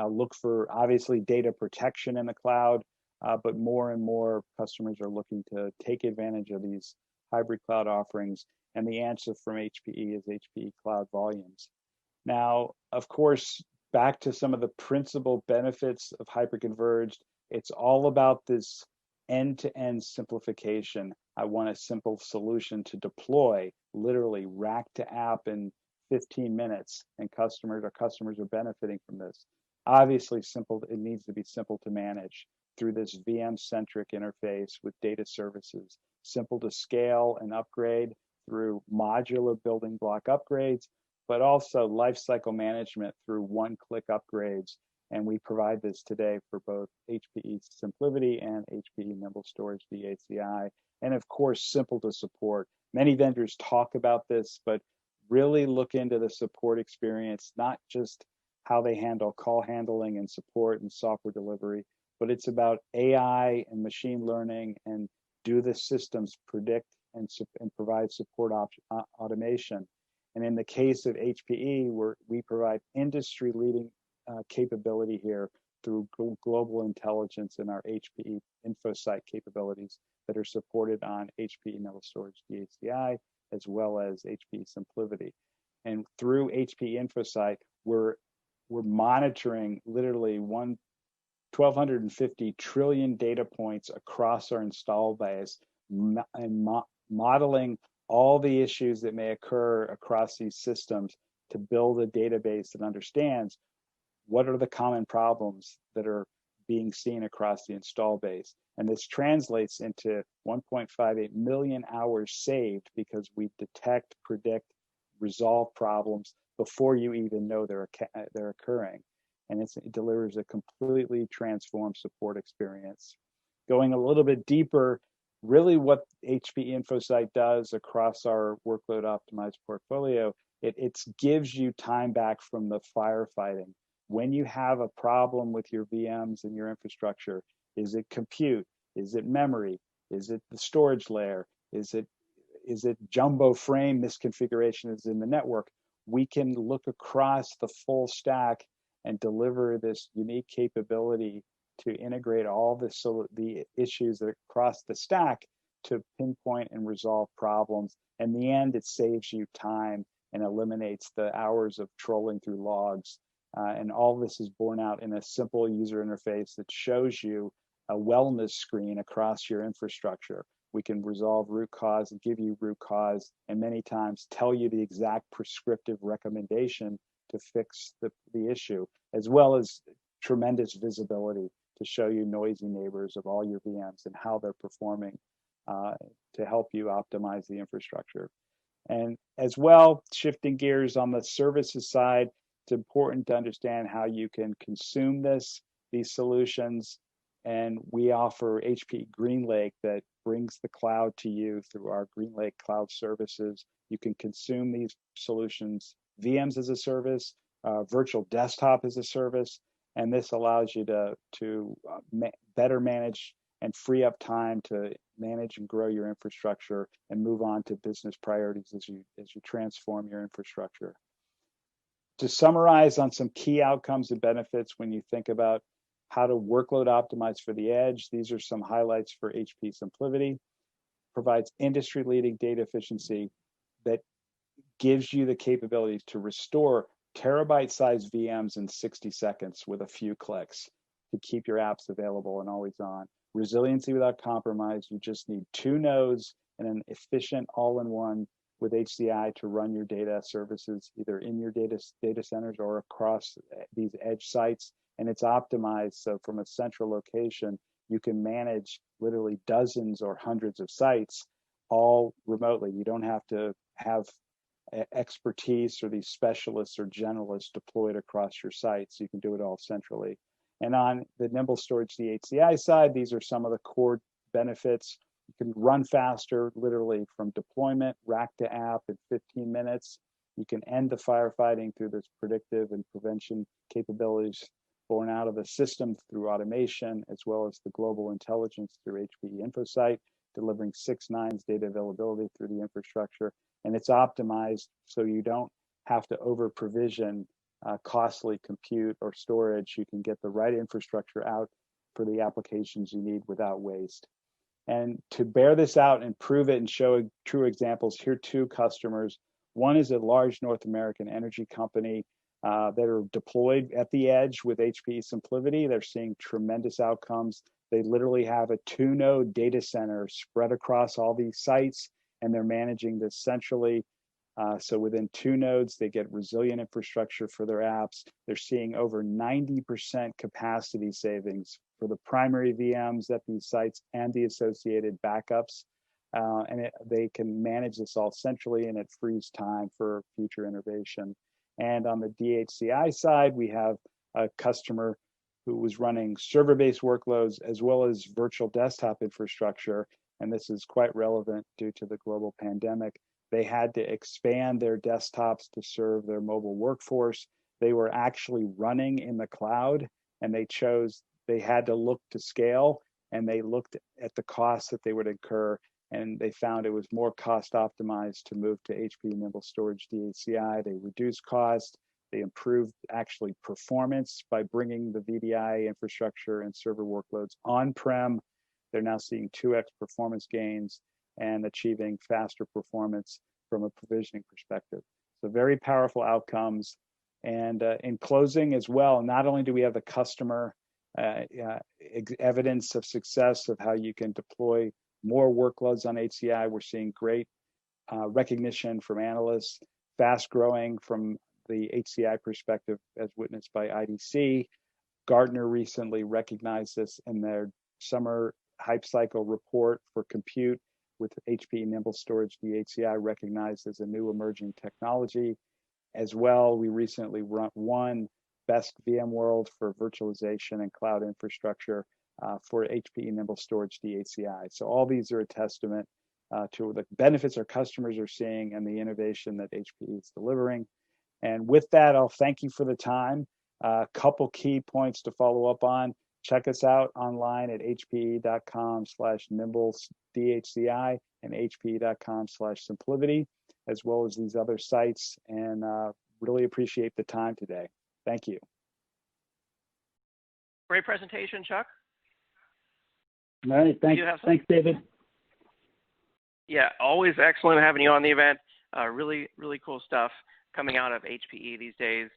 Look for obviously data protection in the cloud, but more and more customers are looking to take advantage of these hybrid cloud offerings, and the answer from HPE is HPE Cloud Volumes. Now, of course, back to some of the principal benefits of hyperconverged, it's all about this end-to-end simplification. I want a simple solution to deploy, literally rack to app in 15 minutes, and customers are benefiting from this. Obviously, it needs to be simple to manage through this VM-centric interface with data services, simple to scale and upgrade through modular building block upgrades, but also lifecycle management through one-click upgrades. And we provide this today for both HPE Simplified and HPE Nimble Storage DHCI. And of course, simple to support. Many vendors talk about this, but really look into the support experience, not just how they handle call handling and support and software delivery, but it's about AI and machine learning, and do the systems predict and provide support automation. And in the case of HPE, we provide industry-leading capability here through global intelligence and our HPE InfoSight capabilities that are supported on HPE Nimble Storage DHCI, as well as HPE Simplified. And through HPE InfoSight, we're monitoring literally 1,250 trillion data points across our install base, and modeling all the issues that may occur across these systems to build a database that understands what are the common problems that are being seen across the install base. And this translates into 1.58 million hours saved because we detect, predict, resolve problems before you even know they're occurring. And it delivers a completely transformed support experience. Going a little bit deeper, really what HP InfoSight does across our workload optimized portfolio, it gives you time back from the firefighting. When you have a problem with your VMs and your infrastructure, is it compute? Is it memory? Is it the storage layer? Is it jumbo frame misconfigurations in the network? We can look across the full stack and deliver this unique capability to integrate all the issues that across the stack to pinpoint and resolve problems. In the end, it saves you time and eliminates the hours of trolling through logs. And all this is borne out in a simple user interface that shows you a wellness screen across your infrastructure. We can resolve root cause and give you root cause, and many times tell you the exact prescriptive recommendation to fix the issue, as well as tremendous visibility to show you noisy neighbors of all your VMs and how they're performing to help you optimize the infrastructure. And as well, shifting gears on the services side, it's important to understand how you can consume these solutions. And we offer HP GreenLake that brings the cloud to you through our GreenLake cloud services. You can consume these solutions, VMs as a service, virtual desktop as a service, and this allows you to better manage and free up time to manage and grow your infrastructure and move on to business priorities as you transform your infrastructure. To summarize on some key outcomes and benefits when you think about how to workload optimize for the edge, these are some highlights for HP Simplicity. Provides industry-leading data efficiency that gives you the capabilities to restore terabyte-sized VMs in 60 seconds with a few clicks to keep your apps available and always on. Resiliency without compromise. You just need 2 nodes and an efficient all-in-one with HCI to run your data services either in your data centers or across these edge sites. And it's optimized so from a central location, you can manage literally dozens or hundreds of sites all remotely. You don't have to have expertise or these specialists or generalists deployed across your sites. You can do it all centrally. And on the Nimble Storage DHCI side, these are some of the core benefits. You can run faster, literally from deployment, rack to app in 15 minutes. You can end the firefighting through this predictive and prevention capabilities born out of the system through automation, as well as the global intelligence through HPE InfoSight, delivering 6 nines data availability through the infrastructure. And it's optimized so you don't have to over provision costly compute or storage. You can get the right infrastructure out for the applications you need without waste. And to bear this out and prove it and show true examples, here are 2 customers. One is a large North American energy company that are deployed at the edge with HPE Simplicity. They're seeing tremendous outcomes. They literally have a 2-node data center spread across all these sites, and they're managing this centrally. So within 2 nodes, they get resilient infrastructure for their apps. They're seeing over 90% capacity savings for the primary VMs at these sites and the associated backups. They can manage this all centrally, and it frees time for future innovation. And on the DHCI side, we have a customer who was running server-based workloads as well as virtual desktop infrastructure. And this is quite relevant due to the global pandemic. They had to expand their desktops to serve their mobile workforce. They were actually running in the cloud, and they had to look to scale, and they looked at the costs that they would incur, and they found it was more cost optimized to move to HP Nimble Storage DHCI. They reduced cost. They improved actually performance by bringing the VDI infrastructure and server workloads on-prem. They're now seeing 2x performance gains and achieving faster performance from a provisioning perspective. So very powerful outcomes. And in closing as well, not only do we have the customer evidence of success of how you can deploy more workloads on HCI, we're seeing great recognition from analysts, fast growing from the HCI perspective, as witnessed by IDC. Gartner recently recognized this in their summer hype cycle report for compute, with HPE Nimble Storage DHCI recognized as a new emerging technology. As well, we recently won Best VMworld for virtualization and cloud infrastructure for HPE Nimble Storage DHCI. So all these are a testament to the benefits our customers are seeing and the innovation that HPE is delivering. And with that, I'll thank you for the time. A couple key points to follow up on. Check us out online at hpe.com/nimble-dhci and hpe.com/simplivity, as well as these other sites. And really appreciate the time today. Thank you. Great presentation, Chuck. All right, thanks, David. Yeah, always excellent having you on the event. Really cool stuff coming out of HPE these days.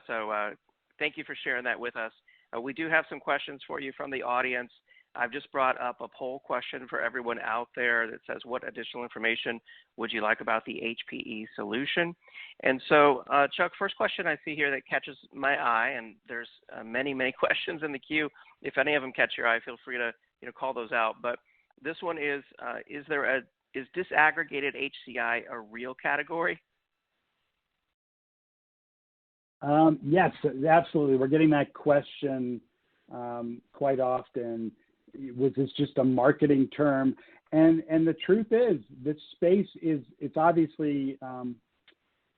So thank you for sharing that with us. We do have some questions for you from the audience. I've just brought up a poll question for everyone out there that says, what additional information would you like about the HPE solution? And so, Chuck, first question I see here that catches my eye, and there's many questions in the queue. If any of them catch your eye, feel free to call those out. But this one is disaggregated HCI a real category? Yes, absolutely. We're getting that question quite often. Was this just a marketing term? And the truth is, this space it's obviously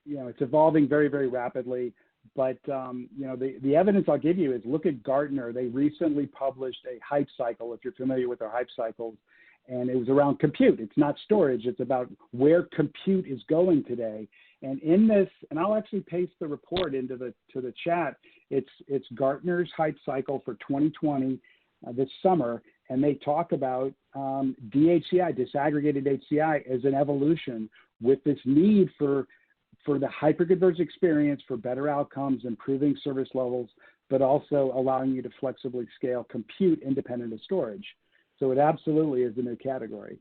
it's evolving very rapidly. But the evidence I'll give you is, look at Gartner. They recently published a hype cycle, if you're familiar with their hype cycles, and it was around compute. It's not storage. It's about where compute is going today. And in this, and I'll actually paste the report into the chat. It's Gartner's hype cycle for 2020 this summer, and they talk about DHCI, disaggregated HCI, as an evolution with this need for the hyperconverged experience, for better outcomes, improving service levels, but also allowing you to flexibly scale compute independent of storage. So it absolutely is a new category.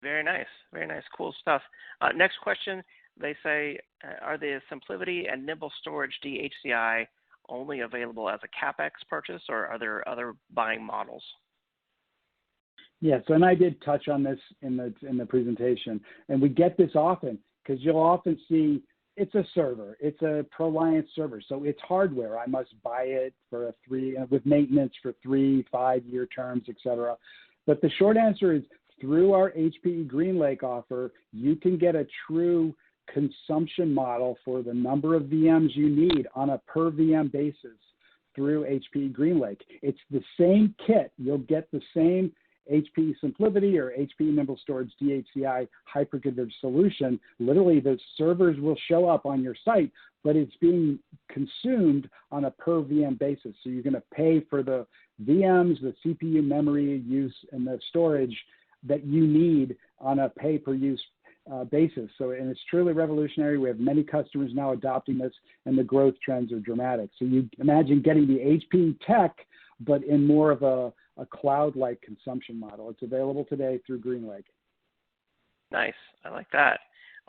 Very nice, cool stuff. Next question, they say, are the SimpliVity and Nimble Storage DHCI only available as a CapEx purchase, or are there other buying models? Yes, and I did touch on this in the presentation, and we get this often because you'll often see it's a server, it's a ProLiant server, so it's hardware. I must buy it for with maintenance for 3-5 year terms, etc. But the short answer is, through our HPE GreenLake offer, you can get a true consumption model for the number of VMs you need on a per VM basis through HPE GreenLake. It's the same kit. You'll get the same HPE SimpliVity or HPE Nimble Storage DHCI hyperconverged solution. Literally, the servers will show up on your site, but it's being consumed on a per VM basis. So you're going to pay for the VMs, the CPU memory use, and the storage that you need on a pay-per-use basis. So, and it's truly revolutionary. We have many customers now adopting this, and the growth trends are dramatic. So you imagine getting the HPE tech, but in more of a cloud-like consumption model. It's available today through GreenLake. Nice, I like that.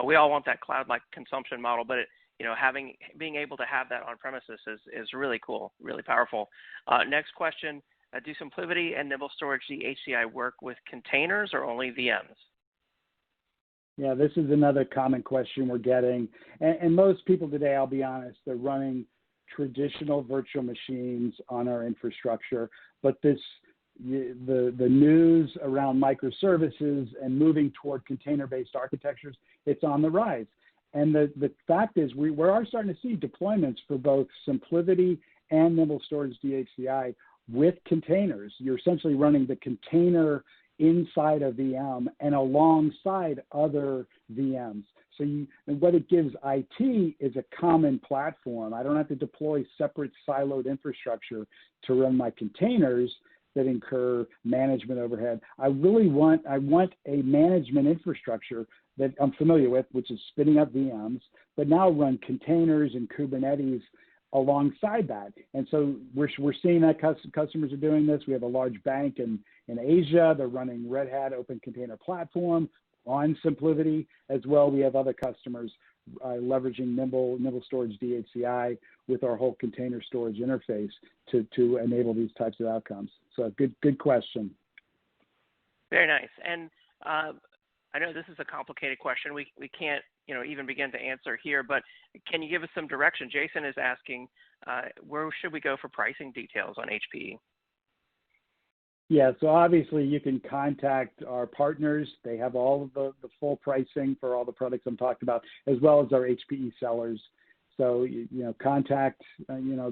We all want that cloud-like consumption model, but being able to have that on premises is really cool, really powerful. Next question. Do SimpliVity and Nimble Storage DHCI work with containers or only VMs? Yeah, this is another common question we're getting. And most people today, I'll be honest, they're running traditional virtual machines on our infrastructure. But the news around microservices and moving toward container-based architectures, it's on the rise. And the fact is, we are starting to see deployments for both SimpliVity and Nimble Storage DHCI with containers. You're essentially running the container inside a VM and alongside other VMs. So and what it gives IT is a common platform. I don't have to deploy separate siloed infrastructure to run my containers that incur management overhead. I want a management infrastructure that I'm familiar with, which is spinning up VMs, but now run containers and Kubernetes alongside that. And so we're seeing that customers are doing this. We have a large bank in Asia. They're running Red Hat Open Container Platform. on Simplivity as well. We have other customers leveraging Nimble Storage DHCI with our whole container storage interface to enable these types of outcomes. So good question. Very nice. And I know this is a complicated question. We can't even begin to answer here, but can you give us some direction? Jason is asking, where should we go for pricing details on HPE? Yeah, so obviously you can contact our partners. They have all of the full pricing for all the products I'm talking about, as well as our HPE sellers. So contact your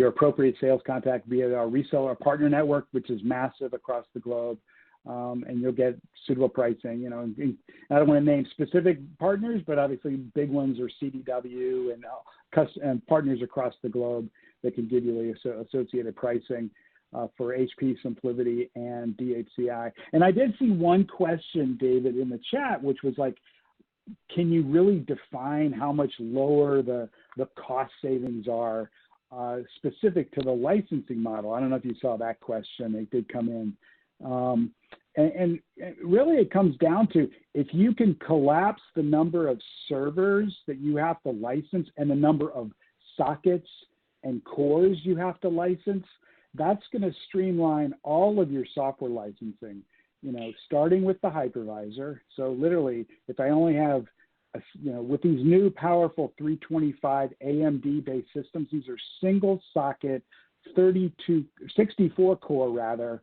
appropriate sales contact via our reseller partner network, which is massive across the globe, and you'll get suitable pricing. And I don't want to name specific partners, but obviously big ones are CDW and partners across the globe that can give you the associated pricing for HP, Simplivity, and DHCI. And I did see one question, David, in the chat, which was like, can you really define how much lower the cost savings are specific to the licensing model? I don't know if you saw that question. It did come in. And really it comes down to, if you can collapse the number of servers that you have to license and the number of sockets and cores you have to license, that's going to streamline all of your software licensing, starting with the hypervisor. So literally, if I only have, with these new powerful 325 AMD-based systems, these are single socket 64 core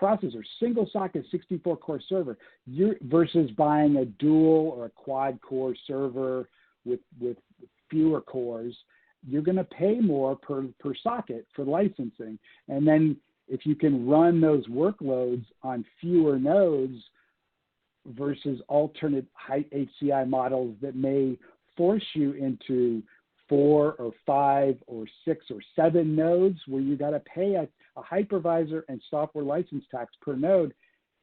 processor, single socket 64 core server, versus buying a dual or a quad core server with fewer cores. You're going to pay more per socket for licensing. And then if you can run those workloads on fewer nodes versus alternate HCI models that may force you into 4 or 5 or 6 or 7 nodes where you got to pay a hypervisor and software license tax per node,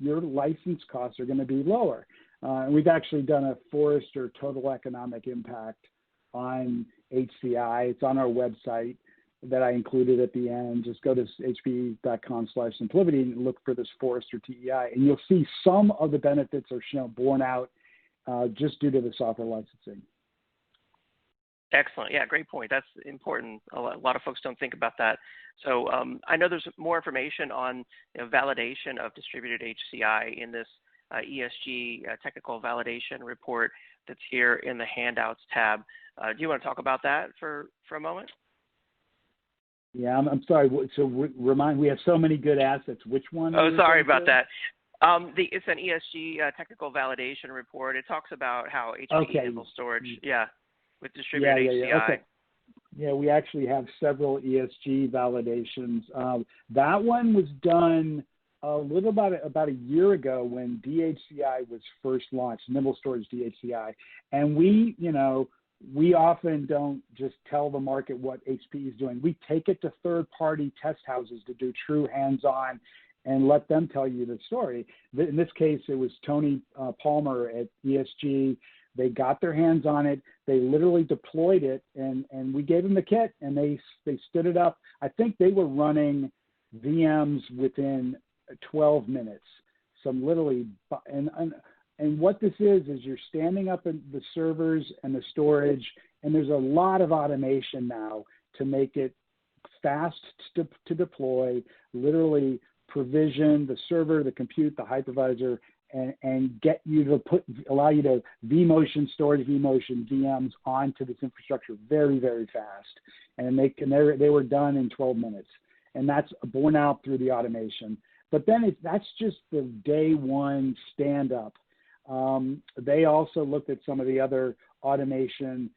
your license costs are going to be lower. And we've actually done a Forrester total economic impact on HCI. It's on our website that I included at the end. Just go to hpe.com/Simplivity and look for this Forrester TEI, and you'll see some of the benefits are borne out just due to the software licensing. Excellent. Yeah, great point. That's important. A lot of folks don't think about that. So I know there's more information on validation of distributed HCI in this ESG technical validation report that's here in the handouts tab. Do you want to talk about that for a moment? Yeah, I'm sorry. So we have so many good assets. Which one? Oh, sorry about that. It's an ESG technical validation report. It talks about how HPE handles storage. Yeah, with distributed HCI. Yeah. Okay. Yeah, we actually have several ESG validations. That one was done a little about a year ago when DHCI was first launched, Nimble Storage DHCI, and we often don't just tell the market what HPE is doing. We take it to third-party test houses to do true hands-on and let them tell you the story. In this case, it was Tony Palmer at ESG. They got their hands on it. They literally deployed it, and we gave them the kit, and they stood it up. I think they were running VMs within 12 minutes. Some literally, and what this is you're standing up in the servers and the storage, and there's a lot of automation now to make it fast to deploy, literally provision the server, the compute, the hypervisor, and get you to allow you to vMotion storage, vMotion VMs onto this infrastructure very, very fast. And they were done in 12 minutes. And that's borne out through the automation. But then that's just the day one stand up. They also looked at some of the other automation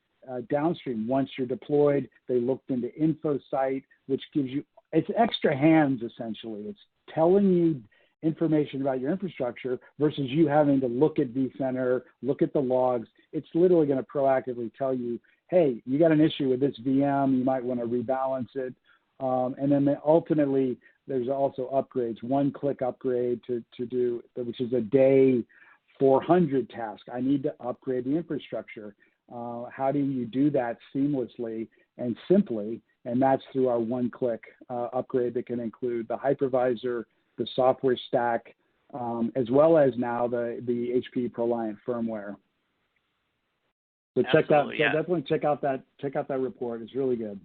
downstream. Once you're deployed, they looked into InfoSight, which gives you, it's extra hands essentially. It's telling you information about your infrastructure versus you having to look at vCenter, look at the logs. It's literally going to proactively tell you, hey, you got an issue with this VM, you might want to rebalance it. And then ultimately, there's also upgrades, one-click upgrade to do, which is a day 400 task. I need to upgrade the infrastructure. How do you do that seamlessly and simply? And that's through our one-click upgrade that can include the hypervisor, the software stack, as well as now the HP ProLiant firmware. So definitely check out that report. It's really good.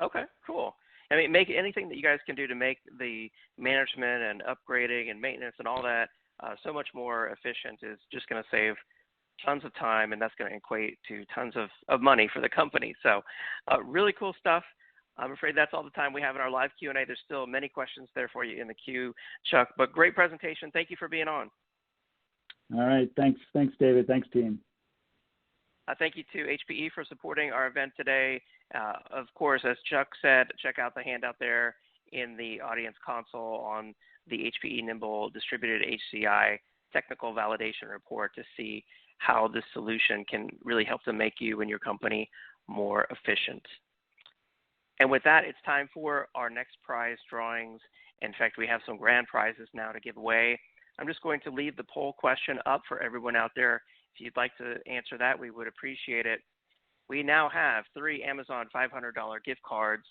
Okay, cool. I mean, make anything that you guys can do to make the management and upgrading and maintenance and all that so much more efficient is just going to save tons of time, and that's going to equate to tons of money for the company. So really cool stuff. I'm afraid that's all the time we have in our live Q&A. There's still many questions there for you in the queue, Chuck, but great presentation. Thank you for being on. All right. Thanks, David. Thanks, team. Thank you to HPE for supporting our event today. Of course, as Chuck said, check out the handout there in the audience console on the HPE Nimble Distributed HCI Technical Validation Report to see how this solution can really help to make you and your company more efficient. And with that, it's time for our next prize drawings. In fact, we have some grand prizes now to give away. I'm just going to leave the poll question up for everyone out there. If you'd like to answer that, we would appreciate it. We now have 3 Amazon $500 gift cards.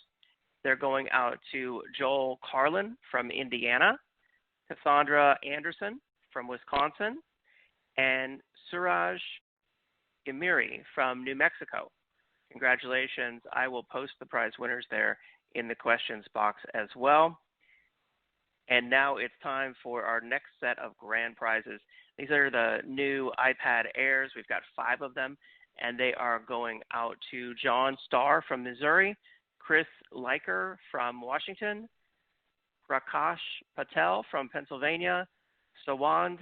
They're going out to Joel Carlin from Indiana, Cassandra Anderson from Wisconsin, and Suraj Emiri from New Mexico. Congratulations. I will post the prize winners there in the questions box as well. And now it's time for our next set of grand prizes. These are the new iPad Airs. We've got 5 of them, and they are going out to John Starr from Missouri, Chris Leiker from Washington, Prakash Patel from Pennsylvania, Sawand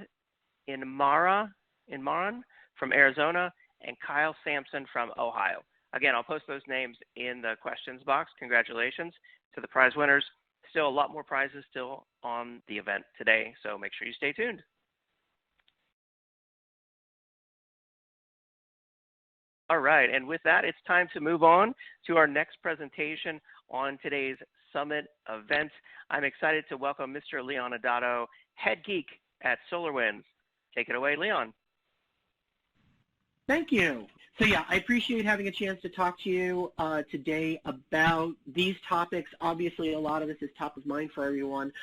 Inmaran from Arizona, and Kyle Sampson from Ohio. Again, I'll post those names in the questions box. Congratulations to the prize winners. Still a lot more prizes still on the event today, so make sure you stay tuned. All right, and with that, it's time to move on to our next presentation on today's summit event. I'm excited to welcome Mr. Leon Adato, head geek at SolarWinds. Take it away, Leon. Thank you. So yeah, I appreciate having a chance to talk to you today about these topics. Obviously, a lot of this is top of mind for everyone.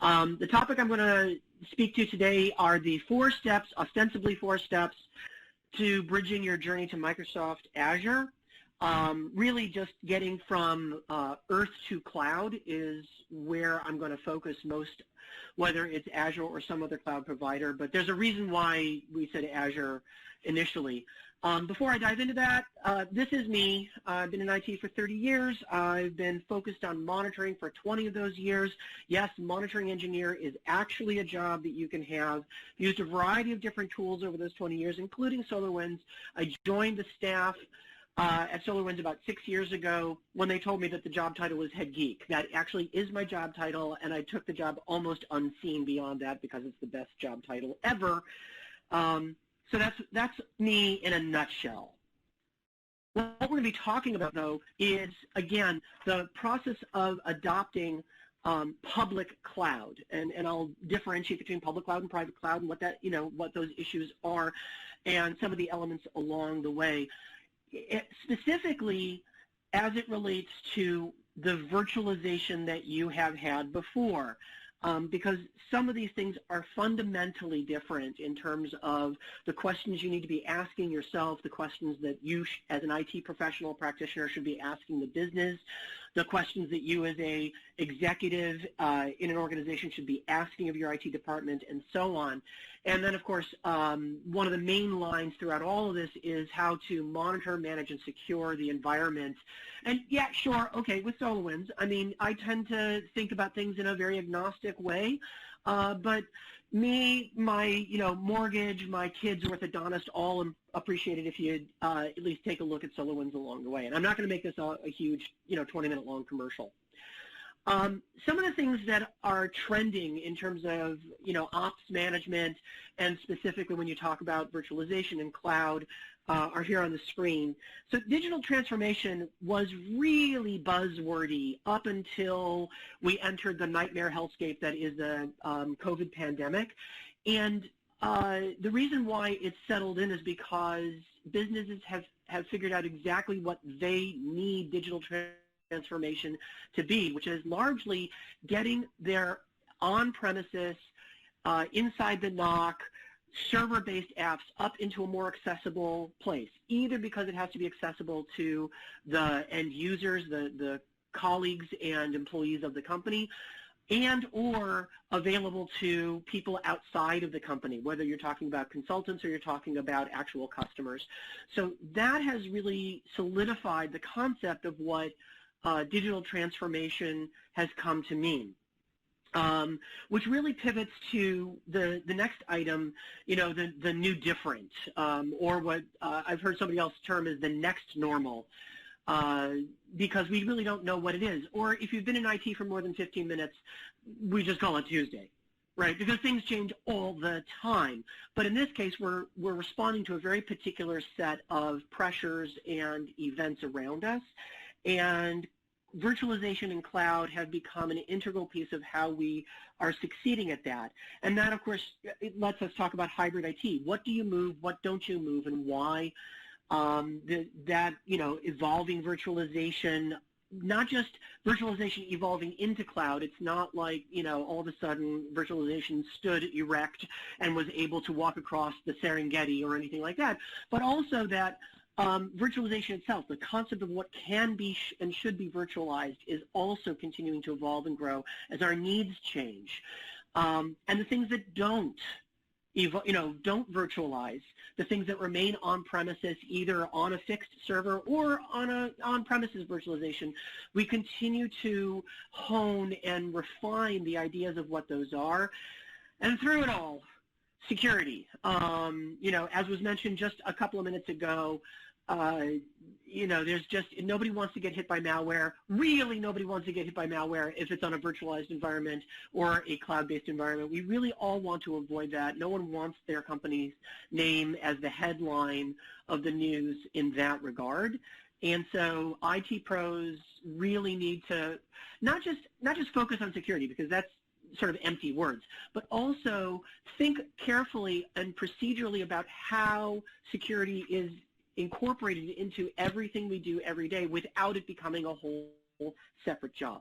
The topic I'm going to speak to today are the 4 steps, ostensibly 4 steps, to bridging your journey to Microsoft Azure. Really just getting from Earth to cloud is where I'm going to focus most, whether it's Azure or some other cloud provider. But there's a reason why we said Azure initially. Before I dive into that, this is me. I've been in IT for 30 years. I've been focused on monitoring for 20 of those years. Yes, monitoring engineer is actually a job that you can have. Used a variety of different tools over those 20 years, including SolarWinds. I joined the staff at SolarWinds about 6 years ago when they told me that the job title was head geek. That actually is my job title, and I took the job almost unseen beyond that because it's the best job title ever. So that's me in a nutshell. What we're going to be talking about, though, is, again, the process of adopting public cloud, and I'll differentiate between public cloud and private cloud and what that, what those issues are, and some of the elements along the way. Specifically, as it relates to the virtualization that you have had before. Because some of these things are fundamentally different in terms of the questions you need to be asking yourself, the questions that you, as an IT professional practitioner, should be asking the business, the questions that you as a executive in an organization should be asking of your IT department, and so on. And then, of course, one of the main lines throughout all of this is how to monitor, manage, and secure the environment. And yeah, sure, okay, with SolarWinds, I mean, I tend to think about things in a very agnostic way, but me, my mortgage, my kids, orthodontist, all appreciate it if you'd at least take a look at SolarWinds along the way. And I'm not going to make this a huge 20-minute long commercial. Some of the things that are trending in terms of ops management, and specifically when you talk about virtualization and cloud, are here on the screen. So digital transformation was really buzzwordy up until we entered the nightmare hellscape that is the COVID pandemic. And the reason why it's settled in is because businesses have figured out exactly what they need digital transformation to be, which is largely getting their on-premises inside the NOC, server-based apps up into a more accessible place, either because it has to be accessible to the end users, the colleagues and employees of the company, and or available to people outside of the company, whether you're talking about consultants or you're talking about actual customers. So that has really solidified the concept of what digital transformation has come to mean. Which really pivots to the next item, the new different, or what I've heard somebody else term as the next normal, because we really don't know what it is. Or if you've been in IT for more than 15 minutes, we just call it Tuesday, right? Because things change all the time. But in this case, we're responding to a very particular set of pressures and events around us, and virtualization and cloud have become an integral piece of how we are succeeding at that. And that, of course, it lets us talk about hybrid IT. What do you move, what don't you move, and why? Evolving virtualization, not just virtualization evolving into cloud. It's not like, all of a sudden virtualization stood erect and was able to walk across the Serengeti or anything like that, but also that virtualization itself, the concept of what can be and should be virtualized, is also continuing to evolve and grow as our needs change. And the things that don't virtualize, the things that remain on premises, either on a fixed server or on a on-premises virtualization, we continue to hone and refine the ideas of what those are. And through it all, security. As was mentioned just a couple of minutes ago, there's just, nobody wants to get hit by malware. Really, nobody wants to get hit by malware if it's on a virtualized environment or a cloud-based environment. We really all want to avoid that. No one wants their company's name as the headline of the news in that regard. And so IT pros really need to not just focus on security, because that's sort of empty words, but also think carefully and procedurally about how security is incorporated into everything we do every day without it becoming a whole separate job.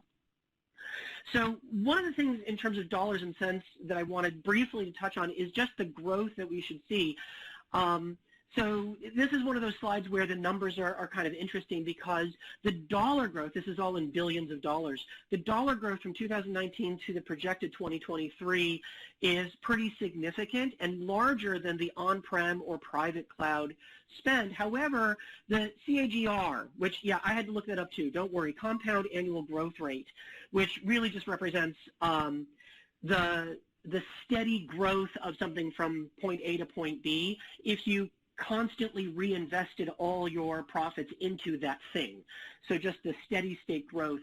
So one of the things in terms of dollars and cents that I wanted briefly to touch on is just the growth that we should see. So this is one of those slides where the numbers are kind of interesting, because the dollar growth, this is all in billions of dollars, the dollar growth from 2019 to the projected 2023 is pretty significant and larger than the on-prem or private cloud spend. However, the CAGR, which, I had to look that up too, don't worry, compound annual growth rate, which really just represents the steady growth of something from point A to point B, if you constantly reinvested all your profits into that thing. So just the steady state growth.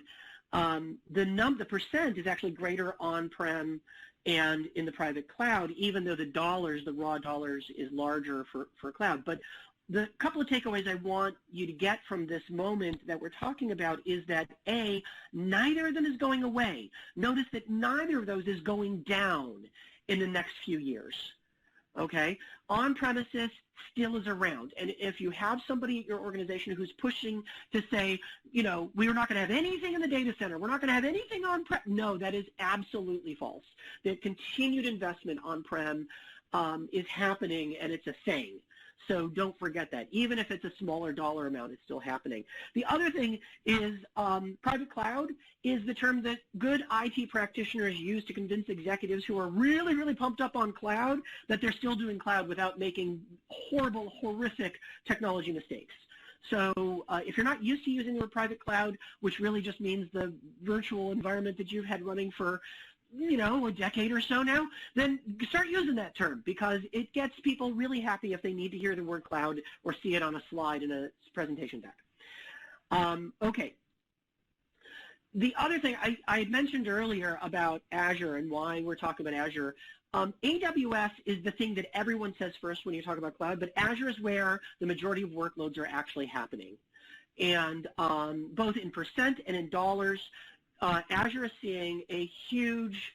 The percent is actually greater on-prem and in the private cloud, even though the raw dollars, is larger for cloud. But the couple of takeaways I want you to get from this moment that we're talking about is that, A, neither of them is going away. Notice that neither of those is going down in the next few years. Okay? On-premises still is around. And if you have somebody at your organization who's pushing to say, we're not going to have anything in the data center, we're not going to have anything on-prem, no, that is absolutely false. The continued investment on-prem is happening, and it's a thing. So don't forget that. Even if it's a smaller dollar amount, it's still happening. The other thing is private cloud is the term that good IT practitioners use to convince executives who are really, really pumped up on cloud that they're still doing cloud without making horrible, horrific technology mistakes. So if you're not used to using your private cloud, which really just means the virtual environment that you've had running for a decade or so now, then start using that term, because it gets people really happy if they need to hear the word cloud or see it on a slide in a presentation deck. Okay. The other thing I had mentioned earlier about Azure and why we're talking about Azure. AWS is the thing that everyone says first when you talk about cloud, but Azure is where the majority of workloads are actually happening. And both in percent and in dollars, Azure is seeing a huge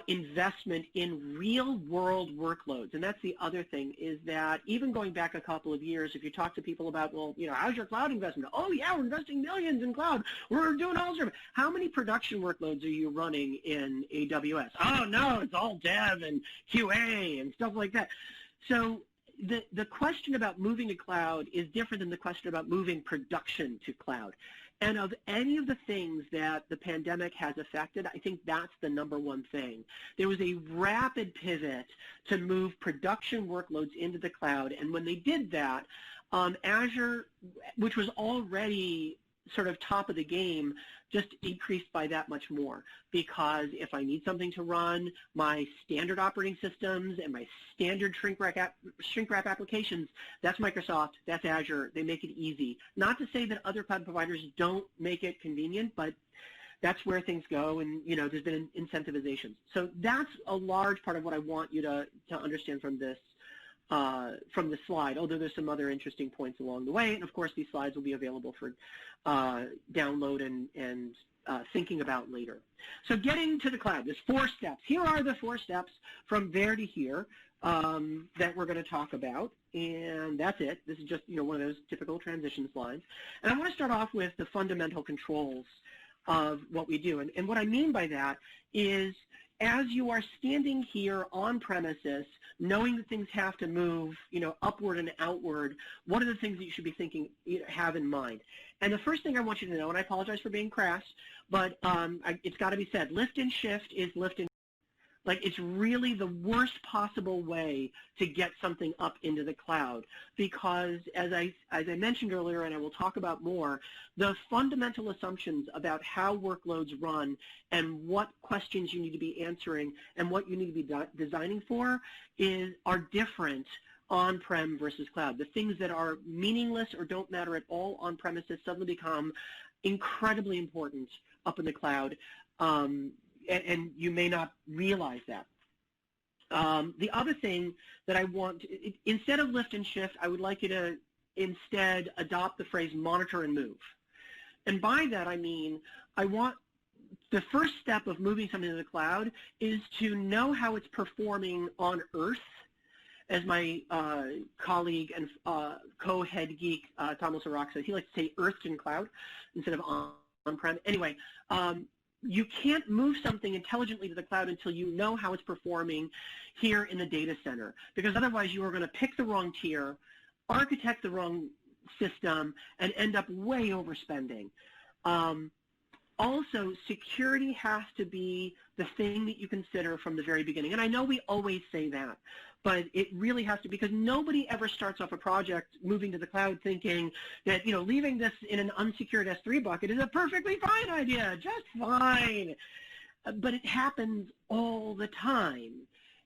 investment in real-world workloads. And that's the other thing, is that even going back a couple of years, if you talk to people about, well, you know, how's your cloud investment? Oh, yeah, we're investing millions in cloud. We're doing all sorts of. How many production workloads are you running in AWS? Oh, no, it's all dev and QA and stuff like that. So the question about moving to cloud is different than the question about moving production to cloud. And of any of the things that the pandemic has affected, I think that's the number one thing. There was a rapid pivot to move production workloads into the cloud. And when they did that, Azure, which was already sort of top of the game, just increased by that much more, because if I need something to run my standard operating systems and my standard shrink wrap applications, that's Microsoft, that's Azure. They make it easy. Not to say that other cloud providers don't make it convenient, but that's where things go, and you know, there's been incentivizations. So that's a large part of what I want you to understand from this slide, although there's some other interesting points along the way. And of course, these slides will be available for download and thinking about later. So getting to the cloud, there's 4 steps. Here are the 4 steps from there to here that we're going to talk about. And that's it. This is just, you know, one of those typical transition slides. And I want to start off with the fundamental controls of what we do. And what I mean by that is, as you are standing here on premises, knowing that things have to move, you know, upward and outward, what are the things that you should be thinking, you know, have in mind? And the first thing I want you to know, and I apologize for being crass, but it's got to be said, lift and shift is lift and like, it's really the worst possible way to get something up into the cloud, because as I mentioned earlier, and I will talk about more, the fundamental assumptions about how workloads run and what questions you need to be answering and what you need to be designing for are different on-prem versus cloud. The things that are meaningless or don't matter at all on-premises suddenly become incredibly important up in the cloud. And you may not realize that. The other thing that I want, instead of lift and shift, I would like you to instead adopt the phrase monitor and move. And by that I mean, I want the first step of moving something to the cloud is to know how it's performing on Earth, as my colleague and co-head geek, Thomas Arak says. He likes to say Earth and cloud instead of on-prem. Anyway, you can't move something intelligently to the cloud until you know how it's performing here in the data center, because otherwise you are going to pick the wrong tier, architect the wrong system, and end up way overspending. Also, security has to be the thing that you consider from the very beginning. And I know we always say that, but it really has to, because nobody ever starts off a project moving to the cloud thinking that, you know, leaving this in an unsecured S3 bucket is a perfectly fine idea, just fine. But it happens all the time.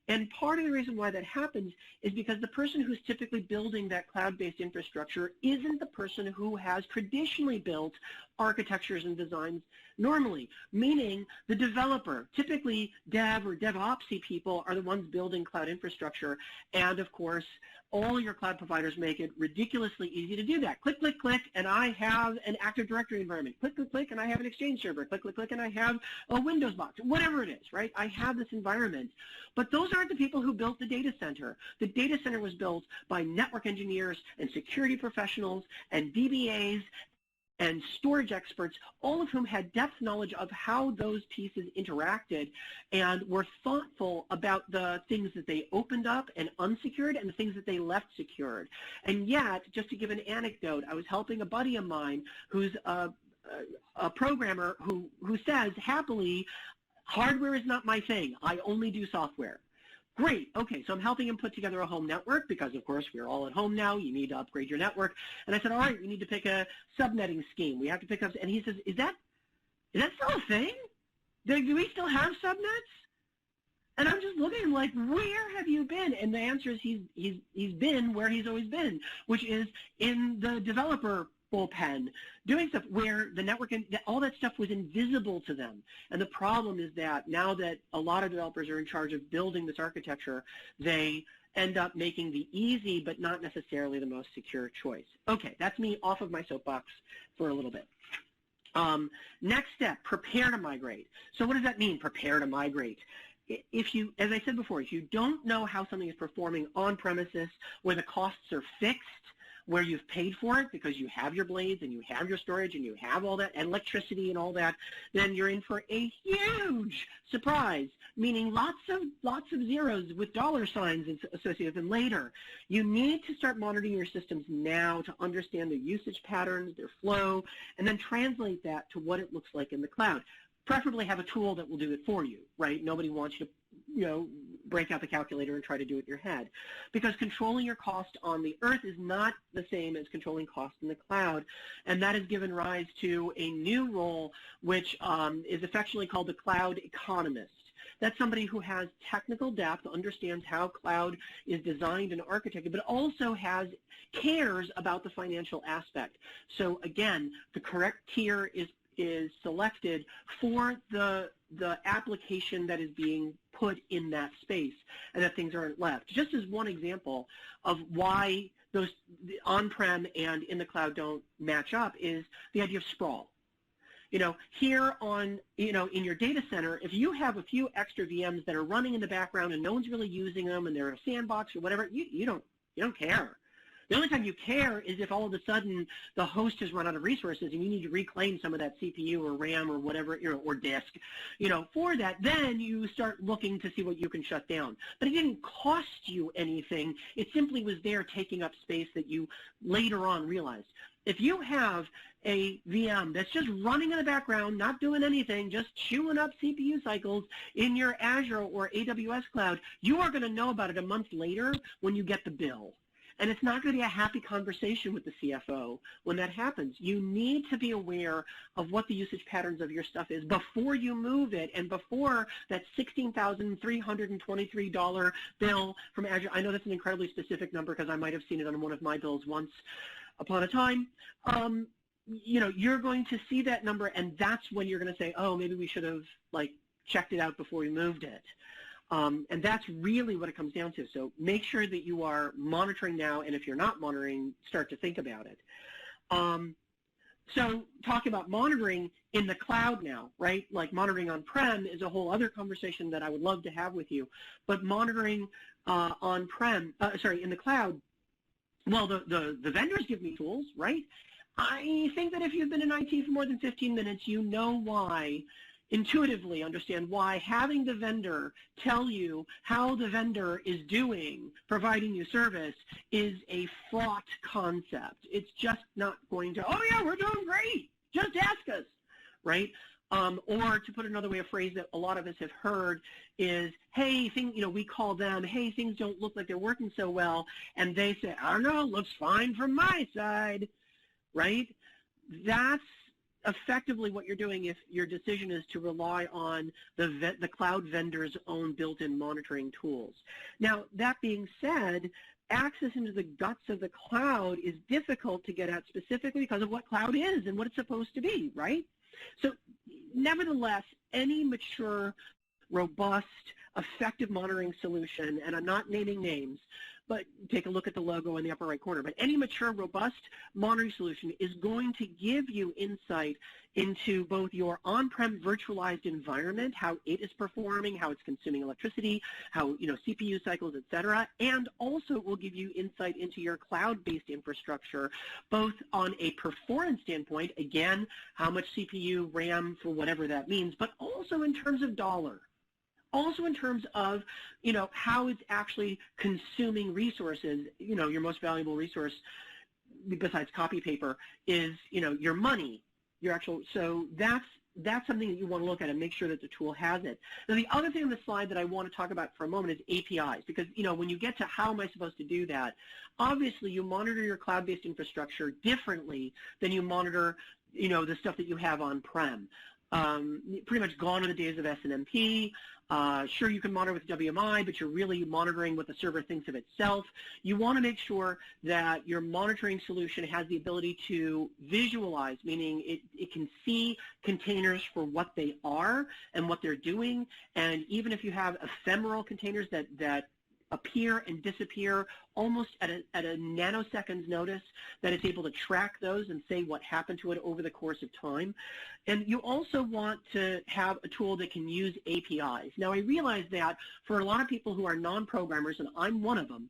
And part of the reason why that happens is because the person who's typically building that cloud-based infrastructure isn't the person who has traditionally built architectures and designs normally, meaning the developer. Typically, dev or DevOpsy people are the ones building cloud infrastructure, and of course, all your cloud providers make it ridiculously easy to do that. Click, click, click, and I have an Active Directory environment. Click, click, click, and I have an Exchange server. Click, click, click, and I have a Windows box. Whatever it is, right? I have this environment. But those aren't the people who built the data center. The data center was built by network engineers and security professionals and DBAs and storage experts, all of whom had depth knowledge of how those pieces interacted and were thoughtful about the things that they opened up and unsecured and the things that they left secured. And yet, just to give an anecdote, I was helping a buddy of mine who's a programmer who says, happily, hardware is not my thing. I only do software. Great, okay, so I'm helping him put together a home network because, of course, we're all at home now. You need to upgrade your network. And I said, all right, we need to pick a subnetting scheme. We have to pick up, and he says, is that still a thing? Do we still have subnets? And I'm just looking like, where have you been? And the answer is he's been where he's always been, which is in the developer bullpen, doing stuff where the network and all that stuff was invisible to them. And the problem is that now that a lot of developers are in charge of building this architecture, they end up making the easy but not necessarily the most secure choice. Okay, that's me off of my soapbox for a little bit. Next step, prepare to migrate. So what does that mean, prepare to migrate? if you, as I said before, if you don't know how something is performing on premises where the costs are fixed, where you've paid for it because you have your blades and you have your storage and you have all that, and electricity and all that, then you're in for a huge surprise, meaning lots of zeros with dollar signs associated with them later. You need to start monitoring your systems now to understand their usage patterns, their flow, and then translate that to what it looks like in the cloud. Preferably have a tool that will do it for you, right? Nobody wants you to, break out the calculator and try to do it in your head, because controlling your cost on the earth is not the same as controlling cost in the cloud, and that has given rise to a new role which is affectionately called the cloud economist. That's somebody who has technical depth, understands how cloud is designed and architected, but also cares about the financial aspect. So again, the correct tier is selected for the application that is being put in that space, and that things aren't left. Just as one example of why those on-prem and in the cloud don't match up is the idea of sprawl. Here on, in your data center, if you have a few extra VMs that are running in the background and no one's really using them and they're a sandbox or whatever, you don't care. The only time you care is if all of a sudden the host has run out of resources and you need to reclaim some of that CPU or RAM or whatever, or disk, for that. Then you start looking to see what you can shut down. But it didn't cost you anything. It simply was there taking up space that you later on realized. If you have a VM that's just running in the background, not doing anything, just chewing up CPU cycles in your Azure or AWS cloud, you are going to know about it a month later when you get the bill. And it's not going to be a happy conversation with the CFO when that happens. You need to be aware of what the usage patterns of your stuff is before you move it, and before that $16,323 bill from Azure. I know that's an incredibly specific number because I might have seen it on one of my bills once upon a time. You're going to see that number, and that's when you're going to say, oh, maybe we should have checked it out before we moved it. And that's really what it comes down to. So make sure that you are monitoring now, and if you're not monitoring, start to think about it. So talking about monitoring in the cloud now, right? Like monitoring on-prem is a whole other conversation that I would love to have with you. But monitoring in the cloud, well, the vendors give me tools, right? I think that if you've been in IT for more than 15 minutes, you know why, intuitively understand why having the vendor tell you how the vendor is doing, providing you service, is a fraught concept. It's just not going to, oh yeah, we're doing great, just ask us, right? Or to put another way, a phrase that a lot of us have heard is, hey, we call them, hey, things don't look like they're working so well, and they say, I don't know, looks fine from my side, right? That's effectively what you're doing if your decision is to rely on the cloud vendor's own built-in monitoring tools. Now, that being said, access into the guts of the cloud is difficult to get at, specifically because of what cloud is and what it's supposed to be, right? So nevertheless, any mature, robust, effective monitoring solution, and I'm not naming names, but take a look at the logo in the upper right corner, but any mature, robust monitoring solution is going to give you insight into both your on-prem virtualized environment, how it is performing, how it's consuming electricity, how, CPU cycles, et cetera, and also will give you insight into your cloud-based infrastructure, both on a performance standpoint, again, how much CPU, RAM, for whatever that means, but also in terms of dollar. Also in terms of, how it's actually consuming resources. Your most valuable resource, besides copy paper, is, your money, your actual, so that's something that you want to look at and make sure that the tool has it. Now, the other thing on the slide that I want to talk about for a moment is APIs, because, when you get to how am I supposed to do that, obviously you monitor your cloud-based infrastructure differently than you monitor, the stuff that you have on-prem. Pretty much gone are the days of SNMP. Sure, you can monitor with WMI, but you're really monitoring what the server thinks of itself. You want to make sure that your monitoring solution has the ability to visualize, meaning it can see containers for what they are and what they're doing. And even if you have ephemeral containers that appear and disappear almost at a nanosecond's notice, that it's able to track those and say what happened to it over the course of time. And you also want to have a tool that can use APIs. Now, I realize that for a lot of people who are non-programmers, and I'm one of them,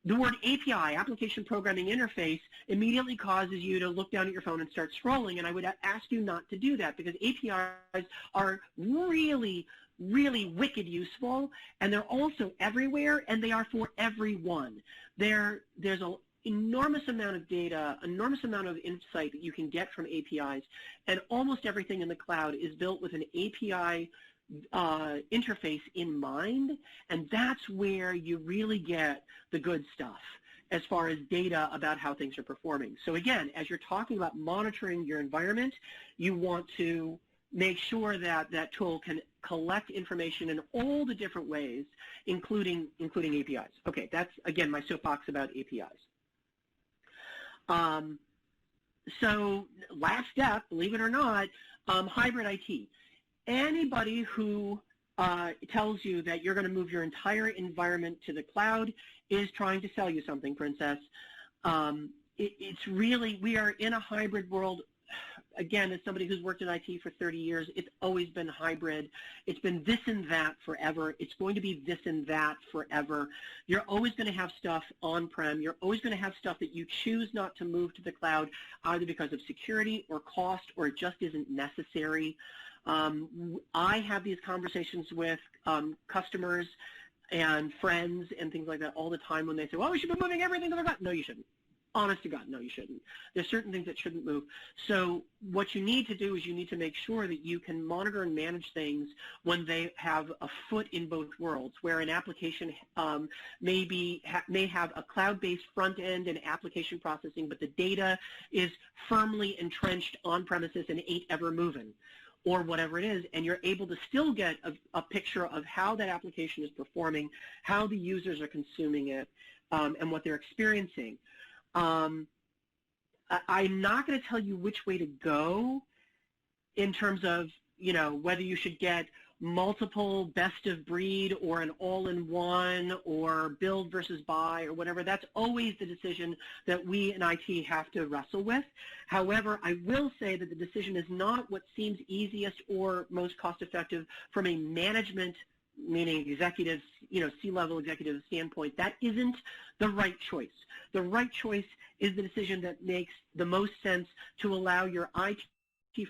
the word API, Application Programming Interface, immediately causes you to look down at your phone and start scrolling, and I would ask you not to do that, because APIs are really, really wicked useful, and they're also everywhere, and they are for everyone. There's an enormous amount of data, enormous amount of insight that you can get from APIs, and almost everything in the cloud is built with an API interface in mind, and that's where you really get the good stuff as far as data about how things are performing. So again, as you're talking about monitoring your environment, you want to make sure that that tool can collect information in all the different ways, including APIs. Okay, that's, again, my soapbox about APIs. So last step, believe it or not, hybrid IT. Anybody who tells you that you're going to move your entire environment to the cloud is trying to sell you something, Princess. It's really, we are in a hybrid world. Again, as somebody who's worked in IT for 30 years, it's always been hybrid. It's been this and that forever. It's going to be this and that forever. You're always going to have stuff on-prem. You're always going to have stuff that you choose not to move to the cloud, either because of security or cost, or it just isn't necessary. I have these conversations with customers and friends and things like that all the time when they say, well, we should be moving everything to the cloud. No, you shouldn't. Honest to God, no, you shouldn't. There's certain things that shouldn't move. So what you need to do is you need to make sure that you can monitor and manage things when they have a foot in both worlds, where an application may have a cloud-based front end and application processing, but the data is firmly entrenched on premises and ain't ever moving, or whatever it is, and you're able to still get a picture of how that application is performing, how the users are consuming it, and what they're experiencing. I'm not going to tell you which way to go in terms of, you know, whether you should get multiple best of breed or an all-in-one or build versus buy or whatever. That's always the decision that we in IT have to wrestle with. However, I will say that the decision is not what seems easiest or most cost-effective from a management, meaning executives, you know, C-level executive standpoint. That isn't the right choice. The right choice is the decision that makes the most sense to allow your IT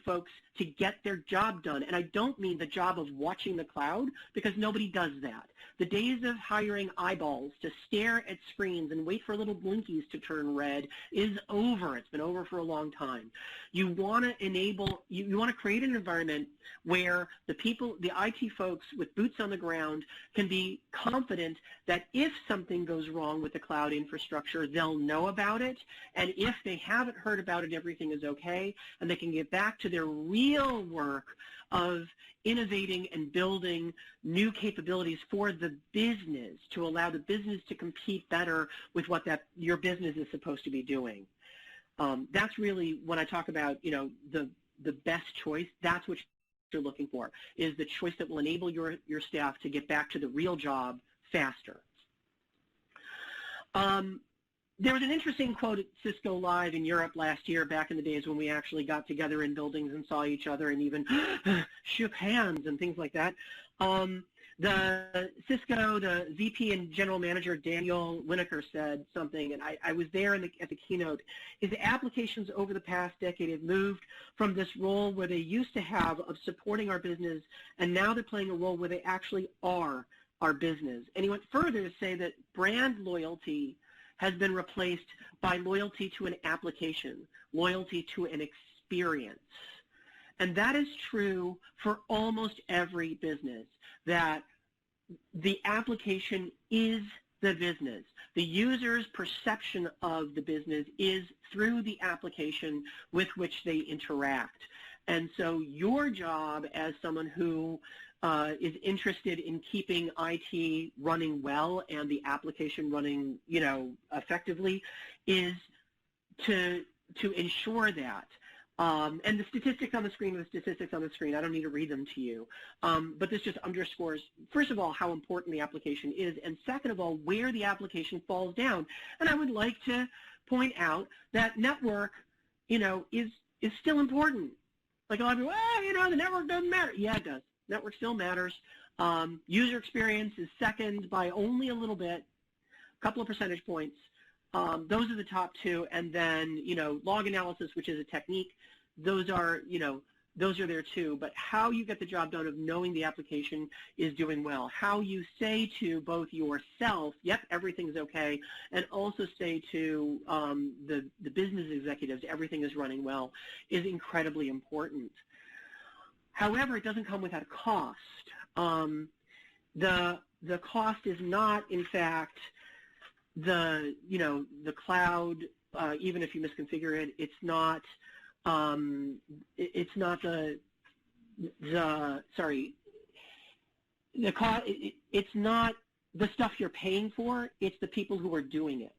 folks to get their job done. And I don't mean the job of watching the cloud, because nobody does that. The days of hiring eyeballs to stare at screens and wait for little blinkies to turn red is over. It's been over for a long time. You want to enable, you want to create an environment where the people, the IT folks with boots on the ground, can be confident that if something goes wrong with the cloud infrastructure, they'll know about it. And if they haven't heard about it, everything is okay, and they can get back to their real work of innovating and building new capabilities for the business to allow the business to compete better with what your business is supposed to be doing. That's really when I talk about, you know, the best choice. That's what you're looking for, is the choice that will enable your staff to get back to the real job faster. There was an interesting quote at Cisco Live in Europe last year, back in the days when we actually got together in buildings and saw each other and even shook hands and things like that. The Cisco, the VP and General Manager, Daniel Lineker, said something, and I was there at the keynote. His applications over the past decade have moved from this role where they used to have of supporting our business, and now they're playing a role where they actually are our business. And he went further to say that brand loyalty has been replaced by loyalty to an application, loyalty to an experience. And that is true for almost every business, that the application is the business. The user's perception of the business is through the application with which they interact. And so your job as someone who is interested in keeping IT running well and the application running, you know, effectively, is to ensure that. And the statistics on the screen are the statistics on the screen. I don't need to read them to you. But this just underscores, first of all, how important the application is, and second of all, where the application falls down. And I would like to point out that network, is still important. Like a lot of people, the network doesn't matter. Yeah, it does. Network still matters. User experience is second by only a little bit, a couple of percentage points. Those are the top two, and then log analysis, which is a technique. Those are there too. But how you get the job done of knowing the application is doing well, how you say to both yourself, yep, everything's okay, and also say to the business executives, everything is running well, is incredibly important. However, it doesn't come without a cost. The cost is not, in fact, the cloud, even if you misconfigure it, it's not it's not the stuff you're paying for, it's the people who are doing it.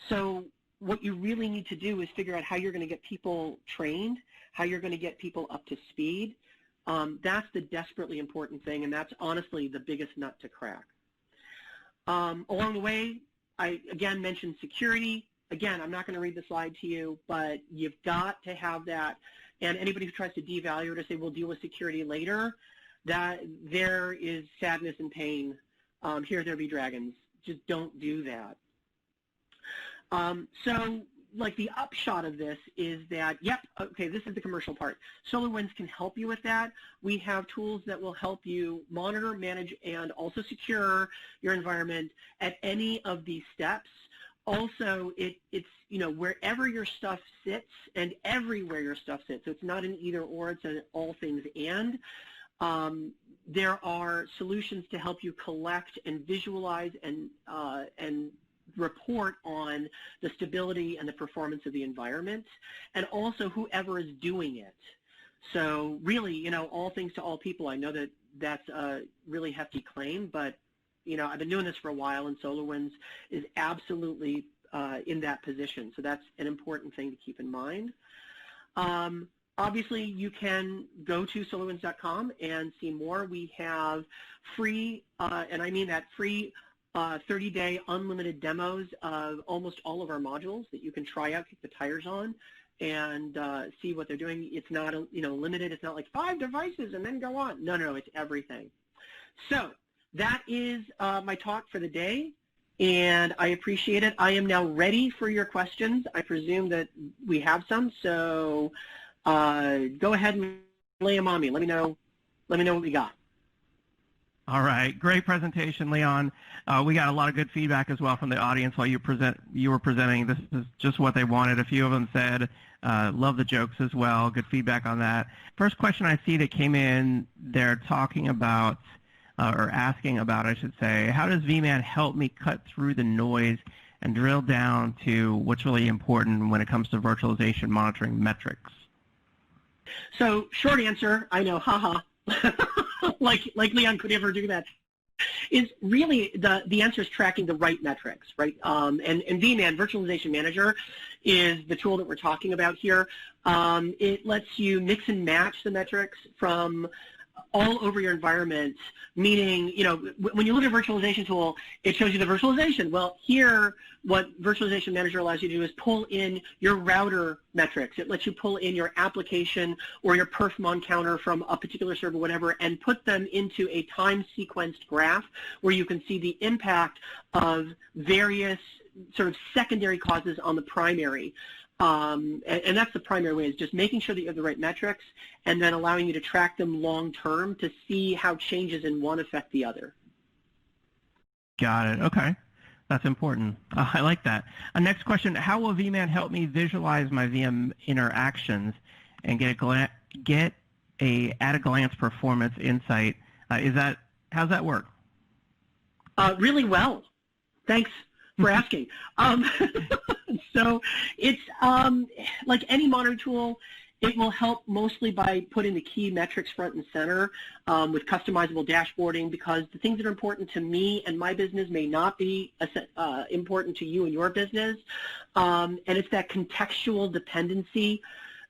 So what you really need to do is figure out how you're going to get people trained, how you're going to get people up to speed. That's the desperately important thing, and that's honestly the biggest nut to crack. Along the way, I again mentioned security. Again, I'm not going to read the slide to you, but you've got to have that. And anybody who tries to devalue it or say we'll deal with security later, that there is sadness and pain. Here there be dragons. Just don't do that. So like the upshot of this is that, yep, okay, this is the commercial part. SolarWinds can help you with that. We have tools that will help you monitor, manage, and also secure your environment at any of these steps. Also, it's wherever your stuff sits and everywhere your stuff sits. So it's not an either or, it's an all things and. There are solutions to help you collect and visualize and report on the stability and the performance of the environment, and also whoever is doing it. So really, all things to all people. I know that that's a really hefty claim, but I've been doing this for a while, and SolarWinds is absolutely in that position. So that's an important thing to keep in mind. Obviously, you can go to SolarWinds.com and see more. We have free, and I mean that free, 30-day unlimited demos of almost all of our modules that you can try out, kick the tires on, and see what they're doing. It's not limited. It's not like 5 devices and then go on. No, it's everything. So that is my talk for the day, and I appreciate it. I am now ready for your questions. I presume that we have some, so go ahead and lay them on me. Let me know what we got. All right, great presentation, Leon. We got a lot of good feedback as well from the audience while you were presenting. This is just what they wanted. A few of them said, love the jokes as well. Good feedback on that. First question I see that came in, they're talking about, or asking about, I should say, how does vMan help me cut through the noise and drill down to what's really important when it comes to virtualization monitoring metrics? So short answer, I know, haha. like Leon could ever do that, is really the answer is tracking the right metrics, right? And vMan, Virtualization Manager, is the tool that we're talking about here. It lets you mix and match the metrics from all over your environment, meaning, when you look at a virtualization tool, it shows you the virtualization. Well, here, what Virtualization Manager allows you to do is pull in your router metrics. It lets you pull in your application or your perfmon counter from a particular server, whatever, and put them into a time-sequenced graph where you can see the impact of various sort of secondary causes on the primary. And that's the primary way, is just making sure that you have the right metrics and then allowing you to track them long term to see how changes in one affect the other. Got it. Okay. That's important. I like that. Next question, how will vMan help me visualize my VM interactions and get a at-a-glance performance insight? How's that work? Really well. Thanks for asking. So it's like any monitoring tool, it will help mostly by putting the key metrics front and center with customizable dashboarding, because the things that are important to me and my business may not be important to you and your business. And it's that contextual dependency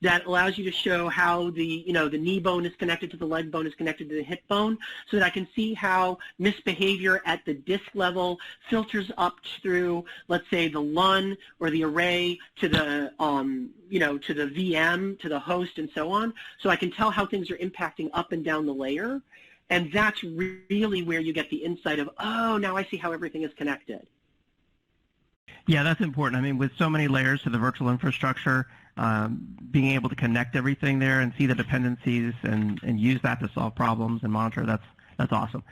that allows you to show how the knee bone is connected to the leg bone is connected to the hip bone, so that I can see how misbehavior at the disc level filters up through, let's say, the LUN or the array to the to the VM, to the host, and so on. So I can tell how things are impacting up and down the layer. And that's really where you get the insight of, oh, now I see how everything is connected. Yeah, that's important. I mean, with so many layers to the virtual infrastructure, being able to connect everything there and see the dependencies and use that to solve problems and monitor, that's awesome.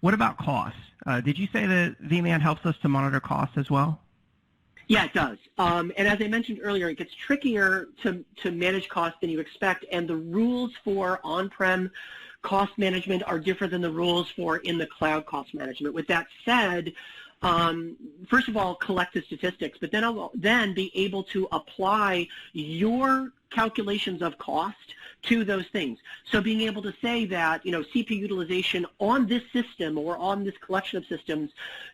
What about costs? Did you say that vMan helps us to monitor costs as well? Yeah, it does. And as I mentioned earlier, it gets trickier to manage costs than you expect, and the rules for on-prem cost management are different than the rules for in the cloud cost management. With that said, first of all, collect the statistics, but then be able to apply your calculations of cost to those things. So being able to say that, CPU utilization on this system or on this collection of systems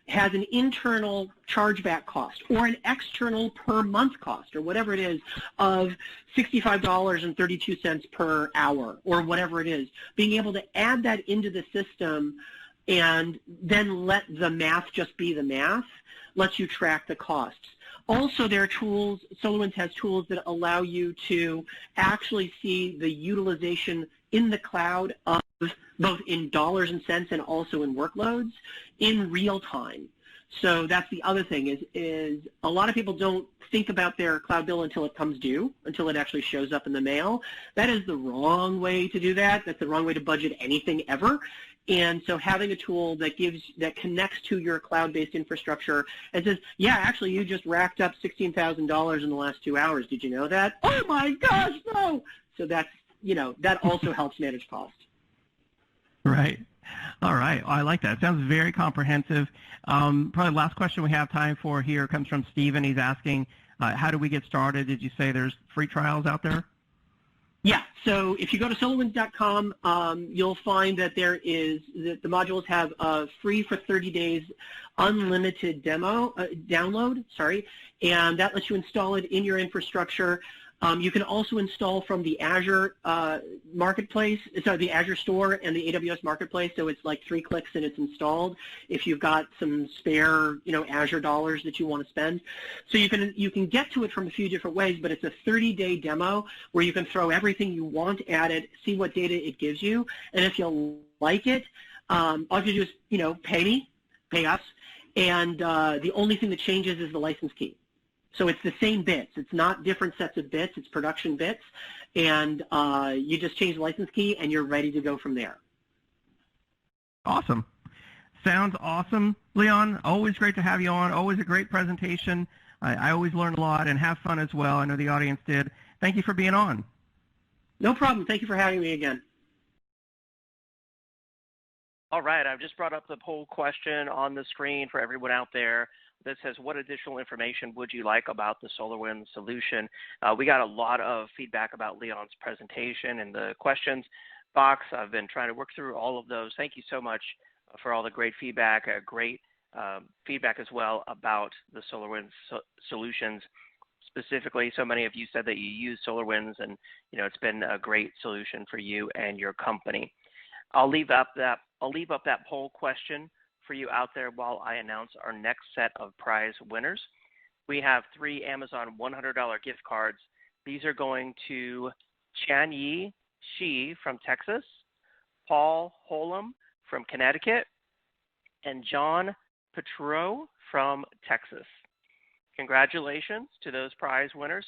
has an internal chargeback cost or an external per month cost or whatever it is of $65.32 per hour or whatever it is. Being able to add that into the system and then let the math just be the math lets you track the costs. Also, there are tools, SolarWinds has tools that allow you to actually see the utilization in the cloud of both in dollars and cents and also in workloads in real time. So that's the other thing is a lot of people don't think about their cloud bill until it comes due, until it actually shows up in the mail. That is the wrong way to do that. That's the wrong way to budget anything ever. And so having a tool that connects to your cloud-based infrastructure and says, yeah, actually you just racked up $16,000 in the last 2 hours. Did you know that? Oh my gosh, no! So that's, that also helps manage cost. Right. All right. I like that. It sounds very comprehensive. Probably the last question we have time for here comes from Steven. He's asking, how do we get started? Did you say there's free trials out there? Yeah, so if you go to SolarWinds.com, you'll find that the modules have free for 30 days unlimited download, and that lets you install it in your infrastructure. You can also install from the Azure marketplace, the Azure store and the AWS marketplace. So it's like 3 clicks and it's installed. If you've got some spare, Azure dollars that you want to spend, so you can get to it from a few different ways. But it's a 30-day demo where you can throw everything you want at it, see what data it gives you, and if you like it, all you have to do is pay us, and the only thing that changes is the license key. So it's the same bits. It's not different sets of bits. It's production bits. And you just change the license key, and you're ready to go from there. Awesome. Sounds awesome. Leon, always great to have you on. Always a great presentation. I always learn a lot and have fun as well. I know the audience did. Thank you for being on. No problem. Thank you for having me again. All right. I've just brought up the poll question on the screen for everyone out there that says, what additional information would you like about the SolarWinds solution? We got a lot of feedback about Leon's presentation and the questions box. I've been trying to work through all of those. Thank you so much for all the great feedback, feedback as well about the SolarWinds solutions. Specifically, so many of you said that you use SolarWinds, and it's been a great solution for you and your company. I'll leave up that poll question for you out there while I announce our next set of prize winners. We have 3 Amazon $100 gift cards. These are going to Chanyi Shi from Texas, Paul Holum from Connecticut, and John Petro from Texas. Congratulations to those prize winners,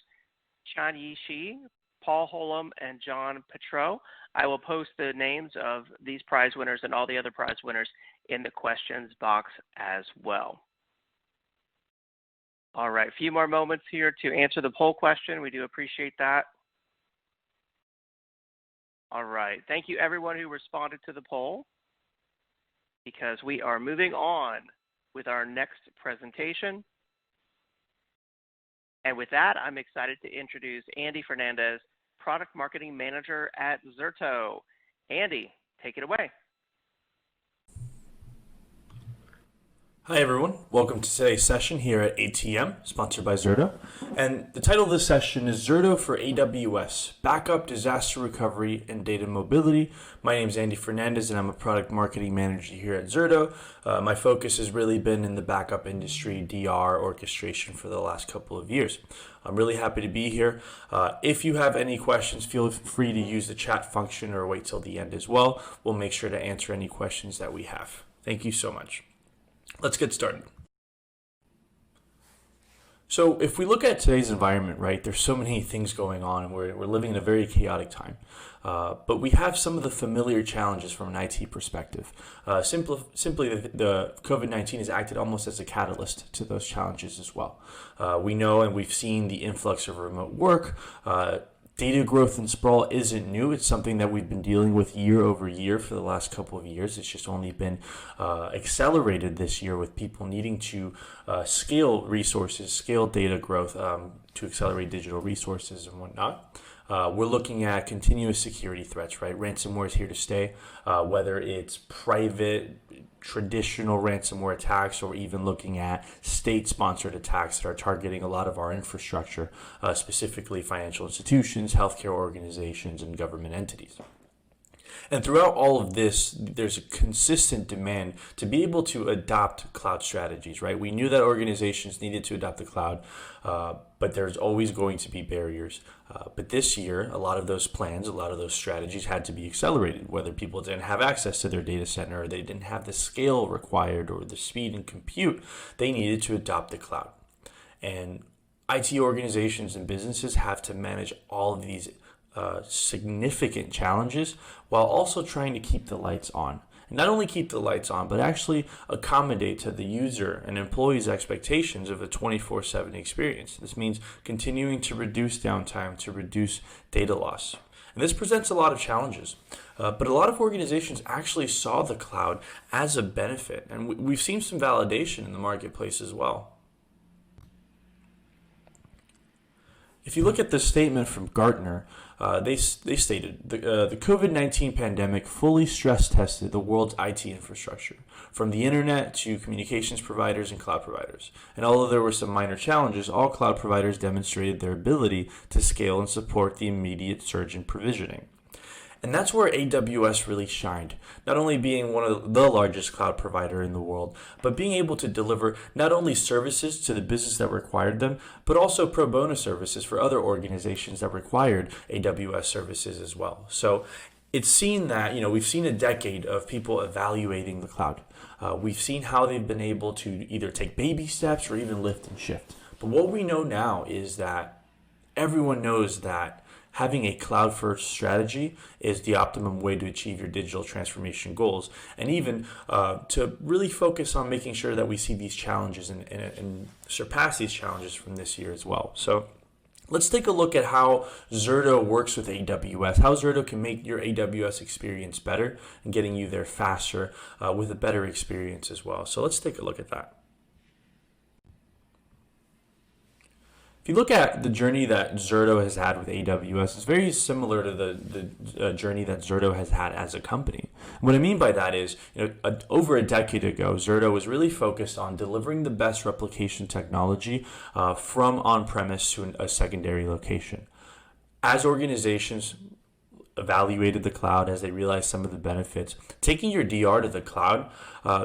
Chanyi Shi, Paul Holum, and John Petro. I will post the names of these prize winners and all the other prize winners in the questions box as well. All right, a few more moments here to answer the poll question. We do appreciate that. All right, thank you everyone who responded to the poll, because we are moving on with our next presentation. And with that, I'm excited to introduce Andy Fernandez, Product Marketing Manager at Zerto. Andy, take it away. Hi everyone, welcome to today's session here at ATM, sponsored by Zerto. And the title of this session is Zerto for AWS, Backup, Disaster Recovery, and Data Mobility. My name is Andy Fernandez and I'm a Product Marketing Manager here at Zerto. My focus has really been in the backup industry, DR, orchestration for the last couple of years. I'm really happy to be here. If you have any questions, feel free to use the chat function or wait till the end as well. We'll make sure to answer any questions that we have. Thank you so much. Let's get started. So if we look at today's environment, right, there's so many things going on and we're living in a very chaotic time. But we have some of the familiar challenges from an IT perspective. Simply, the COVID-19 has acted almost as a catalyst to those challenges as well. We know and we've seen the influx of remote work. Data growth and sprawl isn't new. It's something that we've been dealing with year over year for the last couple of years. It's just only been accelerated this year with people needing to scale resources, scale data growth to accelerate digital resources and whatnot. We're looking at continuous security threats, right? Ransomware is here to stay, whether it's private, traditional ransomware attacks, or even looking at state-sponsored attacks that are targeting a lot of our infrastructure, specifically financial institutions, healthcare organizations, and government entities. And throughout all of this, there's a consistent demand to be able to adopt cloud strategies, right? We knew that organizations needed to adopt the cloud, but there's always going to be barriers. But this year, a lot of those plans, a lot of those strategies had to be accelerated, whether people didn't have access to their data center or they didn't have the scale required or the speed and compute, they needed to adopt the cloud. And IT organizations and businesses have to manage all of these significant challenges while also trying to keep the lights on. And not only keep the lights on, but actually accommodate to the user and employees' expectations of a 24/7 experience. This means continuing to reduce downtime, to reduce data loss. And this presents a lot of challenges. But a lot of organizations actually saw the cloud as a benefit. And we've seen some validation in the marketplace as well. If you look at this statement from Gartner, they stated, the COVID-19 pandemic fully stress tested the world's IT infrastructure, from the internet to communications providers and cloud providers. And although there were some minor challenges, all cloud providers demonstrated their ability to scale and support the immediate surge in provisioning. And that's where AWS really shined, not only being one of the largest cloud provider in the world, but being able to deliver not only services to the business that required them, but also pro bono services for other organizations that required AWS services as well. So it's seen that, we've seen a decade of people evaluating the cloud. We've seen how they've been able to either take baby steps or even lift and shift. But what we know now is that everyone knows that having a cloud-first strategy is the optimum way to achieve your digital transformation goals, and even to really focus on making sure that we see these challenges and surpass these challenges from this year as well. So let's take a look at how Zerto works with AWS, how Zerto can make your AWS experience better and getting you there faster with a better experience as well. So let's take a look at that. If you look at the journey that Zerto has had with AWS, it's very similar to the journey that Zerto has had as a company. What I mean by that is, over a decade ago, Zerto was really focused on delivering the best replication technology from on-premise to a secondary location. As organizations evaluated the cloud, as they realized some of the benefits, taking your DR to the cloud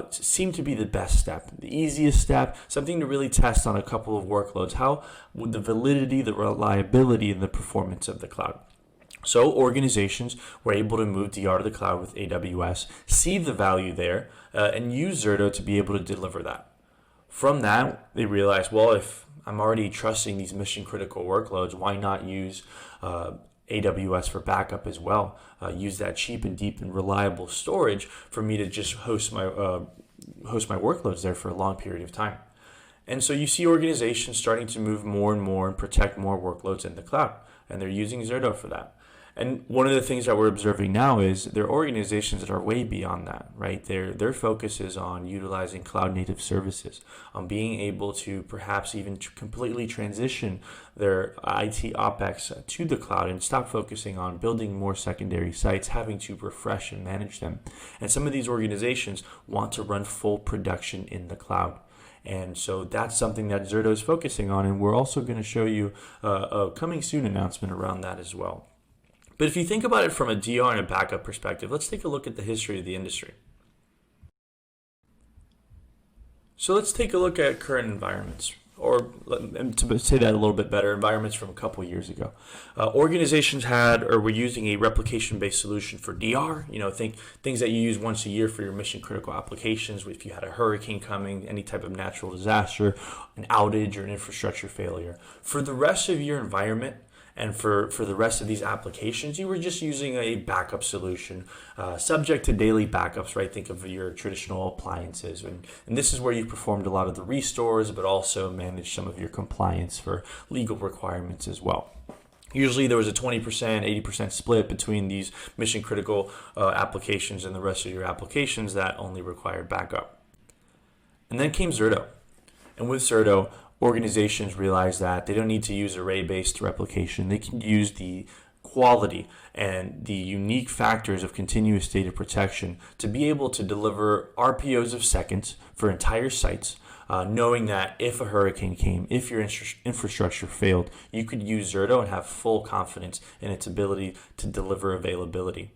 seemed to be the best step, the easiest step, something to really test on a couple of workloads. How would the validity, the reliability, and the performance of the cloud? So organizations were able to move DR to the cloud with AWS, see the value there, and use Zerto to be able to deliver that. From that, they realized, well, if I'm already trusting these mission critical workloads, why not use AWS for backup as well? Use that cheap and deep and reliable storage for me to just host my workloads there for a long period of time. And so you see organizations starting to move more and more and protect more workloads in the cloud, and they're using Zerto for that. And one of the things that we're observing now is there are organizations that are way beyond that, right? Their focus is on utilizing cloud native services, on being able to perhaps even completely transition their IT OpEx to the cloud and stop focusing on building more secondary sites, having to refresh and manage them. And some of these organizations want to run full production in the cloud. And so that's something that Zerto is focusing on, and we're also going to show you a coming soon announcement around that as well. But if you think about it from a DR and a backup perspective, let's take a look at the history of the industry. So let's take a look at current environments, or to say that a little bit better, environments from a couple years ago. Organizations had or were using a replication-based solution for DR. Think things that you use once a year for your mission-critical applications. If you had a hurricane coming, any type of natural disaster, an outage, or an infrastructure failure. For the rest of your environment, and for the rest of these applications, you were just using a backup solution, subject to daily backups, right? Think of your traditional appliances. And this is where you performed a lot of the restores, but also managed some of your compliance for legal requirements as well. Usually there was a 20%, 80% split between these mission critical applications and the rest of your applications that only required backup. And then came Zerto. And with Zerto, organizations realize that they don't need to use array-based replication. They can use the quality and the unique factors of continuous data protection to be able to deliver RPOs of seconds for entire sites, knowing that if a hurricane came, if your infrastructure failed, you could use Zerto and have full confidence in its ability to deliver availability.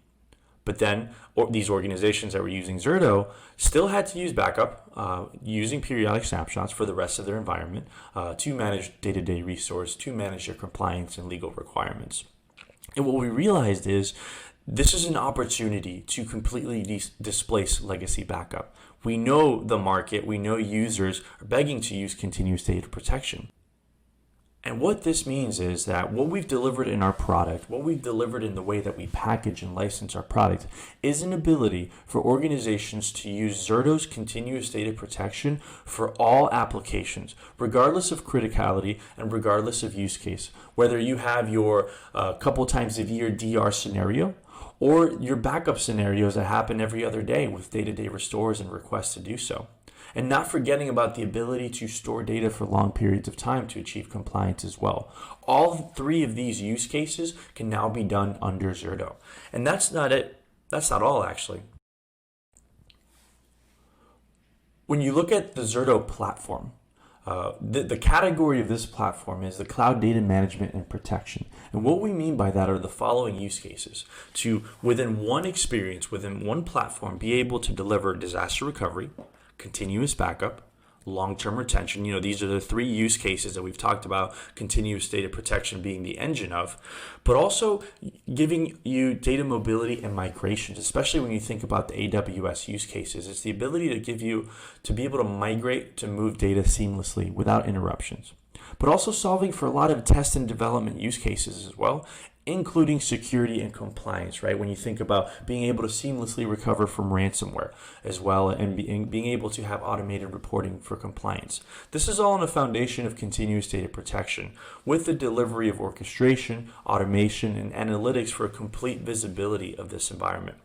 But then these organizations that were using Zerto still had to use backup, using periodic snapshots for the rest of their environment to manage day-to-day resource, to manage their compliance and legal requirements. And what we realized is this is an opportunity to completely displace legacy backup. We know the market, we know users are begging to use continuous data protection. And what this means is that what we've delivered in our product, what we've delivered in the way that we package and license our product, is an ability for organizations to use Zerto's continuous data protection for all applications, regardless of criticality and regardless of use case. Whether you have your couple times a year DR scenario, or your backup scenarios that happen every other day with day-to-day restores and requests to do so. And not forgetting about the ability to store data for long periods of time to achieve compliance as well. All three of these use cases can now be done under Zerto. And that's not it. That's not all, actually. When you look at the Zerto platform, the category of this platform is the cloud data management and protection. And what we mean by that are the following use cases. To, within one experience, within one platform, be able to deliver disaster recovery, continuous backup, long-term retention. These are the three use cases that we've talked about, continuous data protection being the engine of, but also giving you data mobility and migrations, especially when you think about the AWS use cases. It's the ability to be able to migrate, to move data seamlessly without interruptions, but also solving for a lot of test and development use cases as well, including security and compliance, right? When you think about being able to seamlessly recover from ransomware as well, and being able to have automated reporting for compliance. This is all on a foundation of continuous data protection with the delivery of orchestration, automation, and analytics for a complete visibility of this environment.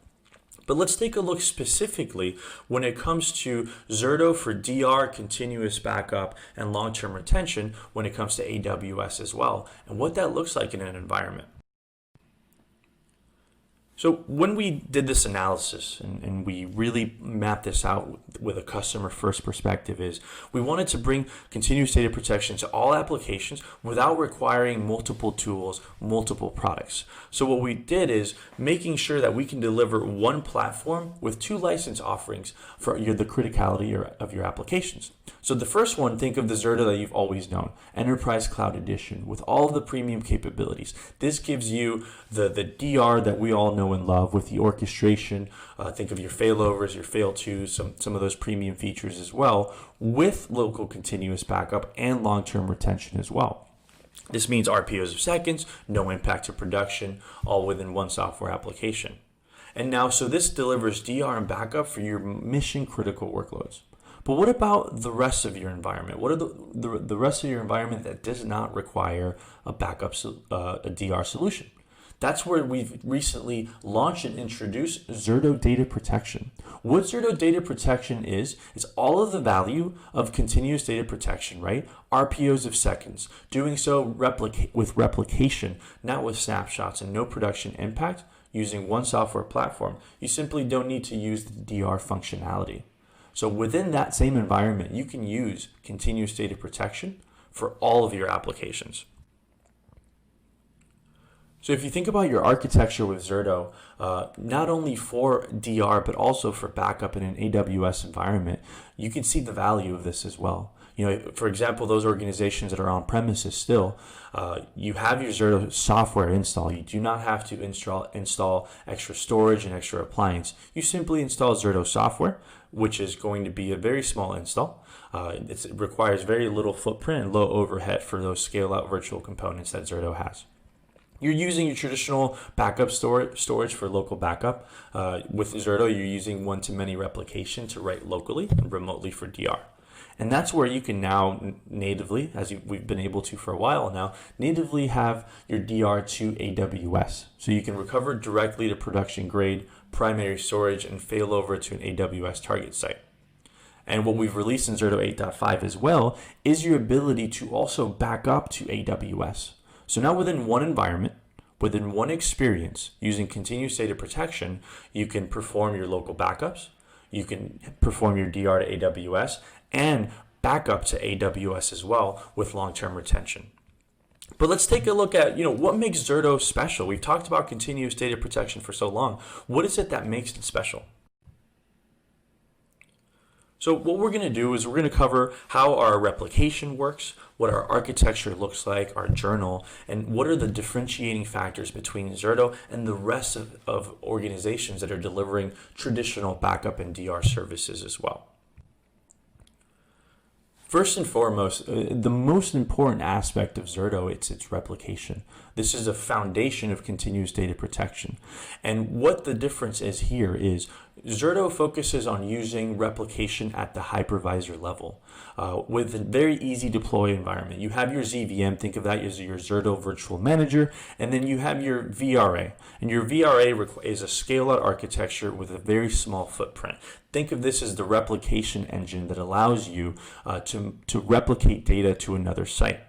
But let's take a look specifically when it comes to Zerto for DR, continuous backup, and long-term retention when it comes to AWS as well, and what that looks like in an environment. So when we did this analysis and we really mapped this out with a customer first perspective, is we wanted to bring continuous data protection to all applications without requiring multiple tools, multiple products. So what we did is making sure that we can deliver one platform with two license offerings for the criticality of your applications. So the first one, think of the Zerto that you've always known, Enterprise Cloud Edition, with all of the premium capabilities. This gives you the DR that we all know and love with the orchestration. Think of your failovers, your fail2s, some of those premium features as well, with local continuous backup and long-term retention as well. This means RPOs of seconds, no impact to production, all within one software application. And now, so this delivers DR and backup for your mission-critical workloads. But what about the rest of your environment? What are the rest of your environment that does not require a backup, a DR solution? That's where we've recently launched and introduced Zerto Data Protection. What Zerto Data Protection is all of the value of continuous data protection, right? RPOs of seconds, doing so with replication, not with snapshots, and no production impact using one software platform. You simply don't need to use the DR functionality. So within that same environment, you can use continuous data protection for all of your applications. So if you think about your architecture with Zerto, not only for DR, but also for backup in an AWS environment, you can see the value of this as well. For example, those organizations that are on premises still, you have your Zerto software install. You do not have to install extra storage and extra appliance. You simply install Zerto software, which is going to be a very small install. It requires very little footprint and low overhead for those scale-out virtual components that Zerto has. You're using your traditional backup storage for local backup. With Zerto, you're using one-to-many replication to write locally and remotely for DR. And that's where you can now natively, as we've been able to for a while now, natively have your DR to AWS. So you can recover directly to production grade primary storage and fail over to an AWS target site. And what we've released in Zerto 8.5 as well is your ability to also back up to AWS. So now within one environment, within one experience, using continuous data protection, you can perform your local backups, you can perform your DR to AWS, and back up to AWS as well with long-term retention. But let's take a look at, what makes Zerto special. We've talked about continuous data protection for so long. What is it that makes it special? So what we're going to do is we're going to cover how our replication works, what our architecture looks like, our journal, and what are the differentiating factors between Zerto and the rest of organizations that are delivering traditional backup and DR services as well. First and foremost, the most important aspect of Zerto, it's its replication. This is a foundation of continuous data protection. And what the difference is here is Zerto focuses on using replication at the hypervisor level with a very easy deploy environment. You have your ZVM, think of that as your Zerto Virtual Manager, and then you have your VRA. And your VRA is a scale-out architecture with a very small footprint. Think of this as the replication engine that allows you to replicate data to another site,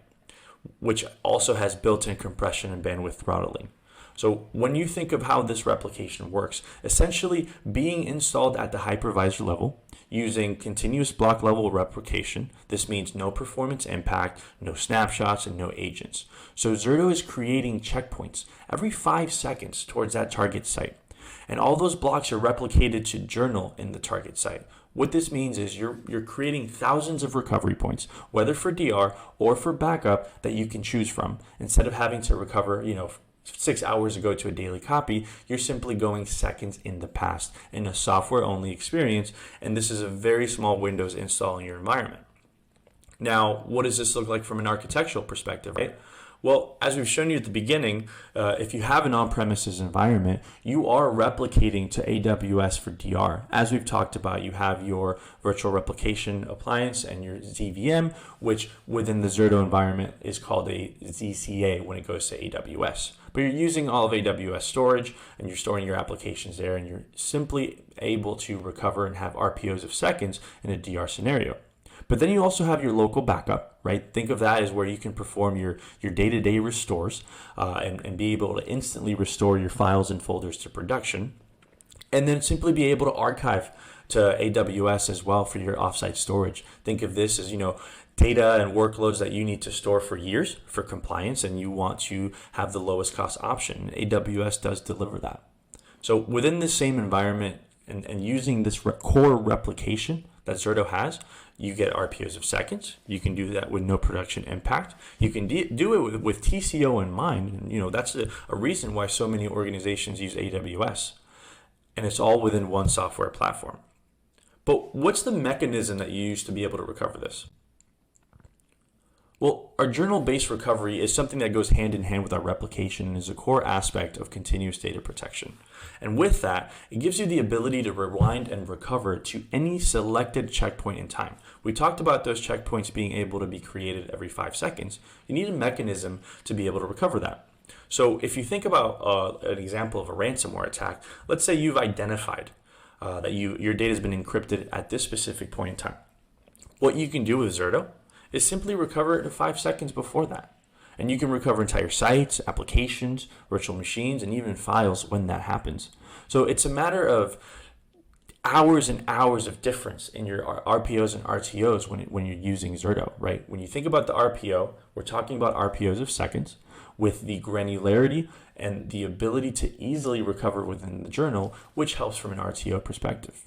which also has built-in compression and bandwidth throttling. So when you think of how this replication works, essentially being installed at the hypervisor level using continuous block level replication, this means no performance impact, no snapshots, and no agents. So Zerto is creating checkpoints every 5 seconds towards that target site. And all those blocks are replicated to journal in the target site. What this means is you're creating thousands of recovery points, whether for DR or for backup, that you can choose from. Instead of having to recover, 6 hours ago to a daily copy, you're simply going seconds in the past in a software-only experience, and this is a very small Windows install in your environment. Now, what does this look like from an architectural perspective, right? Well, as we've shown you at the beginning, if you have an on-premises environment, you are replicating to AWS for DR. As we've talked about, you have your virtual replication appliance and your ZVM, which within the Zerto environment is called a ZCA when it goes to AWS. But you're using all of AWS storage and you're storing your applications there, and you're simply able to recover and have RPOs of seconds in a DR scenario. But then you also have your local backup, right? Think of that as where you can perform your day-to-day restores and be able to instantly restore your files and folders to production. And then simply be able to archive to AWS as well for your offsite storage. Think of this as, data and workloads that you need to store for years for compliance, and you want to have the lowest cost option. AWS does deliver that. So within the same environment and using this core replication that Zerto has, you get RPOs of seconds. You can do that with no production impact. You can do it with TCO in mind. And, that's a reason why so many organizations use AWS. And it's all within one software platform. But what's the mechanism that you use to be able to recover this? Well, our journal-based recovery is something that goes hand in hand with our replication and is a core aspect of continuous data protection. And with that, it gives you the ability to rewind and recover to any selected checkpoint in time. We talked about those checkpoints being able to be created every 5 seconds. You need a mechanism to be able to recover that. So if you think about an example of a ransomware attack, let's say you've identified that your data has been encrypted at this specific point in time. What you can do with Zerto is simply recover it 5 seconds before that. And you can recover entire sites, applications, virtual machines, and even files when that happens. So it's a matter of hours and hours of difference in your RPOs and RTOs when you're using Zerto, right? When you think about the RPO, we're talking about RPOs of seconds with the granularity and the ability to easily recover within the journal, which helps from an RTO perspective.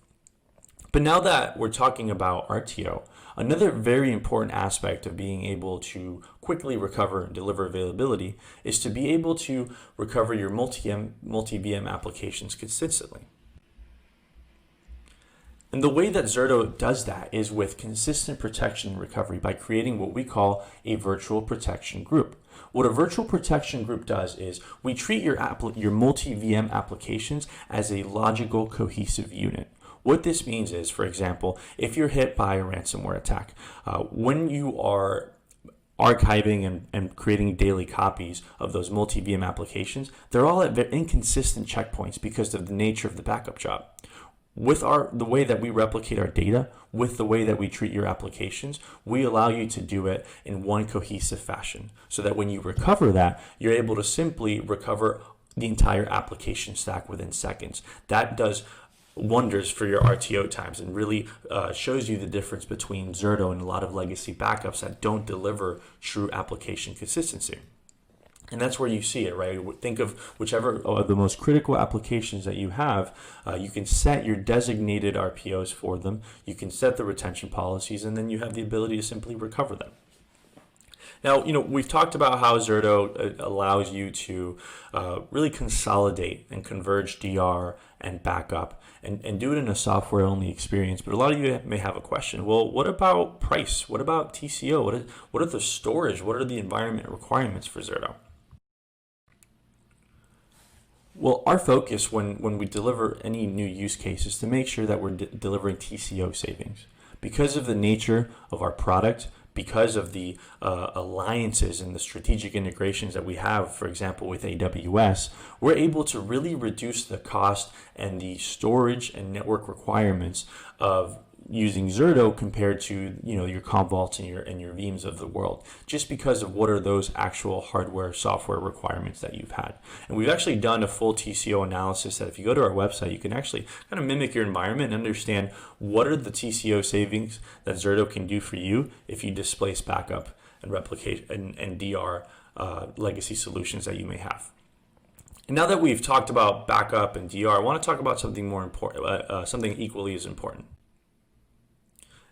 But now that we're talking about RTO, another very important aspect of being able to recover and deliver availability is to be able to recover your multi-VM applications consistently. And the way that Zerto does that is with consistent protection and recovery by creating what we call a virtual protection group. What a virtual protection group does is we treat your multi-VM applications as a logical, cohesive unit. What this means is, for example, if you're hit by a ransomware attack, when you are archiving and creating daily copies of those multi-VM applications, they're all at inconsistent checkpoints because of the nature of the backup job. With the way that we replicate our data, with the way that we treat your applications, we allow you to do it in one cohesive fashion so that when you recover that, you're able to simply recover the entire application stack within seconds. That does wonders for your RTO times and really shows you the difference between Zerto and a lot of legacy backups that don't deliver true application consistency. And that's where you see it, right? Think of whichever of the most critical applications that you have, you can set your designated RPOs for them, you can set the retention policies, and then you have the ability to simply recover them. Now, we've talked about how Zerto allows you to really consolidate and converge DR and backup and do it in a software-only experience. But a lot of you may have a question. Well, what about price? What about TCO? What are the storage? What are the environment requirements for Zerto? Well, our focus when we deliver any new use case is to make sure that we're delivering TCO savings. Because of the nature of our product, because of the alliances and the strategic integrations that we have, for example, with AWS, we're able to really reduce the cost and the storage and network requirements of using Zerto compared to your Commvaults and your VMs of the world, just because of what are those actual hardware software requirements that you've had. And we've actually done a full TCO analysis that if you go to our website, you can actually kind of mimic your environment and understand what are the TCO savings that Zerto can do for you if you displace backup and replicate and DR legacy solutions that you may have. And now that we've talked about backup and DR, I want to talk about something more important, something equally as important.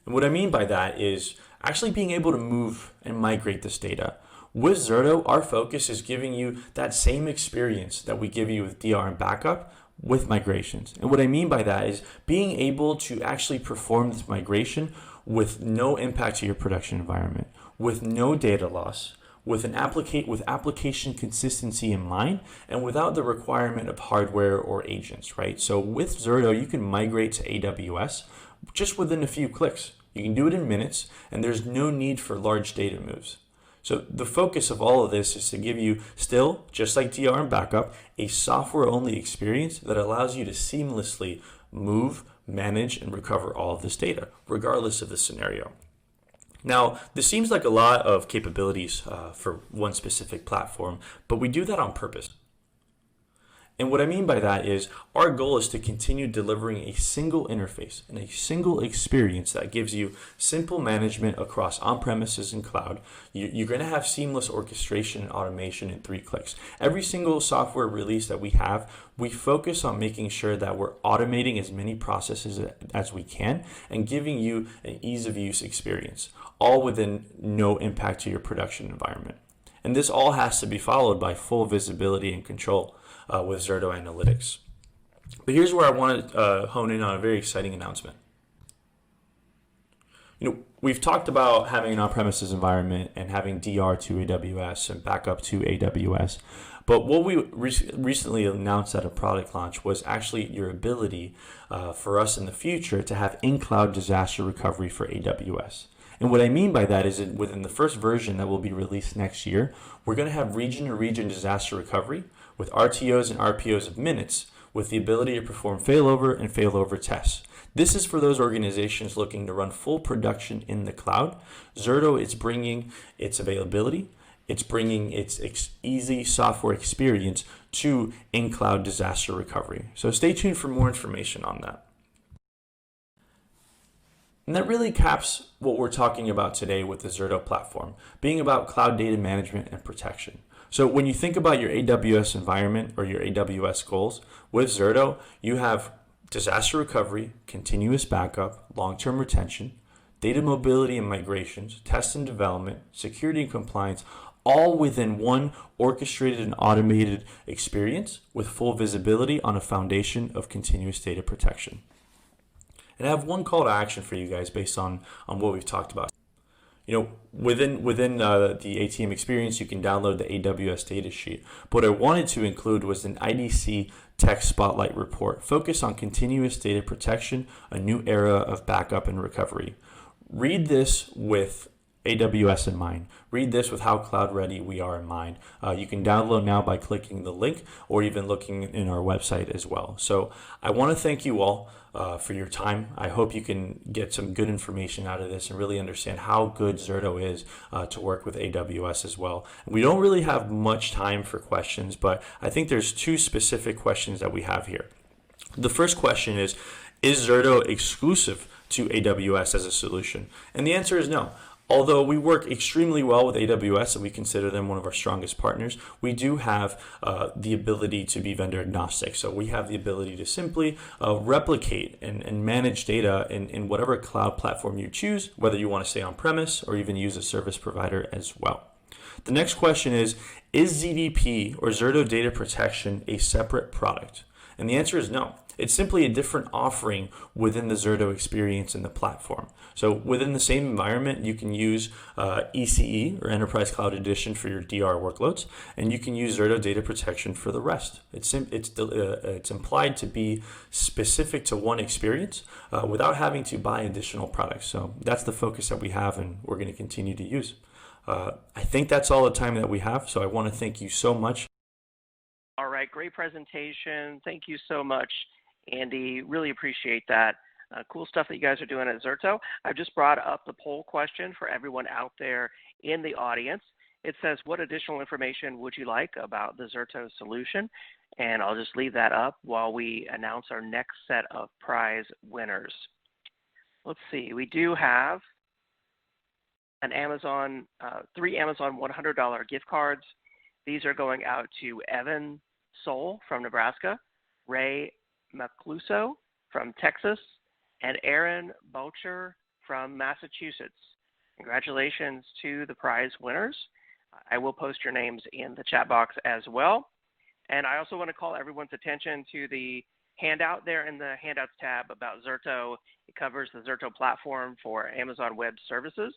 And what I mean by that is actually being able to move and migrate this data. With Zerto, our focus is giving you that same experience that we give you with DR and backup with migrations. And what I mean by that is being able to actually perform this migration with no impact to your production environment, with no data loss, with application consistency in mind, and without the requirement of hardware or agents, right? So with Zerto, you can migrate to AWS just within a few clicks. You can do it in minutes, and there's no need for large data moves. So the focus of all of this is to give you still, just like DR and backup, a software-only experience that allows you to seamlessly move, manage, and recover all of this data, regardless of the scenario. Now, this seems like a lot of capabilities for one specific platform, but we do that on purpose. And what I mean by that is our goal is to continue delivering a single interface and a single experience that gives you simple management across on-premises and cloud. You're going to have seamless orchestration and automation in 3 clicks. Every single software release that we have, we focus on making sure that we're automating as many processes as we can and giving you an ease of use experience, all within no impact to your production environment. And this all has to be followed by full visibility and control with Zerto Analytics. But here's where I want to hone in on a very exciting announcement. We've talked about having an on-premises environment and having DR to AWS and backup to AWS. But what we recently announced at a product launch was actually your ability for us in the future to have in-cloud disaster recovery for AWS. And what I mean by that is that within the first version that will be released next year, we're going to have region-to-region disaster recovery with RTOs and RPOs of minutes with the ability to perform failover and failover tests. This is for those organizations looking to run full production in the cloud. Zerto is bringing its availability, it's bringing its easy software experience to in-cloud disaster recovery. So stay tuned for more information on that. And that really caps what we're talking about today with the Zerto platform, being about cloud data management and protection. So when you think about your AWS environment or your AWS goals, with Zerto, you have disaster recovery, continuous backup, long-term retention, data mobility and migrations, test and development, security and compliance, all within one orchestrated and automated experience with full visibility on a foundation of continuous data protection. And I have one call to action for you guys based on what we've talked about. Within the ATM experience, you can download the AWS data sheet. But what I wanted to include was an IDC Tech Spotlight report focused on continuous data protection, a new era of backup and recovery. Read this with AWS in mind. Read this with how cloud ready we are in mind. You can download now by clicking the link or even looking in our website as well. So I want to thank you all for your time. I hope you can get some good information out of this and really understand how good Zerto is to work with AWS as well. We don't really have much time for questions, but I think there's two specific questions that we have here. The first question is Zerto exclusive to AWS as a solution? And the answer is no. Although we work extremely well with AWS and we consider them one of our strongest partners, we do have the ability to be vendor agnostic. So we have the ability to simply replicate and manage data in whatever cloud platform you choose, whether you want to stay on-premise or even use a service provider as well. The next question is ZDP or Zerto Data Protection a separate product? And the answer is no. It's simply a different offering within the Zerto experience in the platform. So within the same environment, you can use ECE or Enterprise Cloud Edition for your DR workloads, and you can use Zerto Data Protection for the rest. It's implied to be specific to one experience without having to buy additional products. So that's the focus that we have, and we're going to continue to use. I think that's all the time that we have. So I want to thank you so much. All right, great presentation. Thank you so much, Andy. Really appreciate that. Cool stuff that you guys are doing at Zerto. I've just brought up the poll question for everyone out there in the audience. It says, what additional information would you like about the Zerto solution? And I'll just leave that up while we announce our next set of prize winners. Let's see, we do have an Amazon, 3 Amazon $100 gift cards. These are going out to Evan Soul from Nebraska, Ray Macluso from Texas, and Aaron Boucher from Massachusetts. Congratulations to the prize winners. I will post your names in the chat box as well. And I also want to call everyone's attention to the handout there in the handouts tab about Zerto. It covers the Zerto platform for Amazon Web Services,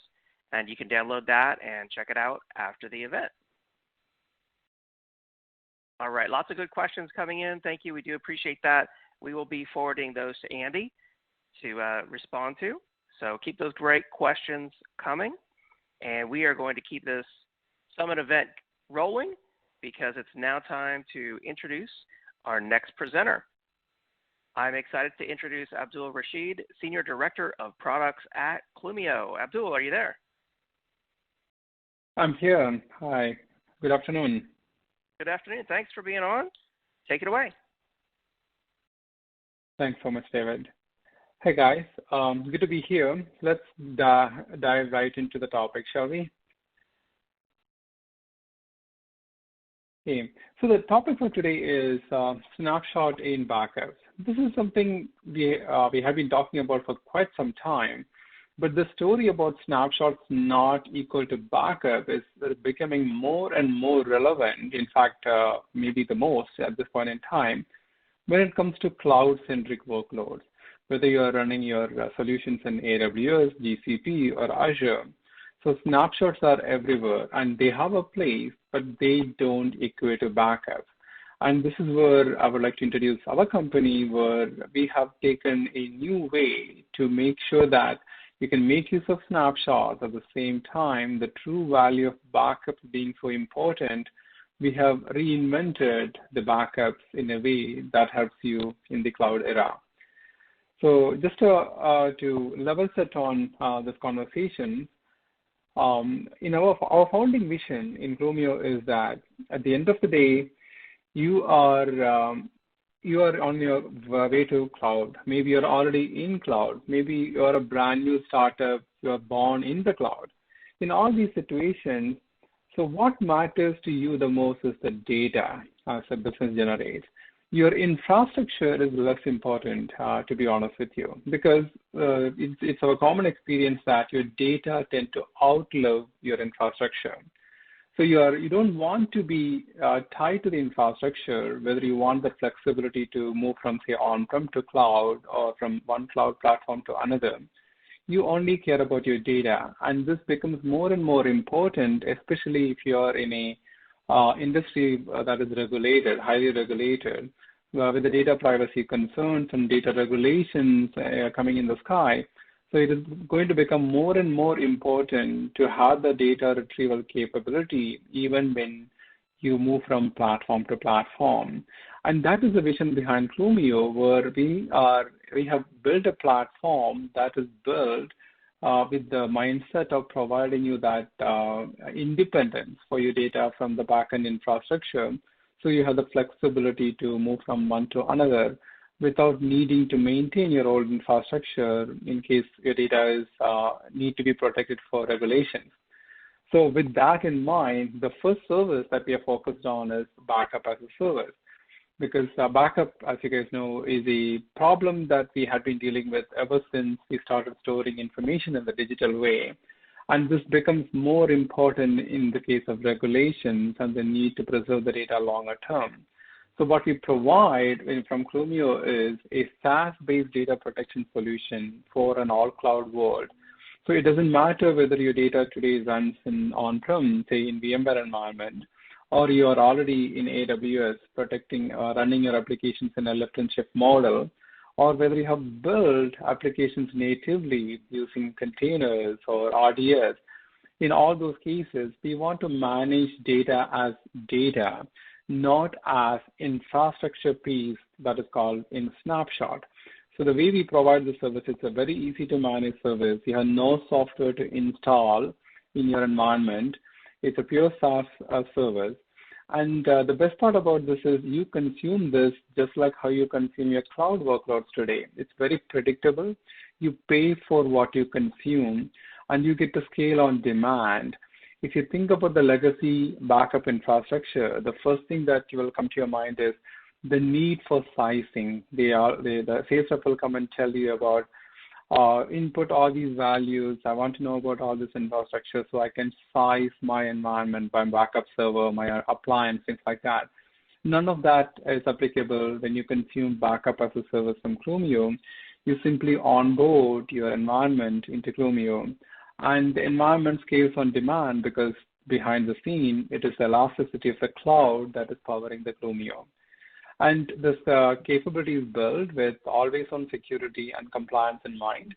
and you can download that and check it out after the event. All right, lots of good questions coming in. Thank you. We do appreciate that. We will be forwarding those to Andy to respond to. So keep those great questions coming. And we are going to keep this summit event rolling because it's now time to introduce our next presenter. I'm excited to introduce Abdul Rashid, Senior Director of Products at Clumio. Abdul, are you there? I'm here. Hi. Good afternoon. Good afternoon. Thanks for being on. Take it away. Thanks so much, David. Hey, guys. Good to be here. Let's dive right into the topic, shall we? Okay. So the topic for today is snapshot in backups. This is something we have been talking about for quite some time, but the story about snapshots not equal to backup is becoming more and more relevant. In fact, maybe the most at this point in time when it comes to cloud-centric workloads, whether you are running your solutions in AWS, GCP, or Azure. So snapshots are everywhere, and they have a place, but they don't equate to backup. And this is where I would like to introduce our company, where we have taken a new way to make sure that You can make use of snapshots. At the same time, the true value of backups being so important, we have reinvented the backups in a way that helps you in the cloud era. So just to level set on this conversation, our founding vision in Clumio is that at the end of the day, you are on your way to cloud. Maybe you're already in cloud. Maybe you're a brand new startup. You're born in the cloud. In all these situations, so what matters to you the most is the data as a business generates. Your infrastructure is less important, to be honest with you, because it's our common experience that your data tend to outlive your infrastructure. So you don't want to be tied to the infrastructure, whether you want the flexibility to move from, say, on-prem to cloud or from one cloud platform to another. You only care about your data, and this becomes more and more important, especially if you are in a industry that is regulated, highly regulated, with the data privacy concerns and data regulations coming in the sky. So it is going to become more and more important to have the data retrieval capability even when you move from platform to platform. And that is the vision behind Clumio, where we have built a platform that is built with the mindset of providing you that independence for your data from the backend infrastructure. So you have the flexibility to move from one to another without needing to maintain your old infrastructure in case your data is need to be protected for regulations. So with that in mind, the first service that we are focused on is backup as a service, because backup, as you guys know, is a problem that we have been dealing with ever since we started storing information in the digital way. And this becomes more important in the case of regulations and the need to preserve the data longer term. So what we provide from Clumio is a SaaS-based data protection solution for an all-cloud world. So it doesn't matter whether your data today runs in on-prem, say in VMware environment, or you are already in AWS protecting running your applications in a lift and shift model, or whether you have built applications natively using containers or RDS. In all those cases, we want to manage data as data, not as infrastructure piece that is called in snapshot. So the way we provide the service, it's a very easy to manage service. You have no software to install in your environment. It's a pure SaaS service. And the best part about this is you consume this just like how you consume your cloud workloads today. It's very predictable. You pay for what you consume, and you get to scale on demand. If you think about the legacy backup infrastructure, the first thing that will come to your mind is the need for sizing. The sales rep will come and tell you about input all these values. I want to know about all this infrastructure so I can size my environment, my backup server, my appliance, things like that. None of that is applicable when you consume backup as a service from Clumio. You simply onboard your environment into Clumio, and the environment scales on demand because behind the scene, it is the elasticity of the cloud that is powering the Clumio. And this capability is built with always-on security and compliance in mind.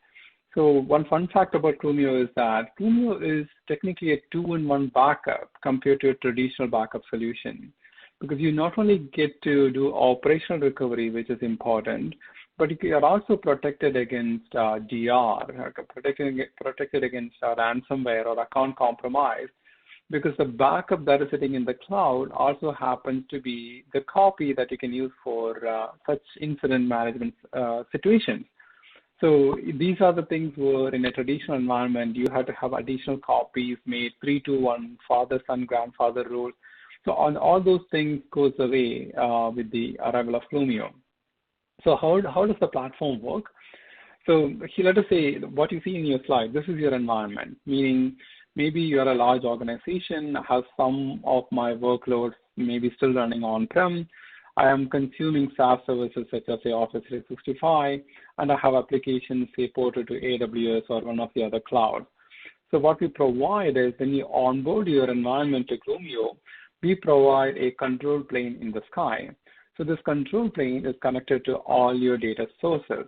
So one fun fact about Clumio is that Clumio is technically a two-in-one backup compared to a traditional backup solution, because you not only get to do operational recovery, which is important, but you are also protected against DR, protected against ransomware or account compromise, because the backup that is sitting in the cloud also happens to be the copy that you can use for such incident management situations. So these are the things where in a traditional environment, you have to have additional copies made 3-to-1, father, son, grandfather rule. So on all those things goes away with the arrival of Clumio. So how does the platform work? So here, let us say what you see in your slide, this is your environment, meaning maybe you're a large organization, has some of my workloads maybe still running on-prem. I am consuming SaaS services such as say Office 365, and I have applications say ported to AWS or one of the other clouds. So what we provide is when you onboard your environment to Clumio, we provide a control plane in the sky. So this control plane is connected to all your data sources.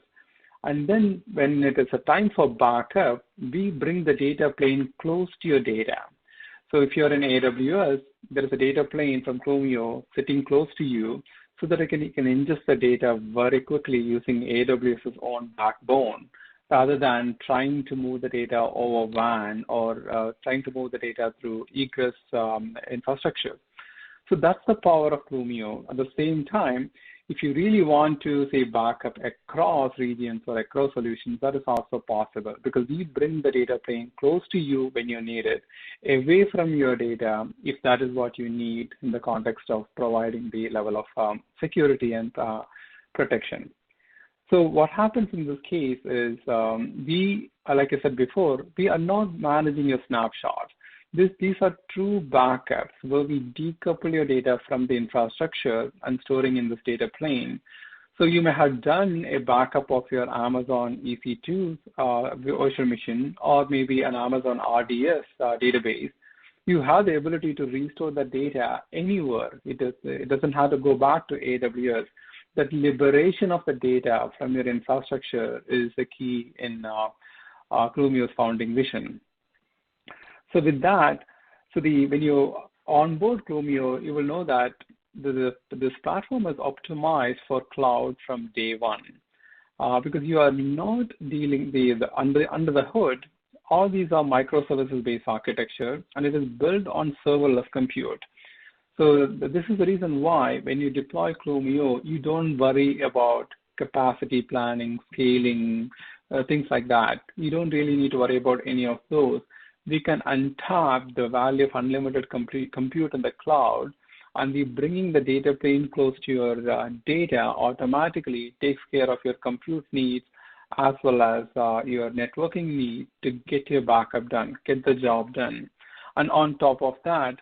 And then when it is a time for backup, we bring the data plane close to your data. So if you're in AWS, there is a data plane from Clumio sitting close to you so that you can ingest the data very quickly using AWS's own backbone, rather than trying to move the data over WAN or trying to move the data through egress infrastructure. So that's the power of Clumio. At the same time, if you really want to, say, backup across regions or across solutions, that is also possible because we bring the data plane close to you when you need it, away from your data if that is what you need in the context of providing the level of security and protection. So what happens in this case is we, like I said before, we are not managing your snapshots. These are true backups where we decouple your data from the infrastructure and storing in this data plane. So you may have done a backup of your Amazon EC2 virtual machine or maybe an Amazon RDS database. You have the ability to restore the data anywhere. It doesn't have to go back to AWS. That liberation of the data from your infrastructure is the key in Clumio's founding vision. So with that, when you onboard Clumio, you will know that this platform is optimized for cloud from day one, because you are not dealing under the hood. All these are microservices-based architecture, and it is built on serverless compute. So this is the reason why when you deploy Clumio, you don't worry about capacity planning, scaling, things like that. You don't really need to worry about any of those. We can untap the value of unlimited compute in the cloud, and we bringing the data plane close to your data automatically takes care of your compute needs as well as your networking needs to get your backup done, get the job done. And on top of that,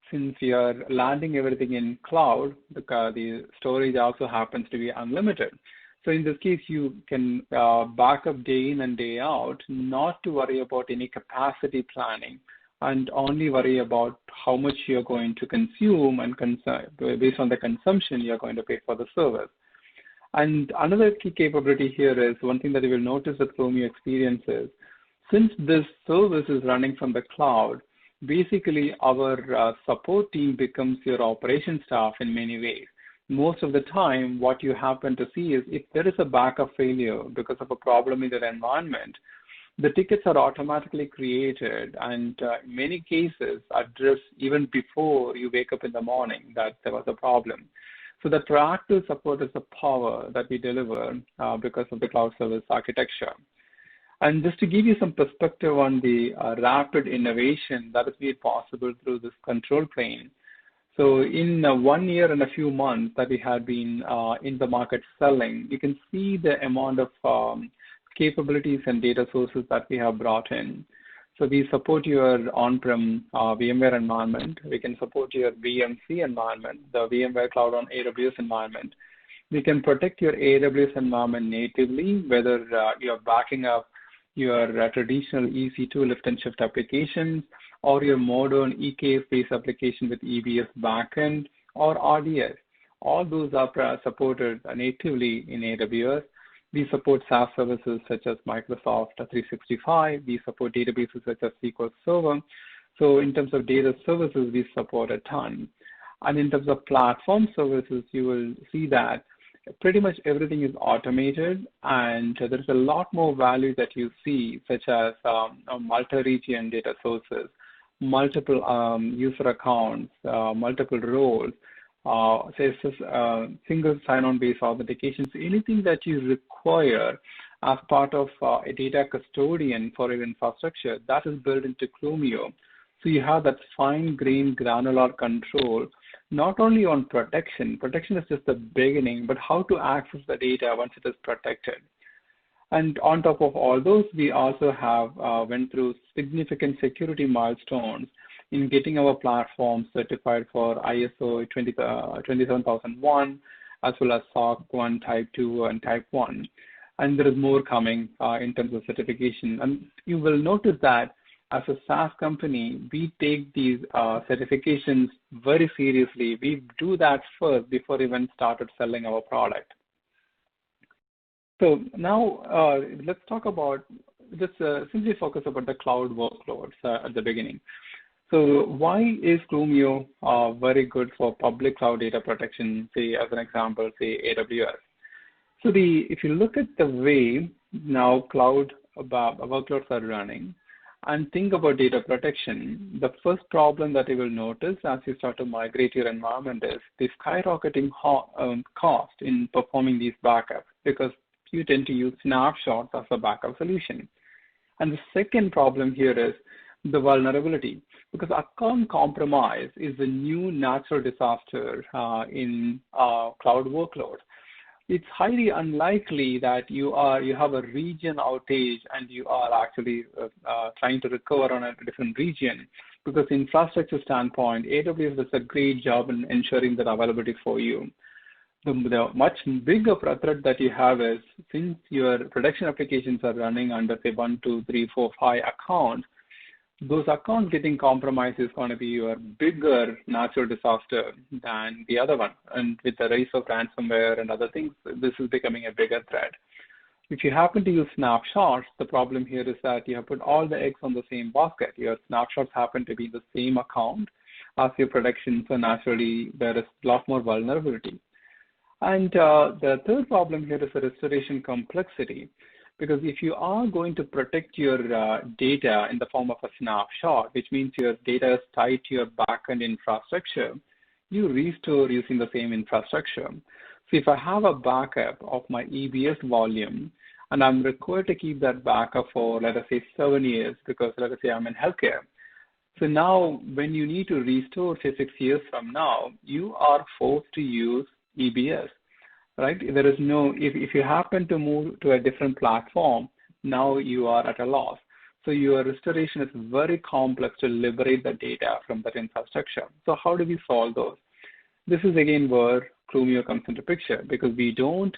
since we are landing everything in cloud, the storage also happens to be unlimited. So in this case, you can back up day in and day out, not to worry about any capacity planning, and only worry about how much you're going to consume and based on the consumption you're going to pay for the service. And another key capability here is one thing that you will notice with Clumio experiences. Since this service is running from the cloud, basically our support team becomes your operations staff in many ways. Most of the time, what you happen to see is if there is a backup failure because of a problem in your environment, the tickets are automatically created and in many cases addressed even before you wake up in the morning that there was a problem. So the proactive support is the power that we deliver because of the cloud service architecture. And just to give you some perspective on the rapid innovation that is made possible through this control plane. So in 1 year and a few months that we had been in the market selling, you can see the amount of capabilities and data sources that we have brought in. So we support your on-prem VMware environment. We can support your VMC environment, the VMware Cloud on AWS environment. We can protect your AWS environment natively, whether you're backing up your traditional EC2 lift and shift applications, or your modern EKS-based application with EBS backend or RDS. All those are supported natively in AWS. We support SaaS services such as Microsoft 365. We support databases such as SQL Server. So in terms of data services, we support a ton. And in terms of platform services, you will see that pretty much everything is automated, and there's a lot more value that you see, such as multi-region data sources, multiple user accounts, multiple roles, single sign-on based authentications, anything that you require as part of a data custodian for your infrastructure, that is built into Clumio. So you have that fine-grained granular control, not only on protection is just the beginning, but how to access the data once it is protected. And on top of all those, we also have went through significant security milestones in getting our platform certified for ISO 27001, as well as SOC 1 Type 2 and Type 1. And there is more coming in terms of certification. And you will notice that as a SaaS company, we take these certifications very seriously. We do that first before even started selling our product. So now let's talk about, just simply focus about the cloud workloads at the beginning. So why is Clumio very good for public cloud data protection, say as an example, say AWS? So if you look at the way now cloud workloads are running and think about data protection, the first problem that you will notice as you start to migrate your environment is the skyrocketing cost in performing these backups, because you tend to use snapshots as a backup solution. And the second problem here is the vulnerability, because account compromise is a new natural disaster in cloud workloads. It's highly unlikely that you have a region outage and you are actually trying to recover on a different region, because infrastructure standpoint, AWS does a great job in ensuring that availability for you. The much bigger threat that you have is, since your production applications are running under say 1, 2, 3, 4, 5 accounts, those accounts getting compromised is going to be your bigger natural disaster than the other one. And with the rise of ransomware and other things, this is becoming a bigger threat. If you happen to use snapshots, the problem here is that you have put all the eggs on the same basket. Your snapshots happen to be in the same account as your production, so naturally there is a lot more vulnerability. And the third problem here is the restoration complexity. Because if you are going to protect your data in the form of a snapshot, which means your data is tied to your backend infrastructure, you restore using the same infrastructure. So if I have a backup of my EBS volume, and I'm required to keep that backup for, let us say, 7 years, because let us say I'm in healthcare. So now when you need to restore, say 6 years from now, you are forced to use EBS. Right? There is no, if you happen to move to a different platform, now you are at a loss. So your restoration is very complex to liberate the data from that infrastructure. So how do we solve those? This is again where Clumio comes into picture, because we don't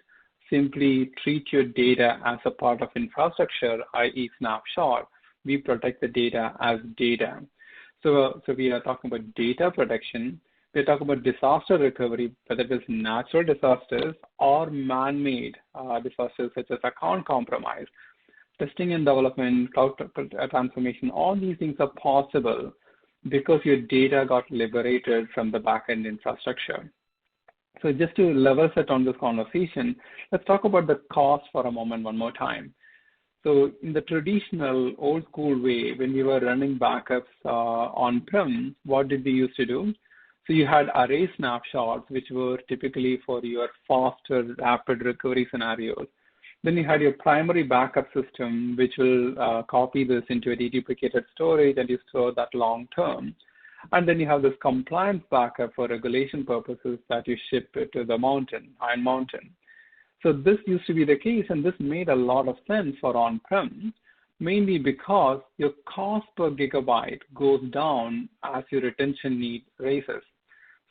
simply treat your data as a part of infrastructure, i.e. snapshot. We protect the data as data. So we are talking about data protection. We're talking about disaster recovery, whether it is natural disasters or man-made disasters such as account compromise. Testing and development, cloud transformation, all these things are possible because your data got liberated from the back-end infrastructure. So just to level set on this conversation, let's talk about the cost for a moment one more time. So in the traditional old school way, when we were running backups on-prem, what did we used to do? So you had array snapshots, which were typically for your faster, rapid recovery scenarios. Then you had your primary backup system, which will copy this into a deduplicated storage, and you store that long term. And then you have this compliance backup for regulation purposes that you ship it to the mountain, Iron Mountain. So this used to be the case, and this made a lot of sense for on-prem, mainly because your cost per gigabyte goes down as your retention need raises.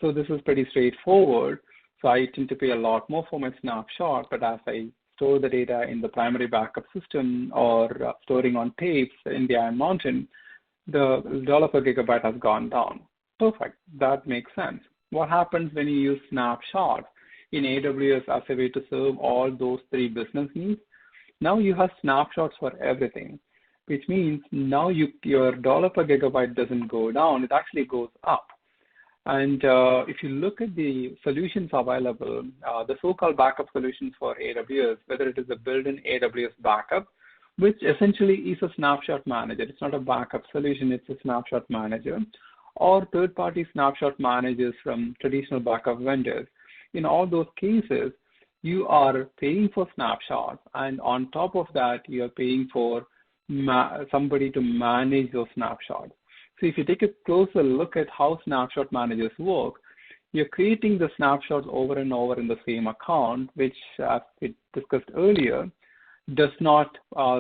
So this is pretty straightforward. So I tend to pay a lot more for my snapshot, but as I store the data in the primary backup system or storing on tapes in the Iron Mountain, the dollar per gigabyte has gone down. Perfect. That makes sense. What happens when you use snapshots in AWS as a way to serve all those three business needs? Now you have snapshots for everything, which means now your dollar per gigabyte doesn't go down, it actually goes up. And if you look at the solutions available, the so-called backup solutions for AWS, whether it is a built-in AWS backup, which essentially is a snapshot manager. It's not a backup solution, it's a snapshot manager, or third-party snapshot managers from traditional backup vendors. In all those cases, you are paying for snapshots, and on top of that, you are paying for somebody to manage those snapshots. So if you take a closer look at how snapshot managers work, you're creating the snapshots over and over in the same account, which, as we discussed earlier, does not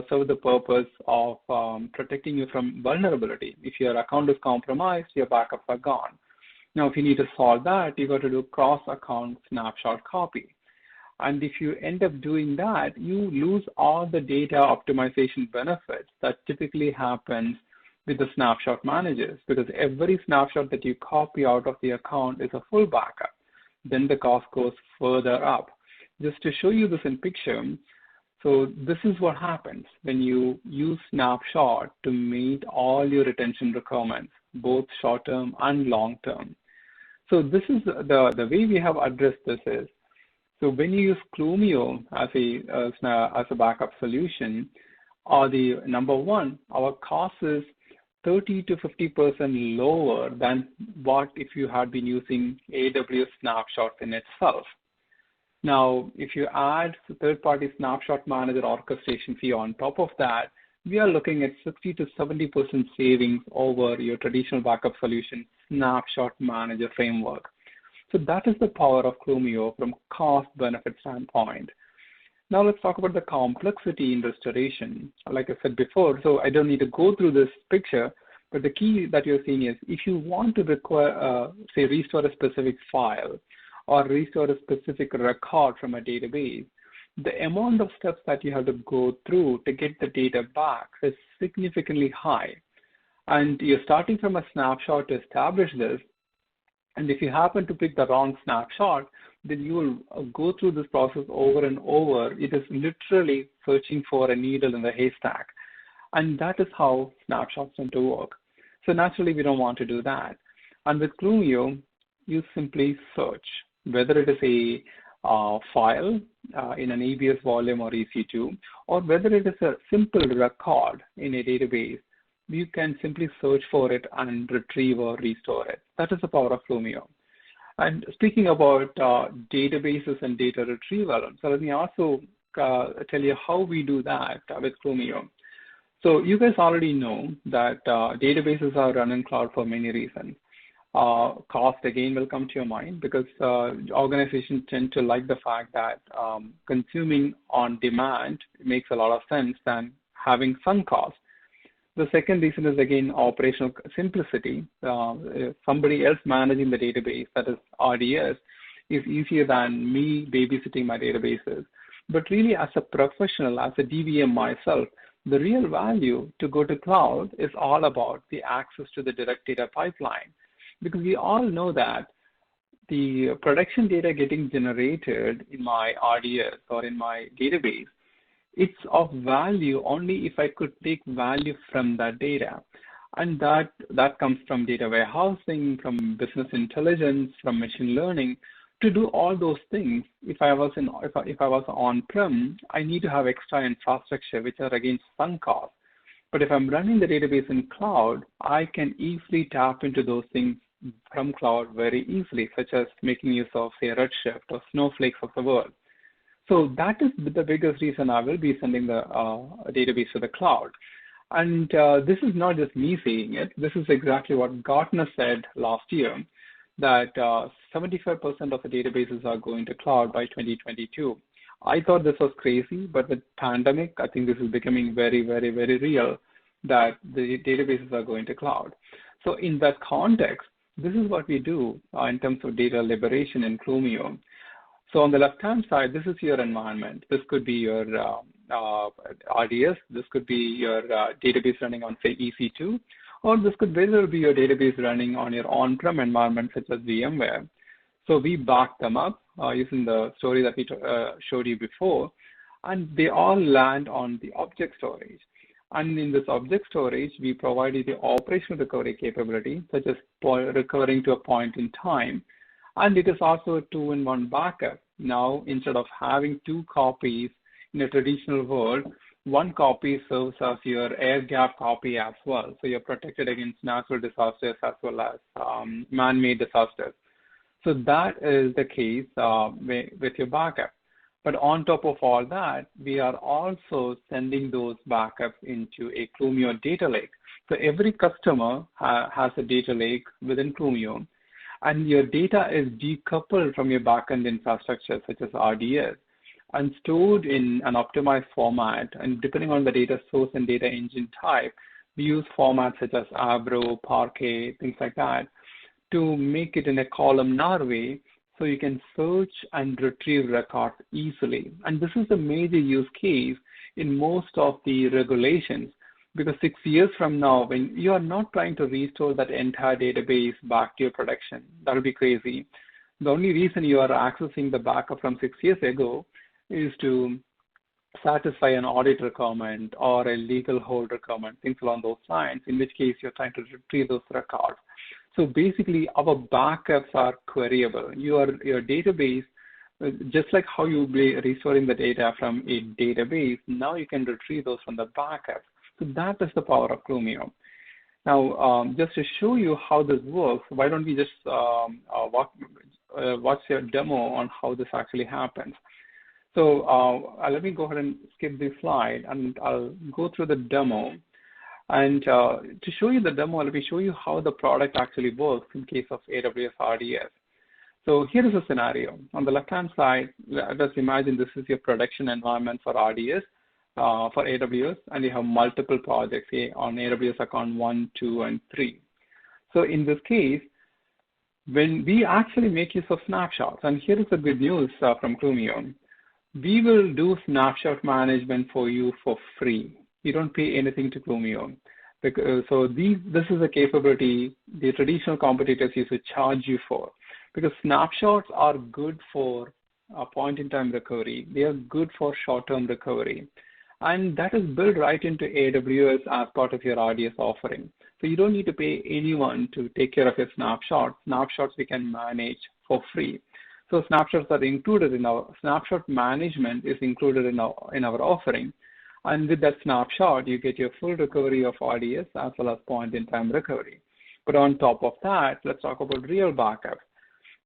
serve the purpose of protecting you from vulnerability. If your account is compromised, your backups are gone. Now, if you need to solve that, you got to do cross-account snapshot copy. And if you end up doing that, you lose all the data optimization benefits that typically happens with the snapshot managers, because every snapshot that you copy out of the account is a full backup. Then the cost goes further up. Just to show you this in picture, So this is what happens when you use Snapshot to meet all your retention requirements, both short-term and long-term. So this is the way we have addressed this is, so when you use Clumio as a backup solution, the number one, our cost is 30 to 50% lower than what if you had been using AWS Snapshot in itself. Now, if you add the third-party Snapshot Manager orchestration fee on top of that, we are looking at 60 to 70% savings over your traditional backup solution Snapshot Manager framework. So that is the power of Clumio from cost-benefit standpoint. Now let's talk about the complexity in restoration. Like I said before, so I don't need to go through this picture, but the key that you're seeing is if you want to require, say, restore a specific file or restore a specific record from a database, the amount of steps that you have to go through to get the data back is significantly high. And you're starting from a snapshot to establish this. And if you happen to pick the wrong snapshot, then you will go through this process over and over. It is literally searching for a needle in the haystack. And that is how snapshots tend to work. So naturally, we don't want to do that. And with Clumio, you simply search, whether it is a file in an ABS volume or EC2, or whether it is a simple record in a database, you can simply search for it and retrieve or restore it. That is the power of Clumio. And speaking about databases and data retrieval, so let me also tell you how we do that with Clumio. So you guys already know that databases are run in cloud for many reasons. Cost, again, will come to your mind because organizations tend to like the fact that consuming on demand makes a lot of sense than having sunk cost. The second reason is, again, operational simplicity. Somebody else managing the database, that is RDS, is easier than me babysitting my databases. But really, as a professional, as a DBM myself, the real value to go to cloud is all about the access to the direct data pipeline. Because we all know that the production data getting generated in my RDS or in my database, it's of value only if I could take value from that data. And that comes from data warehousing, from business intelligence, from machine learning. To do all those things, if I was on-prem, I need to have extra infrastructure, which are again sunk costs. But if I'm running the database in cloud, I can easily tap into those things from cloud very easily, such as making use of, say, Redshift or Snowflakes of the world. So that is the biggest reason I will be sending the database to the cloud. And this is not just me saying it. This is exactly what Gartner said last year, that 75% of the databases are going to cloud by 2022. I thought this was crazy, but with pandemic, I think this is becoming very, very, very real, that the databases are going to cloud. So in that context, this is what we do in terms of data liberation in Clumio. So on the left-hand side, this is your environment. This could be your RDS. This could be your database running on, say, EC2. Or this could either be your database running on your on-prem environment, such as VMware. So we back them up using the story that we showed you before, and they all land on the object storage. And in this object storage, we provide you the operational recovery capability, such as recovering to a point in time. And it is also a two-in-one backup. Now, instead of having two copies in a traditional world, one copy serves as your air-gap copy as well. So you're protected against natural disasters as well as man-made disasters. So that is the case with your backup. But on top of all that, we are also sending those backups into a Clumio data lake. So every customer has a data lake within Clumio, and your data is decoupled from your backend infrastructure, such as RDS, and stored in an optimized format. And depending on the data source and data engine type, we use formats such as Avro, Parquet, things like that, to make it in a columnar way so you can search and retrieve records easily. And this is a major use case in most of the regulations, because 6 years from now, when you are not trying to restore that entire database back to your production, that will be crazy. The only reason you are accessing the backup from 6 years ago is to satisfy an audit requirement or a legal hold requirement, things along those lines, in which case you're trying to retrieve those records. So basically, our backups are queryable. Your database, just like how you'll be restoring the data from a database, now you can retrieve those from the backup. So that is the power of Clumio. Now, just to show you how this works, why don't we just watch your demo on how this actually happens. So let me go ahead and skip this slide, and I'll go through the demo. And to show you the demo, let me show you how the product actually works in case of AWS RDS. So here is a scenario. On the left-hand side, let us imagine this is your production environment for RDS for AWS, and you have multiple projects on AWS account 1, 2, and 3. So in this case, when we actually make use of snapshots, and here is the good news from Clumio, we will do snapshot management for you for free. You don't pay anything to Clumio. So this is a capability the traditional competitors used to charge you for, because snapshots are good for point-in-time recovery. They are good for short-term recovery. And that is built right into AWS as part of your RDS offering. So you don't need to pay anyone to take care of your snapshots. Snapshots we can manage for free. So snapshots are included in our snapshot management is included in our offering. And with that snapshot, you get your full recovery of RDS as well as point-in-time recovery. But on top of that, let's talk about real backup.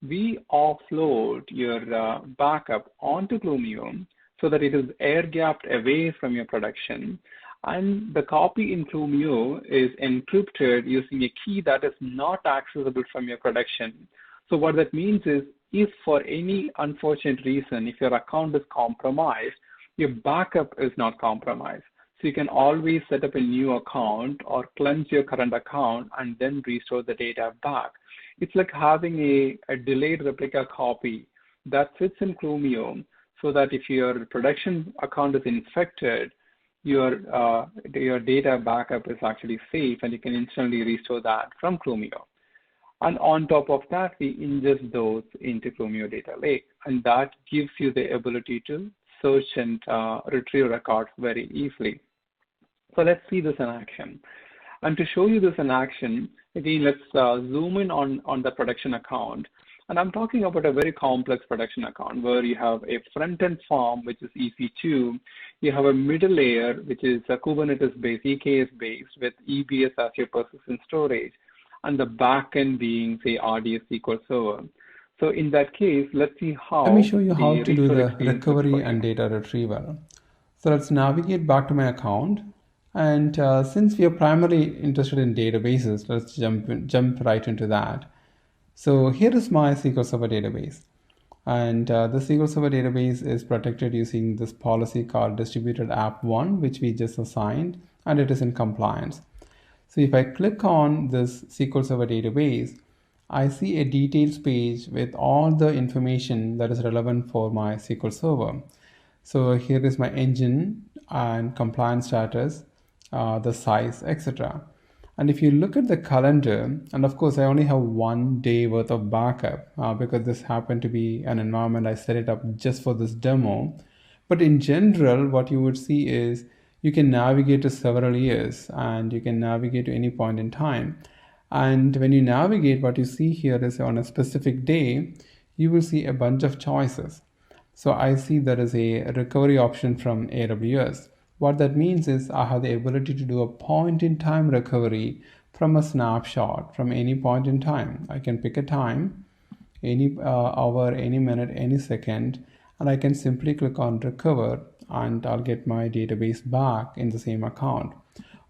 We offload your backup onto Clumio so that it is air-gapped away from your production. And the copy in Clumio is encrypted using a key that is not accessible from your production. So what that means is, if for any unfortunate reason, if your account is compromised, your backup is not compromised. So you can always set up a new account or cleanse your current account and then restore the data back. It's like having a delayed replica copy that sits in Clumio, so that if your production account is infected, your data backup is actually safe and you can instantly restore that from Clumio. And on top of that, we ingest those into Clumio Data Lake, and that gives you the ability to search and retrieve records very easily. So let's see this in action. And to show you this in action, again, let's zoom in on the production account. And I'm talking about a very complex production account where you have a front-end form, which is EC2. You have a middle layer, which is a Kubernetes-based, EKS-based, with EBS as your persistent storage, and the backend being, say, RDS SQL Server. So in that case, let's see how. Let me show you how to do the recovery and data retrieval. So let's navigate back to my account. And since we are primarily interested in databases, let's jump right into that. So here is my SQL Server database. And the SQL Server database is protected using this policy called distributed app1, which we just assigned, and it is in compliance. So if I click on this SQL Server database, I see a details page with all the information that is relevant for my SQL Server. So here is my engine and compliance status, the size, etc. And if you look at the calendar, and of course I only have 1 day worth of backup because this happened to be an environment I set it up just for this demo. But in general, what you would see is you can navigate to several years and you can navigate to any point in time. And when you navigate, what you see here is on a specific day, you will see a bunch of choices. So I see there is a recovery option from AWS. What that means is I have the ability to do a point-in-time recovery from a snapshot from any point in time. I can pick a time, any hour, any minute, any second, and I can simply click on recover and I'll get my database back in the same account.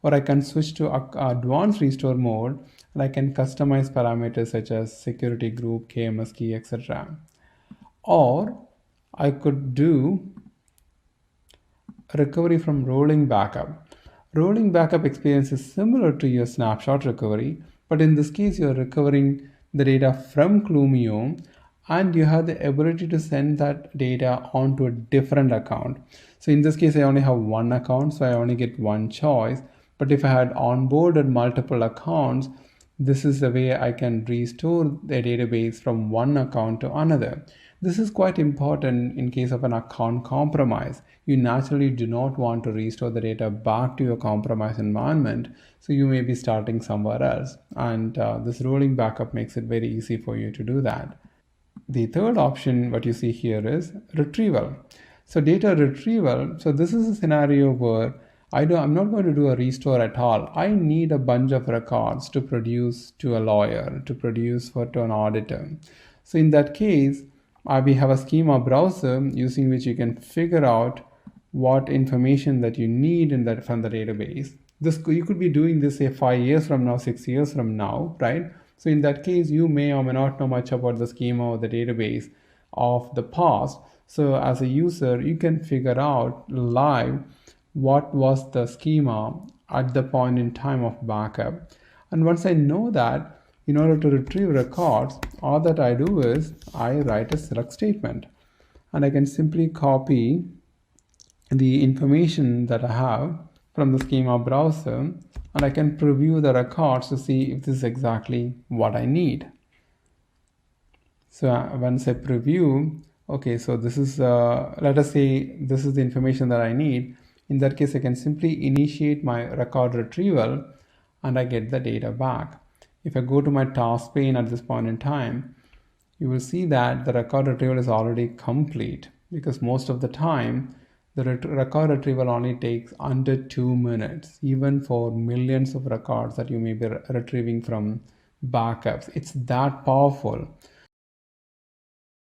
Or I can switch to advanced restore mode and I can customize parameters such as security group, KMS key, etc. Or I could do recovery from rolling backup. Rolling backup experience is similar to your snapshot recovery, but in this case, you're recovering the data from Clumio and you have the ability to send that data onto a different account. So in this case, I only have one account, so I only get one choice. But if I had onboarded multiple accounts, This is the way I can restore the database from one account to another. This is quite important in case of an account compromise. You naturally do not want to restore the data back to your compromised environment, so you may be starting somewhere else. And this rolling backup makes it very easy for you to do that. The third option, what you see here, is retrieval. So data retrieval, so this is a scenario where I'm not going to do a restore at all. I need a bunch of records to produce to a lawyer, to produce to an auditor. So in that case, we have a schema browser using which you can figure out what information that you need from the database. You could be doing this, say, 5 years from now, 6 years from now, right? So in that case, you may or may not know much about the schema or the database of the past. So as a user, you can figure out live what was the schema at the point in time of backup. And once I know that, in order to retrieve records, all that I do is I write a select statement. And I can simply copy the information that I have from the schema browser, and I can preview the records to see if this is exactly what I need. So once I preview, okay, so this is, let us say this is the information that I need. In that case, I can simply initiate my record retrieval and I get the data back. If I go to my task pane at this point in time, you will see that the record retrieval is already complete, because most of the time, the record retrieval only takes under 2 minutes, even for millions of records that you may be retrieving from backups. It's that powerful.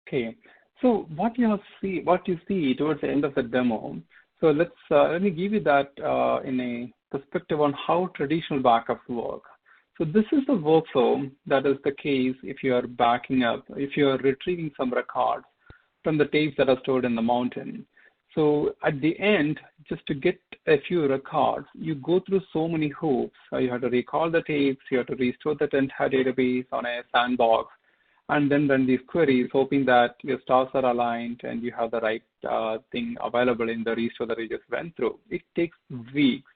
Okay, so what you see towards the end of the demo. So let me give you that in a perspective on how traditional backups work. So this is the workflow that is the case if you are backing up, if you are retrieving some records from the tapes that are stored in the mountain. So at the end, just to get a few records, you go through so many hoops. You have to recall the tapes, you have to restore that entire database on a sandbox, and then run these queries, hoping that your stars are aligned and you have the right thing available in the restore that you just went through. It takes weeks.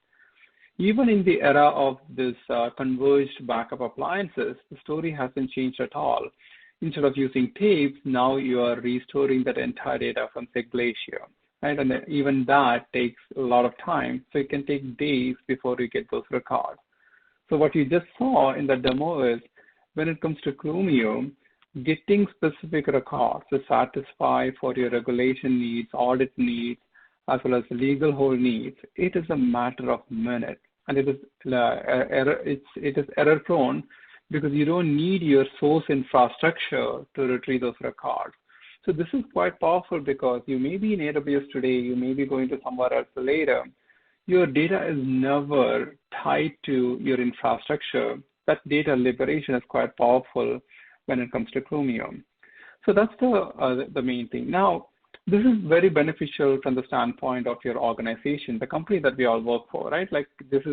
Even in the era of this converged backup appliances, the story hasn't changed at all. Instead of using tapes, now you are restoring that entire data from, say, Glacier. Right? And even that takes a lot of time. So it can take days before you get those records. So what you just saw in the demo is when it comes to Clumio, getting specific records to satisfy for your regulation needs, audit needs, as well as legal hold needs, it is a matter of minutes. And it is error prone because you don't need your source infrastructure to retrieve those records. So this is quite powerful because you may be in AWS today, you may be going to somewhere else later. Your data is never tied to your infrastructure. That data liberation is quite powerful when it comes to Clumio. So that's the main thing. Now, this is very beneficial from the standpoint of your organization, the company that we all work for, right? Like this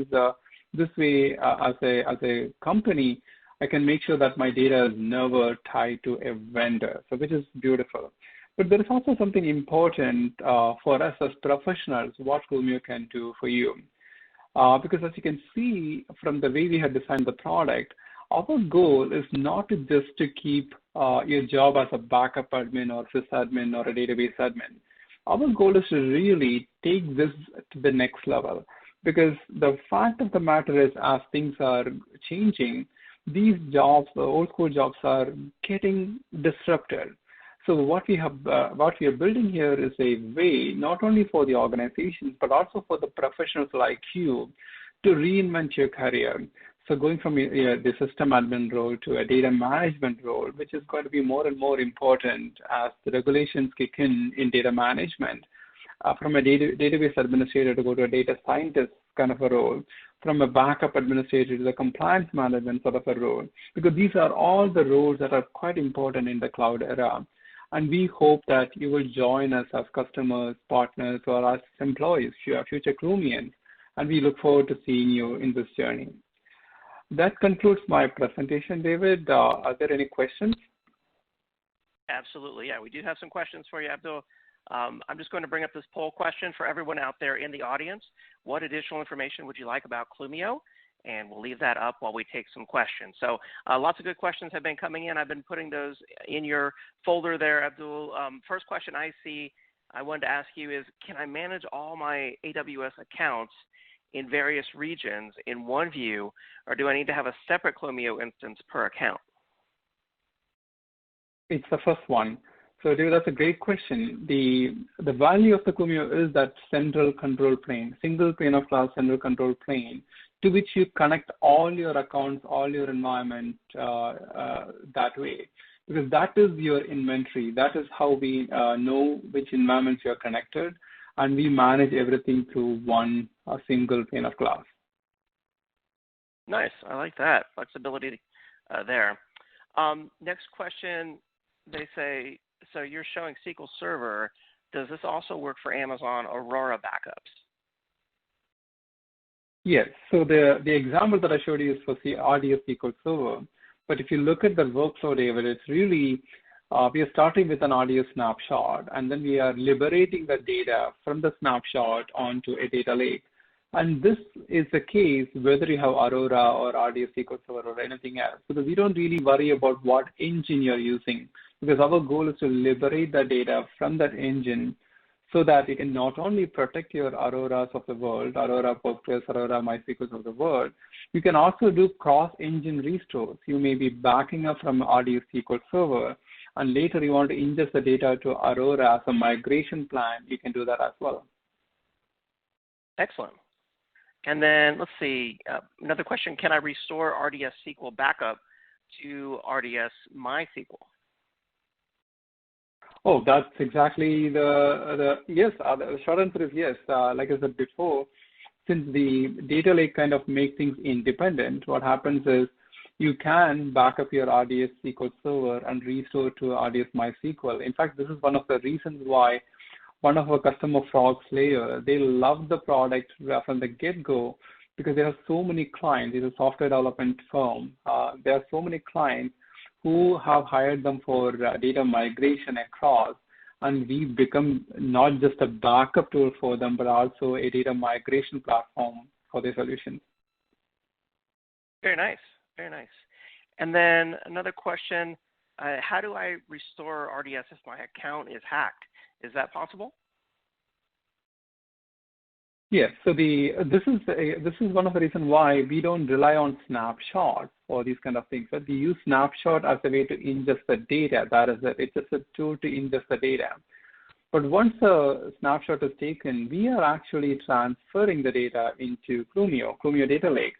way as a company, I can make sure that my data is never tied to a vendor, so which is beautiful. But there is also something important for us as professionals, what Clumio can do for you. Because as you can see from the way we have designed the product, our goal is not just to keep your job as a backup admin or sysadmin or a database admin. Our goal is to really take this to the next level, because the fact of the matter is, as things are changing, these jobs, the old school jobs, are getting disrupted. So what we are building here is a way not only for the organizations but also for the professionals like you to reinvent your career. So going from the system admin role to a data management role, which is going to be more and more important as the regulations kick in data management. From a database administrator to go to a data scientist kind of a role, from a backup administrator to the compliance management sort of a role, because these are all the roles that are quite important in the cloud era. And we hope that you will join us as customers, partners, or as employees, future Clumians, and we look forward to seeing you in this journey. That concludes my presentation, David. Are there any questions? Absolutely, yeah. We do have some questions for you, Abdul. I'm just going to bring up this poll question for everyone out there in the audience. What additional information would you like about Clumio? and we'll leave that up while we take some questions. So lots of good questions have been coming in. I've been putting those in your folder there, Abdul. First question I see I wanted to ask you is, can I manage all my AWS accounts in various regions in one view, or do I need to have a separate Clumio instance per account? It's the first one. So David, that's a great question. The value of the Clumio is that central control plane, single pane of glass central control plane, to which you connect all your accounts, all your environment that way. Because that is your inventory. That is how we know which environments you are connected, and we manage everything through one single pane of glass. Nice. I like that flexibility there. Next question, they say, so you're showing SQL Server. Does this also work for Amazon Aurora backups? Yes. So the example that I showed you is for RDS SQL Server. But if you look at the workflow, David, it's really, we are starting with an RDS snapshot, and then we are liberating the data from the snapshot onto a data lake. And this is the case whether you have Aurora or RDS SQL Server or anything else, because we don't really worry about what engine you're using, because our goal is to liberate the data from that engine so that you can not only protect your Auroras of the world, Aurora Postgres, Aurora MySQLs of the world, you can also do cross-engine restores. You may be backing up from RDS SQL Server, and later you want to ingest the data to Aurora as a migration plan. You can do that as well. Excellent. And then let's see, another question, can I restore RDS SQL backup to RDS MySQL? Oh, that's exactly yes. The short answer is yes. Like I said before, since the data lake kind of makes things independent, what happens is you can back up your RDS SQL Server and restore to RDS MySQL. In fact, this is one of the reasons why one of our customer, Frog Slayer, they love the product from the get-go because there are so many clients. It's a software development firm. There are so many clients who have hired them for data migration across, and we become not just a backup tool for them, but also a data migration platform for their solutions. Very nice, very nice. And then another question, how do I restore RDS if my account is hacked? Is that possible? Yes. So this is one of the reasons why we don't rely on snapshots for these kind of things. But we use snapshot as a way to ingest the data. That is it. It's just a tool to ingest the data. But once a snapshot is taken, we are actually transferring the data into Clumio Data Lake.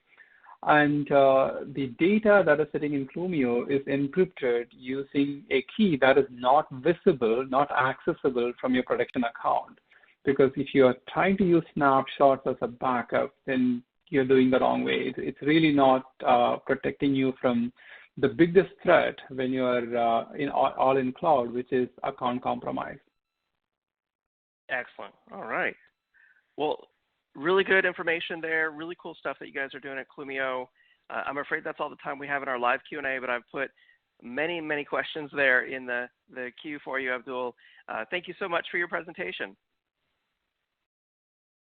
And the data that is sitting in Clumio is encrypted using a key that is not visible, not accessible from your production account. Because if you are trying to use snapshots as a backup, then you're doing the wrong way. It's really not protecting you from the biggest threat when you are all in cloud, which is account compromise. Excellent. All right. Well, really good information there. Really cool stuff that you guys are doing at Clumio. I'm afraid that's all the time we have in our live Q&A, but I've put many, many questions there in the queue for you, Abdul. Thank you so much for your presentation.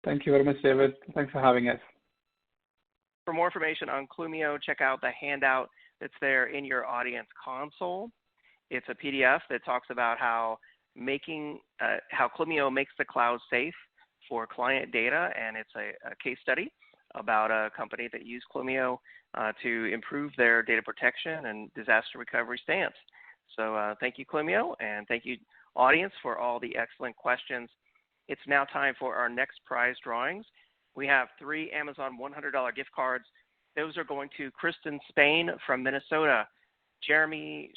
Thank you very much, David. Thanks for having us. For more information on Clumio, check out the handout that's there in your audience console. It's a PDF that talks about how Clumio makes the cloud safe for client data, and it's a case study about a company that used Clumio to improve their data protection and disaster recovery stance. So thank you, Clumio, and thank you, audience, for all the excellent questions. It's now time for our next prize drawings. We have 3 Amazon $100 gift cards. Those are going to Kristen Spain from Minnesota, Jeremy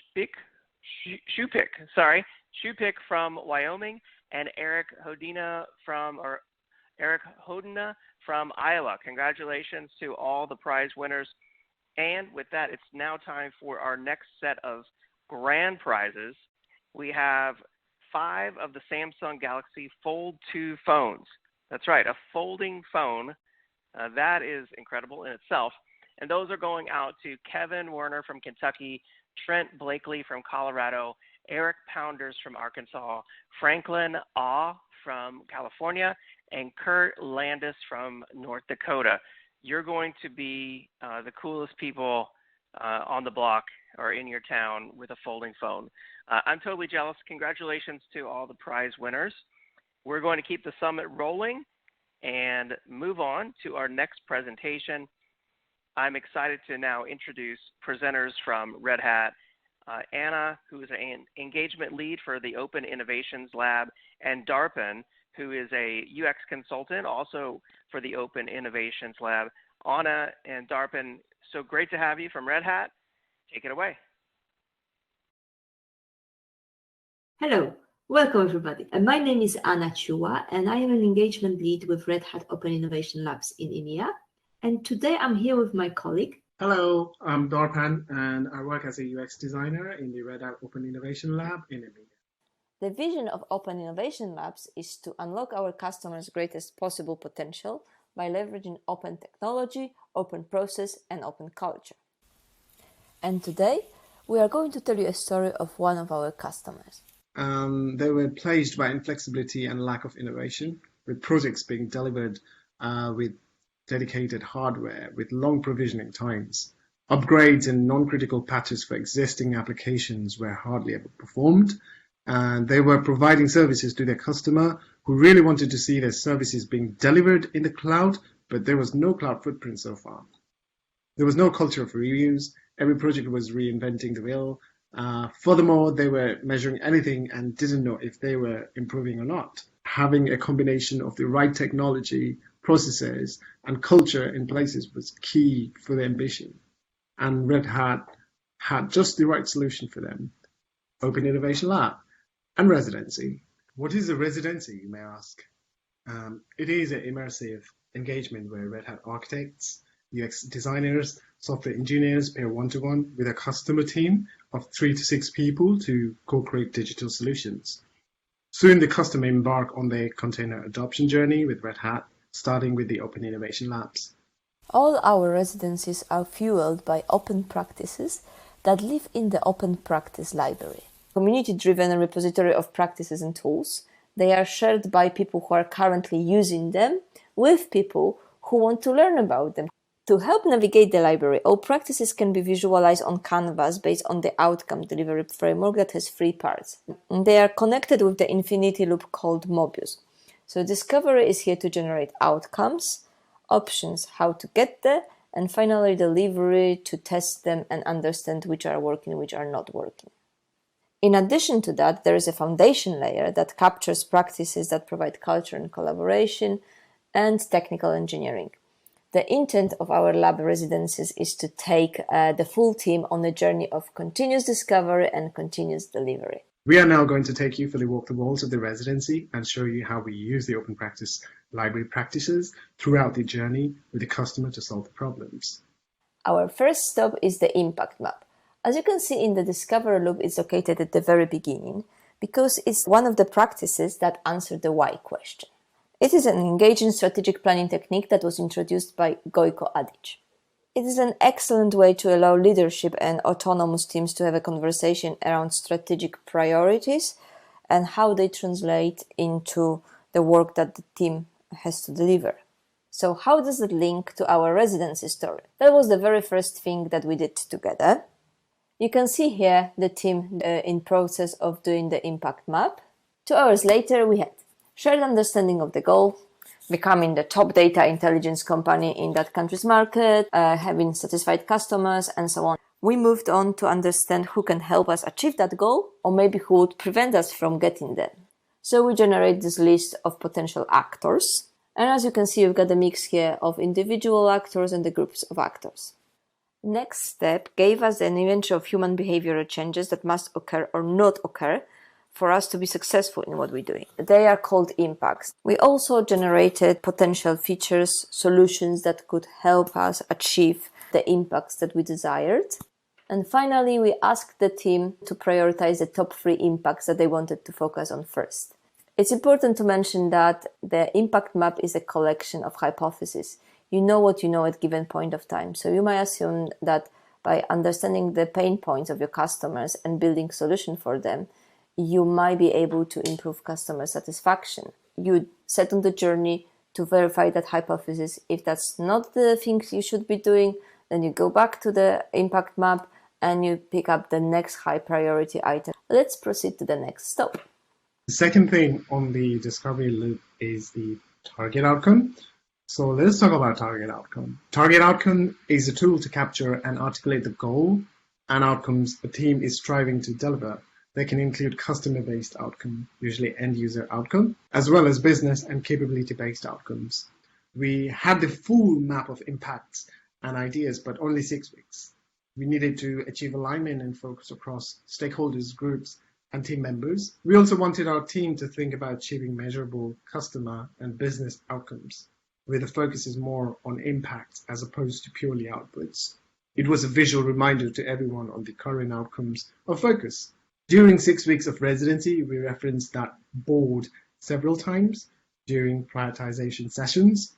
Shupik from Wyoming, and Eric Hodina from Iowa. Congratulations to all the prize winners. And with that, it's now time for our next set of grand prizes. We have 5 of the Samsung Galaxy Fold 2 phones. That's right, a folding phone. That is incredible in itself. And those are going out to Kevin Werner from Kentucky, Trent Blakely from Colorado, Eric Pounders from Arkansas, Franklin Ah from California, and Kurt Landis from North Dakota. you're going to be the coolest people on the block or in your town with a folding phone. I'm totally jealous. Congratulations to all the prize winners. We're going to keep the summit rolling and move on to our next presentation. I'm excited to now introduce presenters from Red Hat, Anna, who is an engagement lead for the Open Innovations Lab, and Darpan, who is a UX consultant also for the Open Innovations Lab. Anna and Darpan, so great to have you from Red Hat. Take it away. Hello, welcome everybody. My name is Anna Chua, and I am an engagement lead with Red Hat Open Innovation Labs in EMEA. And today I'm here with my colleague. Hello, I'm Darpan, and I work as a UX designer in the Red Hat Open Innovation Lab in EMEA. The vision of Open Innovation Labs is to unlock our customers' greatest possible potential by leveraging open technology, open process, and open culture. And today, we are going to tell you a story of one of our customers. They were plagued by inflexibility and lack of innovation, with projects being delivered with dedicated hardware, with long provisioning times. Upgrades and non-critical patches for existing applications were hardly ever performed, and they were providing services to their customer who really wanted to see their services being delivered in the cloud, but there was no cloud footprint so far. There was no culture of reuse. Every project was reinventing the wheel. Furthermore, they were measuring anything and didn't know if they were improving or not. Having a combination of the right technology, processes, and culture in places was key for their ambition. And Red Hat had just the right solution for them: Open Innovation Lab and Residency. What is a residency, you may ask? It is an immersive engagement where Red Hat architects, UX designers, software engineers pair one-to-one with a customer team of 3 to 6 people to co-create digital solutions. Soon the customer embark on their container adoption journey with Red Hat, starting with the Open Innovation Labs. All our residencies are fueled by open practices that live in the Open Practice Library. Community-driven repository of practices and tools. They are shared by people who are currently using them with people who want to learn about them. To help navigate the library, all practices can be visualized on Canvas based on the outcome delivery framework that has 3 parts. They are connected with the infinity loop called Mobius. So discovery is here to generate outcomes, options how to get there, and finally delivery to test them and understand which are working, which are not working. In addition to that, there is a foundation layer that captures practices that provide culture and collaboration and technical engineering. The intent of our lab residencies is to take the full team on a journey of continuous discovery and continuous delivery. We are now going to take you for the walk the walls of the residency and show you how we use the Open Practice Library practices throughout the journey with the customer to solve the problems. Our first stop is the impact map. As you can see in the discovery loop, it's located at the very beginning because it's one of the practices that answer the why question. It is an engaging strategic planning technique that was introduced by Gojko Adic. It is an excellent way to allow leadership and autonomous teams to have a conversation around strategic priorities and how they translate into the work that the team has to deliver. So how does it link to our residency story? That was the very first thing that we did together. You can see here the team in process of doing the impact map. 2 hours later, we had shared understanding of the goal, becoming the top data intelligence company in that country's market, having satisfied customers, and so on. We moved on to understand who can help us achieve that goal, or maybe who would prevent us from getting there. So we generate this list of potential actors. And as you can see, we've got a mix here of individual actors and the groups of actors. Next step gave us an inventory of human behavioral changes that must occur or not occur for us to be successful in what we're doing. They are called impacts. We also generated potential features, solutions that could help us achieve the impacts that we desired. And finally, we asked the team to prioritize the top 3 impacts that they wanted to focus on first. It's important to mention that the impact map is a collection of hypotheses. You know what you know at a given point of time. So you might assume that by understanding the pain points of your customers and building solution for them, you might be able to improve customer satisfaction. You set on the journey to verify that hypothesis. If that's not the things you should be doing, then you go back to the impact map and you pick up the next high priority item. Let's proceed to the next step. The second thing on the discovery loop is the target outcome. So let's talk about target outcome. Target outcome is a tool to capture and articulate the goal and outcomes a team is striving to deliver. They can include customer-based outcome, usually end-user outcome, as well as business and capability-based outcomes. We had the full map of impacts and ideas, but only 6 weeks. We needed to achieve alignment and focus across stakeholders, groups, and team members. We also wanted our team to think about achieving measurable customer and business outcomes, where the focus is more on impact as opposed to purely outputs. It was a visual reminder to everyone on the current outcomes of focus. During 6 weeks of residency, we referenced that board several times during prioritization sessions.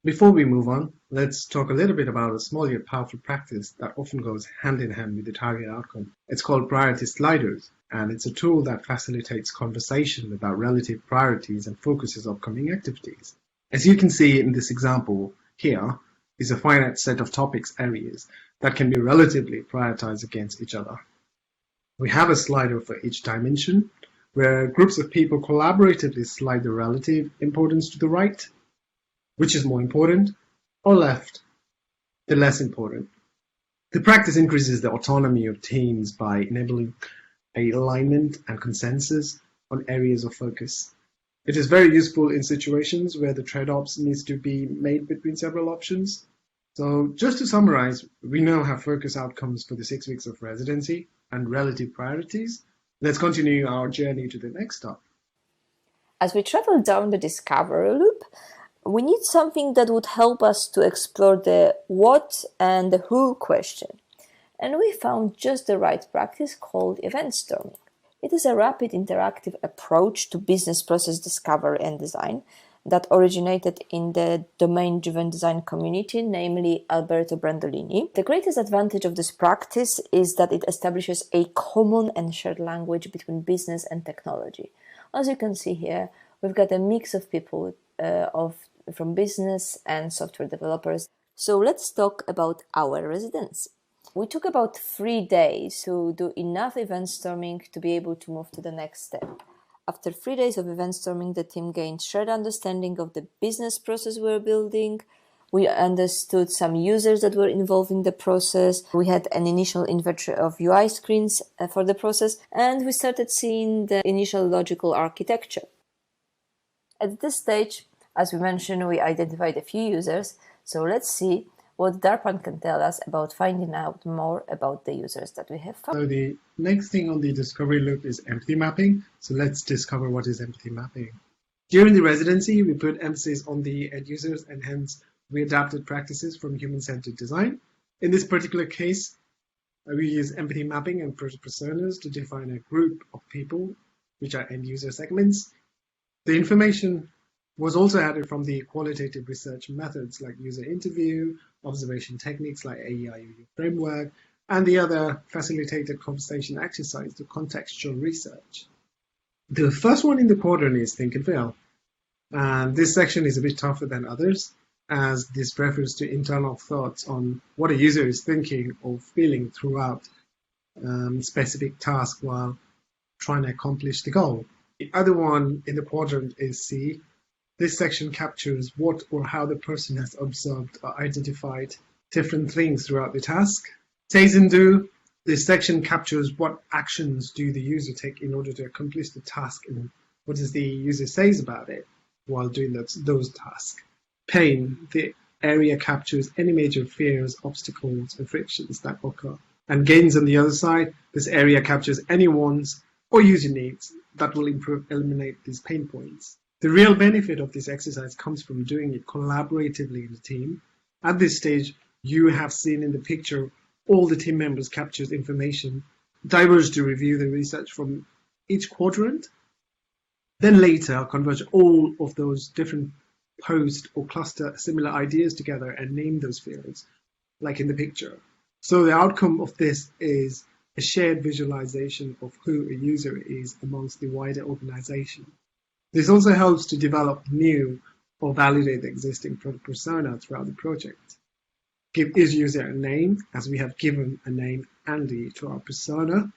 Before we move on, let's talk a little bit about a small yet powerful practice that often goes hand in hand with the target outcome. It's called priority sliders, and it's a tool that facilitates conversation about relative priorities and focuses upcoming activities. As you can see in this example here is a finite set of topics areas that can be relatively prioritized against each other. We have a slider for each dimension, where groups of people collaboratively slide the relative importance to the right, which is more important, or left, the less important. The practice increases the autonomy of teams by enabling alignment and consensus on areas of focus. It is very useful in situations where the trade-offs needs to be made between several options. So just to summarize, we now have focus outcomes for the 6 weeks of residency and relative priorities. Let's continue our journey to the next stop. As we travel down the discovery loop, we need something that would help us to explore the what and the who question. And we found just the right practice called event storming. It is a rapid interactive approach to business process discovery and design that originated in the domain-driven design community, namely Alberto Brandolini. The greatest advantage of this practice is that it establishes a common and shared language between business and technology. As you can see here, we've got a mix of people from business and software developers. So let's talk about our residency. We took about 3 days to do enough event storming to be able to move to the next step. After 3 days of event storming, the team gained shared understanding of the business process we're building. We understood some users that were involved in the process. We had an initial inventory of UI screens for the process, and we started seeing the initial logical architecture. At this stage, as we mentioned, we identified a few users. So let's see what Darpan can tell us about finding out more about the users that we have found. So the next thing on the discovery loop is empathy mapping. So let's discover what is empathy mapping. During the residency, we put emphasis on the end users, and hence we adapted practices from human-centered design. In this particular case, we use empathy mapping and personas to define a group of people, which are end user segments. The information was also added from the qualitative research methods like user interview, observation techniques like AEI-UU framework, and the other facilitated conversation exercise to contextual research. The first one in the quadrant is think and feel. And this section is a bit tougher than others, as this refers to internal thoughts on what a user is thinking or feeling throughout specific task while trying to accomplish the goal. The other one in the quadrant is C. This section captures what or how the person has observed or identified different things throughout the task. Says and do. This section captures what actions do the user take in order to accomplish the task and what does the user says about it while doing those tasks. Pane. The area captures any major fears, obstacles, and frictions that occur. And gains on the other side. This area captures any wants or user needs that will eliminate these pain points. The real benefit of this exercise comes from doing it collaboratively in the team. At this stage, you have seen in the picture all the team members captures information, diverge to review the research from each quadrant, then later converge all of those different post or cluster similar ideas together and name those fields, like in the picture. So the outcome of this is a shared visualization of who a user is amongst the wider organization. This also helps to develop new or validate the existing product persona throughout the project. Give each user a name, as we have given a name Andy to our persona.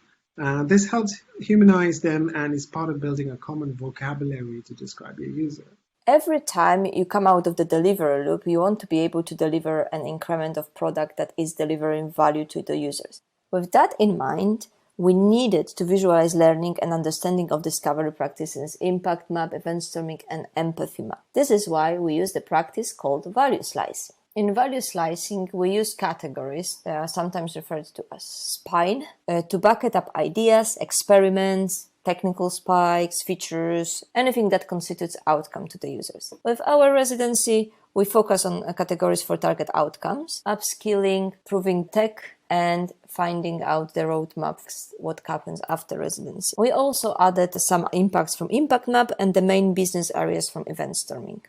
This helps humanize them and is part of building a common vocabulary to describe your user. Every time you come out of the delivery loop, you want to be able to deliver an increment of product that is delivering value to the users. With that in mind, we needed to visualize learning and understanding of discovery practices, impact map, event storming, and empathy map. This is why we use the practice called value slicing. In value slicing, we use categories, sometimes referred to as Pane, to bucket up ideas, experiments, technical spikes, features, anything that constitutes outcome to the users. With our residency, we focus on categories for target outcomes, upskilling, proving tech, and finding out the roadmaps, what happens after residency. We also added some impacts from impact map and the main business areas from event storming.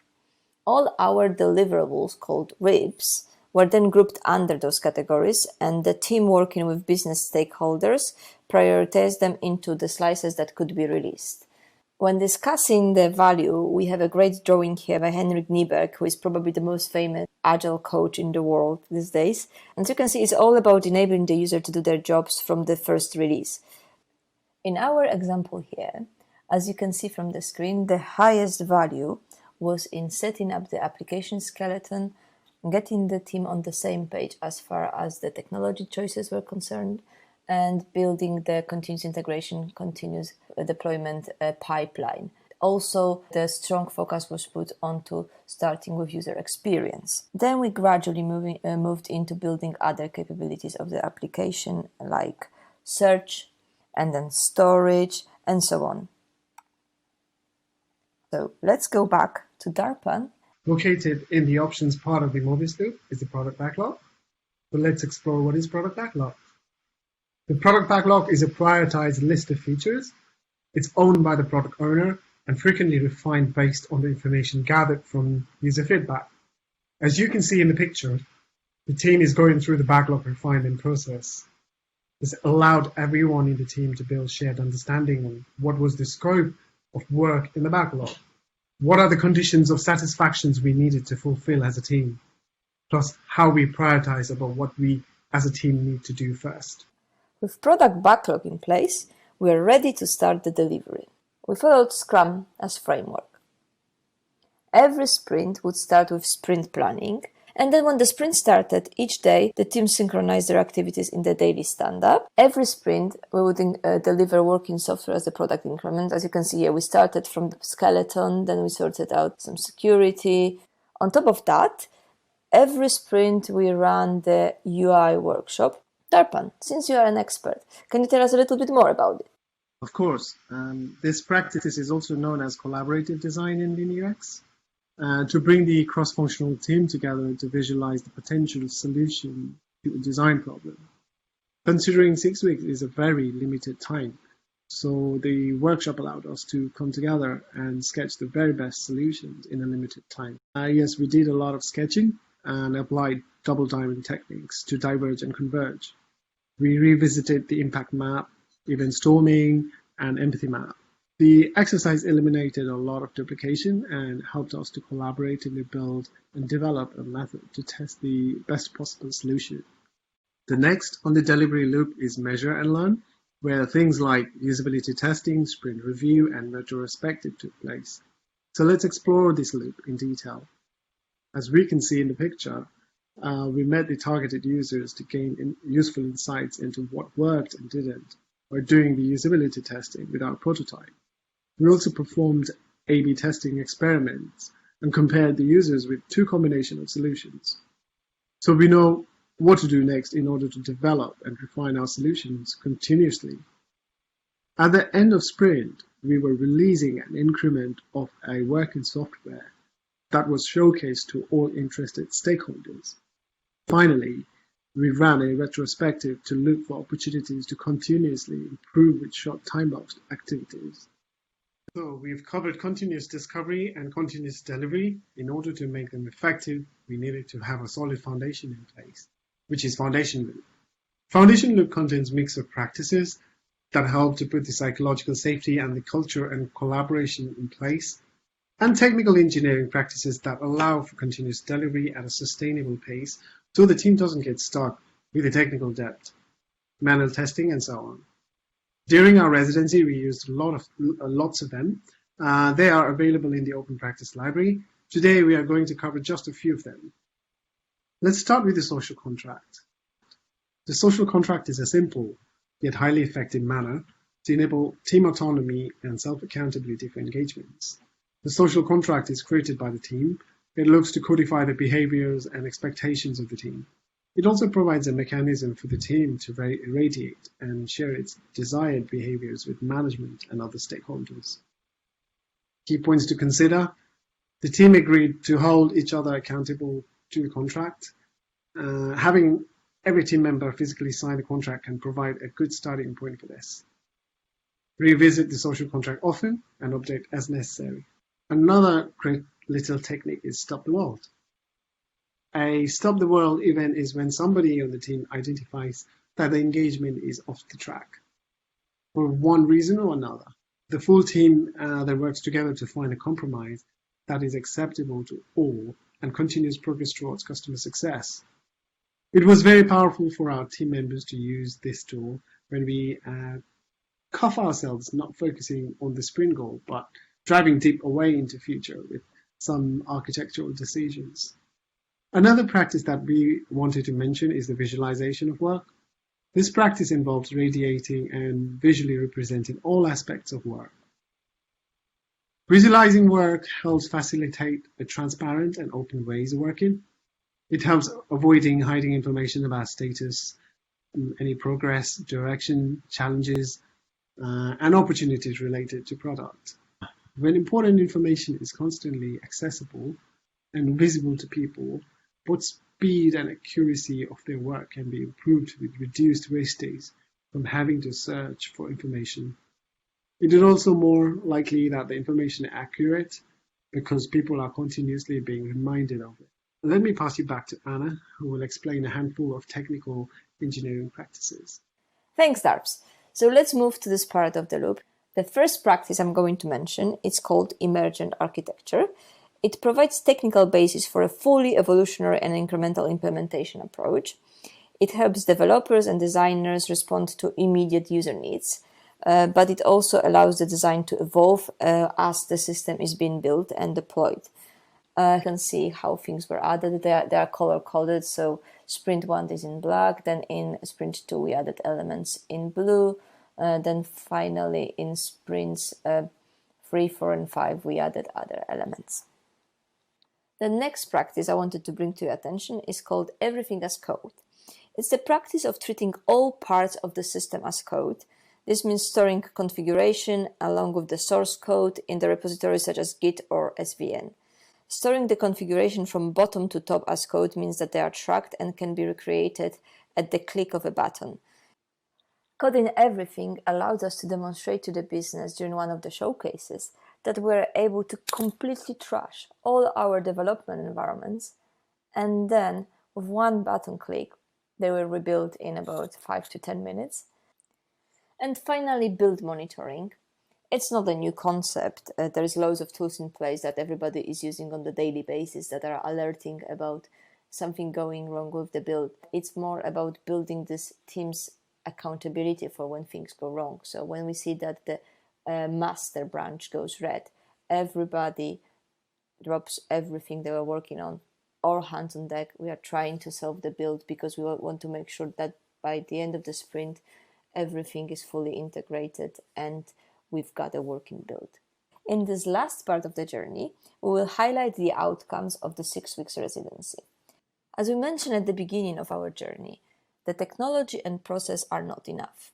All our deliverables, called RIBs, were then grouped under those categories, and the team working with business stakeholders prioritized them into the slices that could be released. When discussing the value, we have a great drawing here by Henrik Nieberg, who is probably the most famous agile coach in the world these days. And as you can see, it's all about enabling the user to do their jobs from the first release. In our example here, as you can see from the screen, the highest value was in setting up the application skeleton, getting the team on the same page as far as the technology choices were concerned, and building the continuous integration, continuous deployment pipeline. Also, the strong focus was put onto starting with user experience. Then we gradually moved into building other capabilities of the application, like search, and then storage, and so on. So let's go back to DARPAN. Located in the options part of the Mobius loop is the product backlog. So let's explore what is product backlog. The product backlog is a prioritized list of features. It's owned by the product owner and frequently refined based on the information gathered from user feedback. As you can see in the picture, the team is going through the backlog refinement process. This allowed everyone in the team to build shared understanding on what was the scope of work in the backlog. What are the conditions of satisfactions we needed to fulfill as a team, plus how we prioritize about what we as a team need to do first. With product backlog in place, we are ready to start the delivery. We followed Scrum as framework. Every sprint would start with sprint planning, and then when the sprint started, each day the team synchronized their activities in the daily stand-up. Every sprint, we would deliver working software as a product increment. As you can see here, we started from the skeleton, then we sorted out some security. On top of that, every sprint we ran the UI workshop. Darpan, since you are an expert, can you tell us a little bit more about it? Of course. This practice is also known as collaborative design in LeanUX. To bring the cross-functional team together to visualize the potential solution to a design problem. Considering 6 weeks is a very limited time, so the workshop allowed us to come together and sketch the very best solutions in a limited time. Yes, we did a lot of sketching and applied double diamond techniques to diverge and converge. We revisited the impact map, event storming, and empathy map. The exercise eliminated a lot of duplication and helped us to collaboratively build and develop a method to test the best possible solution. The next on the delivery loop is measure and learn, where things like usability testing, sprint review, and retrospective took place. So let's explore this loop in detail. As we can see in the picture, we met the targeted users to gain useful insights into what worked and didn't, or doing the usability testing with our prototype. We also performed A/B testing experiments and compared the users with 2 combinations of solutions. So we know what to do next in order to develop and refine our solutions continuously. At the end of sprint, we were releasing an increment of a working software that was showcased to all interested stakeholders. Finally, we ran a retrospective to look for opportunities to continuously improve with short time-boxed activities. So we've covered continuous discovery and continuous delivery. In order to make them effective, we needed to have a solid foundation in place, which is Foundation Loop. Foundation Loop contains a mix of practices that help to put the psychological safety and the culture and collaboration in place. and technical engineering practices that allow for continuous delivery at a sustainable pace so the team doesn't get stuck with the technical debt, manual testing, and so on. During our residency, we used lots of them. They are available in the Open Practice Library. Today, we are going to cover just a few of them. Let's start with the social contract. The social contract is a simple yet highly effective manner to enable team autonomy and self-accountability for engagements. The social contract is created by the team. It looks to codify the behaviors and expectations of the team. It also provides a mechanism for the team to radiate and share its desired behaviors with management and other stakeholders. Key points to consider: the team agreed to hold each other accountable to the contract. Having every team member physically sign the contract can provide a good starting point for this. Revisit the social contract often and update as necessary. Another great little technique is stop the world. A stop the world event is when somebody on the team identifies that the engagement is off the track for one reason or another. The full team then works together to find a compromise that is acceptable to all and continues progress towards customer success. It was very powerful for our team members to use this tool when we cuff ourselves, not focusing on the sprint goal, but driving deep away into future with some architectural decisions. Another practice that we wanted to mention is the visualization of work. This practice involves radiating and visually representing all aspects of work. Visualizing work helps facilitate a transparent and open ways of working. It helps avoiding hiding information about status, any progress, direction, challenges, and opportunities related to product. When important information is constantly accessible and visible to people, both speed and accuracy of their work can be improved with reduced wastage from having to search for information. It is also more likely that the information is accurate because people are continuously being reminded of it. Let me pass you back to Anna, who will explain a handful of technical engineering practices. Thanks, Darbs. So let's move to this part of the loop. The first practice I'm going to mention is called emergent architecture. It provides technical basis for a fully evolutionary and incremental implementation approach. It helps developers and designers respond to immediate user needs, but it also allows the design to evolve as the system is being built and deployed. You can see how things were added. They are color-coded, so sprint 1 is in black, then in sprint 2 we added elements in blue, then finally in sprints 3, 4, and 5 we added other elements. The next practice I wanted to bring to your attention is called everything as code. It's the practice of treating all parts of the system as code. This means storing configuration along with the source code in the repositories such as Git or SVN. Storing the configuration from bottom to top as code means that they are tracked and can be recreated at the click of a button. Coding everything allows us to demonstrate to the business during one of the showcases that we're able to completely trash all our development environments, and then with one button click, they will rebuild in about 5 to 10 minutes. And finally, build monitoring. It's not a new concept. There is loads of tools in place that everybody is using on the daily basis that are alerting about something going wrong with the build. It's more about building this team's accountability for when things go wrong. So when we see that the master branch goes red, everybody drops everything they were working on. All hands on deck. We are trying to solve the build because we want to make sure that by the end of the sprint, everything is fully integrated and we've got a working build. In this last part of the journey, we will highlight the outcomes of the 6 weeks residency. As we mentioned at the beginning of our journey, the technology and process are not enough.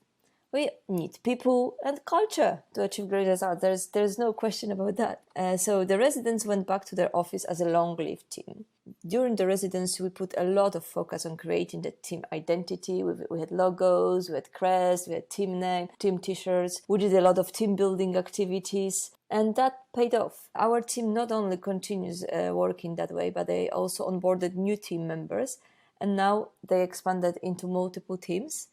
We need people and culture to achieve great results. There's no question about that. So the residents went back to their office as a long-lived team. During the residency, we put a lot of focus on creating the team identity. We had logos, we had crests, we had team name, team t-shirts. We did a lot of team building activities, and that paid off. Our team not only continues working that way, but they also onboarded new team members, and now they expanded into multiple teams.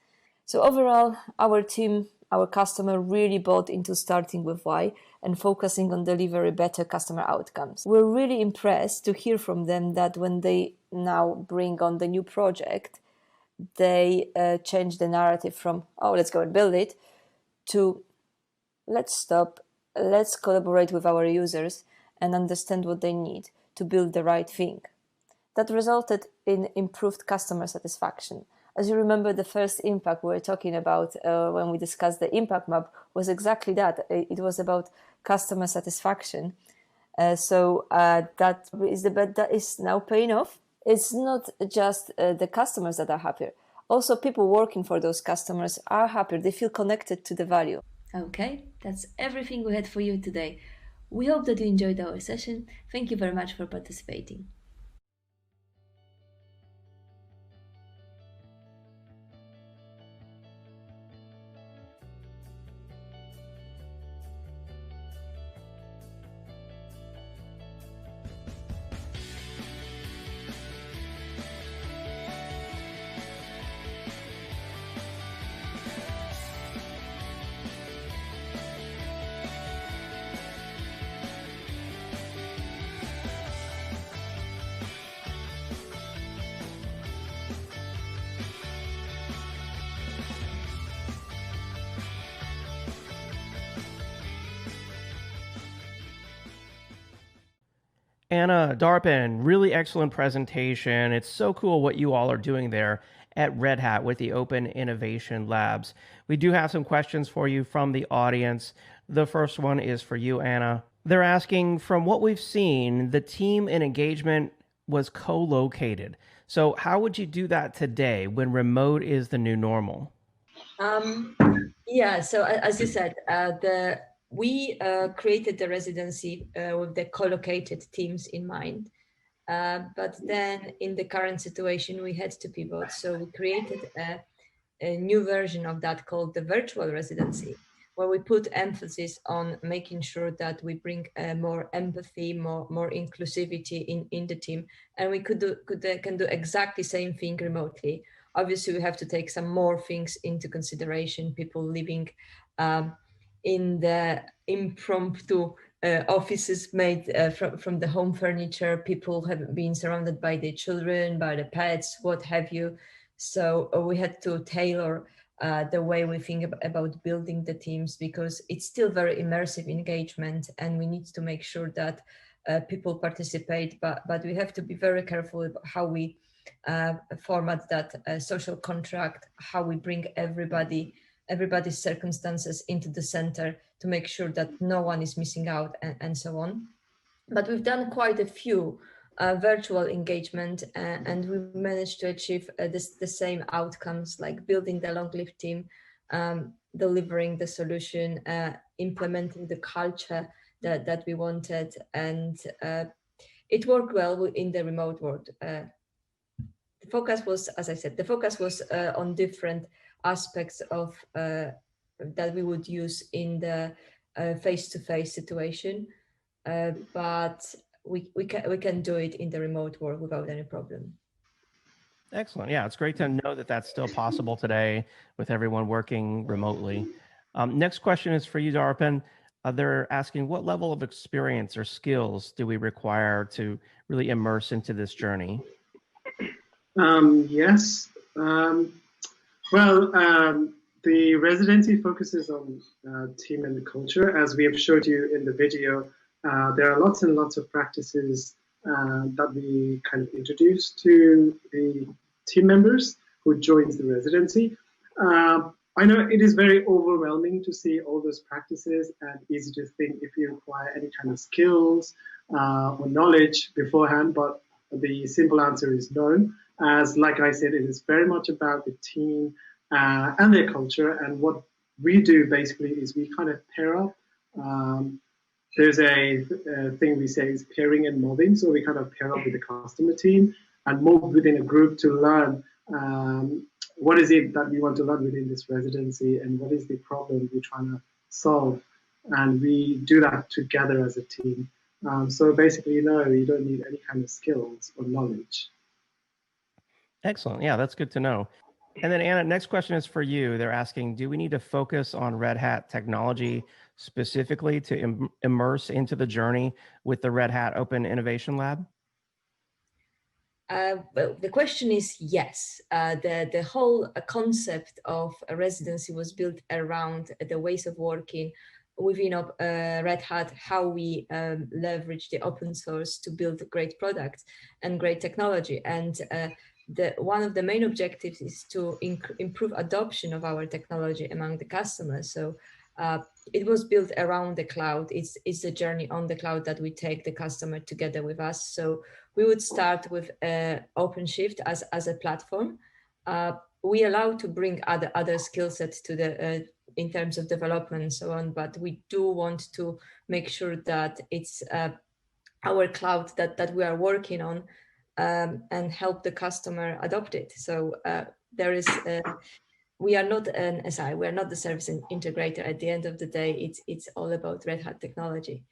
So overall, our team, our customer really bought into starting with why, and focusing on delivering better customer outcomes. We're really impressed to hear from them that when they now bring on the new project, they change the narrative from, oh, let's go and build it, to let's stop, let's collaborate with our users and understand what they need to build the right thing. That resulted in improved customer satisfaction. As you remember, the first impact we were talking about when we discussed the impact map was exactly that. It was about customer satisfaction. So that is the bet that is now paying off. It's not just the customers that are happier. Also, people working for those customers are happier. They feel connected to the value. Okay, that's everything we had for you today. We hope that you enjoyed our session. Thank you very much for participating. Anna, Darpin, really excellent presentation. It's so cool what you all are doing there at Red Hat with the Open Innovation Labs. We do have some questions for you from the audience. The first one is for you, Anna. They're asking, from what we've seen, the team and engagement was co-located. So how would you do that today when remote is the new normal? Yeah, so as you said, we created the residency with the co-located teams in mind. But then in the current situation, we had to pivot. So we created a new version of that called the virtual residency, where we put emphasis on making sure that we bring more empathy, more inclusivity in the team. And we can do exactly the same thing remotely. Obviously, we have to take some more things into consideration, people living in the impromptu offices made from the home furniture, people have been surrounded by their children, by the pets, what have you. So we had to tailor the way we think about building the teams, because it's still very immersive engagement and we need to make sure that people participate, but we have to be very careful about how we format that social contract, how we bring everybody's circumstances into the center to make sure that no one is missing out and so on. But we've done quite a few virtual engagement and we managed to achieve the same outcomes, like building the long-lived team, delivering the solution, implementing the culture that we wanted, and it worked well in the remote world. The focus was, as I said, on different aspects of that we would use in the face-to-face situation, but we can do it in the remote world without any problem. Excellent. Yeah, it's great to know that that's still possible today with everyone working remotely. Next question is for you, Darpin. They're asking, what level of experience or skills do we require to really immerse into this journey? Yes. The residency focuses on team and culture. As we have showed you in the video, there are lots and lots of practices that we kind of introduce to the team members who joins the residency. I know it is very overwhelming to see all those practices and easy to think if you require any kind of skills or knowledge beforehand, but the simple answer is no. As like I said, it is very much about the team and their culture. And what we do basically is we kind of pair up. There's a thing we say is pairing and mobbing. So we kind of pair up with the customer team and move within a group to learn what is it that we want to learn within this residency and what is the problem we're trying to solve. And we do that together as a team. So basically, no, you don't need any kind of skills or knowledge. Excellent. Yeah, that's good to know. And then Anna, next question is for you. They're asking, do we need to focus on Red Hat technology specifically to immerse into the journey with the Red Hat Open Innovation Lab? Well, the question is yes. The whole concept of a residency was built around the ways of working within Red Hat, how we leverage the open source to build great products and great technology. And one of the main objectives is to improve adoption of our technology among the customers. So it was built around the cloud. It's a journey on the cloud that we take the customer together with us. So we would start with OpenShift as a platform. We allow to bring other skill sets to the in terms of development and so on, but we do want to make sure that it's our cloud that we are working on and help the customer adopt it. So there is. We are not an SI. We are not the service integrator. At the end of the day, it's all about Red Hat technology.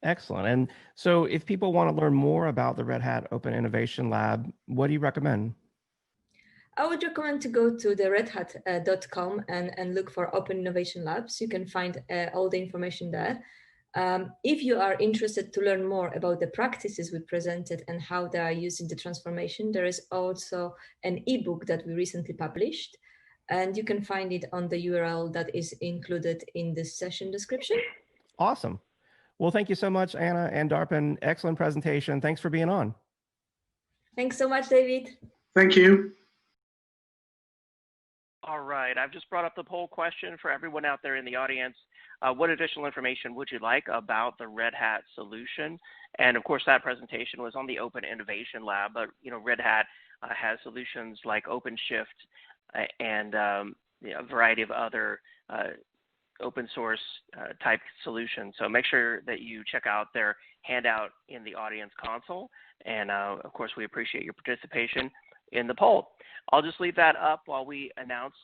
Excellent. And so if people want to learn more about the Red Hat Open Innovation Lab, what do you recommend? I would recommend to go to the redhat.com and look for Open Innovation Labs. You can find all the information there. If you are interested to learn more about the practices we presented and how they are used in the transformation, there is also an ebook that we recently published, and you can find it on the URL that is included in this session description. Awesome. Well, thank you so much, Anna and Darpan. Excellent presentation. Thanks for being on. Thanks so much, David. Thank you. All right, I've just brought up the poll question for everyone out there in the audience. What additional information would you like about the Red Hat solution? And of course, that presentation was on the Open Innovation Lab, but Red Hat has solutions like OpenShift and a variety of other open source type solutions. So make sure that you check out their handout in the audience console. And of course, we appreciate your participation in the poll. I'll just leave that up while we announce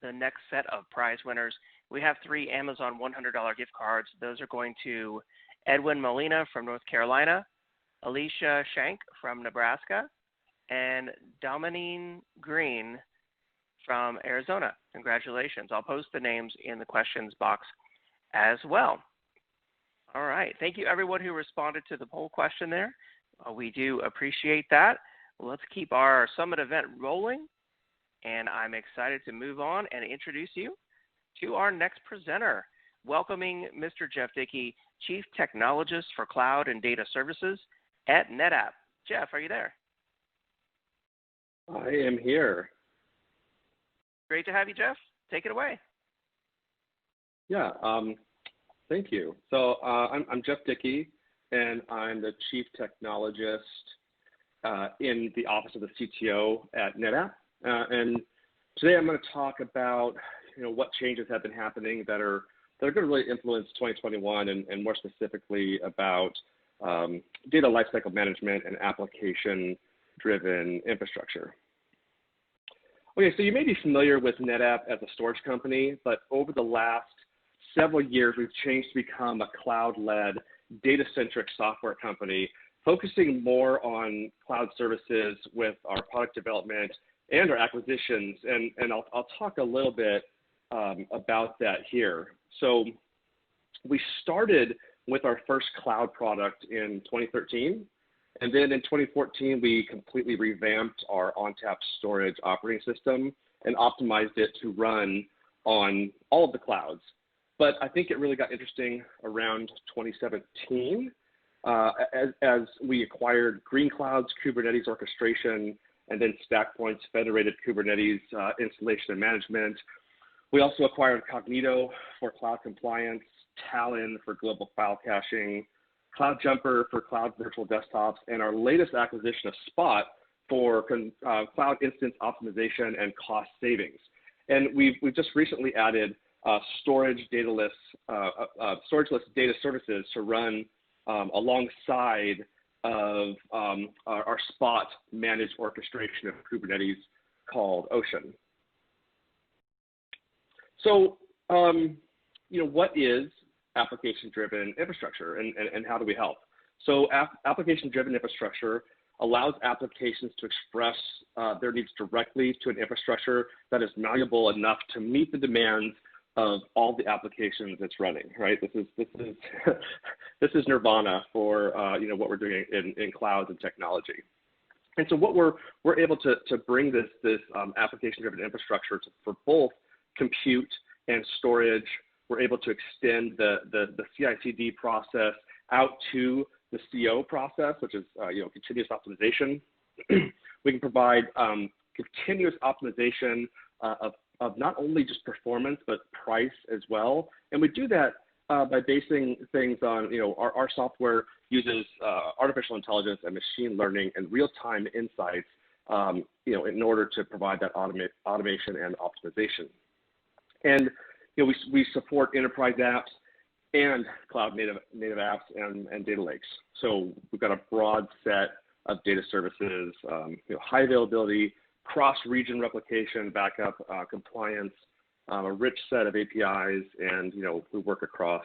the next set of prize winners. We have 3 Amazon $100 gift cards. Those are going to Edwin Molina from North Carolina, Alicia Shank from Nebraska, and Dominique Green from Arizona. Congratulations. I'll post the names in the questions box as well. All right. Thank you, everyone who responded to the poll question there. We do appreciate that. Let's keep our summit event rolling, and I'm excited to move on and introduce you to our next presenter, welcoming Mr. Jeff Dickey, Chief Technologist for Cloud and Data Services at NetApp. Jeff, are you there? I am here. Great to have you, Jeff. Take it away. Yeah, thank you. So I'm Jeff Dickey, and I'm the Chief Technologist in the Office of the CTO at NetApp. And today I'm going to talk about what changes have been happening that are going to really influence 2021, and more specifically about data lifecycle management and application-driven infrastructure. Okay, so you may be familiar with NetApp as a storage company, but over the last several years, we've changed to become a cloud-led, data-centric software company, focusing more on cloud services with our product development and our acquisitions. And I'll talk a little bit about that here. So we started with our first cloud product in 2013. And then in 2014, we completely revamped our ONTAP storage operating system and optimized it to run on all of the clouds. But I think it really got interesting around 2017 as we acquired Green Cloud's Kubernetes orchestration and then StackPoint's federated Kubernetes installation and management. We also acquired Cognito for cloud compliance, Talon for global file caching, CloudJumper for cloud virtual desktops, and our latest acquisition of Spot for cloud instance optimization and cost savings. And we've just recently added storage list data services to run alongside of our Spot managed orchestration of Kubernetes called Ocean. So, what is application-driven infrastructure and how do we help? So application-driven infrastructure allows applications to express their needs directly to an infrastructure that is malleable enough to meet the demands of all the applications it's running, right? This is this is nirvana for what we're doing in clouds and technology. And so what we're able to bring this application-driven infrastructure for both compute and storage. We're able to extend the CI/CD process out to the CO process, which is continuous optimization. We can provide continuous optimization of not only just performance but price as well, and we do that by basing things on our software uses artificial intelligence and machine learning and real-time insights in order to provide that automation and optimization. And we support enterprise apps and cloud native apps and data lakes. So we've got a broad set of data services, high availability, cross-region replication, backup, compliance, a rich set of APIs, and we work across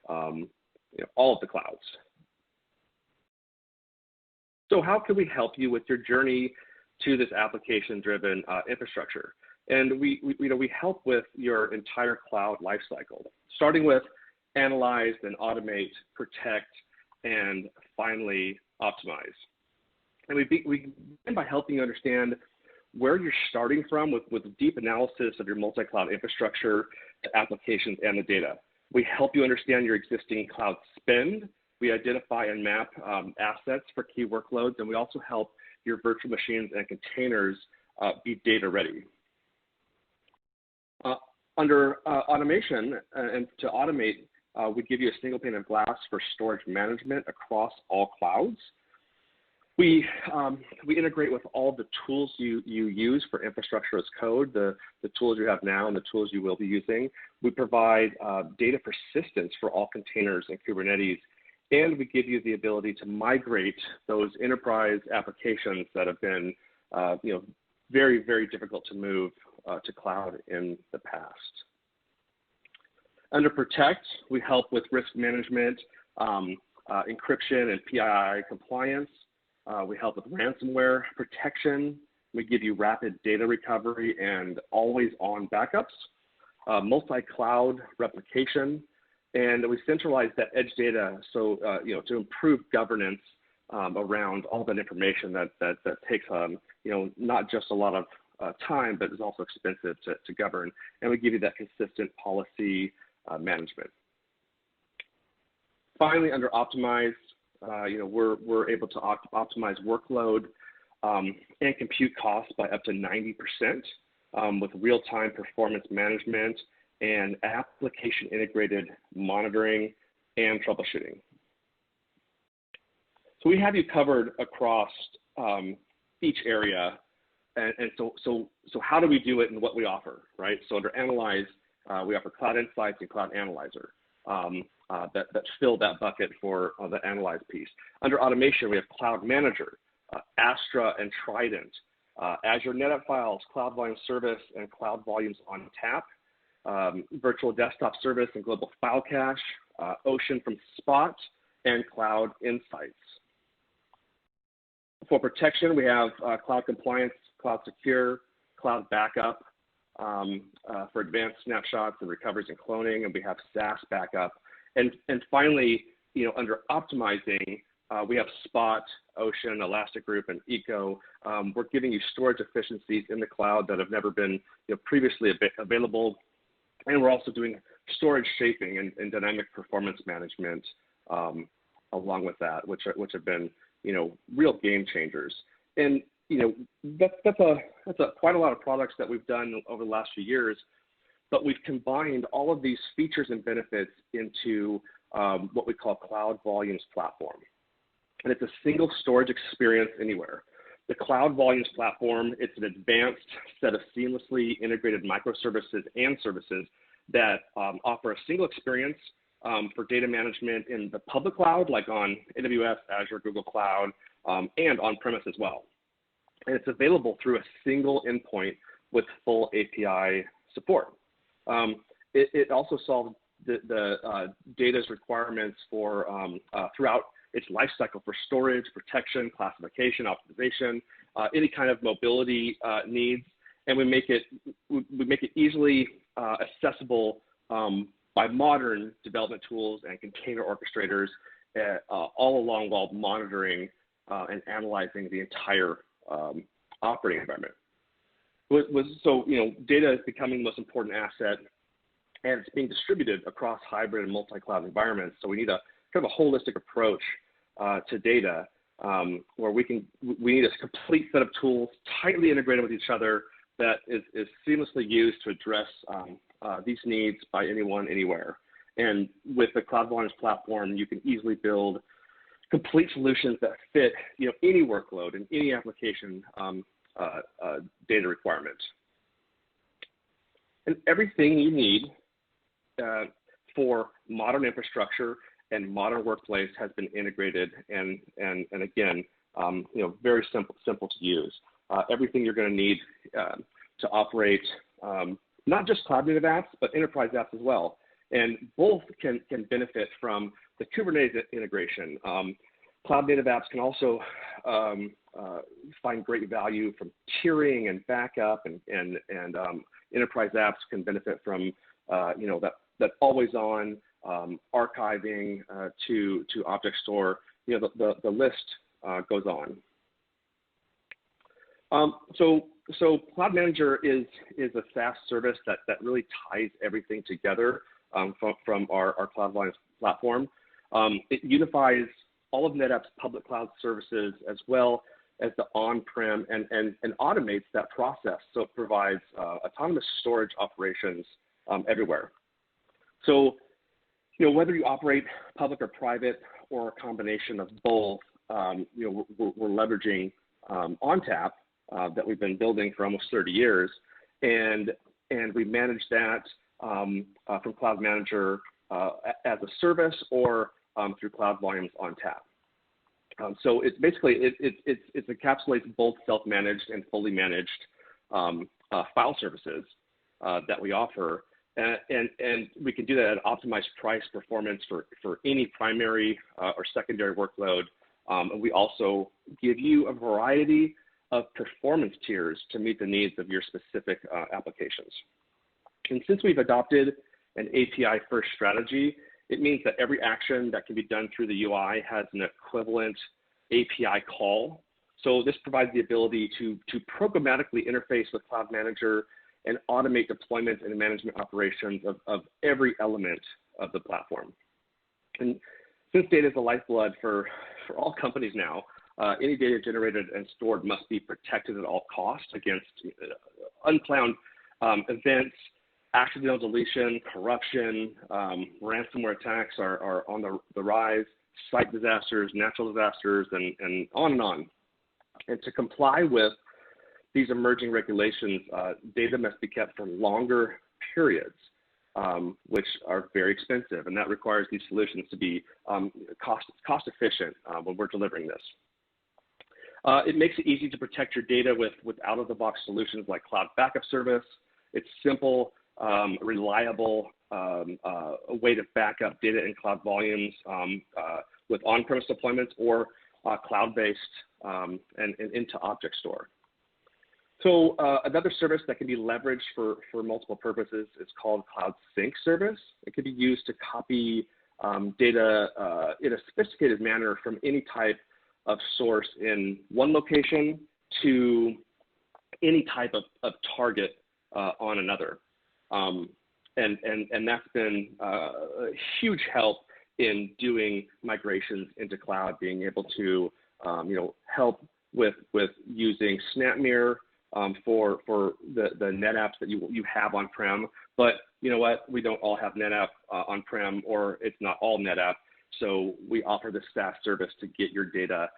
all of the clouds. So how can we help you with your journey to this application-driven infrastructure? And we help with your entire cloud lifecycle, starting with analyze, then automate, protect, and finally optimize. And we begin by helping you understand where you're starting from with deep analysis of your multi-cloud infrastructure, the applications, and the data. We help you understand your existing cloud spend. We identify and map assets for key workloads, and we also help your virtual machines and containers be data ready. Under automation, and to automate, we give you a single pane of glass for storage management across all clouds. We integrate with all the tools you use for infrastructure as code, the tools you have now and the tools you will be using. We provide data persistence for all containers and Kubernetes, and we give you the ability to migrate those enterprise applications that have been very, very difficult to move to cloud in the past. Under protect, we help with risk management, encryption and PII compliance. We help with ransomware protection. We give you rapid data recovery and always on backups, multi-cloud replication, and we centralize that edge data so to improve governance around all that information that takes not just a lot of time, but is also expensive to govern. And we give you that consistent policy management. Finally, under optimize, we're able to optimize workload and compute costs by up to 90% with real-time performance management and application integrated monitoring and troubleshooting. So we have you covered across each area. And so how do we do it and what we offer, right? So under Analyze, we offer Cloud Insights and Cloud Analyzer that fill that bucket for the Analyze piece. Under Automation, we have Cloud Manager, Astra and Trident, Azure NetApp Files, Cloud Volume Service, and Cloud Volumes on Tap, Virtual Desktop Service and Global File Cache, Ocean from Spot, and Cloud Insights. For protection, we have Cloud Compliance, Cloud Secure, Cloud Backup for advanced snapshots and recoveries and cloning, and we have SaaS Backup. And finally, under optimizing, we have Spot, Ocean, Elastic Group, and Eco. We're giving you storage efficiencies in the cloud that have never been previously available, and we're also doing storage shaping and dynamic performance management along with that, which have been real game changers. And that's quite a lot of products that we've done over the last few years, but we've combined all of these features and benefits into what we call Cloud Volumes Platform. And it's a single storage experience anywhere. The Cloud Volumes Platform, it's an advanced set of seamlessly integrated microservices and services that offer a single experience for data management in the public cloud, like on AWS, Azure, Google Cloud, and on-premise as well. And it's available through a single endpoint with full API support. It also solves the data's requirements for throughout its life cycle for storage, protection, classification, optimization, any kind of mobility needs, and we make it easily accessible by modern development tools and container orchestrators, all along while monitoring and analyzing the entire operating environment. So, data is becoming the most important asset, and it's being distributed across hybrid and multi-cloud environments. So we need a kind of a holistic approach to data, where we need a complete set of tools tightly integrated with each other that is seamlessly used to address these needs by anyone, anywhere. And with the Cloud Volumes platform, you can easily build complete solutions that fit any workload and any application data requirement. And everything you need for modern infrastructure and modern workplace has been integrated, and again, very simple to use. Everything you're going to need to operate not just cloud-native apps, but enterprise apps as well. And both can benefit from the Kubernetes integration. Cloud-native apps can also find great value from tiering and backup, and enterprise apps can benefit from that always-on archiving to object store. The list goes on. So Cloud Manager is a SaaS service that really ties everything together from our Cloud Volumes platform. It unifies all of NetApp's public cloud services as well as the on-prem and automates that process. So it provides autonomous storage operations everywhere. So, whether you operate public or private or a combination of both, we're leveraging ONTAP that we've been building for almost 30 years, and we manage that from Cloud Manager as a service or through Cloud Volumes ONTAP. So it's basically it encapsulates both self-managed and fully managed file services that we offer, and we can do that at optimized price performance for any primary or secondary workload. And we also give you a variety of performance tiers to meet the needs of your specific applications. And since we've adopted an API-first strategy, it means that every action that can be done through the UI has an equivalent API call. So this provides the ability to programmatically interface with Cloud Manager and automate deployment and management operations of every element of the platform. And since data is the lifeblood for all companies now, any data generated and stored must be protected at all costs against unplanned events, accidental deletion, corruption, ransomware attacks are on the rise, site disasters, natural disasters, and on and on. And to comply with these emerging regulations, data must be kept for longer periods, which are very expensive, and that requires these solutions to be cost efficient when we're delivering this. It makes it easy to protect your data with out-of-the-box solutions like Cloud Backup Service. It's simple, reliable way to back up data in Cloud Volumes with on-premise deployments or cloud-based and into object store. So another service that can be leveraged for multiple purposes is called Cloud Sync Service. It can be used to copy data in a sophisticated manner from any type of source in one location to any type of target on another. And that's been a huge help in doing migrations into cloud, being able to help with using SnapMirror for the NetApps that you have on-prem. But you know what? We don't all have NetApp on-prem, or it's not all NetApp. So we offer this SaaS service to get your data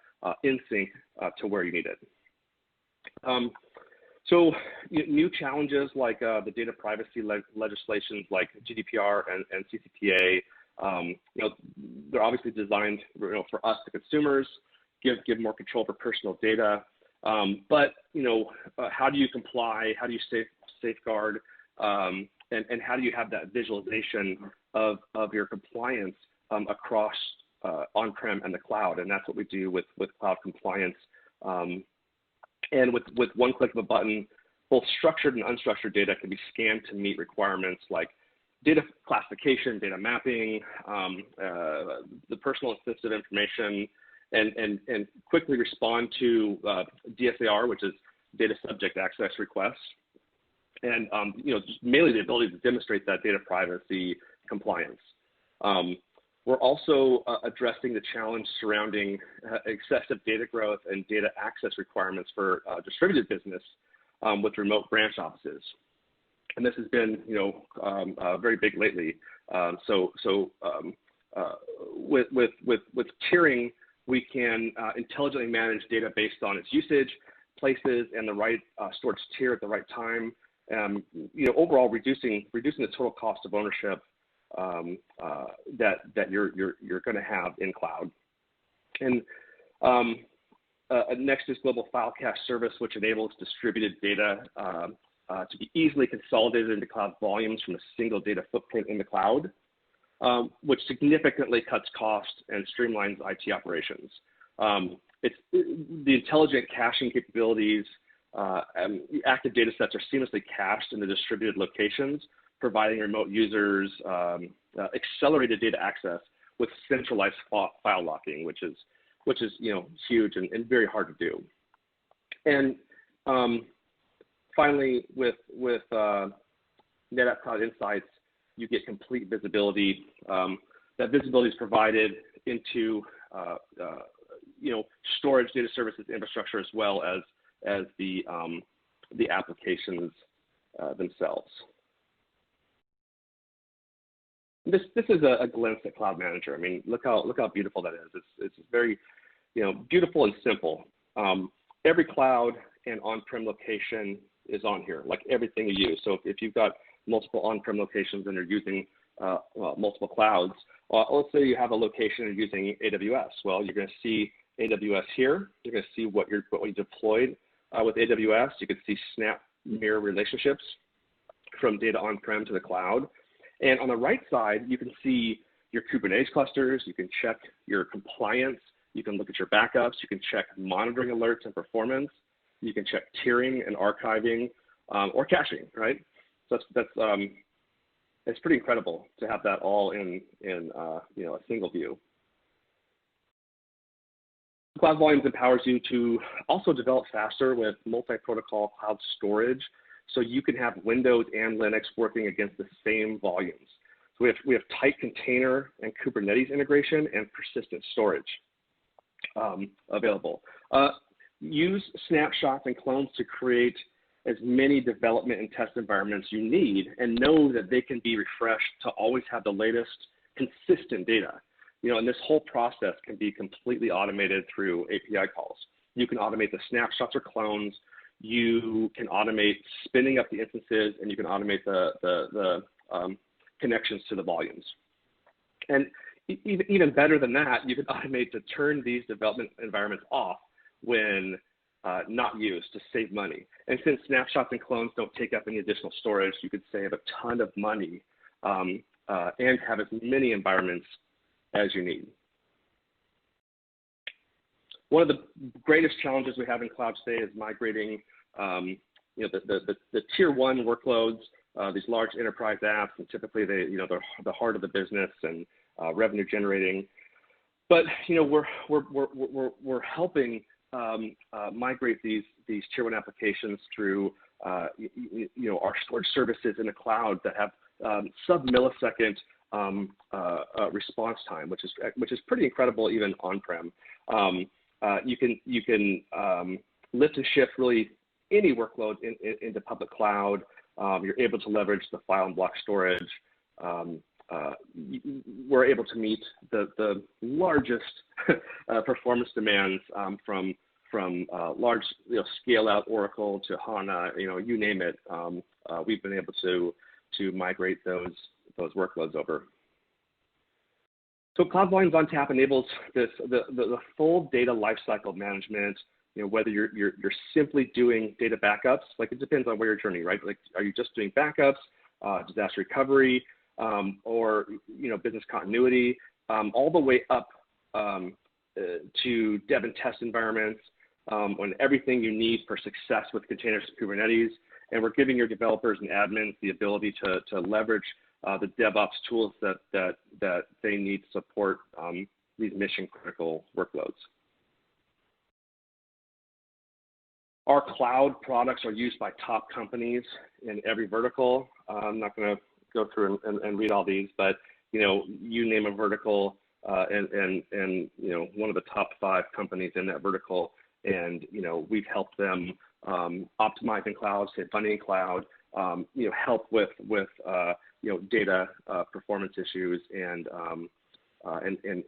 in sync to where you need it. So new challenges like the data privacy legislations like GDPR and CCPA, they're obviously designed for us, the consumers, give more control for personal data. But how do you comply? How do you safeguard? And how do you have that visualization of your compliance across on-prem and the cloud, and that's what we do with cloud compliance. And with one click of a button, both structured and unstructured data can be scanned to meet requirements like data classification, data mapping, the personal and sensitive information, and quickly respond to DSAR, which is data subject access requests, and just mainly the ability to demonstrate that data privacy compliance. We're also addressing the challenge surrounding excessive data growth and data access requirements for distributed business with remote branch offices. And this has been, very big lately. With tiering, we can intelligently manage data based on its usage, places, and the right storage tier at the right time. Overall, reducing the total cost of ownership that you're going to have in cloud. And next is Global File Cache Service, which enables distributed data to be easily consolidated into cloud volumes from a single data footprint in the cloud, which significantly cuts costs and streamlines IT operations. It's the intelligent caching capabilities. Active data sets are seamlessly cached in the distributed locations, providing remote users accelerated data access with centralized file locking, which is huge and very hard to do. And finally, with NetApp Cloud Insights, you get complete visibility. That visibility is provided into storage, data services, infrastructure, as well as the applications themselves. This is a glimpse at Cloud Manager. I mean, look how beautiful that is. It's very beautiful and simple. Every cloud and on-prem location is on here, like everything you use. So if you've got multiple on-prem locations and you're using multiple clouds, let's say you have a location and you're using AWS. Well, you're going to see AWS here. You're going to see what you deployed with AWS. You can see snap mirror relationships from data on-prem to the cloud. And on the right side, you can see your Kubernetes clusters. You can check your compliance. You can look at your backups. You can check monitoring alerts and performance. You can check tiering and archiving or caching, right? So it's pretty incredible to have that all in a single view. Cloud Volumes empowers you to also develop faster with multi-protocol cloud storage, so you can have Windows and Linux working against the same volumes. So we have tight container and Kubernetes integration and persistent storage available. Use snapshots and clones to create as many development and test environments you need, and know that they can be refreshed to always have the latest consistent data. And this whole process can be completely automated through API calls. You can automate the snapshots or clones. You can automate spinning up the instances, and you can automate the connections to the volumes. And even better than that, you can automate to turn these development environments off when not used to save money. And since snapshots and clones don't take up any additional storage, you could save a ton of money and have as many environments as you need. One of the greatest challenges we have in cloud today is migrating the tier one workloads, these large enterprise apps, and typically they're the heart of the business and revenue generating. But we're helping migrate these tier one applications through our storage services in the cloud that have sub-millisecond response time, which is pretty incredible even on-prem. You can lift and shift really any workload into public cloud. You're able to leverage the file and block storage. We're able to meet the largest performance demands from large scale out Oracle to HANA, you name it. We've been able to migrate those workloads over. So Cloud Volumes ONTAP enables the full data lifecycle management. Whether you're simply doing data backups, like it depends on where your journey, right? Like, are you just doing backups, disaster recovery, or business continuity, all the way up to dev and test environments, on everything you need for success with containers and Kubernetes. And we're giving your developers and admins the ability to leverage the DevOps tools that they need to support these mission critical workloads. Our cloud products are used by top companies in every vertical. I'm not going to go through and read all these, but you name a vertical, and one of the top 5 companies in that vertical, and we've helped them optimize in cloud, save money in cloud, help with data performance issues and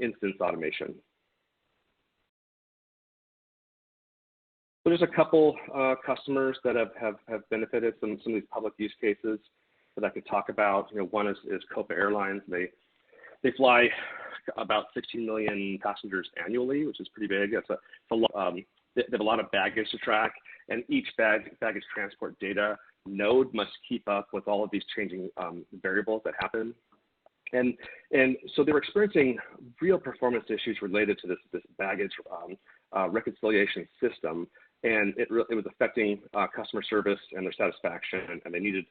instance automation. So there's a couple customers that have benefited from some of these public use cases that I could talk about. One is Copa Airlines. They fly about 16 million passengers annually, which is pretty big. They have a lot of baggage to track, and each baggage transport data node must keep up with all of these changing variables that happen. And so they were experiencing real performance issues related to this baggage reconciliation system, and it was affecting customer service and their satisfaction, and they needed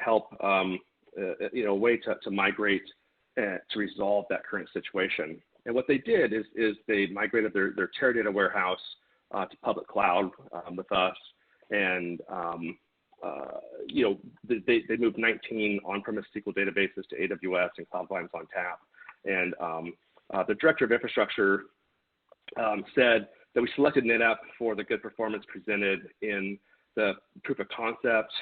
help, a way to migrate to resolve that current situation. And what they did is they migrated their Teradata warehouse to public cloud with us, and they moved 19 on-premise SQL databases to AWS and Cloud Volumes on Tap. And the director of infrastructure said that we selected NetApp for the good performance presented in the proof of concept,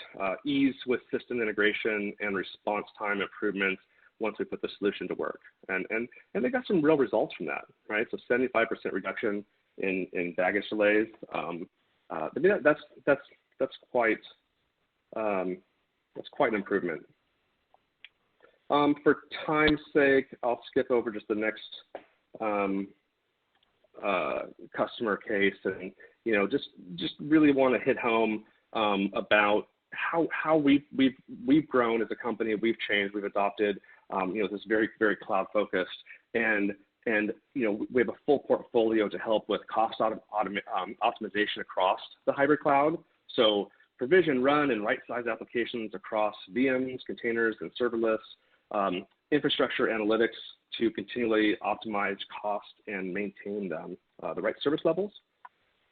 ease with system integration, and response time improvements once we put the solution to work. And they got some real results from that, right? So 75% reduction in baggage delays. That's quite an improvement. For time's sake, I'll skip over just the next customer case, and just really want to hit home about how we've grown as a company. We've changed. We've adopted this very, very cloud focused, and we have a full portfolio to help with cost optimization across the hybrid cloud. So provision, run, and right-size applications across VMs, containers, and serverless, infrastructure analytics to continually optimize cost and maintain the right service levels.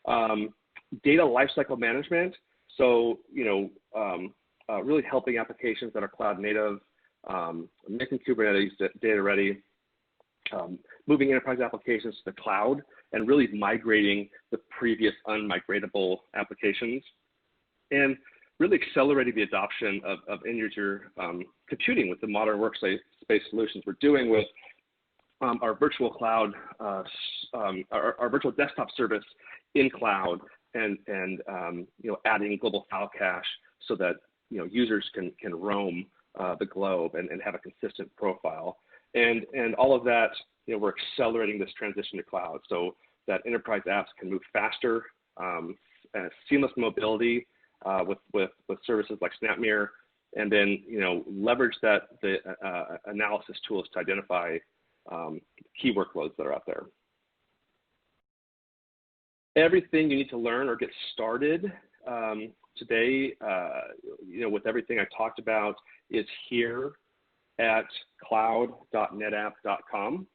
Data lifecycle management, so really helping applications that are cloud native, making Kubernetes data ready, moving enterprise applications to the cloud, and really migrating the previous unmigratable applications, and really accelerating the adoption of end-user computing with the modern workspace solutions we're doing with our virtual cloud, our virtual desktop service in cloud, and adding global file cache so that users can roam the globe and have a consistent profile, and all of that. We're accelerating this transition to cloud so that enterprise apps can move faster, seamless mobility with services like SnapMirror, and then leverage the analysis tools to identify key workloads that are out there. Everything you need to learn or get started today, with everything I talked about, is here at cloud.netapp.com.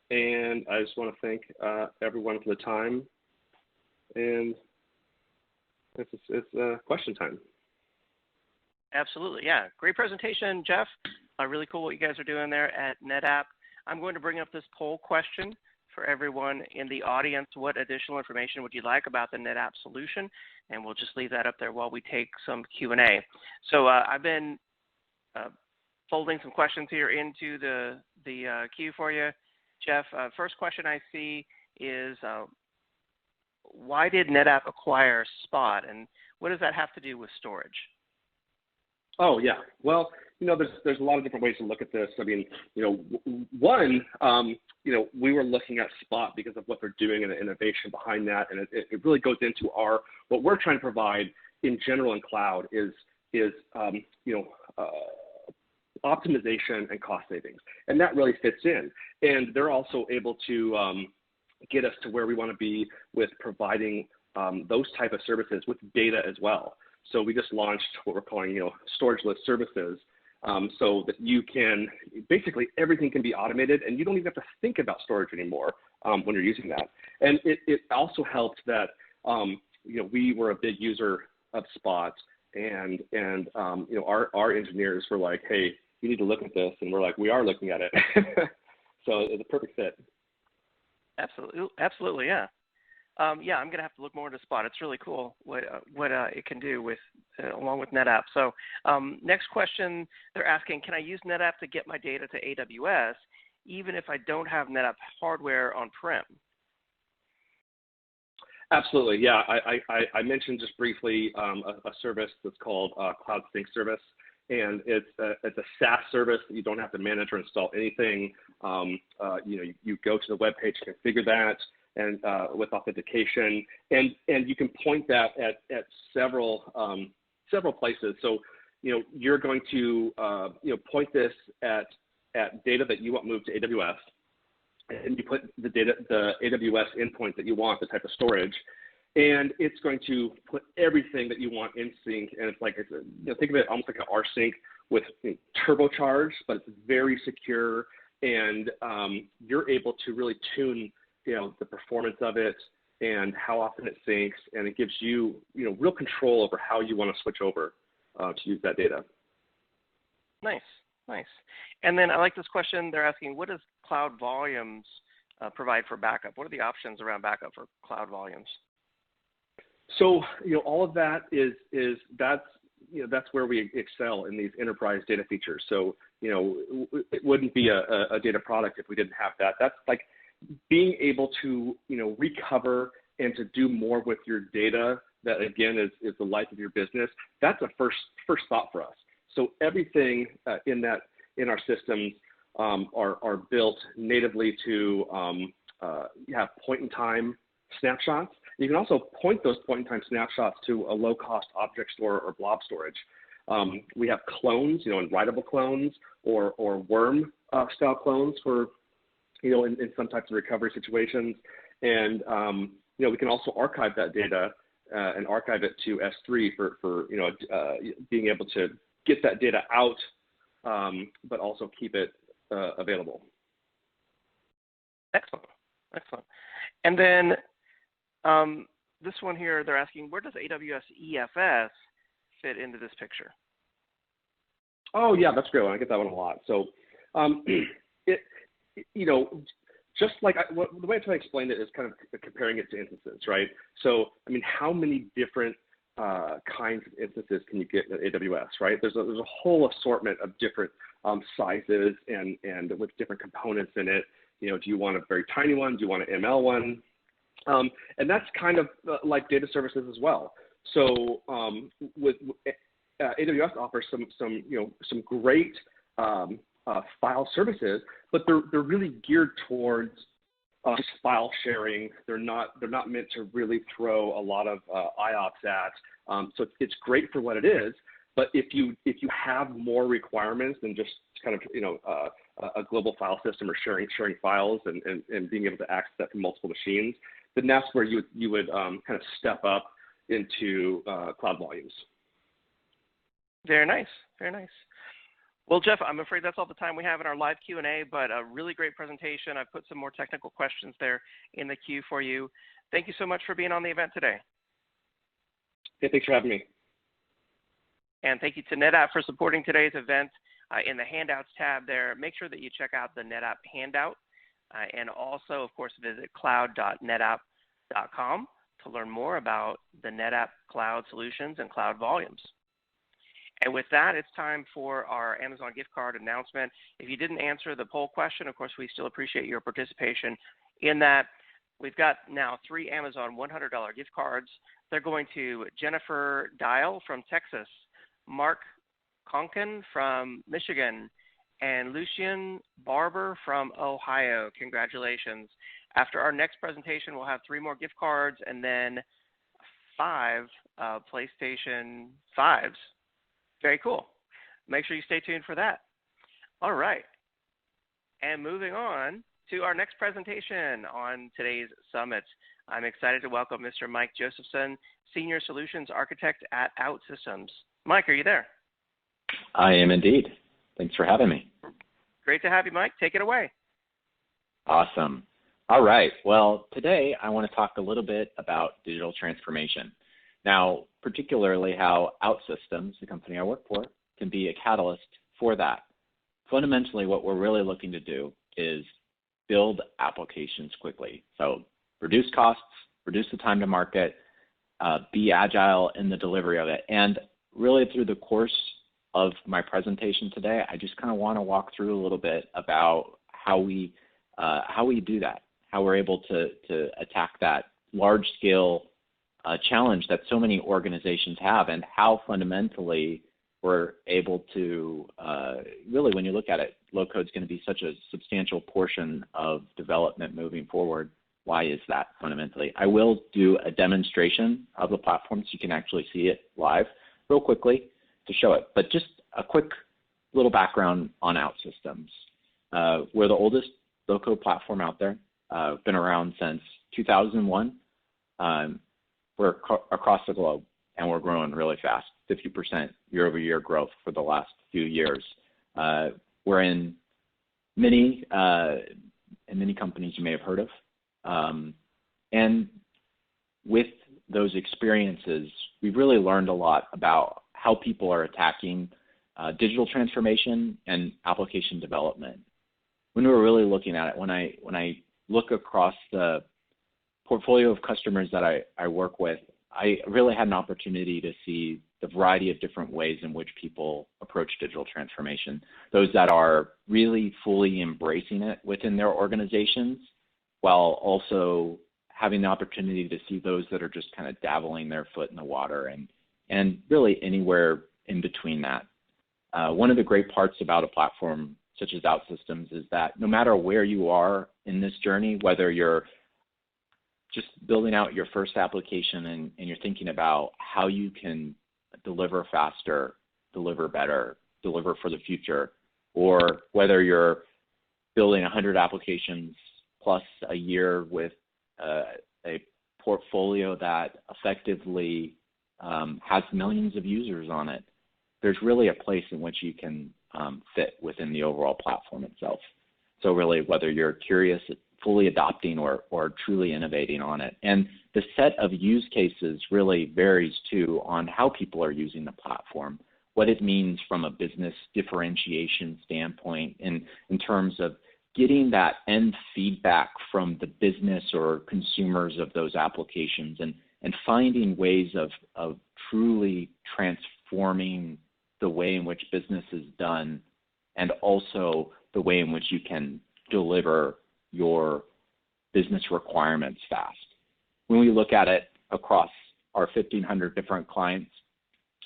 And I just want to thank everyone for the time. And it's question time. Absolutely, yeah. Great presentation, Jeff. Really cool what you guys are doing there at NetApp. I'm going to bring up this poll question for everyone in the audience. What additional information would you like about the NetApp solution? And we'll just leave that up there while we take some Q&A. So I've been folding some questions here into the queue for you, Jeff. First question I see is, why did NetApp acquire Spot, and what does that have to do with storage? Oh, yeah. Well, there's a lot of different ways to look at this. I mean, one, we were looking at Spot because of what they're doing and the innovation behind that, and it really goes into what we're trying to provide in general in cloud is optimization and cost savings. And that really fits in. And they're also able to get us to where we want to be with providing those type of services with data as well. So we just launched what we're calling, storage-less services, so that you can, basically everything can be automated and you don't even have to think about storage anymore when you're using that. And it also helped that, we were a big user of Spot, and our engineers were like, hey, you need to look at this, and we're like, we are looking at it. So it's a perfect fit. Absolutely, yeah. I'm going to have to look more into Spot. It's really cool what it can do with along with NetApp. So next question, they're asking, can I use NetApp to get my data to AWS even if I don't have NetApp hardware on-prem? Absolutely, yeah. I mentioned just briefly a service that's called Cloud Sync Service, and it's a SaaS service that you don't have to manage or install anything. You go to the web page, configure that, and with authentication, and you can point that at several places. So you're going to point this at data that you want moved to AWS, and you put the AWS endpoint that you want, the type of storage, and it's going to put everything that you want in sync. And it's like, think of it almost like an rsync with turbocharged, but it's very secure, and you're able to really tune the performance of it and how often it syncs, and it gives you real control over how you want to switch over to use that data. Nice. And then I like this question. They're asking, what does Cloud Volumes provide for backup? What are the options around backup for Cloud Volumes? So all of that that's where we excel in these enterprise data features. So it wouldn't be a data product if we didn't have that. That's like being able to recover and to do more with your data. That again is the life of your business. That's a first thought for us. So everything in our systems are built natively to have point-in-time snapshots. You can also point those point-in-time snapshots to a low-cost object store or blob storage. We have clones, and writable clones or worm style clones for in some types of recovery situations, and we can also archive that data and archive it to S3 for being able to get that data out, but also keep it available. Excellent. And then this one here, they're asking, where does AWS EFS fit into this picture? Oh yeah, that's a great one. I get that one a lot. So just like the way I try to explain it is kind of comparing it to instances, right? So I mean, how many different kinds of instances can you get in AWS, right? There's a whole assortment of different sizes and with different components in it. Do you want a very tiny one? Do you want an ML one? And that's kind of like data services as well. So with AWS offers some great file services, but they're really geared towards file sharing. They're not meant to really throw a lot of IOPS at. So it's great for what it is. But if you have more requirements than just kind of a global file system or sharing files and being able to access that from multiple machines, then that's where you would kind of step up into Cloud Volumes. Very nice. Well, Jeff, I'm afraid that's all the time we have in our live Q&A, but a really great presentation. I've put some more technical questions there in the queue for you. Thank you so much for being on the event today. Hey, thanks for having me. And thank you to NetApp for supporting today's event. In the Handouts tab there, make sure that you check out the NetApp handout. And also, of course, visit cloud.netapp.com to learn more about the NetApp Cloud Solutions and Cloud Volumes. And with that, it's time for our Amazon gift card announcement. If you didn't answer the poll question, of course, we still appreciate your participation in that. We've got now 3 Amazon $100 gift cards. They're going to Jennifer Dial from Texas, Mark Conkin from Michigan, and Lucian Barber from Ohio. Congratulations. After our next presentation, we'll have 3 more gift cards and then 5 PlayStation 5s. Very cool. Make sure you stay tuned for that. All right. And moving on to our next presentation on today's summit, I'm excited to welcome Mr. Mike Josephson, Senior Solutions Architect at OutSystems. Mike, are you there? I am indeed. Thanks for having me. Great to have you, Mike. Take it away. Awesome. All right. Well, today I want to talk a little bit about digital transformation. Now, particularly how OutSystems, the company I work for, can be a catalyst for that. Fundamentally, what we're really looking to do is build applications quickly. So reduce costs, reduce the time to market, be agile in the delivery of it. And really through the course of my presentation today, I just kind of want to walk through a little bit about how we do that, how we're able to attack that large-scale challenge that so many organizations have, and how fundamentally we're able to really, when you look at it, low-code is going to be such a substantial portion of development moving forward. Why is that fundamentally? I will do a demonstration of the platform so you can actually see it live real quickly to show it. But just a quick little background on OutSystems. We're the oldest low-code platform out there. Been around since 2001. We're across the globe, and we're growing really fast, 50% year-over-year growth for the last few years. We're in many companies you may have heard of. And with those experiences, we've really learned a lot about how people are attacking digital transformation and application development. When we were really looking at it, when I look across the portfolio of customers that I work with, I really had an opportunity to see the variety of different ways in which people approach digital transformation. Those that are really fully embracing it within their organizations, while also having the opportunity to see those that are just kind of dabbling their foot in the water, and really anywhere in between that. One of the great parts about a platform such as OutSystems is that no matter where you are in this journey, whether you're just building out your first application and you're thinking about how you can deliver faster, deliver better, deliver for the future, or whether you're building 100 applications plus a year with a portfolio that effectively has millions of users on it, there's really a place in which you can fit within the overall platform itself. So really, whether you're curious, fully adopting, or truly innovating on it. And the set of use cases really varies too on how people are using the platform, what it means from a business differentiation standpoint in terms of getting that end feedback from the business or consumers of those applications, and finding ways of truly transforming the way in which business is done, and also the way in which you can deliver your business requirements fast. When we look at it across our 1,500 different clients,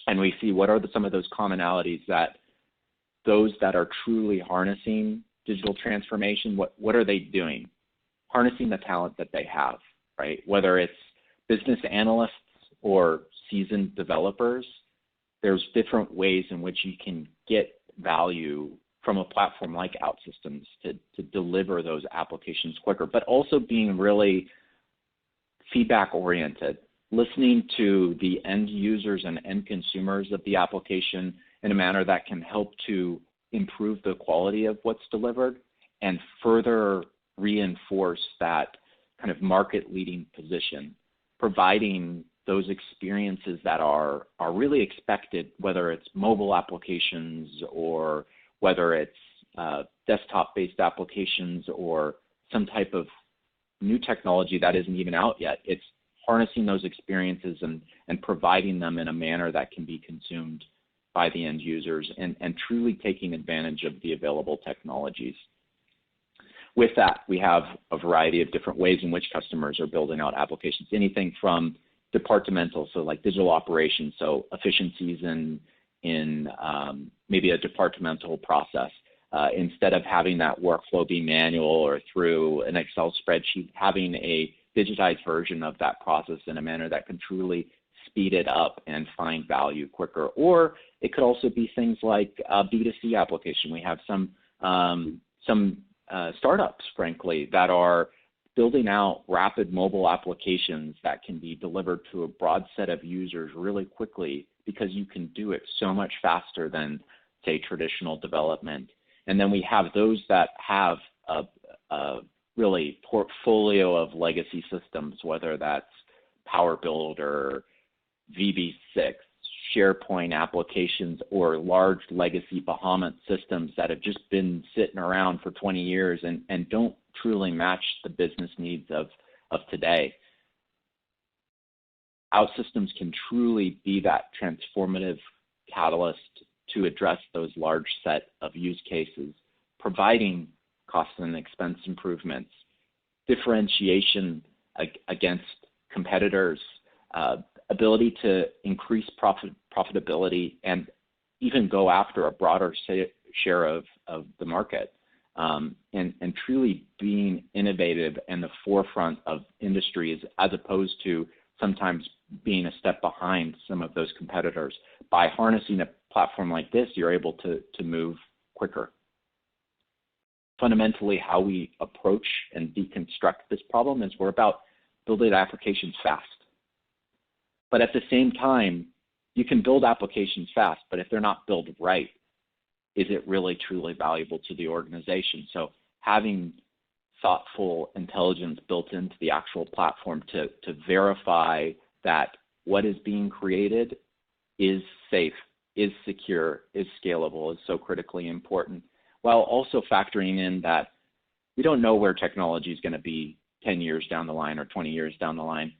and we see what are some of those commonalities that those that are truly harnessing digital transformation, what are they doing? Harnessing the talent that they have, right? Whether it's business analysts or seasoned developers, there's different ways in which you can get value from a platform like OutSystems to deliver those applications quicker, but also being really feedback oriented, listening to the end users and end consumers of the application in a manner that can help to improve the quality of what's delivered and further reinforce that kind of market leading position, providing those experiences that are really expected, whether it's mobile applications or whether it's desktop-based applications or some type of new technology that isn't even out yet. It's harnessing those experiences and providing them in a manner that can be consumed by the end users, and truly taking advantage of the available technologies. With that, we have a variety of different ways in which customers are building out applications, anything from departmental, so like digital operations, so efficiencies in maybe a departmental process. Instead of having that workflow be manual or through an Excel spreadsheet, having a digitized version of that process in a manner that can truly speed it up and find value quicker. Or it could also be things like a B2C application. We have some some startups, frankly, that are building out rapid mobile applications that can be delivered to a broad set of users really quickly because you can do it so much faster than, say, traditional development. And then we have those that have a really portfolio of legacy systems, whether that's Power Builder, VB6, SharePoint applications, or large legacy Bahamut systems that have just been sitting around for 20 years and don't truly match the business needs of today. OutSystems can truly be that transformative catalyst to address those large set of use cases, providing cost and expense improvements, differentiation against competitors, ability to increase profitability, and even go after a broader share of the market, and truly being innovative in the forefront of industries as opposed to sometimes being a step behind some of those competitors. By harnessing a platform like this, you're able to move quicker. Fundamentally, how we approach and deconstruct this problem is we're about building applications fast. But at the same time, you can build applications fast, but if they're not built right, is it really truly valuable to the organization? So having thoughtful intelligence built into the actual platform to verify that what is being created is safe, is secure, is scalable is so critically important, while also factoring in that we don't know where technology is going to be 10 years down the line or 20 years down the line.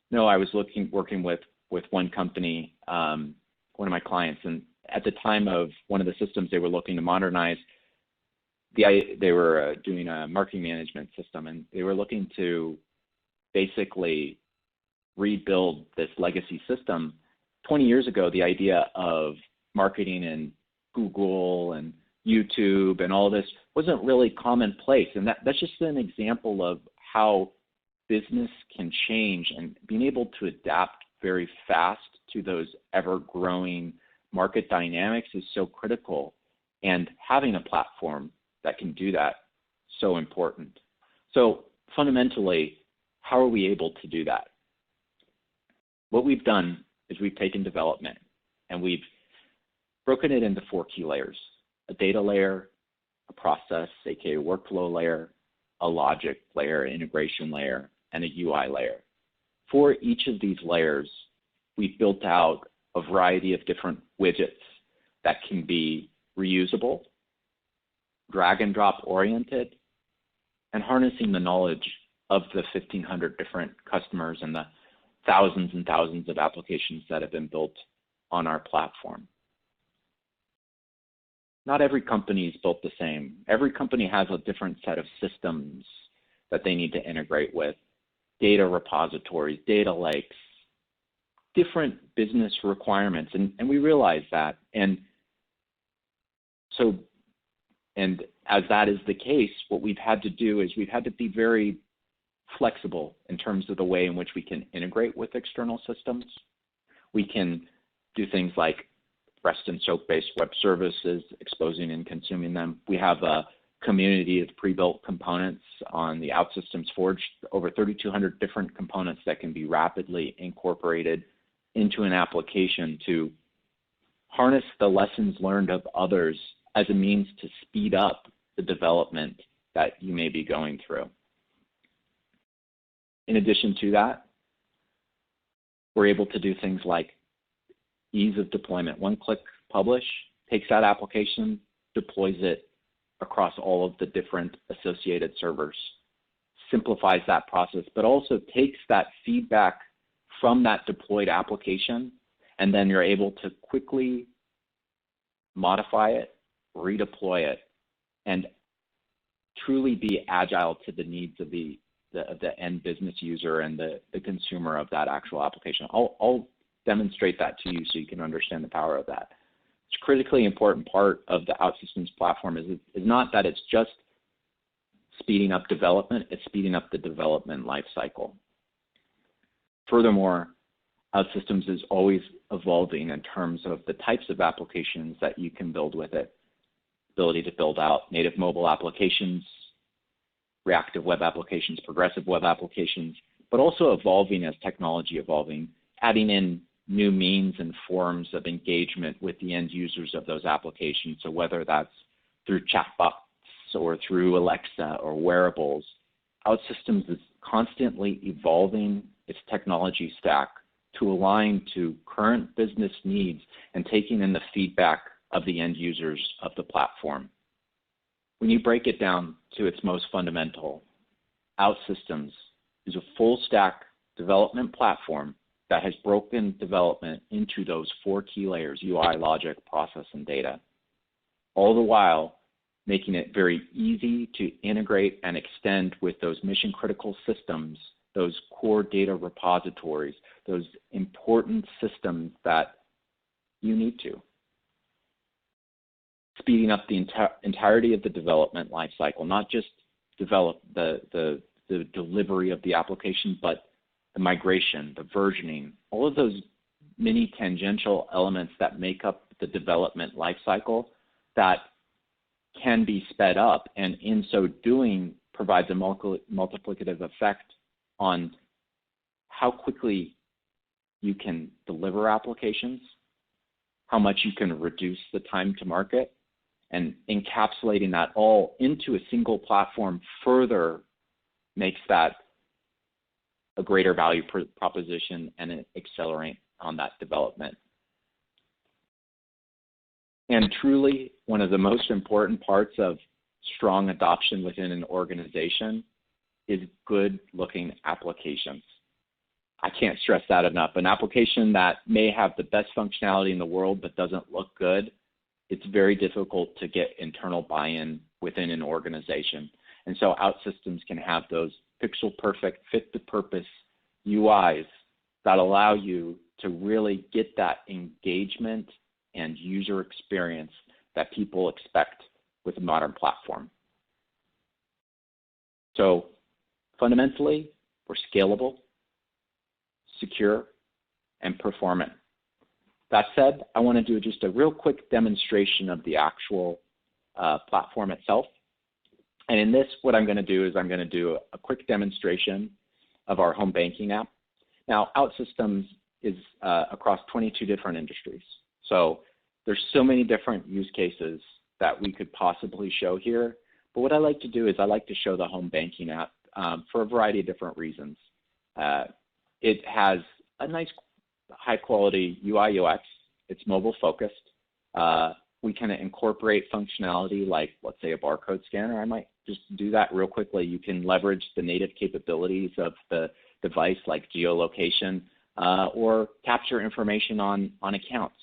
No, I was working with one company, one of my clients, and at the time of one of the systems they were looking to modernize, they were doing a marketing management system, and they were looking to basically rebuild this legacy system. 20 years ago, the idea of marketing in Google and YouTube and all this wasn't really commonplace, and that's just an example of how business can change, and being able to adapt very fast to those ever-growing market dynamics is so critical, and having a platform that can do that is so important. So fundamentally, how are we able to do that? What we've done is we've taken development and we've broken it into 4 key layers: a data layer, a process, aka workflow layer, a logic layer, integration layer, and a UI layer. For each of these layers, we've built out a variety of different widgets that can be reusable, drag and drop oriented, and harnessing the knowledge of the 1,500 different customers and the thousands and thousands of applications that have been built on our platform. Not every company is built the same. Every company has a different set of systems that they need to integrate with, data repositories, data lakes, different business requirements, and we realize that. And as that is the case, what we've had to do is we've had to be very flexible in terms of the way in which we can integrate with external systems. We can do things like REST and SOAP-based web services, exposing and consuming them. We have a community of pre-built components on the OutSystems Forge, over 3,200 different components that can be rapidly incorporated into an application to harness the lessons learned of others as a means to speed up the development that you may be going through. In addition to that, we're able to do things like ease of deployment. One-click publish takes that application, deploys it across all of the different associated servers, simplifies that process, but also takes that feedback from that deployed application, and then you're able to quickly modify it, redeploy it, and truly be agile to the needs of the end business user and the consumer of that actual application. I'll demonstrate that to you so you can understand the power of that. It's a critically important part of the OutSystems platform is not that it's just speeding up development, it's speeding up the development lifecycle. Furthermore, OutSystems is always evolving in terms of the types of applications that you can build with it. ability to build out native mobile applications, reactive web applications, progressive web applications, but also evolving as technology evolving, adding in new means and forms of engagement with the end users of those applications. So whether that's through chatbots or through Alexa or wearables, OutSystems is constantly evolving its technology stack to align to current business needs and taking in the feedback of the end users of the platform. When you break it down to its most fundamental, OutSystems is a full stack development platform that has broken development into those 4 key layers: UI, logic, process, and data, all the while making it very easy to integrate and extend with those mission critical systems, those core data repositories, those important systems that you need to. Speeding up the entirety of the development lifecycle, not just develop the delivery of the application, but the migration, the versioning, all of those many tangential elements that make up the development lifecycle that can be sped up, and in so doing provides a multiplicative effect on how quickly you can deliver applications, how much you can reduce the time to market, and encapsulating that all into a single platform further makes that a greater value proposition and an accelerant on that development. And truly, one of the most important parts of strong adoption within an organization is good-looking applications. I can't stress that enough. An application that may have the best functionality in the world but doesn't look good, it's very difficult to get internal buy-in within an organization. And so OutSystems can have those pixel-perfect, fit-to-purpose UIs that allow you to really get that engagement and user experience that people expect with a modern platform. So fundamentally, we're scalable, secure, and performant. That said, I want to do just a real quick demonstration of the actual platform itself. And in this, what I'm going to do is I'm going to do a quick demonstration of our home banking app. Now, OutSystems is across 22 different industries. So there's so many different use cases that we could possibly show here. But what I like to do is I like to show the home banking app for a variety of different reasons. It has a nice high quality UI UX. It's mobile focused. We can incorporate functionality like, let's say, a barcode scanner. I might just do that real quickly. You can leverage the native capabilities of the device like geolocation or capture information on accounts.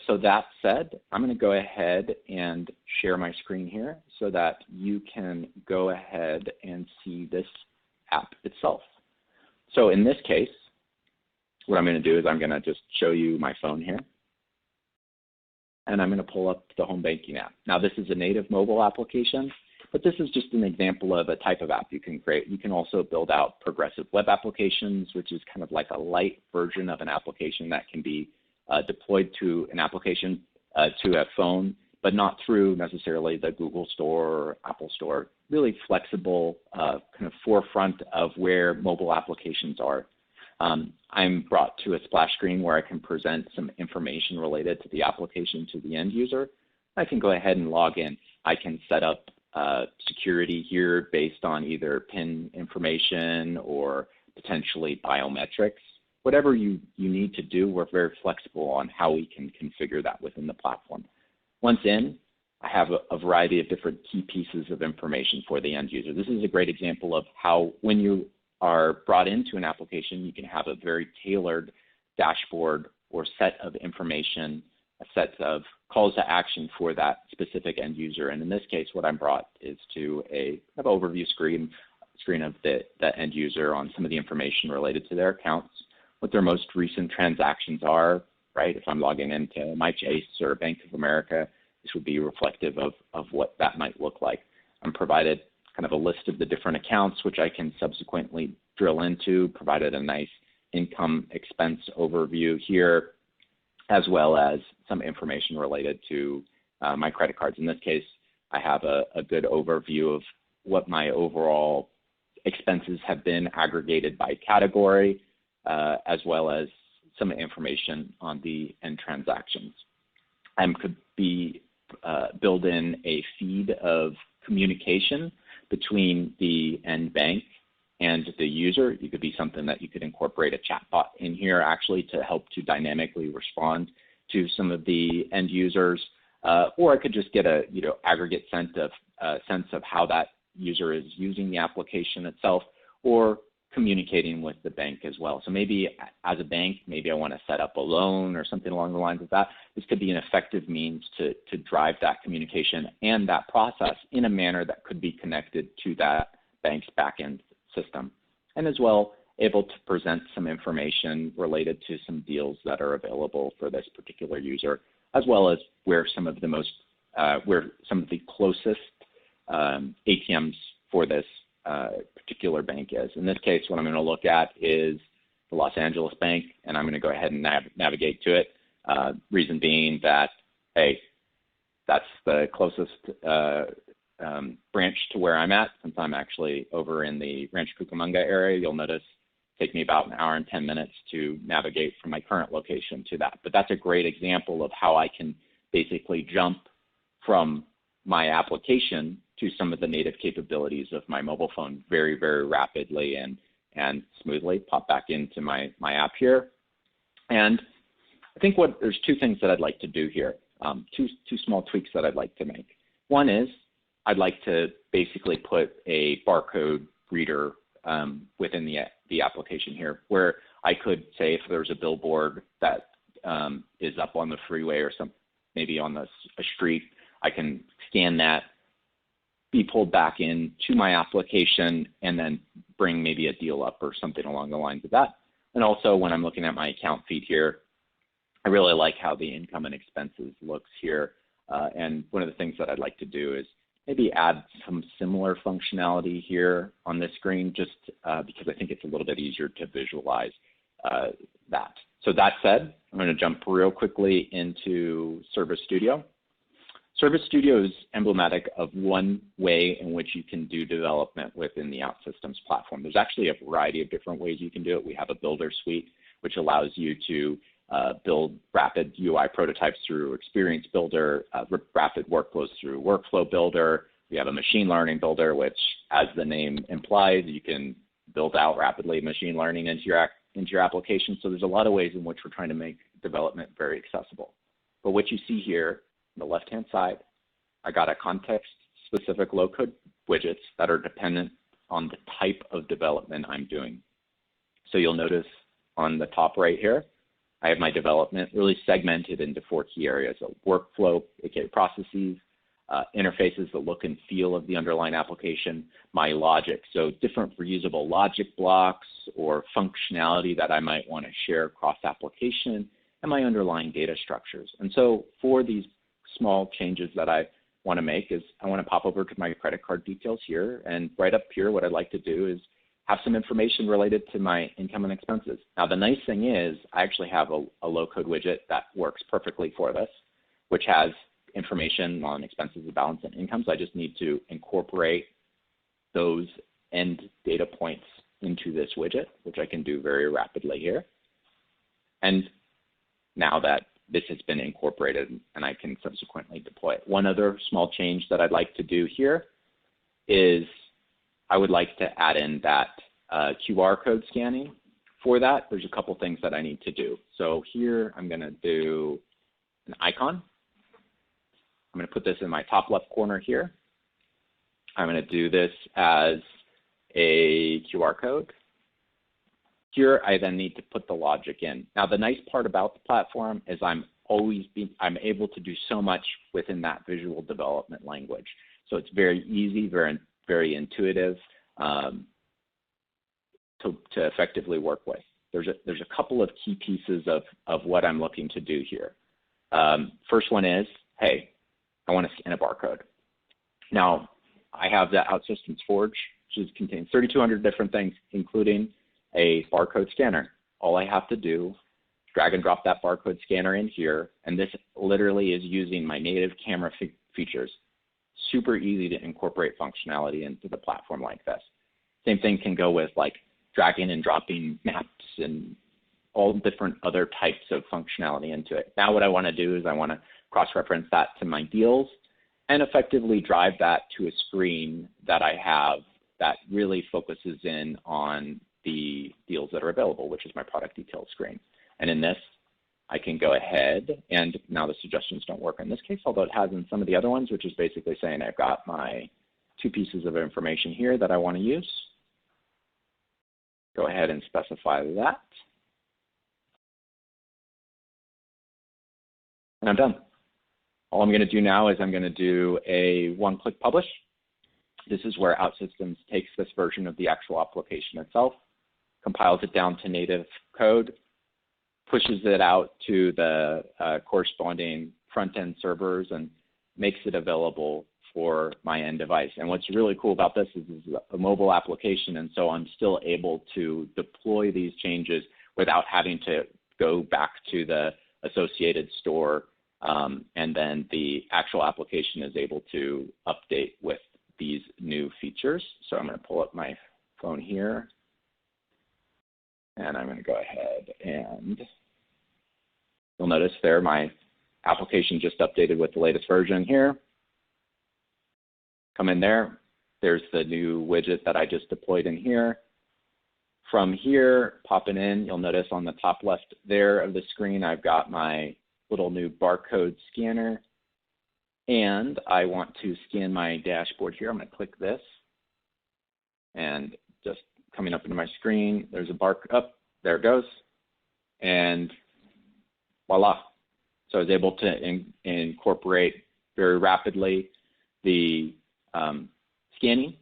So that said, I'm going to go ahead and share my screen here so that you can go ahead and see this app itself. So in this case, what I'm going to do is I'm going to just show you my phone here. And I'm going to pull up the home banking app. Now, this is a native mobile application, but this is just an example of a type of app you can create. You can also build out progressive web applications, which is kind of like a light version of an application that can be deployed to an application to a phone, but not through necessarily the Google Store or Apple Store. Really flexible, kind of forefront of where mobile applications are. I'm brought to a splash screen where I can present some information related to the application to the end user. I can go ahead and log in. I can set up security here based on either PIN information or potentially biometrics. Whatever you need to do, we're very flexible on how we can configure that within the platform. Once in, I have a variety of different key pieces of information for the end user. This is a great example of how when you are brought into an application, you can have a very tailored dashboard or set of information, a set of calls to action for that specific end user. And in this case, what I'm brought is to a kind of overview screen of the end user on some of the information related to their accounts, what their most recent transactions are, right? If I'm logging into my Chase or Bank of America, this would be reflective of what that might look like. I'm provided kind of a list of the different accounts, which I can subsequently drill into, provided a nice income expense overview here, as well as some information related to my credit cards. In this case, I have a good overview of what my overall expenses have been aggregated by category, as well as some information on the end transactions. I could build in a feed of communication between the end bank and the user. It could be something that you could incorporate a chatbot in here actually to help to dynamically respond to some of the end users, or I could just get a aggregate sense of how that user is using the application itself, or communicating with the bank as well. So maybe as a bank, maybe I want to set up a loan or something along the lines of that. This could be an effective means to drive that communication and that process in a manner that could be connected to that bank's backend system, and as well able to present some information related to some deals that are available for this particular user, as well as where some of the closest ATMs for this particular bank is. In this case, what I'm going to look at is the Los Angeles Bank, and I'm going to go ahead and navigate to it. Reason being that, hey, that's the closest branch to where I'm at. Since I'm actually over in the Rancho Cucamonga area, you'll notice it take me about an hour and 10 minutes to navigate from my current location to that. But that's a great example of how I can basically jump from my application to some of the native capabilities of my mobile phone very, very rapidly and smoothly. Pop back into my app here. And I think there's two things that I'd like to do here, two small tweaks that I'd like to make. One is I'd like to basically put a barcode reader within the application here, where I could say if there's a billboard that is up on the freeway or maybe on a street, I can scan that, be pulled back into my application, and then bring maybe a deal up or something along the lines of that. And also when I'm looking at my account feed here, I really like how the income and expenses looks here. And one of the things that I'd like to do is maybe add some similar functionality here on this screen, just because I think it's a little bit easier to visualize that. So that said, I'm going to jump real quickly into Service Studio. Service Studio is emblematic of one way in which you can do development within the OutSystems platform. There's actually a variety of different ways you can do it. We have a builder suite, which allows you to build rapid UI prototypes through Experience Builder, rapid workflows through Workflow Builder. We have a machine learning builder, which, as the name implies, you can build out rapidly machine learning into your application. So there's a lot of ways in which we're trying to make development very accessible. But what you see here on the left-hand side, I got a context-specific low-code widgets that are dependent on the type of development I'm doing. So you'll notice on the top right here, I have my development really segmented into 4 key areas: so workflow, aka processes, interfaces, the look and feel of the underlying application, my logic, so different reusable logic blocks or functionality that I might want to share across application, and my underlying data structures. And so for these small changes that I want to make is I want to pop over to my credit card details here, and right up here what I'd like to do is have some information related to my income and expenses. Now the nice thing is I actually have a low-code widget that works perfectly for this, which has information on expenses, balance, and incomes. I just need to incorporate those end data points into this widget, which I can do very rapidly here. And now that this has been incorporated, and I can subsequently deploy it. One other small change that I'd like to do here is I would like to add in that QR code scanning. For that, there's a couple things that I need to do. So here I'm going to do an icon. I'm going to put this in my top left corner here. I'm going to do this as a QR code. Here, I then need to put the logic in. Now, the nice part about the platform is I'm able to do so much within that visual development language. So it's very easy, very intuitive to effectively work with. There's a couple of key pieces of what I'm looking to do here. First one is, hey, I want to scan a barcode. Now, I have the OutSystems Forge, which contains 3,200 different things, including a barcode scanner. All I have to do drag and drop that barcode scanner in here, and this literally is using my native camera features. Super easy to incorporate functionality into the platform like this. Same thing can go with like dragging and dropping maps and all different other types of functionality into it. Now what I want to do is I want to cross-reference that to my deals and effectively drive that to a screen that I have that really focuses in on the deals that are available, which is my product details screen. And in this, I can go ahead, and now the suggestions don't work in this case, although it has in some of the other ones, which is basically saying I've got my 2 pieces of information here that I want to use. Go ahead and specify that. And I'm done. All I'm going to do now is I'm going to do a one-click publish. This is where OutSystems takes this version of the actual application itself, compiles it down to native code, pushes it out to the corresponding front-end servers, and makes it available for my end device. And what's really cool about this is it's a mobile application, and so I'm still able to deploy these changes without having to go back to the associated store, and then the actual application is able to update with these new features. So I'm going to pull up my phone here, and I'm going to go ahead, and you'll notice there my application just updated with the latest version here. Come in there. There's the new widget that I just deployed in here. From here, popping in, you'll notice on the top left there of the screen, I've got my little new barcode scanner. And I want to scan my dashboard here. I'm going to click this. And just coming up into my screen, there's a there it goes. And voila. So I was able to incorporate very rapidly the scanning,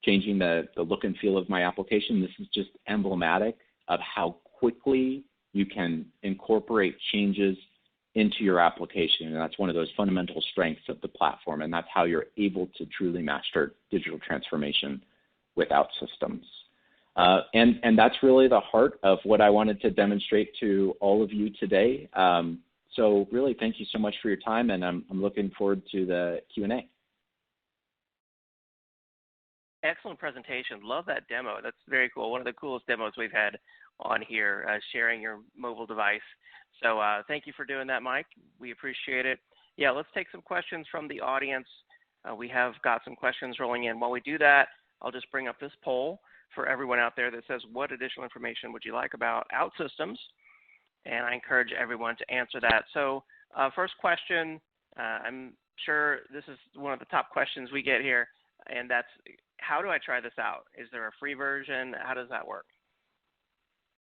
changing the look and feel of my application. This is just emblematic of how quickly you can incorporate changes into your application. And that's one of those fundamental strengths of the platform. And that's how you're able to truly master digital transformation with OutSystems. And that's really the heart of what I wanted to demonstrate to all of you today. So really, thank you so much for your time, and I'm looking forward to the Q&A. Excellent presentation. Love that demo. That's very cool. One of the coolest demos we've had on here, sharing your mobile device. So thank you for doing that, Mike. We appreciate it. Yeah, let's take some questions from the audience. We have got some questions rolling in. While we do that, I'll just bring up this poll for everyone out there that says, what additional information would you like about OutSystems? And I encourage everyone to answer that. So first question, I'm sure this is one of the top questions we get here, and that's, how do I try this out? Is there a free version? How does that work?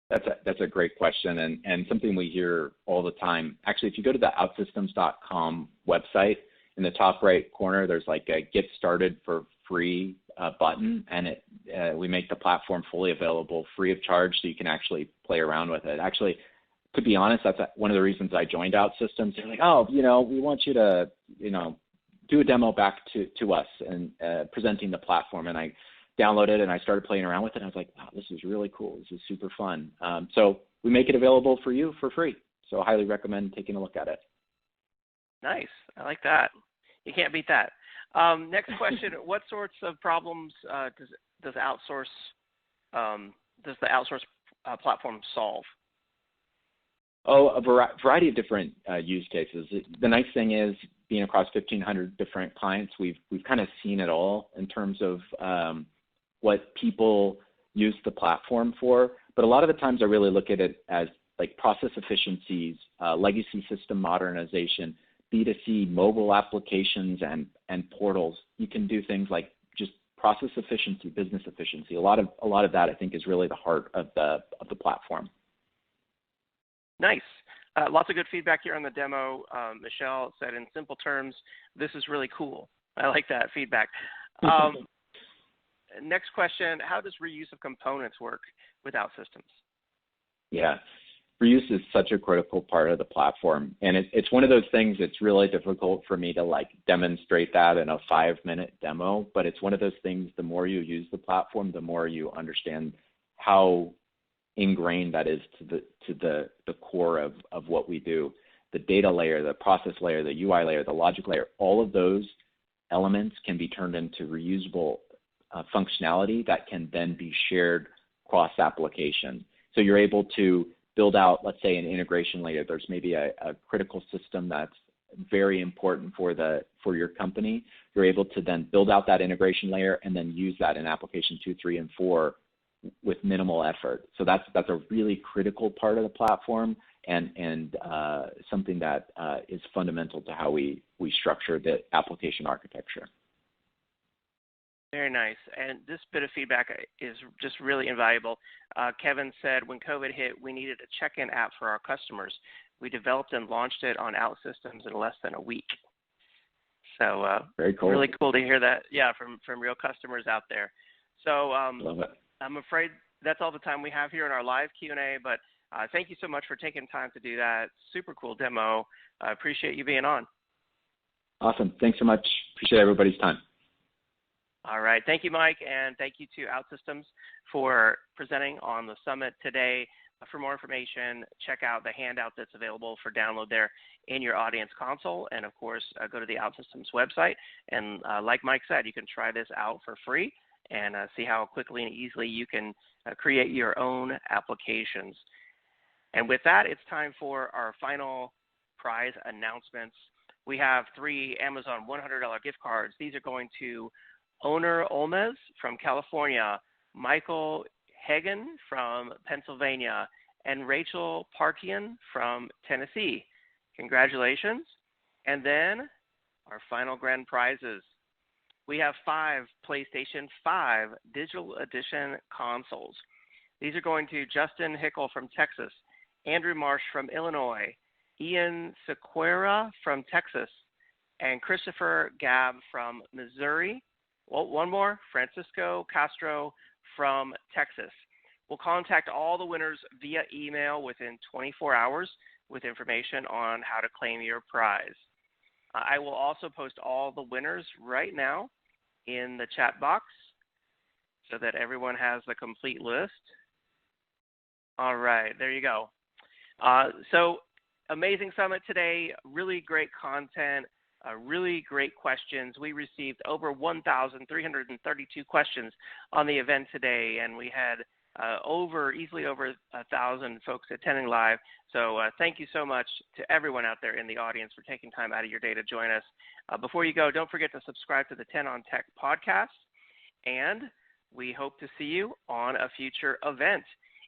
That's a great question, and something we hear all the time. Actually, if you go to the outsystems.com website, in the top right corner, there's like a Get Started for Free button, and we make the platform fully available free of charge, so you can actually play around with it. Actually, to be honest, that's one of the reasons I joined OutSystems. They're like, oh, we want you to, do a demo back to us and presenting the platform. And I downloaded it and I started playing around with it. And I was like, wow, this is really cool. This is super fun. So we make it available for you for free. So I highly recommend taking a look at it. Nice. I like that. You can't beat that. Next question, what sorts of problems does the outsource platform solve? Oh, a variety of different use cases. The nice thing is, being across 1,500 different clients, we've kind of seen it all in terms of what people use the platform for. But a lot of the times I really look at it as like process efficiencies, legacy system modernization, B2C mobile applications and portals. You can do things like just process efficiency, business efficiency. A lot of that I think is really the heart of the platform. Nice. Lots of good feedback here on the demo. Michelle said, in simple terms, this is really cool. I like that feedback. Next question, how does reuse of components work with OutSystems? Yeah, reuse is such a critical part of the platform. And it's one of those things that's really difficult for me to demonstrate that in a 5-minute demo. But it's one of those things, the more you use the platform, the more you understand how ingrained that is to the core of what we do. The data layer, the process layer, the UI layer, the logic layer, all of those elements can be turned into reusable functionality that can then be shared cross-application. So you're able to build out, let's say, an integration layer. There's maybe a critical system that's very important for your company. You're able to then build out that integration layer and then use that in application 2, 3, and 4 with minimal effort. So that's a really critical part of the platform and something that is fundamental to how we structure the application architecture. Very nice. And this bit of feedback is just really invaluable. Kevin said, when COVID hit, we needed a check-in app for our customers. We developed and launched it on OutSystems in less than a week. So very cool. Really cool to hear that, yeah, from real customers out there. So Love it. I'm afraid that's all the time we have here in our live Q&A, but thank you so much for taking time to do that. Super cool demo. I appreciate you being on. Awesome. Thanks so much. Appreciate everybody's time. All right. Thank you, Mike, and thank you to OutSystems for presenting on the summit today. For more information, check out the handout that's available for download there in your audience console. And, of course, go to the OutSystems website. And like Mike said, you can try this out for free and see how quickly and easily you can create your own applications. And with that, it's time for our final prize announcements. We have 3 Amazon $100 gift cards. These are going to Owner Olmez from California, Michael Hagen from Pennsylvania, and Rachel Parkian from Tennessee. Congratulations. And then our final grand prizes. We have 5 PlayStation 5 Digital Edition consoles. These are going to Justin Hickel from Texas, Andrew Marsh from Illinois, Ian Sequeira from Texas, and Christopher Gabb from Missouri. Well, one more, Francisco Castro from Texas. We'll contact all the winners via email within 24 hours with information on how to claim your prize. I will also post all the winners right now in the chat box so that everyone has the complete list. All right, there you go. So amazing summit today, really great content, really great questions. We received over 1,332 questions on the event today, and we had easily over 1,000 folks attending live. So thank you so much to everyone out there in the audience for taking time out of your day to join us. Before you go, don't forget to subscribe to the 10 on Tech podcast, and we hope to see you on a future event.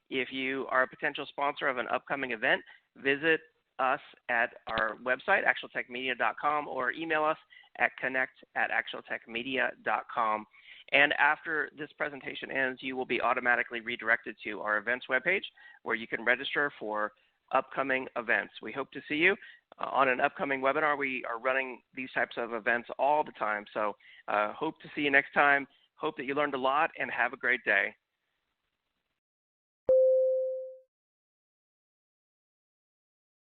If you are a potential sponsor of an upcoming event, visit us at our website, actualtechmedia.com, or email us at connect@actualtechmedia.com. And after this presentation ends, you will be automatically redirected to our events webpage where you can register for upcoming events. We hope to see you on an upcoming webinar. We are running these types of events all the time. So hope to see you next time. Hope that you learned a lot, and have a great day.